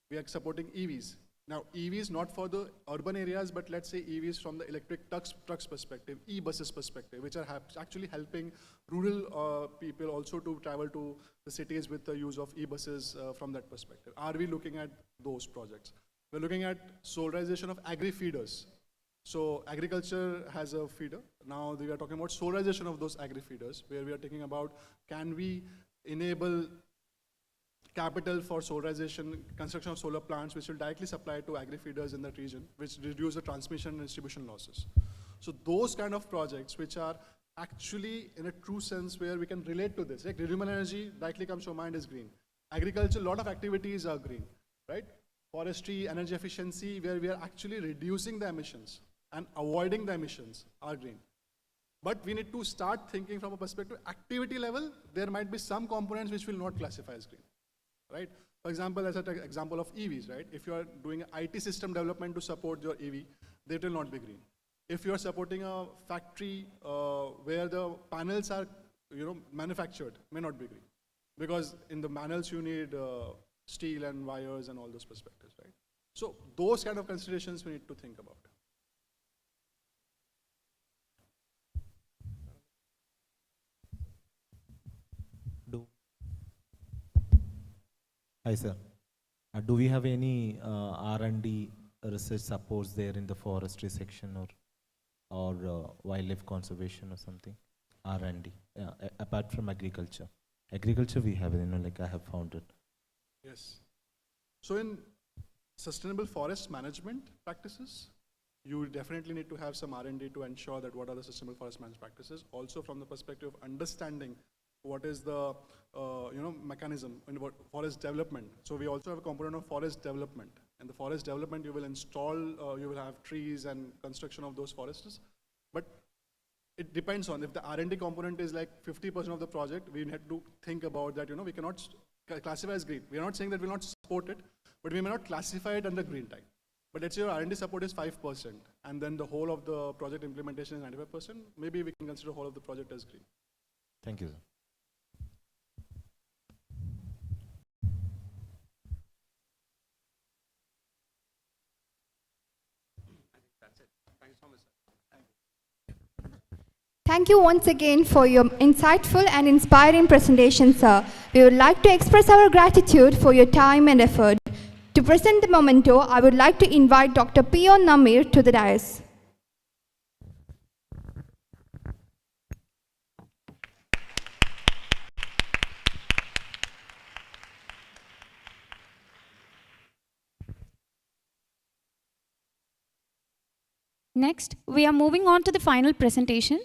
We are supporting EVs. Now, EVs not for the urban areas, but let's say EVs from the electric trucks perspective, e-buses perspective, which are actually helping rural people also to travel to the cities with the use of e-buses from that perspective. Are we looking at those projects? We're looking at solarization of agri-feeders. So agriculture has a feeder. Now we are talking about solarization of those agri-feeders, where we are thinking about, can we enable capital for solarization, construction of solar plants, which will directly supply to agri-feeders in that region, which reduce the transmission and distribution losses. So those kind of projects, which are actually in a true sense where we can relate to this. Like renewable energy directly comes to mind is green. Agriculture, a lot of activities are green, right? Forestry, energy efficiency, where we are actually reducing the emissions and avoiding the emissions are green. But we need to start thinking from a perspective, activity level, there might be some components which will not classify as green. Right? For example, as an example of EVs, right? If you are doing IT system development to support your EV, that will not be green. If you are supporting a factory where the panels are, manufactured, may not be green, because in the panels you need steel and wires and all those perspectives, right? So those kind of considerations we need to think about. Hi, sir. Do we have any R&D research supports there in the forestry section or wildlife conservation or something? R&D, apart from agriculture. Agriculture we have, like I have found it. Yes. So in sustainable forest management practices, you definitely need to have some R&D to ensure that what are the sustainable forest management practices. Also from the perspective of understanding what is the mechanism in what forest development. So we also have a component of forest development. In the forest development, you will install, you will have trees and construction of those forests. But it depends on, if the R&D component is like 50% of the project, we have to think about that, we cannot classify as green. We are not saying that we will not support it, but we may not classify it under green type. But let's say your R&D support is 5%, and then the whole of the project implementation is 95%, maybe we can consider the whole of the project as green. Thank you, sir. Thank you once again for your insightful and inspiring presentation, sir. We would like to express our gratitude for your time and effort. To present the memento, I would like to invite Dr. P.O. Namir to the dais. Next, we are moving on to the final presentation.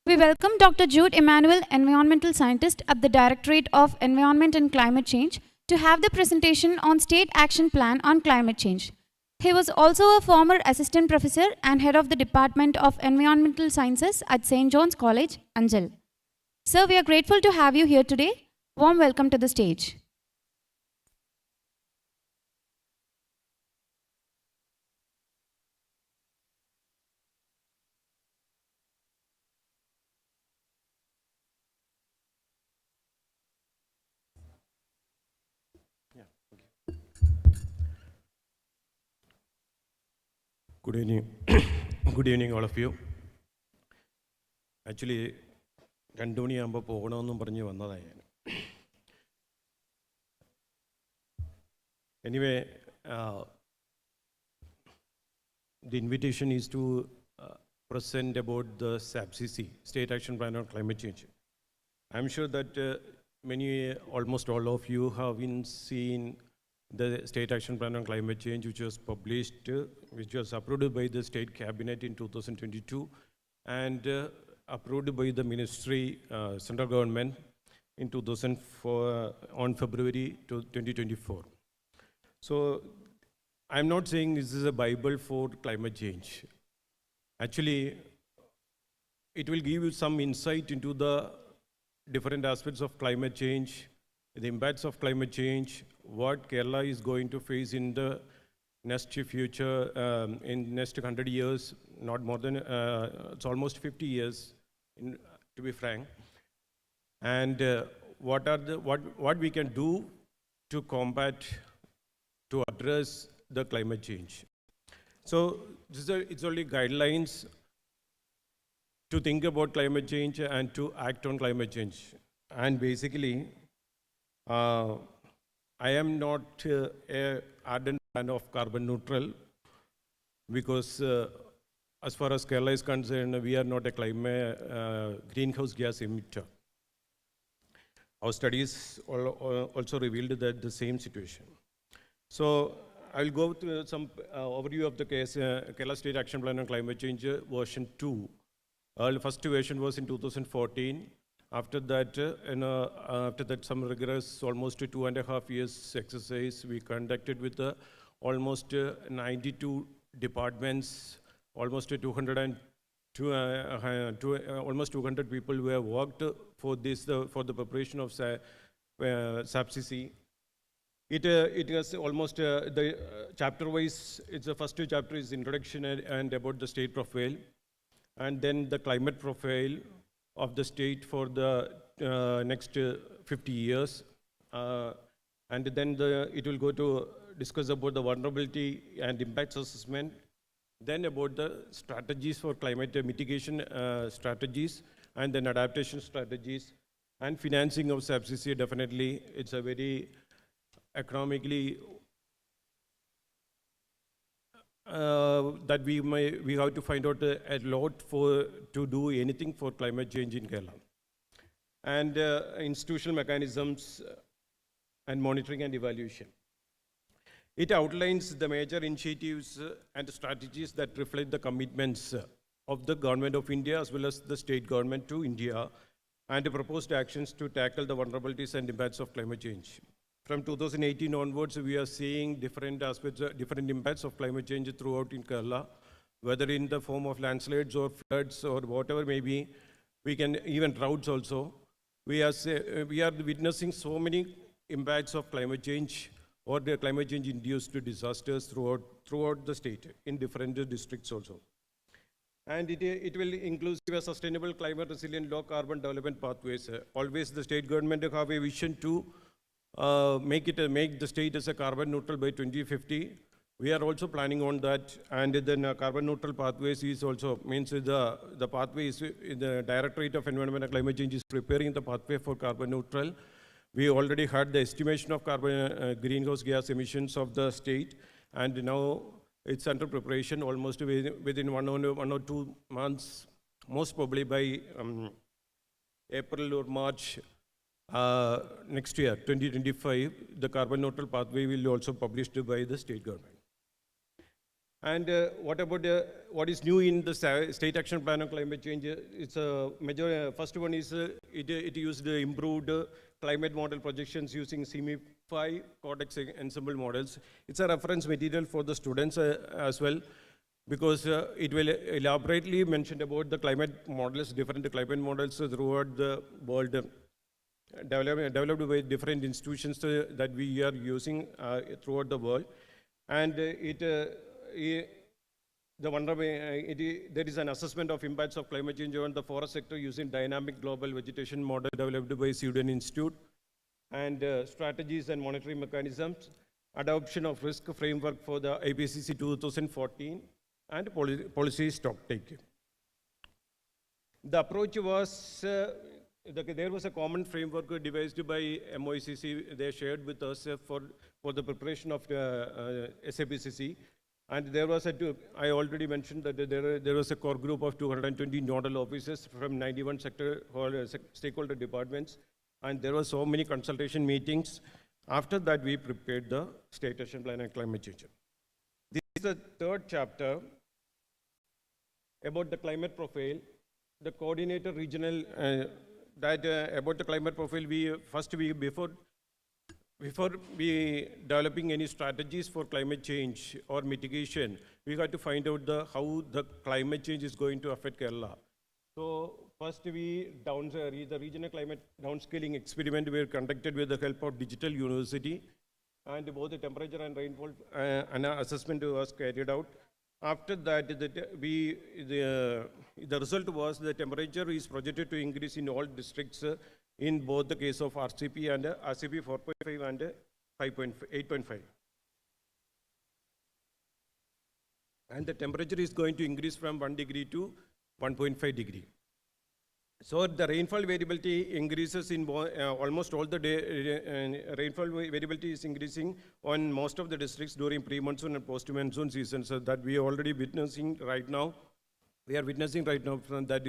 We welcome Dr. Jude Emmanuel, Environmental Scientist at the Directorate of Environment and Climate Change, to have the presentation on State Action Plan on Climate Change. He was also a former Assistant Professor and Head of the Department of Environmental Sciences at St. John's College, Anjal. Sir, we are grateful to have you here today. Warm welcome to the stage. Good evening. Good evening, all of you. Actually, 2 മണിയാകുമ്പോൾ പോകണമെന്നും പറഞ്ഞ് വന്നതാണ് ഞാൻ. Anyway, the invitation is to present about the SAPCC, State Action Plan on Climate Change. I'm sure that almost all of you have seen the State Action Plan on Climate Change, which was published, which was approved by the State Cabinet in 2022 and approved by the Ministry, Central Government in 2004, on February 2024. So I'm not saying this is a Bible for climate change. Actually, it will give you some insight into the different aspects of climate change, the impacts of climate change, what Kerala is going to face in the next future, in next 100 years, not more than, it's almost 50 years, to be frank. And what we can do to combat, to address the climate change. So it's only guidelines to think about climate change and to act on climate change. And basically, I am not an ardent fan of carbon neutral because as far as Kerala is concerned, we are not a greenhouse gas emitter. Our studies also revealed that the same situation. So I'll go through some overview of the case, Kerala State Action Plan on Climate Change version 2. The first version was in 2014. After that, some rigorous, almost 2.5 years exercise we conducted with almost 92 departments, almost 200 people who have worked for this, for the preparation of SAPCC. It was almost the chapter-wise. It's the first chapter is introduction and about the state profile, and then the climate profile of the state for the next 50 years, and then it will go to discuss about the vulnerability and impacts assessment. Then about the strategies for climate mitigation strategies, and then adaptation strategies, and financing of SAPCC. Definitely, it's a very economically that we have to find out a lot to do anything for climate change in Kerala. And institutional mechanisms and monitoring and evaluation. It outlines the major initiatives and strategies that reflect the commitments of the Government of India as well as the state government to India, and the proposed actions to tackle the vulnerabilities and impacts of climate change. From 2018 onwards, we are seeing different aspects, different impacts of climate change throughout in Kerala, whether in the form of landslides or floods or whatever may be. We can even droughts also. We are witnessing so many impacts of climate change or the climate change induced disasters throughout the state in different districts also. And it will include a sustainable, climate resilient, low carbon development pathways. Always the state government have a vision to make the state as a carbon neutral by 2050. We are also planning on that, and then carbon neutral pathways is also means the pathway is the Directorate of Environment and Climate Change is preparing the pathway for carbon neutral. We already had the estimation of carbon greenhouse gas emissions of the state, and now it's under preparation almost within one or 2 months, most probably by April or March next year, 2025, the carbon neutral pathway will also published by the state government. And what is new in the State Action Plan on Climate Change? It's a major, first one is it used improved climate model projections using CME-5 Cortex ensemble models. It's a reference material for the students as well, because it will elaborately mention about the climate models, different climate models throughout the world, developed by different institutions that we are using throughout the world. And there is an assessment of impacts of climate change on the forest sector using dynamic global vegetation model developed by Sweden Institute, and strategies and monitoring mechanisms, adoption of risk framework for the IPCC 2014, and policy stock taking. The approach was, there was a common framework devised by MOICC. They shared with us for the preparation of SAPCC. And there was I already mentioned that there was a core group of 220 nodal officers from 91 stakeholder departments, and there were so many consultation meetings. After that, we prepared the State Action Plan on Climate Change. This is the third chapter about the climate profile. The coordinator regional, about the climate profile, before we developing any strategies for climate change or mitigation, we got to find out how the climate change is going to affect Kerala. So first the regional climate downscaling experiment we conducted with the help of Digital University, and both the temperature and rainfall assessment was carried out. After that, the result was the temperature is projected to increase in all districts in both the case of RCP and RCP 4.5 and 8.5. and the temperature is going to increase from 1 degree to 1.5 degree. So the rainfall variability increases in almost all the day. Rainfall variability is increasing on most of the districts during pre-monsoon and post-monsoon season. So that we are already witnessing right now. We are witnessing right now from that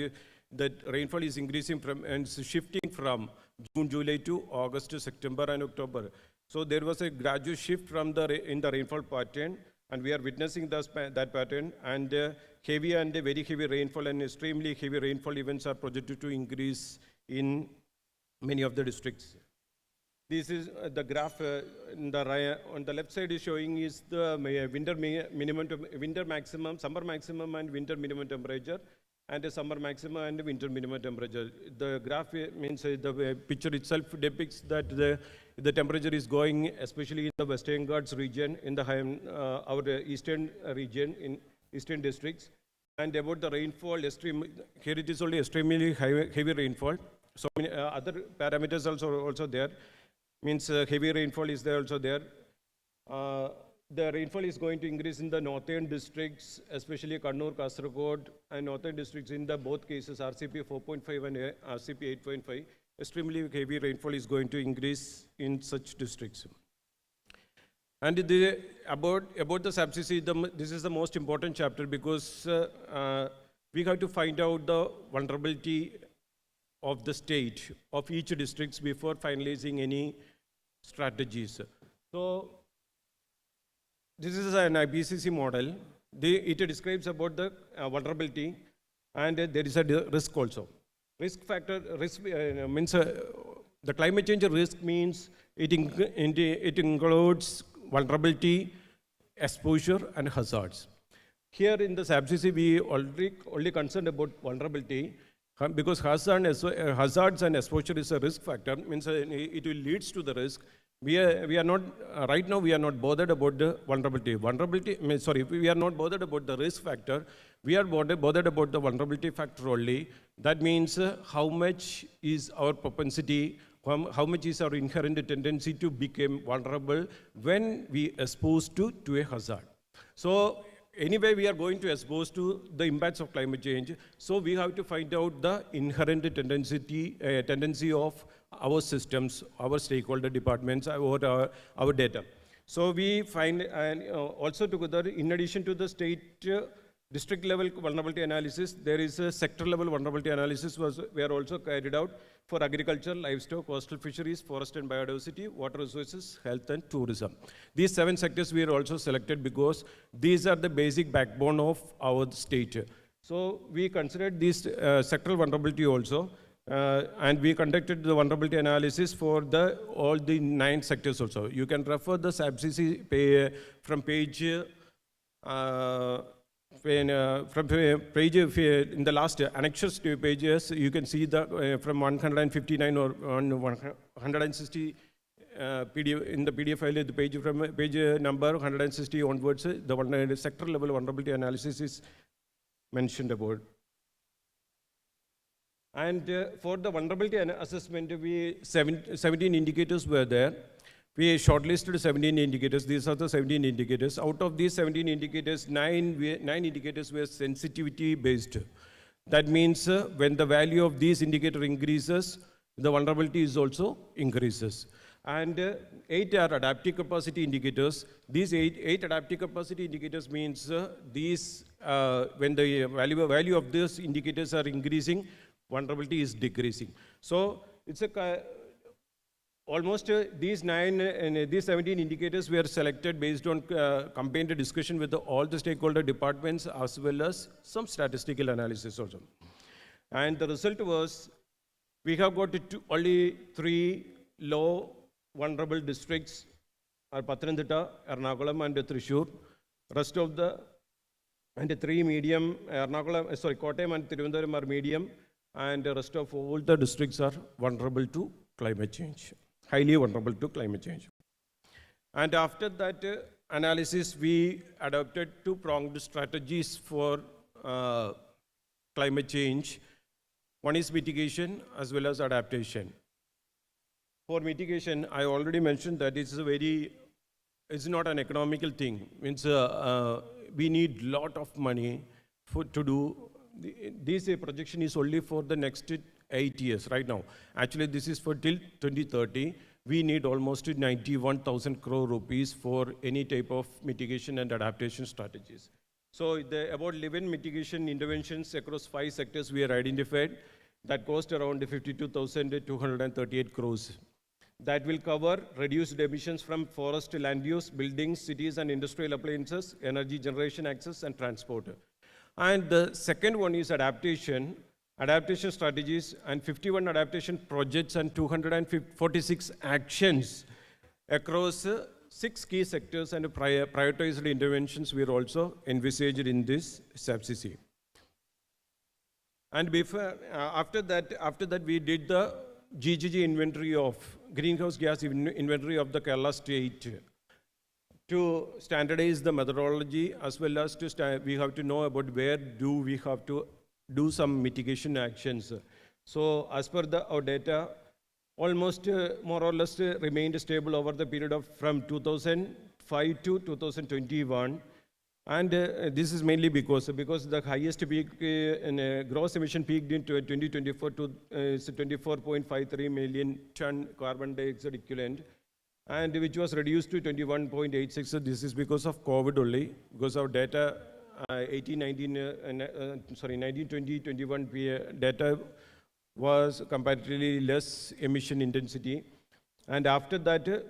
rainfall is increasing from and shifting from June, July to August to September and October. So there was a gradual shift from in the rainfall pattern, and we are witnessing that pattern. And heavy and very heavy rainfall and extremely heavy rainfall events are projected to increase in many of the districts. This is the graph on the left side is showing is the winter maximum, summer maximum and winter minimum temperature, and the summer maximum and winter minimum temperature. The graph means the picture itself depicts that the temperature is going, especially in the Western Ghats region, in the our eastern region, in eastern districts. And about the rainfall, here it is only extremely heavy rainfall. So many other parameters also there. Means heavy rainfall is there also there. The rainfall is going to increase in the northern districts, especially Kannur, Kasaragod, and northern districts in the both cases, RCP 4.5 and RCP 8.5. Extremely heavy rainfall is going to increase in such districts. And about the SABCC, this is the most important chapter because we have to find out the vulnerability of the state, of each district before finalizing any strategies. So this is an IPCC model. It describes about the vulnerability, and there is a risk also. Risk factor, means the climate change risk means it includes vulnerability, exposure, and hazards. Here in the SABCC, we only concerned about vulnerability because hazards and exposure is a risk factor, means it will leads to the risk. We are not, right now we are not bothered about the vulnerability. We are not bothered about the risk factor. We are bothered about the vulnerability factor only. That means how much is our propensity, how much is our inherent tendency to become vulnerable when we exposed to a hazard. So anyway, we are going to expose to the impacts of climate change. So we have to find out the inherent tendency of our systems, our stakeholder departments, our data. So we find, and also together, in addition to the state district level vulnerability analysis, there is a sector level vulnerability analysis were also carried out for agriculture, livestock, coastal fisheries, forest and biodiversity, water resources, health and tourism. These 7 sectors we are also selected because these are the basic backbone of our state. So we considered this sectoral vulnerability also. And we conducted the vulnerability analysis for all the 9 sectors also. You can refer the SABCC from page in the last annexures to pages. You can see the from 159 or 160 PDF in the PDF file. The page from page number 160 onwards, the sector level vulnerability analysis is mentioned about. And for the vulnerability assessment, 17 indicators were there. We shortlisted 17 indicators. These are the 17 indicators. Out of these 17 indicators, 9 indicators were sensitivity based. That means when the value of these indicators increases, the vulnerability is also increases. And 8 are adaptive capacity indicators. These 8 adaptive capacity indicators means when the value of these indicators are increasing, vulnerability is decreasing. So it's almost these 17 indicators were selected based on combined discussion with all the stakeholder departments as well as some statistical analysis also. And the result was we have got only 3 low vulnerable districts are Pathanamthitta, Ernakulam and Thrissur. Rest of and 3 medium, Kottayam and Thiruvananthapuram are medium. And the rest of all the districts are vulnerable to climate change, highly vulnerable to climate change. And after that analysis, we adopted 2-pronged strategies for climate change. One is mitigation as well as adaptation. For mitigation, I already mentioned that it's not an economical thing. Means we need lot of money to do. This projection is only for the next 8 years right now. Actually, this is for till 2030. We need almost 91,000 crore rupees for any type of mitigation and adaptation strategies. So about 11 mitigation interventions across 5 sectors we are identified that cost around 52,238 crores. That will cover reduced emissions from forest, land use, buildings, cities and industrial appliances, energy generation access and transport. And the second one is adaptation strategies and 51 adaptation projects and 246 actions across 6 key sectors and prioritized interventions were also envisaged in this SABCC. And after that we did the GGG inventory of greenhouse gas inventory of the Kerala state to standardize the methodology, as well as we have to know about where do we have to do some mitigation actions. So as per our data, almost more or less remained stable over the period of from 2005 to 2021. And this is mainly because the highest peak in gross emission peaked in 2024 to 24.53 million ton carbon dioxide equivalent, and which was reduced to 21.86. So this is because of COVID only, because our data 19-20-21 data was comparatively less emission intensity. And after that,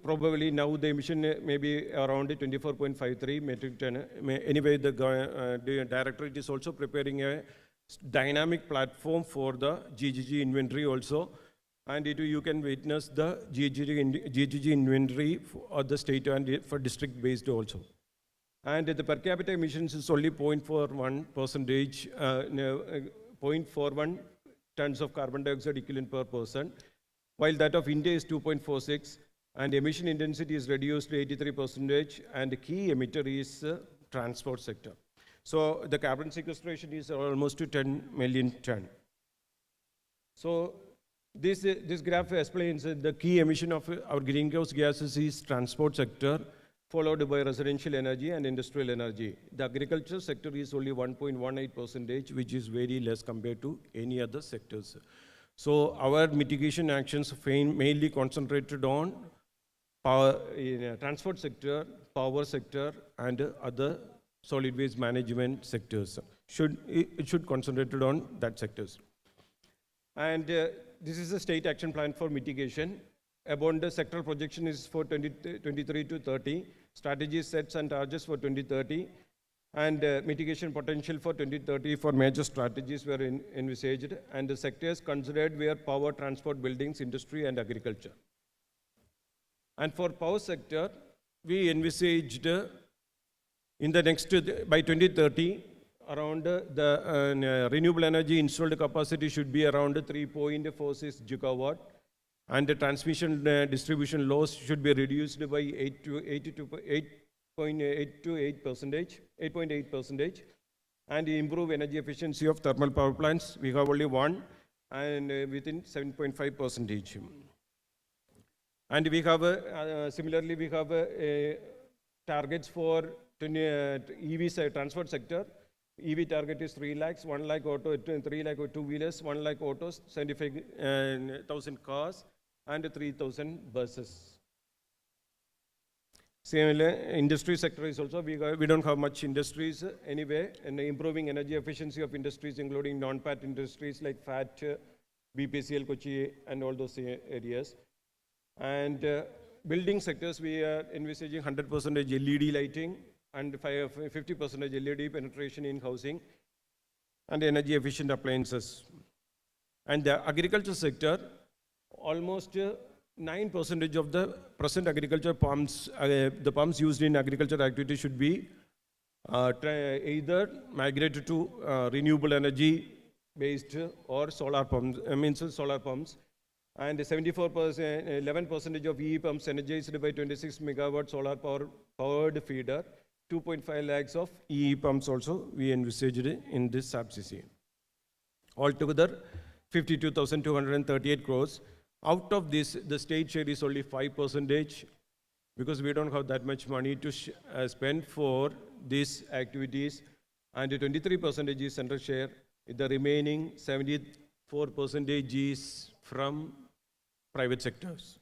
probably now the emission may be around 24.53 metric ton. Anyway, the directorate is also preparing a dynamic platform for the GGG inventory also. And you can witness the GGG inventory for the state and for district based also. And the per capita emissions is only 0.41 tons of carbon dioxide equivalent per person, while that of India is 2.46. And emission intensity is reduced to 83%, and the key emitter is transport sector. So the carbon sequestration is almost to 10 million ton. So this graph explains the key emission of our greenhouse gases is transport sector, followed by residential energy and industrial energy. The agriculture sector is only 1.18%, which is very less compared to any other sectors. So our mitigation actions mainly concentrated on power, transport sector, power sector, and other solid waste management sectors. It should concentrate on that sectors. And this is a state action plan for mitigation. About the sectoral projection is for 2023 to 30. Strategy sets and targets for 2030. And mitigation potential for 2030 for major strategies were envisaged. And the sectors considered were power, transport, buildings, industry, and agriculture. And for power sector, we envisaged in the next, by 2030, around the renewable energy installed capacity should be around 3.46 gigawatt, and the transmission distribution loss should be reduced by 8.8%, and improve energy efficiency of thermal power plants. We have only one, and within 7.5%. And we have, similarly, we have targets for EV transport sector. EV target is 3 lakhs, 1 lakh auto, 3 lakh two-wheelers, 1 lakh autos, 75,000 cars, and 3,000 buses. Similarly, industry sector is also, we don't have much industries anyway, and improving energy efficiency of industries, including non-PAT industries like FAT, BPCL, Kochi, and all those areas. And building sectors, we are envisaging 100% LED lighting and 50% LED penetration in housing and energy efficient appliances. And the agriculture sector, almost 9% of the present agriculture pumps, the pumps used in agriculture activity should be either migrated to renewable energy based or solar pumps, solar pumps. And 11% of EE pumps energized by 26 megawatt solar powered feeder. 2.5 lakhs of EE pumps also we envisaged in this SABCC. Altogether, 52,238 crores. Out of this, the state share is only 5%. because we don't have that much money to spend for these activities, and 23% is central share. The remaining 74% is from private sectors.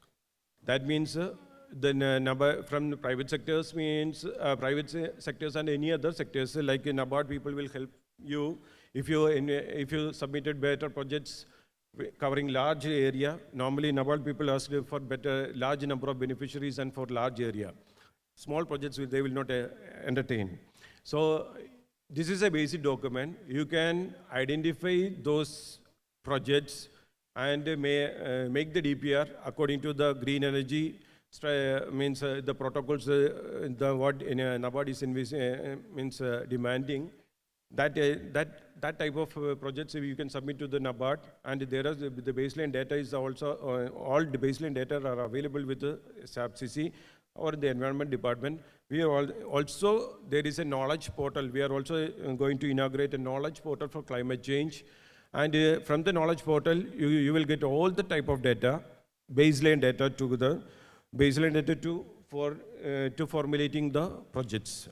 That means the number from the private sectors means private sectors and any other sectors like NABARD people will help you if you submitted better projects covering large area. Normally NABARD people ask for better large number of beneficiaries and for large area. Small projects they will not entertain. So this is a basic document. You can identify those projects and make the DPR according to the green energy means the protocols what NABARD is demanding. That type of projects you can submit to the NABARD, and there is the baseline data is also all the baseline data are available with the SAPCC or the Environment Department. We are also there is a knowledge portal. We are also going to inaugurate a knowledge portal for climate change, and from the knowledge portal you will get all the type of data, baseline data to the baseline data to formulating the projects.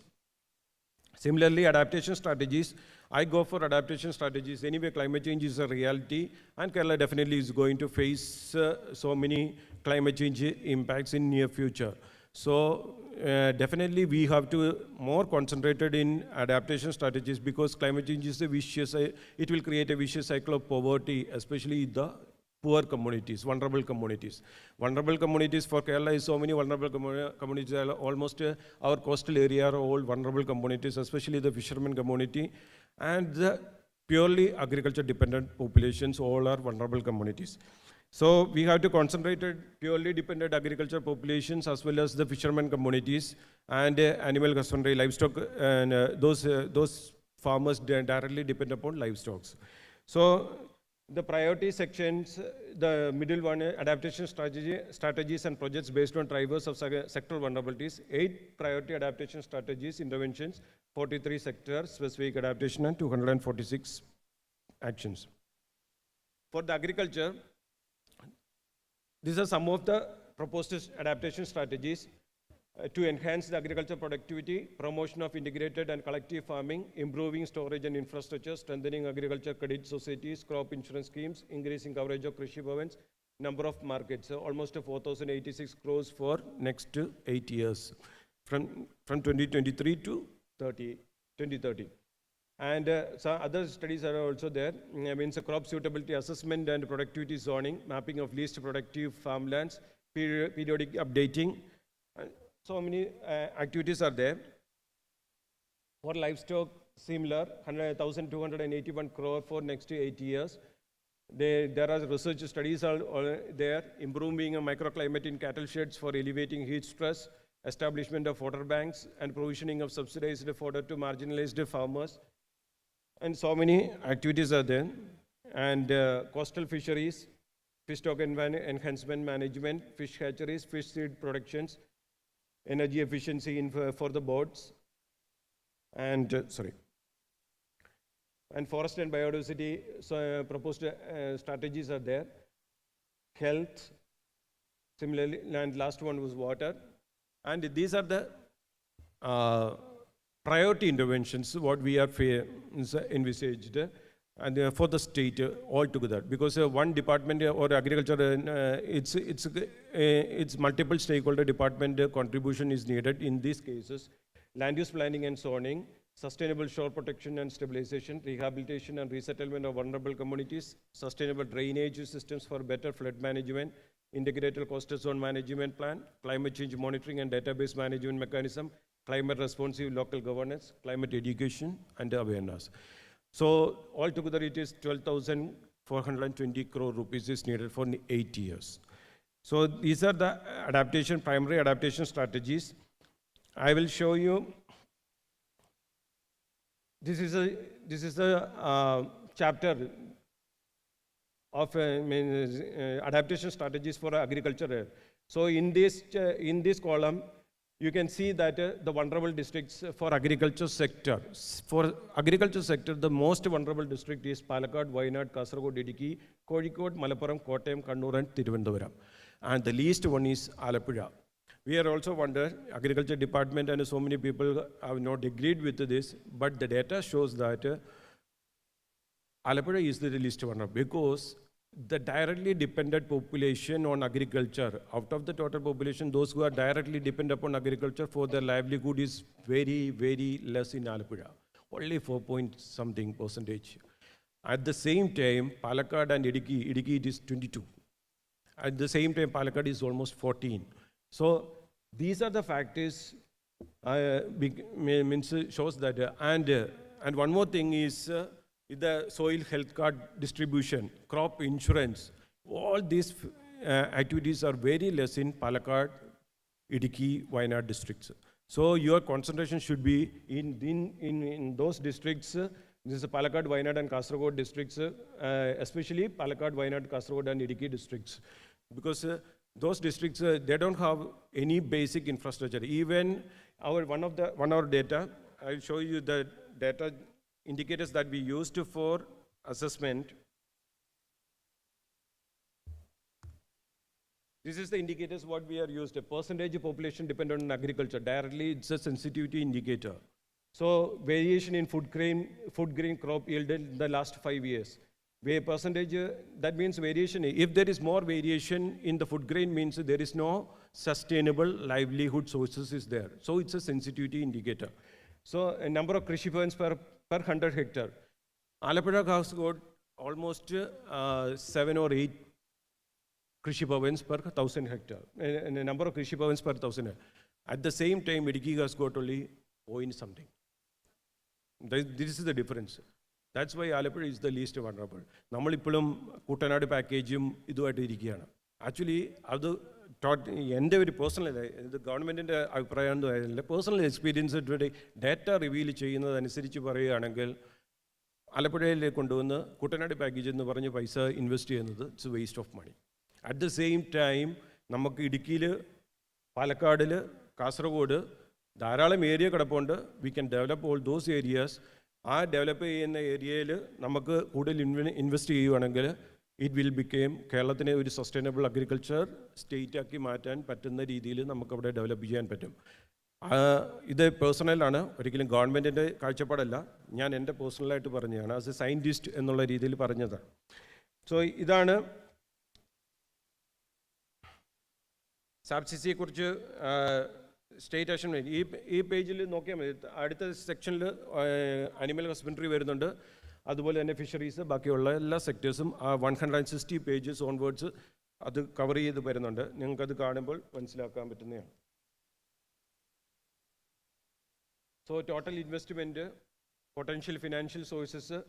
Similarly, adaptation strategies. I go for adaptation strategies. Anyway, climate change is a reality, and Kerala definitely is going to face so many climate change impacts in near future. So definitely we have to more concentrated in adaptation strategies, because climate change is a vicious, it will create a vicious cycle of poverty, especially the poor communities, vulnerable communities. Vulnerable communities for Kerala is so many vulnerable communities. Almost our coastal area are all vulnerable communities, especially the fishermen community, and the purely agriculture dependent populations all are vulnerable communities. So we have to concentrate on purely dependent agriculture populations as well as the fishermen communities and animal husbandry, livestock, and those farmers directly depend upon livestock. So the priority sections, the middle one, adaptation strategies and projects based on drivers of sectoral vulnerabilities, 8 priority adaptation strategies, interventions, 43 sector specific adaptation, and 246 actions. For the agriculture, these are some of the proposed adaptation strategies to enhance the agriculture productivity, promotion of integrated and collective farming, improving storage and infrastructure, strengthening agriculture credit societies, crop insurance schemes, increasing coverage of Krishi Bhavans, number of markets, almost 4,086 crores for next 8 years, from 2023 to 2030. And some other studies are also there. Means crop suitability assessment and productivity zoning, mapping of least productive farmlands, periodic updating. So many activities are there. For livestock, similar, 1,281 crore for next 8 years. There are research studies are there, improving a microclimate in cattle sheds for elevating heat stress, establishment of water banks, and provisioning of subsidized fodder to marginalized farmers. And so many activities are there. And coastal fisheries, fish stock enhancement management, fish hatcheries, fish seed productions, energy efficiency for the boats, and and forest and biodiversity. So proposed strategies are there. Health, similarly, and last one was water. And these are the priority interventions what we are envisaged and for the state altogether, because one department or agriculture, it's multiple stakeholder department contribution is needed in these cases. Land use planning and zoning, sustainable shore protection and stabilization, rehabilitation and resettlement of vulnerable communities, sustainable drainage systems for better flood management, integrated coastal zone management plan, climate change monitoring and database management mechanism, climate responsive local governance, climate education and awareness. So altogether it is 12,420 crore rupees is needed for 8 years. So these are the primary adaptation strategies. I will show you. This is a chapter of adaptation strategies for agriculture. So in this column, you can see that the vulnerable districts for agriculture sector. For agriculture sector, the most vulnerable district is Palakkad, Wayanad, Kasaragod, Idukki, Kozhikode, Malappuram, Kottayam, Kannur and Thiruvananthapuram. And the least one is Alappuzha. we are also wonder, agriculture department and so many people have not agreed with this, but the data shows that Alappuzha is the least one because the directly dependent population on agriculture, out of the total population, those who are directly dependent upon agriculture for their livelihood is very, very less in Alappuzha, only 4.something%. At the same time, Palakkad and Idukki it is 22. At the same time, Palakkad is almost 14. So these are the factors shows that, and one more thing is the soil health card distribution, crop insurance, all these activities are very less in Palakkad, Idukki, Wayanad districts. So your concentration should be in those districts. This is Palakkad, Wayanad and Kasaragod districts, especially Palakkad, Wayanad, Kasaragod and Idukki districts. Because those districts, they don't have any basic infrastructure. Even one of our data, I'll show you the data indicators that we used for assessment. This is the indicators what we are used. A percentage of population dependent on agriculture. Directly, it's a sensitivity indicator. So variation in food grain crop yield in the last 5 years. Percentage, that means variation. If there is more variation in the food grain, means there is no sustainable livelihood sources is there. So it's a sensitivity indicator. So a number of Krishi bhavans per 100 hectare. Alappuzha has got almost 7 or 8 Krishi bhavans per 1,000 hectare. And a number of Krishi bhavans per 1,000 hectare. At the same time, Idukki has got only point something. This is the difference. That's why Alappuzha is the least vulnerable. നമ്മളിപ്പോഴും കുട്ടനാട് പാക്കേജും ഇതുമായിട്ട് ഇരിക്കുകയാണ്. Actually അത് എൻ്റെ ഒരു personal ഇത് ഗവൺമെൻറ്റിൻ്റെ അഭിപ്രായം എന്ന് പറയുന്നില്ല, പേഴ്സണൽ എക്സ്പീരിയൻസ് ഡാറ്റ റിവീൽ ചെയ്യുന്നതനുസരിച്ച് പറയുകയാണെങ്കിൽ ആലപ്പുഴയിലേക്ക് കൊണ്ടുവന്ന് കുട്ടനാട് പാക്കേജ് എന്ന് പറഞ്ഞ് പൈസ ഇൻവെസ്റ്റ് ചെയ്യുന്നത് it's waste of money. At the same time നമുക്ക് ഇടുക്കിയിൽ, പാലക്കാടിൽ, കാസർഗോഡ് ധാരാളം ഏരിയ കിടപ്പുണ്ട്. We can develop all those areas. ആ ഡെവലപ്പ് ചെയ്യുന്ന ഏരിയയിൽ നമുക്ക് കൂടുതൽ ഇൻവെസ്റ്റ് ചെയ്യുകയാണെങ്കിൽ ഇറ്റ് വിൽ ബിക്കെയിം കേരളത്തിനെ ഒരു സസ്റ്റൈനബിൾ അഗ്രികൾച്ചർ സ്റ്റേറ്റ് ആക്കി മാറ്റാൻ പറ്റുന്ന രീതിയിൽ നമുക്കവിടെ ഡെവലപ്പ് ചെയ്യാൻ പറ്റും. ഇത് പേഴ്സണലാണ്, ഒരിക്കലും ഗവൺമെൻറ്റിൻ്റെ കാഴ്ചപ്പാടല്ല. ഞാൻ എൻ്റെ പേഴ്സണലായിട്ട് പറഞ്ഞതാണ്, ആസ് എ സയൻറ്റിസ്റ്റ് എന്നുള്ള രീതിയിൽ പറഞ്ഞതാണ്. സോ ഇതാണ് സാബ്സിസിയെക്കുറിച്ച് സ്റ്റേറ്റ് ആക്ഷൻ. ഈ പേജിൽ നോക്കിയാൽ മതി. അടുത്ത സെക്ഷനിൽ അനിമൽ ഹസ്ബൻഡറി വരുന്നുണ്ട്, അതുപോലെ തന്നെ ഫിഷറീസ്, ബാക്കിയുള്ള എല്ലാ സെക്ടേഴ്സും ആ 160 പേജസ് ഓൺവേർഡ്സ് അത് കവർ ചെയ്ത് വരുന്നുണ്ട്. നിങ്ങൾക്കത് കാണുമ്പോൾ മനസ്സിലാക്കാൻ പറ്റുന്നതാണ്. So total investment, potential financial sources,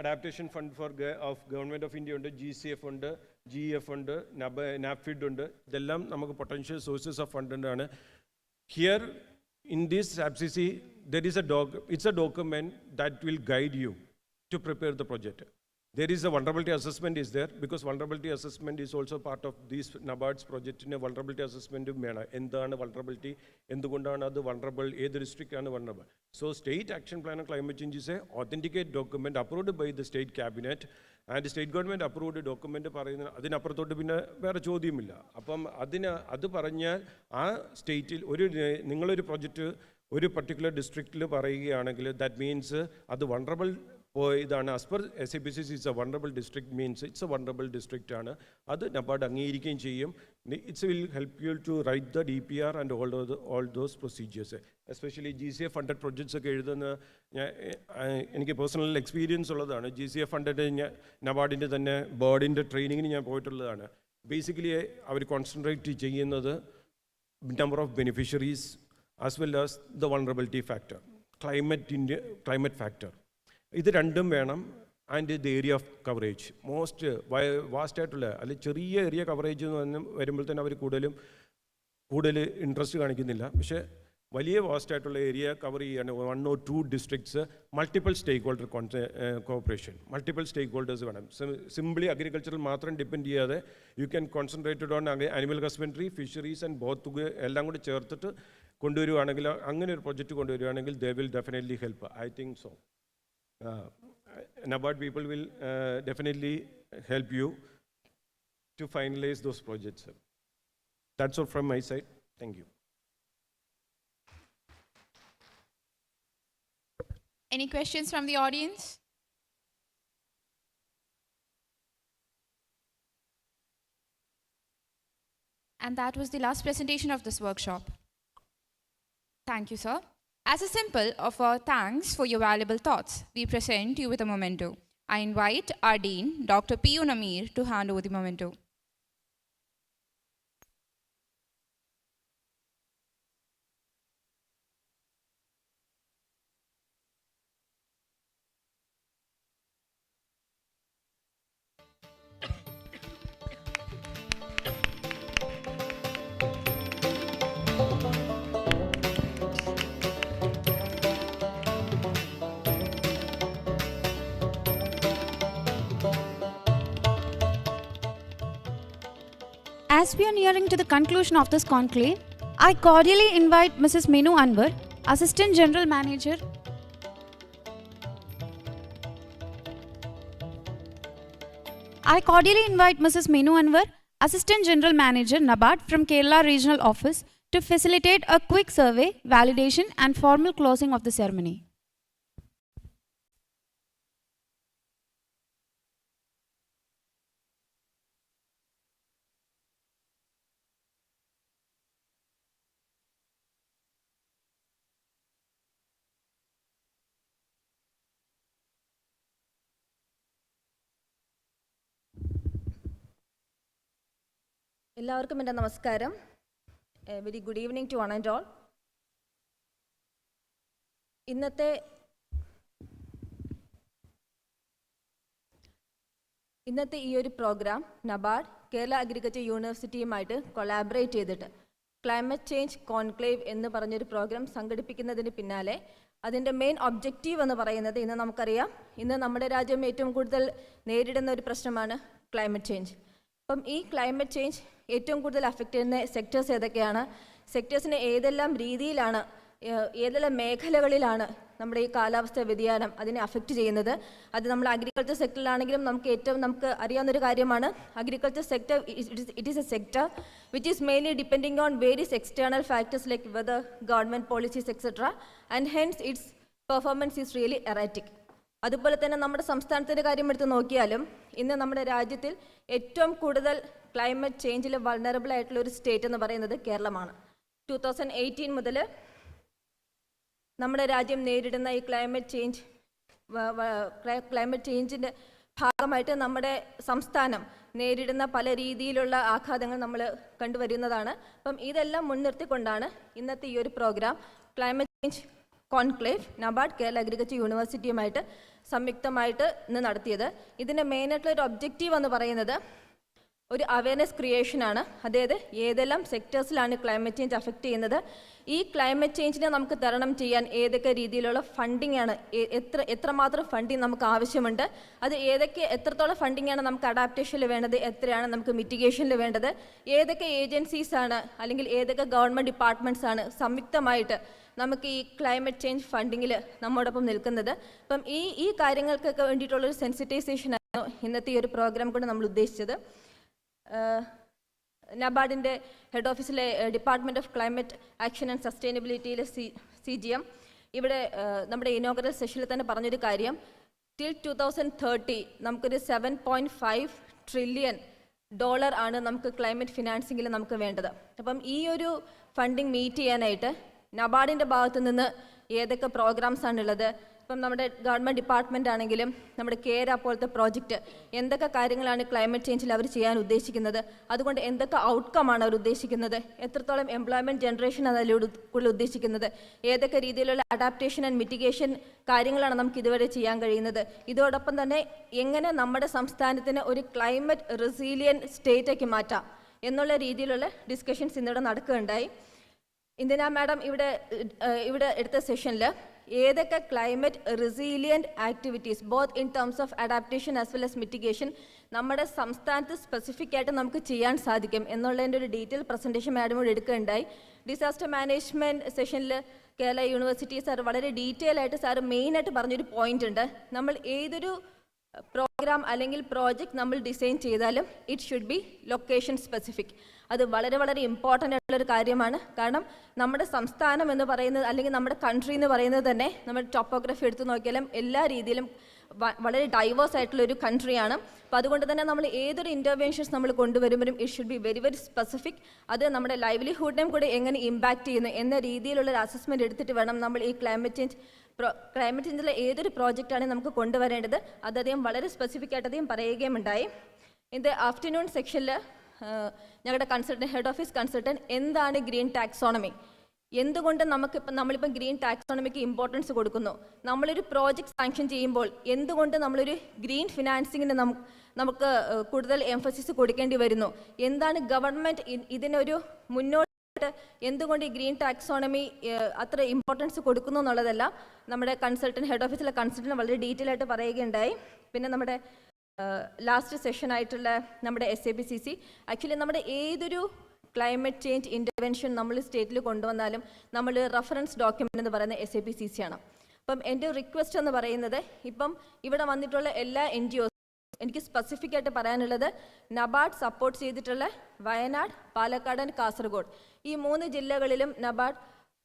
adaptation fund of government of India ഉണ്ട്, GCF ഉണ്ട്, GEF ഉണ്ട്, നാപ്ഫിഡ് ഉണ്ട്. ഇതെല്ലാം നമുക്ക് പൊട്ടൻഷ്യൽ സോഴ്സസ് ഓഫ് ഫണ്ട് ആണ്. Here in this SABCC, there is it's a document that will guide you to prepare the project. There is a vulnerability assessment is there, because vulnerability assessment is also part of this NABARD's project. In a vulnerability assessment, endana vulnerability, endukondana adu vulnerable, edi district aanu vulnerable. So state action plan on climate change is a authenticate document approved by the state cabinet, and the state government approved document പറയുന്ന അതിനപ്പുറത്തോട്ട് പിന്നെ വേറെ ചോദ്യമില്ല. അപ്പം അത് പറഞ്ഞാൽ ആ സ്റ്റേറ്റിൽ നിങ്ങളൊരു project ഒരു പർട്ടിക്കുലർ ഡിസ്ട്രിക്റ്റിൽ പറയുകയാണെങ്കിൽ ദാറ്റ് മീൻസ് അത് വൾണറബിൾ ഇതാണ്. As per SABCC it's a vulnerable district means it's a vulnerable district ആണ്. അത് നബാർഡ് അംഗീകരിക്കുകയും ചെയ്യും. It's will help you to write the DPR and all those procedures. Especially GCF funded projects ഒക്കെ എഴുതുന്ന എനിക്ക് personal experience ഉള്ളതാണ്. GCF funded നബാർഡിൻ്റെ തന്നെ ബോർഡിൻ്റെ ട്രെയിനിങ്ങിന് ഞാൻ പോയിട്ടുള്ളതാണ്. ബേസിക്കലി അവർ കോൺസെൻട്രേറ്റ് ചെയ്യുന്നത് number of beneficiaries as well as the vulnerability factor, climate factor. ഇത് രണ്ടും വേണം. And the area of coverage, most വാസ്റ്റായിട്ടുള്ള അല്ലെങ്കിൽ ചെറിയ ഏരിയ കവറേജ് എന്ന് വരുമ്പോൾ തന്നെ അവർ കൂടുതൽ ഇൻട്രസ്റ്റ് കാണിക്കുന്നില്ല. പക്ഷേ വലിയ വാസ്റ്റായിട്ടുള്ള ഏരിയ കവർ ചെയ്യാണ് 1 or 2 districts. Multiple stakeholder cooperation, multiple stakeholders വേണം. സിംപ്ലി അഗ്രികൾച്ചറിൽ മാത്രം ഡിപ്പെൻഡ് ചെയ്യാതെ you can concentrated on animal husbandry, fisheries and both എല്ലാം കൂടി ചേർത്തിട്ട് കൊണ്ടുവരികയാണെങ്കിൽ, അങ്ങനെ ഒരു പ്രൊജക്റ്റ് കൊണ്ടുവരികയാണെങ്കിൽ they will definitely help. I think so. NABARD people will definitely help you to finalize those projects. That's all from my side. Thank you. Any questions from the audience? And that was the last presentation of this workshop. Thank you, sir. As a symbol of our thanks for your valuable thoughts, we present you with a memento. I invite our Dean, Dr. P. Namir, to hand over the memento. As we are nearing to the conclusion of this conclave, I cordially invite Mrs. Minu Anwar, Assistant General Manager. I cordially invite Mrs. Minu Anwar, Assistant General Manager, NABARD from Kerala Regional Office to facilitate a quick survey, validation and formal closing of the ceremony. എല്ലാവർക്കും എൻ്റെ നമസ്കാരം. Very good evening to one and all. ഇന്നത്തെ ഈ ഒരു programme NABARD Kerala agriculture യൂണിവേഴ്സിറ്റിയുമായിട്ട് collaborate ചെയ്തിട്ട് climate change conclave എന്ന് പറഞ്ഞൊരു പ്രോഗ്രാം സംഘടിപ്പിക്കുന്നതിന് പിന്നാലെ അതിൻ്റെ മെയിൻ ഒബ്ജക്റ്റീവ് എന്ന് പറയുന്നത് ഇന്ന് നമുക്കറിയാം, ഇന്ന് നമ്മുടെ രാജ്യം ഏറ്റവും കൂടുതൽ നേരിടുന്ന ഒരു പ്രശ്നമാണ് ക്ലൈമറ്റ് ചേഞ്ച്. അപ്പം ഈ ക്ലൈമറ്റ് ചേഞ്ച് ഏറ്റവും കൂടുതൽ അഫക്റ്റ് ചെയ്യുന്ന സെക്ടേഴ്സ് ഏതൊക്കെയാണ്, സെക്ടേഴ്സിനെ ഏതെല്ലാം രീതിയിലാണ്, ഏതെല്ലാം മേഖലകളിലാണ് നമ്മുടെ ഈ കാലാവസ്ഥ വ്യതിയാനം അതിനെ അഫക്റ്റ് ചെയ്യുന്നത്. അത് നമ്മൾ അഗ്രികൾച്ചർ സെക്ടറിലാണെങ്കിലും നമുക്ക് അറിയാവുന്നൊരു കാര്യമാണ്. Agriculture sector it is a sector which is mainly depending on various external factors like weather, government policies etcetera, and hence its performance is really erratic. അതുപോലെ തന്നെ നമ്മുടെ സംസ്ഥാനത്തിൻ്റെ കാര്യം എടുത്ത് നോക്കിയാലും ഇന്ന് നമ്മുടെ രാജ്യത്തിൽ ഏറ്റവും കൂടുതൽ ക്ലൈമറ്റ് ചേഞ്ചിൽ വൾണറബിൾ ആയിട്ടുള്ള ഒരു സ്റ്റേറ്റ് എന്ന് പറയുന്നത് കേരളമാണ്. 2018 മുതൽ നമ്മുടെ രാജ്യം നേരിടുന്ന ഈ ക്ലൈമറ്റ് ചേഞ്ചിൻ്റെ ഭാഗമായിട്ട് നമ്മുടെ സംസ്ഥാനം നേരിടുന്ന പല രീതിയിലുള്ള ആഘാതങ്ങൾ നമ്മൾ കണ്ടുവരുന്നതാണ്. അപ്പം ഇതെല്ലാം മുൻനിർത്തിക്കൊണ്ടാണ് ഇന്നത്തെ ഈ ഒരു programme climate change conclave NABARD Kerala agriculture യൂണിവേഴ്സിറ്റിയുമായിട്ട് സംയുക്തമായിട്ട് ഇന്ന് നടത്തിയത്. ഇതിൻ്റെ മെയിനായിട്ടുള്ളൊരു ഒബ്ജക്റ്റീവ് എന്ന് പറയുന്നത് ഒരു അവയർനെസ് ക്രിയേഷനാണ്. അതായത് ഏതെല്ലാം സെക്ടേഴ്സിലാണ് ക്ലൈമറ്റ് ചേഞ്ച് അഫക്റ്റ് ചെയ്യുന്നത്, ഈ ക്ലൈമറ്റ് ചേഞ്ചിനെ നമുക്ക് തരണം ചെയ്യാൻ ഏതൊക്കെ രീതിയിലുള്ള ഫണ്ടിങ് ആണ്, എത്രമാത്രം ഫണ്ടിങ് നമുക്ക് ആവശ്യമുണ്ട്, അത് എത്രത്തോളം ഫണ്ടിങ് ആണ് നമുക്ക് അഡാപ്റ്റേഷനിൽ വേണ്ടത്, എത്രയാണ് നമുക്ക് മിറ്റിഗേഷനിൽ വേണ്ടത്, ഏതൊക്കെ ഏജൻസീസാണ് അല്ലെങ്കിൽ ഏതൊക്കെ ഗവൺമെൻറ് ഡിപ്പാർട്ട്മെൻറ്റ്സ് ആണ് സംയുക്തമായിട്ട് നമുക്ക് ഈ ക്ലൈമറ്റ് ചേഞ്ച് ഫണ്ടിങ്ങിൽ നമ്മോടൊപ്പം നിൽക്കുന്നത്. അപ്പം ഈ കാര്യങ്ങൾക്കൊക്കെ വേണ്ടിയിട്ടുള്ളൊരു സെൻസിറ്റൈസേഷനാണ് ഇന്നത്തെ ഈ ഒരു പ്രോഗ്രാം കൊണ്ട് നമ്മൾ ഉദ്ദേശിച്ചത്. നബാർഡിൻ്റെ ഹെഡ് ഓഫീസിലെ department of climate action and സസ്റ്റൈനബിലിറ്റിയിലെ CGM ഇവിടെ നമ്മുടെ ഇനോഗ്രൽ സെഷനിൽ തന്നെ പറഞ്ഞൊരു കാര്യം, ടിൽ 2030 നമുക്കൊരു $7.5 ട്രില്യൺ ആണ് നമുക്ക് ക്ലൈമറ്റ് ഫിനാൻസിങ്ങിൽ നമുക്ക് വേണ്ടത്. അപ്പം ഈ ഒരു ഫണ്ടിങ് മീറ്റ് ചെയ്യാനായിട്ട് നബാർഡിൻ്റെ ഭാഗത്തു നിന്ന് ഏതൊക്കെ പ്രോഗ്രാംസ് ആണുള്ളത്, ഇപ്പം നമ്മുടെ ഗവൺമെൻറ് ഡിപ്പാർട്ട്മെൻ്റ് ആണെങ്കിലും നമ്മുടെ കേര പോലത്തെ പ്രോജക്റ്റ് എന്തൊക്കെ കാര്യങ്ങളാണ് ക്ലൈമറ്റ് ചേഞ്ചിൽ അവർ ചെയ്യാൻ ഉദ്ദേശിക്കുന്നത്, അതുകൊണ്ട് എന്തൊക്കെ ഔട്ട്കമാണ് അവർ ഉദ്ദേശിക്കുന്നത്, എത്രത്തോളം എംപ്ലോയ്മെൻറ്റ് ജനറേഷൻ അതിലൂടെ ഉദ്ദേശിക്കുന്നത്, ഏതൊക്കെ രീതിയിലുള്ള അഡാപ്റ്റേഷൻ ആൻഡ് മിറ്റിഗേഷൻ കാര്യങ്ങളാണ് നമുക്ക് ഇതുവരെ ചെയ്യാൻ കഴിയുന്നത്, ഇതോടൊപ്പം തന്നെ എങ്ങനെ നമ്മുടെ സംസ്ഥാനത്തിന് ഒരു ക്ലൈമറ്റ് റെസീലിയൻ സ്റ്റേറ്റാക്കി മാറ്റാം എന്നുള്ള രീതിയിലുള്ള ഡിസ്കഷൻസ് ഇന്നിവിടെ നടക്കുകയുണ്ടായി. ഇന്ദിന മാഡം ഇവിടെ എടുത്ത സെഷനിൽ ഏതൊക്കെ climate resilient activities both in terms of adaptation as well as mitigation നമ്മുടെ സംസ്ഥാനത്ത് സ്പെസിഫിക് ആയിട്ട് നമുക്ക് ചെയ്യാൻ സാധിക്കും എന്നുള്ളതിൻ്റെ ഒരു ഡീറ്റെയിൽ പ്രസൻറ്റേഷൻ മാഡം കൂടെ എടുക്കുകയുണ്ടായി. ഡിസാസ്റ്റർ മാനേജ്മെൻറ്റ് സെഷനിൽ കേരള യൂണിവേഴ്സിറ്റി സാർ വളരെ ഡീറ്റെയിൽ ആയിട്ട് സാർ മെയിനായിട്ട് പറഞ്ഞൊരു പോയിന്റ് ഉണ്ട്, നമ്മൾ ഏതൊരു പ്രോഗ്രാം അല്ലെങ്കിൽ പ്രോജക്റ്റ് നമ്മൾ ഡിസൈൻ ചെയ്താലും it should B location specific. അത് വളരെ വളരെ ഇമ്പോർട്ടൻ്റ് ആയിട്ടുള്ളൊരു കാര്യമാണ്. കാരണം നമ്മുടെ സംസ്ഥാനം എന്ന് പറയുന്നത് അല്ലെങ്കിൽ നമ്മുടെ കൺട്രി എന്ന് പറയുന്നത് തന്നെ നമ്മുടെ ടോപ്പോഗ്രഫി എടുത്ത് നോക്കിയാലും എല്ലാ രീതിയിലും വളരെ ഡൈവേഴ്സ് ആയിട്ടുള്ളൊരു കൺട്രിയാണ്. അപ്പോൾ അതുകൊണ്ട് തന്നെ നമ്മൾ ഏതൊരു ഇൻ്റർവെൻഷൻസ് നമ്മൾ കൊണ്ടുവരുമ്പോഴും it should be very very specific. അത് നമ്മുടെ ലൈവ്ലിഹുഡിനെയും കൂടെ എങ്ങനെ ഇമ്പാക്റ്റ് ചെയ്യുന്നു എന്ന രീതിയിലുള്ളൊരു അസസ്മെൻറ്റ് എടുത്തിട്ട് വേണം നമ്മൾ ഈ ക്ലൈമറ്റ് ചേഞ്ചിലെ ഏതൊരു പ്രോജക്റ്റാണ് നമുക്ക് കൊണ്ടുവരേണ്ടത്. അത് അദ്ദേഹം വളരെ സ്പെസിഫിക് ആയിട്ട് അദ്ദേഹം പറയുകയും ഉണ്ടായി. ഇൻ ദ ആഫ്റ്റർനൂൺ സെക്ഷനിൽ ഞങ്ങളുടെ കൺസൾട്ടൻറ്റ് ഹെഡ് ഓഫീസ് കൺസൾട്ടൻറ്റ് എന്താണ് ഗ്രീൻ ടാക്സോണമി, എന്തുകൊണ്ട് നമ്മളിപ്പം ഗ്രീൻ ടാക്സോണമിക്ക് ഇമ്പോർട്ടൻസ് കൊടുക്കുന്നു, നമ്മളൊരു പ്രോജക്റ്റ് സാങ്ഷൻ ചെയ്യുമ്പോൾ എന്തുകൊണ്ട് നമ്മളൊരു ഗ്രീൻ ഫിനാൻസിങ്ങിന് നമുക്ക് കൂടുതൽ എംഫസിസ് കൊടുക്കേണ്ടി വരുന്നു, എന്താണ് ഗവൺമെൻറ് ഇതിനൊരു മുന്നോട്ട് എന്തുകൊണ്ട് ഈ ഗ്രീൻ ടാക്സോണമി അത്ര ഇമ്പോർട്ടൻസ് കൊടുക്കുന്നു എന്നുള്ളതെല്ലാം നമ്മുടെ കൺസൾട്ടൻറ്റ് ഹെഡ് ഓഫീസിലെ കൺസൾട്ടൻറ്റ് വളരെ ഡീറ്റെയിൽ ആയിട്ട് പറയുകയുണ്ടായി. പിന്നെ നമ്മുടെ ലാസ്റ്റ് സെഷനായിട്ടുള്ള നമ്മുടെ SABCC ആക്ച്വലി നമ്മുടെ ഏതൊരു ക്ലൈമറ്റ് ചേഞ്ച് ഇൻ്റർവെൻഷൻ നമ്മൾ സ്റ്റേറ്റിൽ കൊണ്ടുവന്നാലും നമ്മൾ റെഫറൻസ് ഡോക്യുമെൻ്റ് എന്ന് പറയുന്ന SABCC ആണ്. അപ്പം എൻ്റെ റിക്വസ്റ്റ് എന്ന് പറയുന്നത് ഇപ്പം ഇവിടെ വന്നിട്ടുള്ള എല്ലാ NGOs എനിക്ക് സ്പെസിഫിക് ആയിട്ട് പറയാനുള്ളത് നബാർഡ് സപ്പോർട്ട് ചെയ്തിട്ടുള്ള വയനാട്, പാലക്കാട് ആൻഡ് കാസർഗോഡ് ഈ 3 ജില്ലകളിലും നബാർഡ്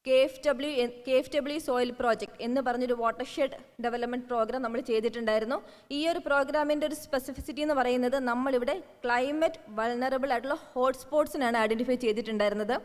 KFW സോയിൽ പ്രോജക്റ്റ് എന്ന് പറഞ്ഞൊരു വാട്ടർഷെഡ് ഡെവലപ്മെൻറ്റ് പ്രോഗ്രാം നമ്മൾ ചെയ്തിട്ടുണ്ടായിരുന്നു. ഈ ഒരു പ്രോഗ്രാമിൻ്റെ ഒരു സ്പെസിഫിസിറ്റി എന്ന് പറയുന്നത് നമ്മളിവിടെ ക്ലൈമറ്റ് വൾണറബിൾ ആയിട്ടുള്ള ഹോട്ട്സ്പോട്ട്സിനാണ് ഐഡൻറ്റിഫൈ ചെയ്തിട്ടുണ്ടായിരുന്നത്.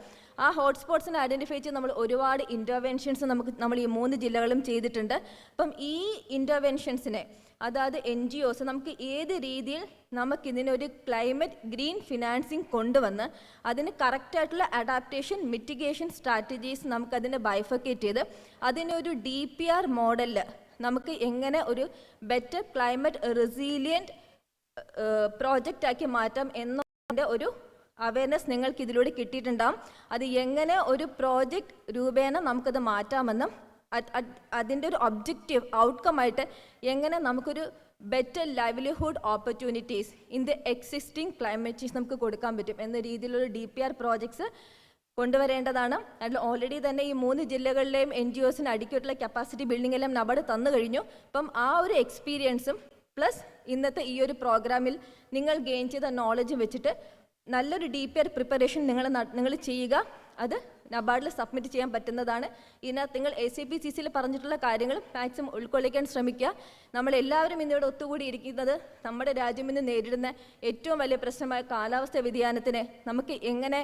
ആ ഹോട്ട്സ്പോട്ട്സിനെ ഐഡൻറ്റിഫൈ ചെയ്ത് നമ്മൾ ഒരുപാട് ഇൻ്റർവെൻഷൻസ് നമ്മൾ ഈ 3 ജില്ലകളും ചെയ്തിട്ടുണ്ട്. അപ്പം ഈ ഇൻ്റർവെൻഷൻസിനെ അതായത് NGOs നമുക്ക് ഏത് രീതിയിൽ നമുക്കിതിനൊരു ക്ലൈമറ്റ് ഗ്രീൻ ഫിനാൻസിങ് കൊണ്ടുവന്ന് അതിന് കറക്റ്റായിട്ടുള്ള അഡാപ്റ്റേഷൻ മിറ്റിഗേഷൻ സ്ട്രാറ്റജീസ് നമുക്കതിനെ ബൈഫക്കേറ്റ് ചെയ്ത് അതിനൊരു DPR മോഡലിൽ നമുക്ക് എങ്ങനെ ഒരു ബെറ്റർ ക്ലൈമറ്റ് റെസീലിയൻറ്റ് പ്രോജക്റ്റാക്കി മാറ്റാം എന്നതിൻ്റെ ഒരു അവയർനെസ് നിങ്ങൾക്ക് ഇതിലൂടെ കിട്ടിയിട്ടുണ്ടാകും. അത് എങ്ങനെ ഒരു പ്രോജക്റ്റ് രൂപേണ നമുക്കത് മാറ്റാമെന്നും അതിൻ്റെ ഒരു ഒബ്ജക്റ്റീവ് ഔട്ട്കമായിട്ട് എങ്ങനെ നമുക്കൊരു better livelihood opportunities in the existing climate change നമുക്ക് കൊടുക്കാൻ പറ്റും എന്ന രീതിയിലുള്ള DPR പ്രോജക്ട്സ് കൊണ്ടുവരേണ്ടതാണ്. അതിൽ ഓൾറെഡി തന്നെ ഈ 3 ജില്ലകളിലെയും NGOസിന് അടിക്കട്ടുള്ള കപ്പാസിറ്റി ബിൽഡിംഗ് എല്ലാം നബാർഡ് തന്നു കഴിഞ്ഞു. അപ്പം ആ ഒരു എക്സ്പീരിയൻസും പ്ലസ് ഇന്നത്തെ ഈ ഒരു പ്രോഗ്രാമിൽ നിങ്ങൾ ഗെയിൻ ചെയ്ത നോളജും വെച്ചിട്ട് നല്ലൊരു DPR പ്രിപ്പറേഷൻ നിങ്ങൾ ചെയ്യുക. അത് നബാർഡിൽ സബ്മിറ്റ് ചെയ്യാൻ പറ്റുന്നതാണ്. ഇതിനകത്ത് നിങ്ങൾ SABCCയിൽ പറഞ്ഞിട്ടുള്ള കാര്യങ്ങൾ മാക്സിമം ഉൾക്കൊള്ളിക്കാൻ ശ്രമിക്കുക. നമ്മളെല്ലാവരും ഇന്നിവിടെ ഒത്തുകൂടി ഇരിക്കുന്നത് നമ്മുടെ രാജ്യം ഇന്ന് നേരിടുന്ന ഏറ്റവും വലിയ പ്രശ്നമായ കാലാവസ്ഥ വ്യതിയാനത്തിന് നമുക്ക് എങ്ങനെ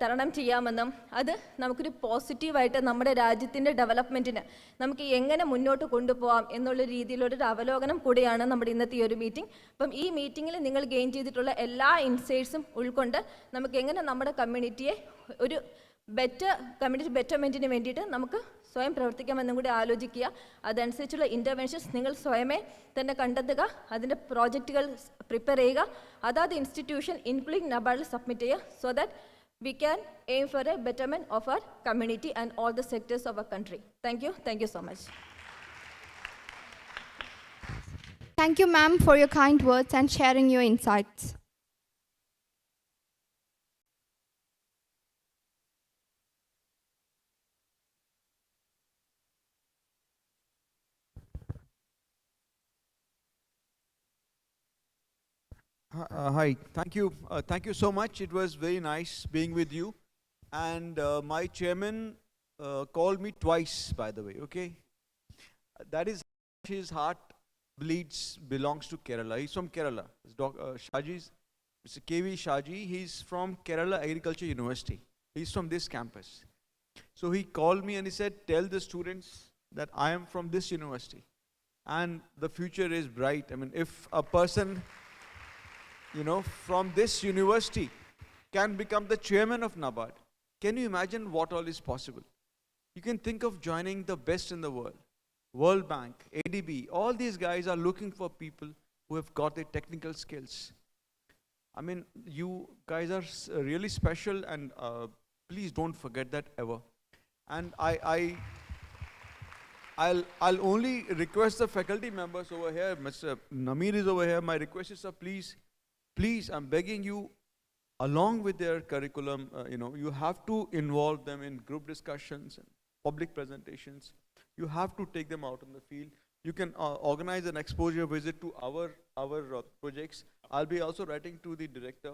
തരണം ചെയ്യാമെന്നും അത് നമുക്കൊരു പോസിറ്റീവായിട്ട് നമ്മുടെ രാജ്യത്തിൻ്റെ ഡെവലപ്മെൻറ്റിന് നമുക്ക് എങ്ങനെ മുന്നോട്ട് കൊണ്ടുപോകാം എന്നുള്ള രീതിയിലൊരു അവലോകനം കൂടിയാണ് നമ്മുടെ ഇന്നത്തെ ഈ ഒരു മീറ്റിംഗ്. അപ്പം ഈ മീറ്റിങ്ങിൽ നിങ്ങൾ ഗെയിൻ ചെയ്തിട്ടുള്ള എല്ലാ ഇൻസൈറ്റ്സും ഉൾക്കൊണ്ട് നമുക്ക് എങ്ങനെ നമ്മുടെ കമ്മ്യൂണിറ്റിയെ ഒരു കമ്മ്യൂണിറ്റി ബെറ്റർമെൻറ്റിന് വേണ്ടിയിട്ട് നമുക്ക് സ്വയം പ്രവർത്തിക്കാമെന്നും കൂടി ആലോചിക്കുക. അതനുസരിച്ചുള്ള ഇൻ്റർവെൻഷൻസ് നിങ്ങൾ സ്വയമേ തന്നെ കണ്ടെത്തുക, അതിൻ്റെ പ്രോജക്റ്റുകൾ പ്രിപ്പയർ ചെയ്യുക, അതാത് ഇൻസ്റ്റിറ്റ്യൂഷൻ ഇൻക്ലൂഡിംഗ് നബാർഡിൽ സബ്മിറ്റ് ചെയ്യുക. So that we can aim for a betterment of our community and all the sectors of our country. Thank you. Thank you so much. Thank you, ma'am, for your kind words and sharing your insights. Hi, thank you. Thank you so much. It was very nice being with you. And my chairman called me twice, by the way, okay? That is, his heart belongs to Kerala. He's from Kerala. Mr. KV Shaji, he's from Kerala Agriculture University. He's from this campus. So he called me and he said, tell the students that I am from this university. And the future is bright. I mean, if a person from this university can become the chairman of NABARD, can you imagine what all is possible? You can think of joining the best in the world. World Bank, ADB, all these guys are looking for people who have got the technical skills. I mean, you guys are really special, and please don't forget that ever. And I'll only request the faculty members over here. Mr. Nameer is over here. My request is, sir, please, I'm begging you, along with their curriculum, you have to involve them in group discussions and public presentations. You have to take them out in the field. you can organize an exposure visit to our projects. I'll be also writing to the director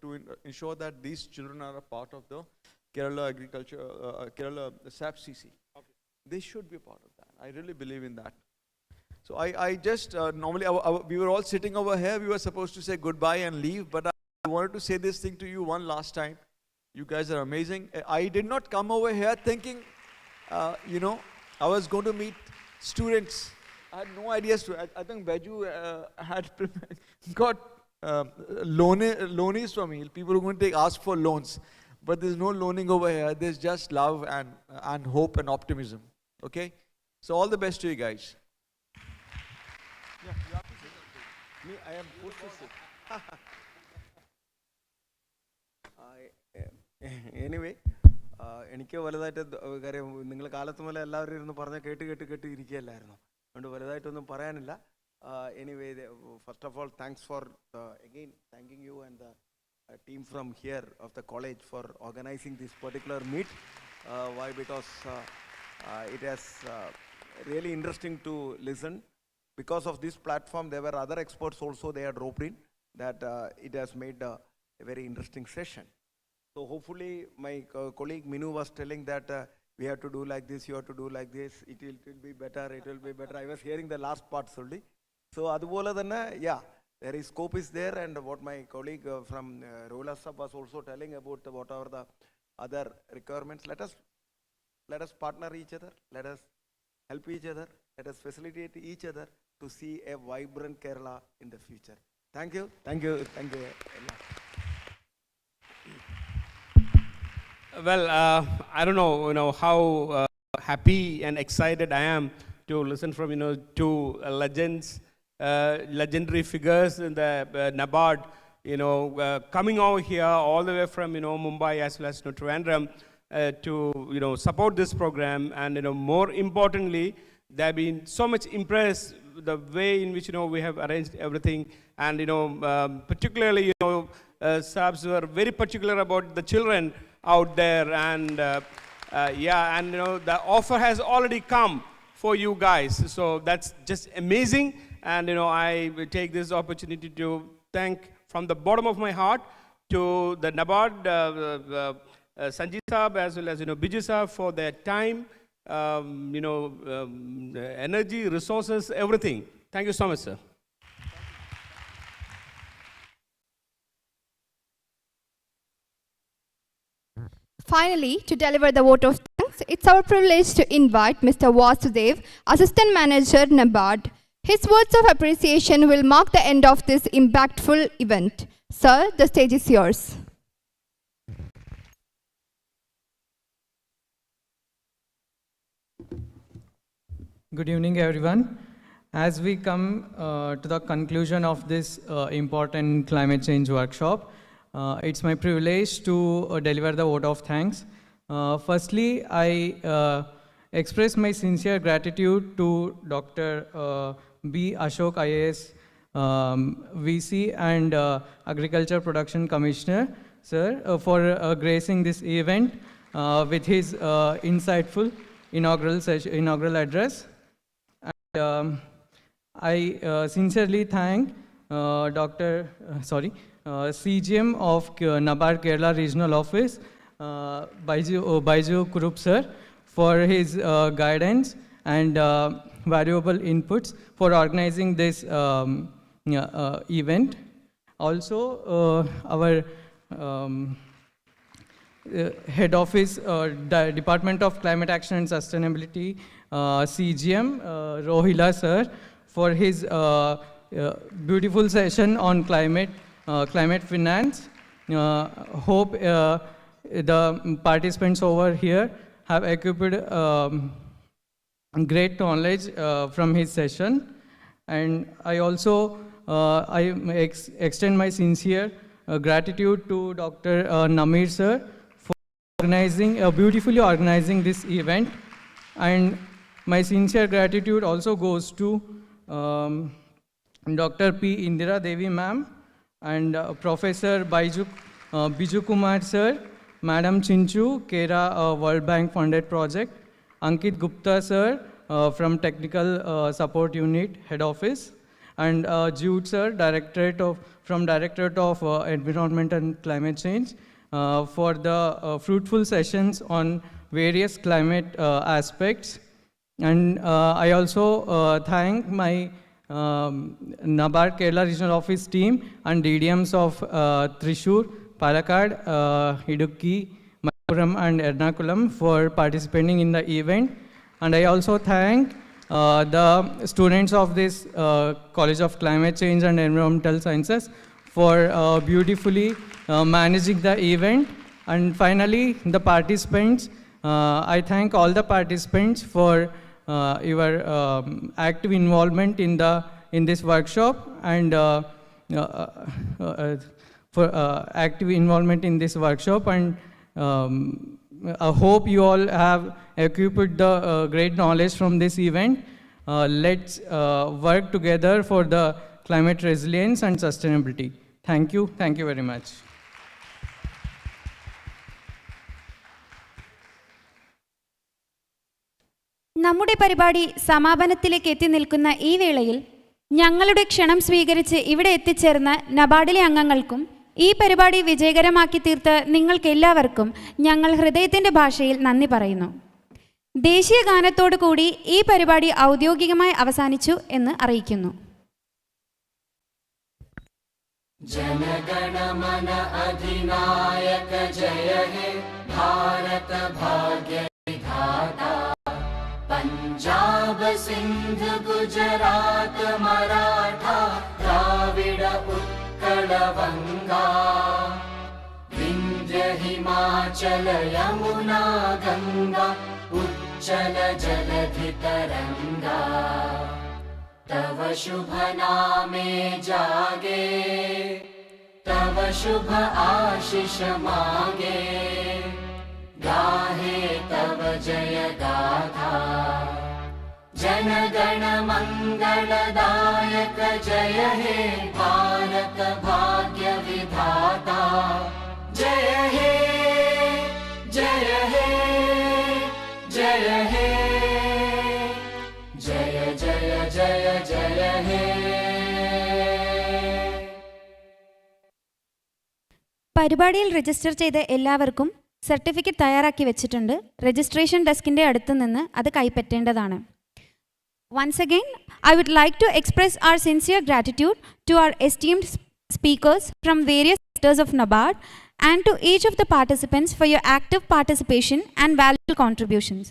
to ensure that these children are a part of the Kerala Agriculture, Kerala SAP CC. Okay. They should be a part of that. I really believe in that. So I just, normally we were all sitting over here, we were supposed to say goodbye and leave, but I wanted to say this thing to you one last time. You guys are amazing. I did not come over here thinking, you know, I was going to meet students. I had no idea. I think Baju had got loanies from me. People who are going to ask for loans. But there's no loaning over here. There's just love and hope and optimism. Okay? So all the best to you guys. Yeah, you have to say something. Me, I am forced to say. Anyway എനിക്ക് വലുതായിട്ട് കാര്യം നിങ്ങൾ കാലത്ത് മുതലേ എല്ലാവരും ഇരുന്ന് പറഞ്ഞ് കേട്ട് ഇരിക്കുകയല്ലായിരുന്നു. അതുകൊണ്ട് വലുതായിട്ടൊന്നും പറയാനില്ല. Anyway first of all thanks for again thanking you and the team from here of the college for organizing this particular meet. Why? Because it is really interesting to listen. Because of this platform, there were other experts also they had roped in, that it has made a very interesting session. So hopefully my colleague Minu was telling that we have to do like this, you have to do like this, it will be better, it will be better. I was hearing the last part only. So അതുപോലെ തന്നെ, yeah, there is scope is there, and what my colleague from Rola Sab was also telling about what are the other requirements. Let us partner each other, let us help each other, let us facilitate each other to see a vibrant Kerala in the future. Thank you, thank you, thank you. Well, I don't know, how happy and excited I am to listen from, two legends, legendary figures in the NABARD, coming out here all the way from, Mumbai as well as Trivandrum to, support this program. And, more importantly, they have been so much impressed the way in which, we have arranged everything. And, particularly, SABs were very particular about the children out there. And, yeah, and, the offer has already come for you guys. So that's just amazing. And, I will take this opportunity to thank from the bottom of my heart to the NABARD, Sanjit Saab as well as, Biju Saab for their time, energy, resources, everything. Thank you so much, sir. Finally, to deliver the vote of thanks, it's our privilege to invite Mr. Vasudev, Assistant Manager, NABARD. His words of appreciation will mark the end of this impactful event. Sir, the stage is yours. Good evening, everyone. As we come to the conclusion of this important climate change workshop, it's my privilege to deliver the vote of thanks. Firstly, I express my sincere gratitude to Dr. B. Ashok IAS, VC and Agriculture Production Commissioner, sir, for gracing this event with his insightful inaugural address. And, I sincerely thank CGM of NABARD Kerala Regional Office, Baiju Kurup sir, for his guidance and valuable inputs for organizing this event. Also, our Head Office, Department of Climate Action and Sustainability, CGM, Rohila sir, for his beautiful session on climate finance. Hope the participants over here have equipped great knowledge from his session. And I also extend my sincere gratitude to Dr. Namir sir for beautifully organizing this event. And my sincere gratitude also goes to Dr. P. Indira Devi ma'am and Professor Biju Kumar sir, Madam Chinchu, Kera World Bank funded project, Ankit Gupta sir, from Technical Support Unit, Head Office, and Jude sir, from Directorate of Environment and Climate Change, for the fruitful sessions on various climate aspects. And I also thank my NABARD Kerala Regional Office team and DDMs of Thrissur, Palakkad, Idukki, Malappuram and Ernakulam for participating in the event. And I also thank the students of this College of Climate Change and Environmental Sciences for beautifully managing the event. And finally, the participants, I thank all the participants for your active involvement in this workshop and for active involvement in this workshop. And I hope you all have equipped the great knowledge from this event. Let's work together for the climate resilience and sustainability. Thank you very much. നമ്മുടെ പരിപാടി സമാപനത്തിലേക്ക് എത്തി നിൽക്കുന്ന ഈ വേളയിൽ ഞങ്ങളുടെ ക്ഷണം സ്വീകരിച്ച് ഇവിടെ എത്തിച്ചേർന്ന നബാർഡിലെ അംഗങ്ങൾക്കും ഈ പരിപാടി വിജയകരമാക്കി തീർത്ത നിങ്ങൾക്കെല്ലാവർക്കും ഞങ്ങൾ ഹൃദയത്തിൻ്റെ ഭാഷയിൽ നന്ദി പറയുന്നു. ദേശീയ ഗാനത്തോടു കൂടി ഈ പരിപാടി ഔദ്യോഗികമായി അവസാനിച്ചു എന്ന് അറിയിക്കുന്നു. जनगणमन अधिनायक जय हे भारत भाग्य विधाता पंजाब सिंध गुजरात मराठा द्राविड उत्कल वंगा विंध्य हिमाचल यमुना गंगा उच्चल जलधि तरंगा तव शुभ नामे जागे तव शुभ आशीष मांगे गाहे तव जय गाथा जनगण मंगलदायक जय हे भारत भाग्य विधाता जय हे जय हे जय हे जय जय जय जय हे. പരിപാടിയിൽ രജിസ്റ്റർ ചെയ്ത എല്ലാവർക്കും സർട്ടിഫിക്കറ്റ് തയ്യാറാക്കി വെച്ചിട്ടുണ്ട്. രജിസ്ട്രേഷൻ ഡെസ്കിൻ്റെ അടുത്ത് നിന്ന് അത് കൈപ്പറ്റേണ്ടതാണ്. Once again, I would like to express our sincere gratitude to our esteemed speakers from various sectors of NABARD and to each of the participants for your active participation and valuable contributions.